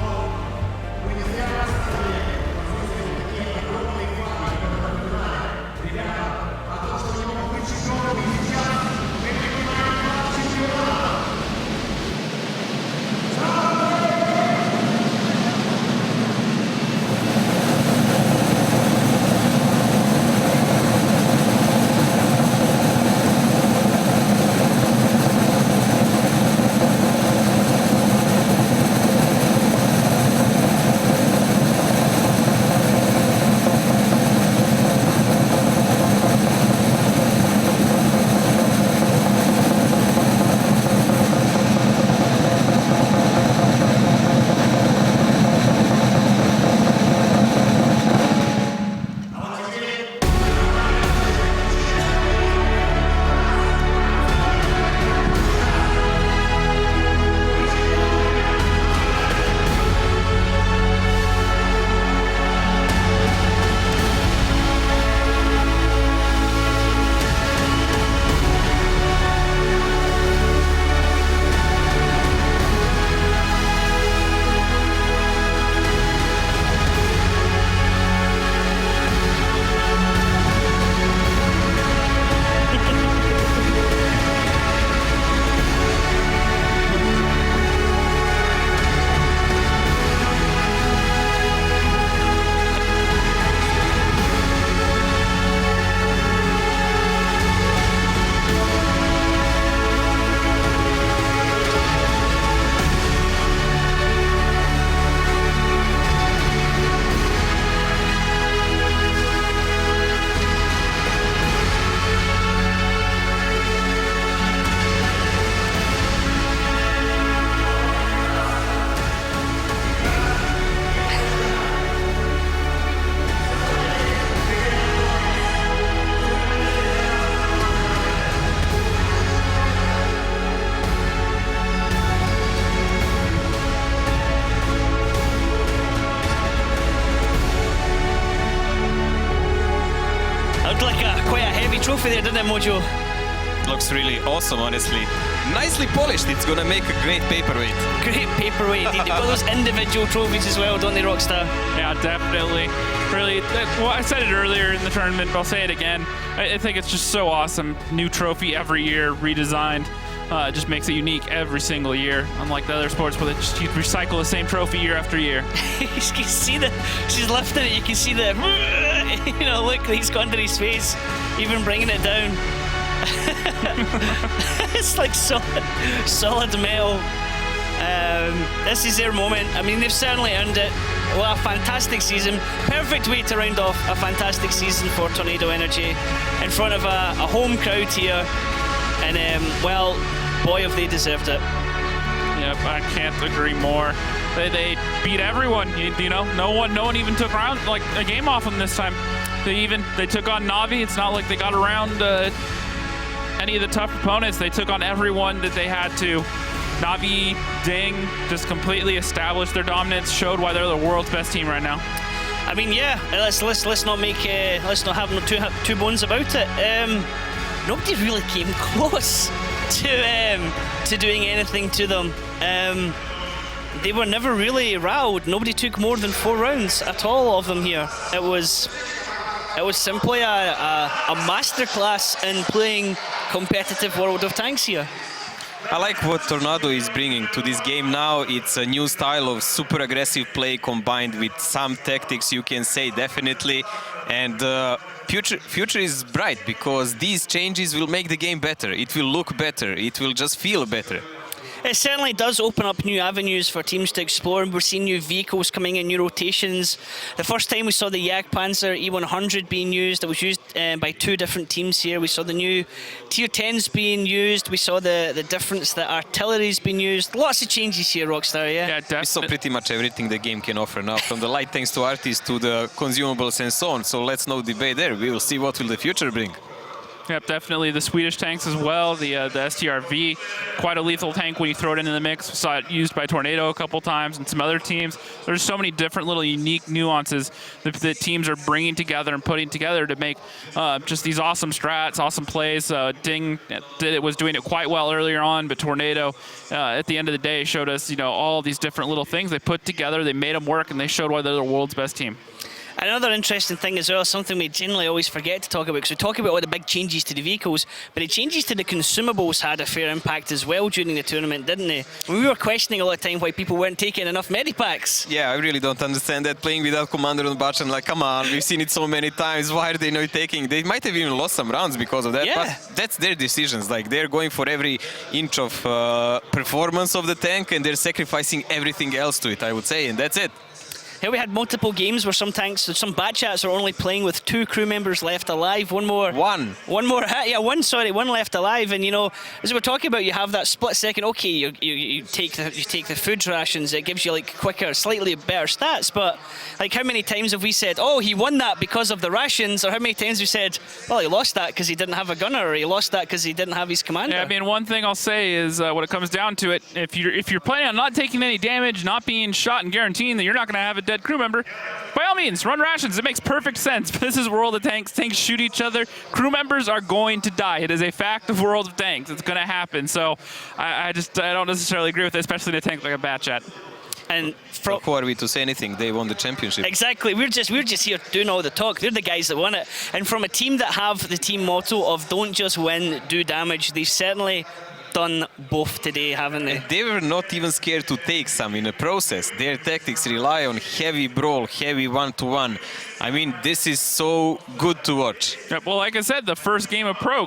wee trophy there, didn't it, Mojo? Looks really awesome, honestly. Nicely polished. It's gonna make a great paperweight. Great paperweight. They've got those individual trophies as well, don't they, Rockstar? Yeah, definitely. Really, well, I said it earlier in the tournament, but I'll say it again. I think it's just so awesome. New trophy every year, redesigned. It just makes it unique every single year, unlike the other sports where you recycle the same trophy year after year. You can see she's lifting it. You can see the, look that he's got under his face, even bringing it down. It's like solid metal. This is their moment. I mean, they've certainly earned it. Well, a fantastic season. Perfect way to round off a fantastic season for Tornado Energy in front of a home crowd here. And, well, boy, have they deserved it. Yep, I can't agree more. They beat everyone. No one even took around like a game off them this time. They took on Na'Vi. It's not like they got around any of the tough opponents. They took on everyone that they had to. Na'Vi, Ding, just completely established their dominance. Showed why they're the world's best team right now. I mean, yeah. Let's not make let's not have two bones about it. Nobody really came close to doing anything to them. They were never really riled. Nobody took more than 4 rounds at all of them here. It was simply a masterclass in playing competitive World of Tanks here. I like what Tornado is bringing to this game now. It's a new style of super aggressive play combined with some tactics, you can say, definitely. And future is bright because these changes will make the game better. It will look better. It will just feel better. It certainly does open up new avenues for teams to explore. We're seeing new vehicles coming in, new rotations. The first time we saw the Jagdpanzer E100 being used, it was used by 2 different teams here. We saw the new Tier 10s being used. We saw the difference that artillery's been used. Lots of changes here, Rockstar, yeah? Yeah, definitely. We saw pretty much everything the game can offer now, from the light tanks to artists to the consumables and so on. So let's no debate there. We will see what will the future bring. Yep, definitely the Swedish tanks as well. The STRV, quite a lethal tank when you throw it into the mix. We saw it used by Tornado a couple times and some other teams. There's so many different little unique nuances that teams are bringing together and putting together to make just these awesome strats, awesome plays. Ding was doing it quite well earlier on, but Tornado at the end of the day showed us, all these different little things they put together. They made them work, and they showed why they're the world's best team. Another interesting thing as well, something we generally always forget to talk about, because we talk about all the big changes to the vehicles, but the changes to the consumables had a fair impact as well during the tournament, didn't they? We were questioning a lot of time why people weren't taking enough medipacks. Yeah, I really don't understand that. Playing without commander on button, like, come on, we've seen it so many times. Why are they not taking? They might have even lost some rounds because of that, yeah. But that's their decisions. Like, they're going for every inch of performance of the tank, and they're sacrificing everything else to it, I would say, and that's it. Here we had multiple games where some Batchats are only playing with 2 crew members left alive. One left alive. And as we're talking about, you have that split second. Okay, you take the food rations. It gives you like quicker, slightly better stats. But like, how many times have we said, oh, he won that because of the rations? Or how many times we said, well, he lost that because he didn't have a gunner, or he lost that because he didn't have his commander? Yeah, I mean, one thing I'll say is when it comes down to it, if you're planning on not taking any damage, not being shot, and guaranteeing that you're not going to have a dead crew member, by all means, run rations. It makes perfect sense. This is World of Tanks. Tanks shoot each other. Crew members are going to die. It is a fact of World of Tanks. It's going to happen. So I don't necessarily agree with it, especially in a tank like a Batchat. And who are we to say anything? They won the championship. Exactly. We're just here doing all the talk. They're the guys that won it. And from a team that have the team motto of don't just win, do damage, they've certainly done both today, haven't they? They were not even scared to take some in the process. Their tactics rely on heavy brawl, heavy one-to-one. I mean, this is so good to watch. Yeah, well, like I said, the first game of Pro,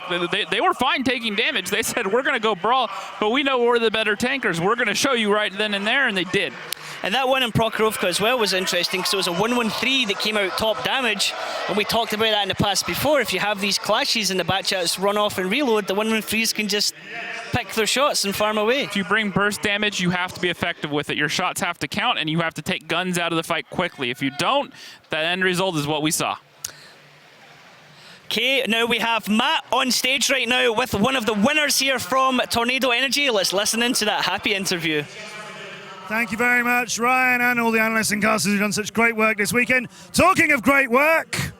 they were fine taking damage. They said, we're going to go brawl, but we know we're the better tankers. We're going to show you right then and there, and they did. And that one in Prokhorovka as well was interesting, so it was a 1-1-3 that came out top damage, and we talked about that in the past before. If you have these clashes and the Batchats run off and reload, the 1-1-3s can just pick their shots and farm away. If you bring burst damage, you have to be effective with it. Your shots have to count, and you have to take guns out of the fight quickly. If you don't, the end result is what we saw. Okay, now we have Matt on stage right now with one of the winners here from Tornado Energy. Let's listen into that happy interview. Thank you very much, Ryan, and all the analysts and casters who've done such great work this weekend. Talking of great work,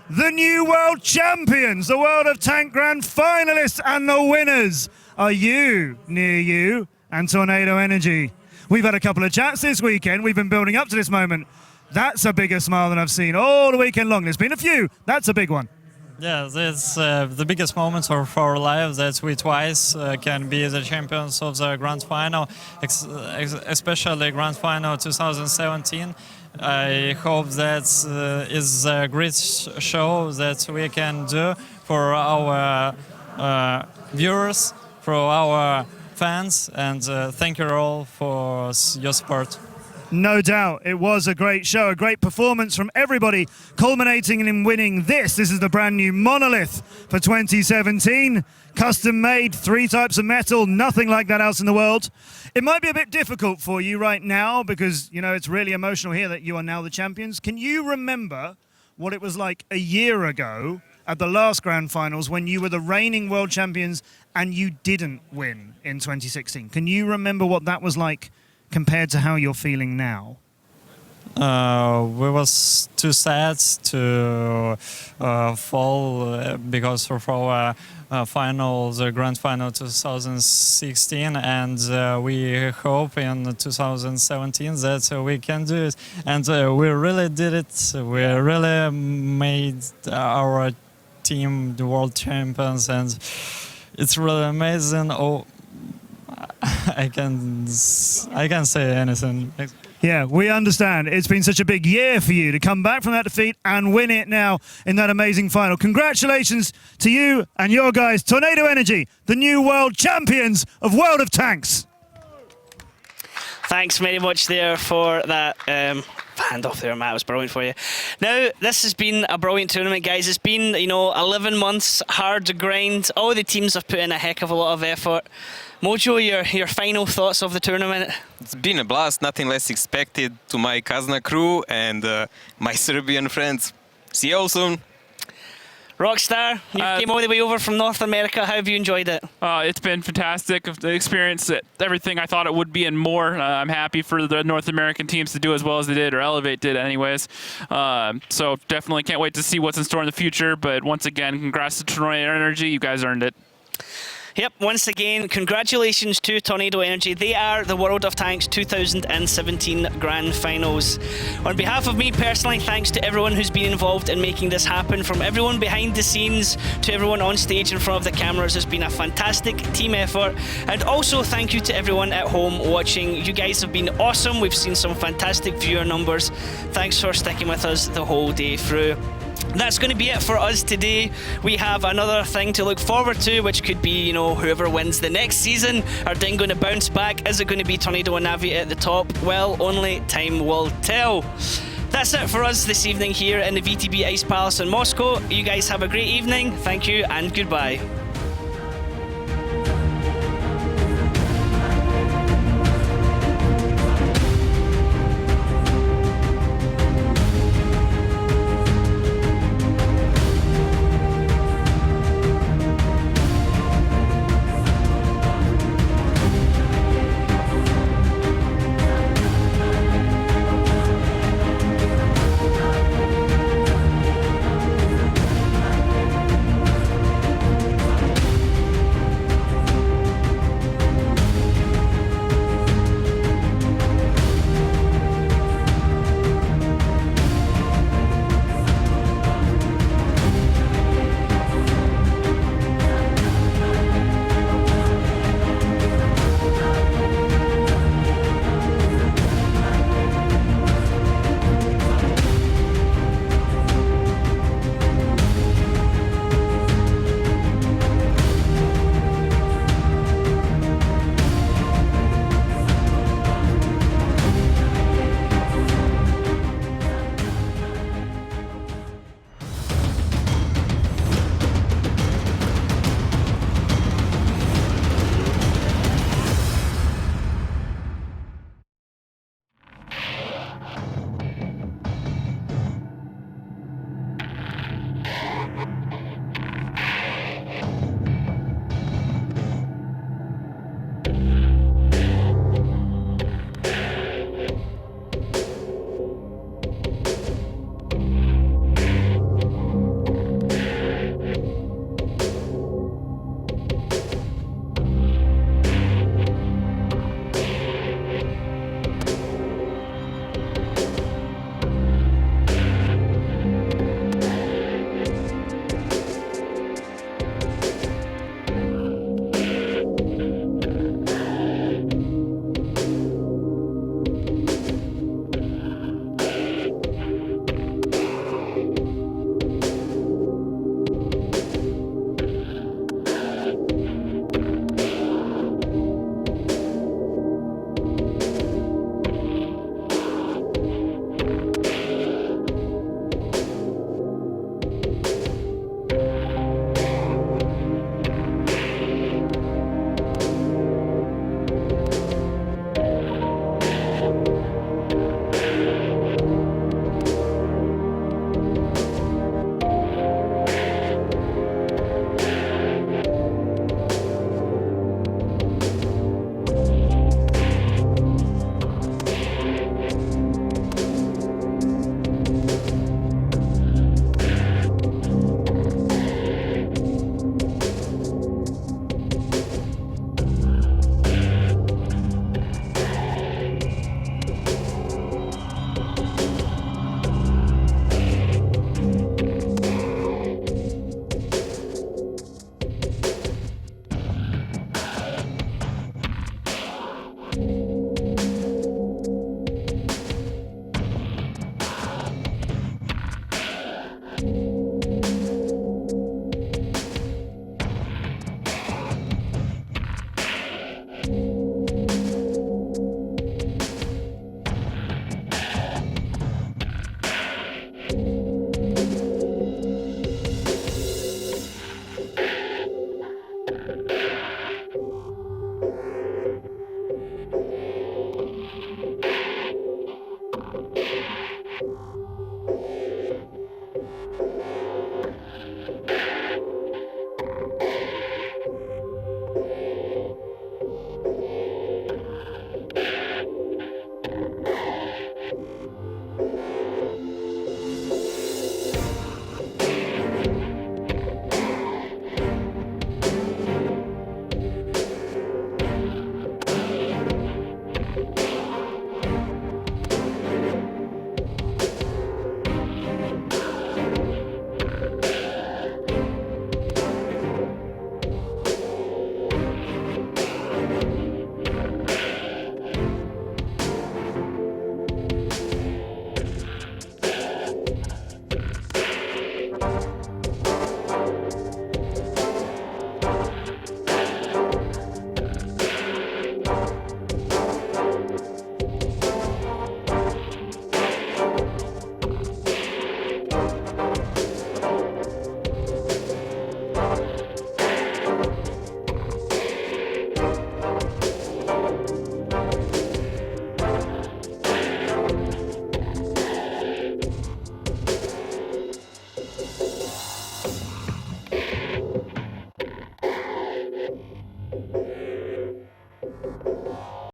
the new world champions, the World of Tank Grand finalists, and the winners are you, near you, and Tornado Energy. We've had a couple of chats this weekend. We've been building up to this moment. That's a bigger smile than I've seen all the weekend long. There's been a few. That's a big one. Yeah, it's the biggest moment of our lives that we twice can be the champions of the Grand Final, especially Grand Final 2017. I hope that is a great show that we can do for our viewers, for our fans, and thank you all for your support. No doubt, it was a great show, a great performance from everybody, culminating in winning this. This is the brand new Monolith for 2017. Custom made, 3 types of metal, nothing like that else in the world. It might be a bit difficult for you right now because, you know, it's really emotional here that you are now the champions. Can you remember what it was like a year ago at the last Grand Finals when you were the reigning world champions and you didn't win in 2016? Can you remember what that was like compared to how you're feeling now? We was too sad to fall because of our final, the Grand Final 2016, and we hope in 2017 that we can do it. And we really did it. We really made our team the world champions, and it's really amazing. Oh, I can say anything. Yeah, we understand. It's been such a big year for you to come back from that defeat and win it now in that amazing final. Congratulations to you and your guys, Tornado Energy, the new world champions of World of Tanks. Thanks very much there for that hand off there, Matt. It was brilliant for you. Now, this has been a brilliant tournament, guys. It's been, 11 months, hard grind. All the teams have put in a heck of a lot of effort. Mojo, your final thoughts of the tournament? It's been a blast, nothing less expected to my Kazna crew and my Serbian friends. See you all soon. Rockstar, you came all the way over from North America. How have you enjoyed it? It's been fantastic. The experience, everything I thought it would be and more. I'm happy for the North American teams to do as well as they did, or Elevate did anyways. So definitely can't wait to see what's in store in the future. But once again, congrats to Tornado Energy. You guys earned it. Yep, once again, congratulations to Tornado Energy. They are the World of Tanks 2017 Grand Finals. On behalf of me personally, thanks to everyone who's been involved in making this happen, from everyone behind the scenes to everyone on stage in front of the cameras. It's been a fantastic team effort. And also thank you to everyone at home watching. You guys have been awesome. We've seen some fantastic viewer numbers. Thanks for sticking with us the whole day through. That's going to be it for us today. We have another thing to look forward to, which could be, whoever wins the next season. Are Ding going to bounce back? Is it going to be Tornado and Navi at the top? Well, only time will tell. That's it for us this evening here in the VTB Ice Palace in Moscow. You guys have a great evening. Thank you and goodbye.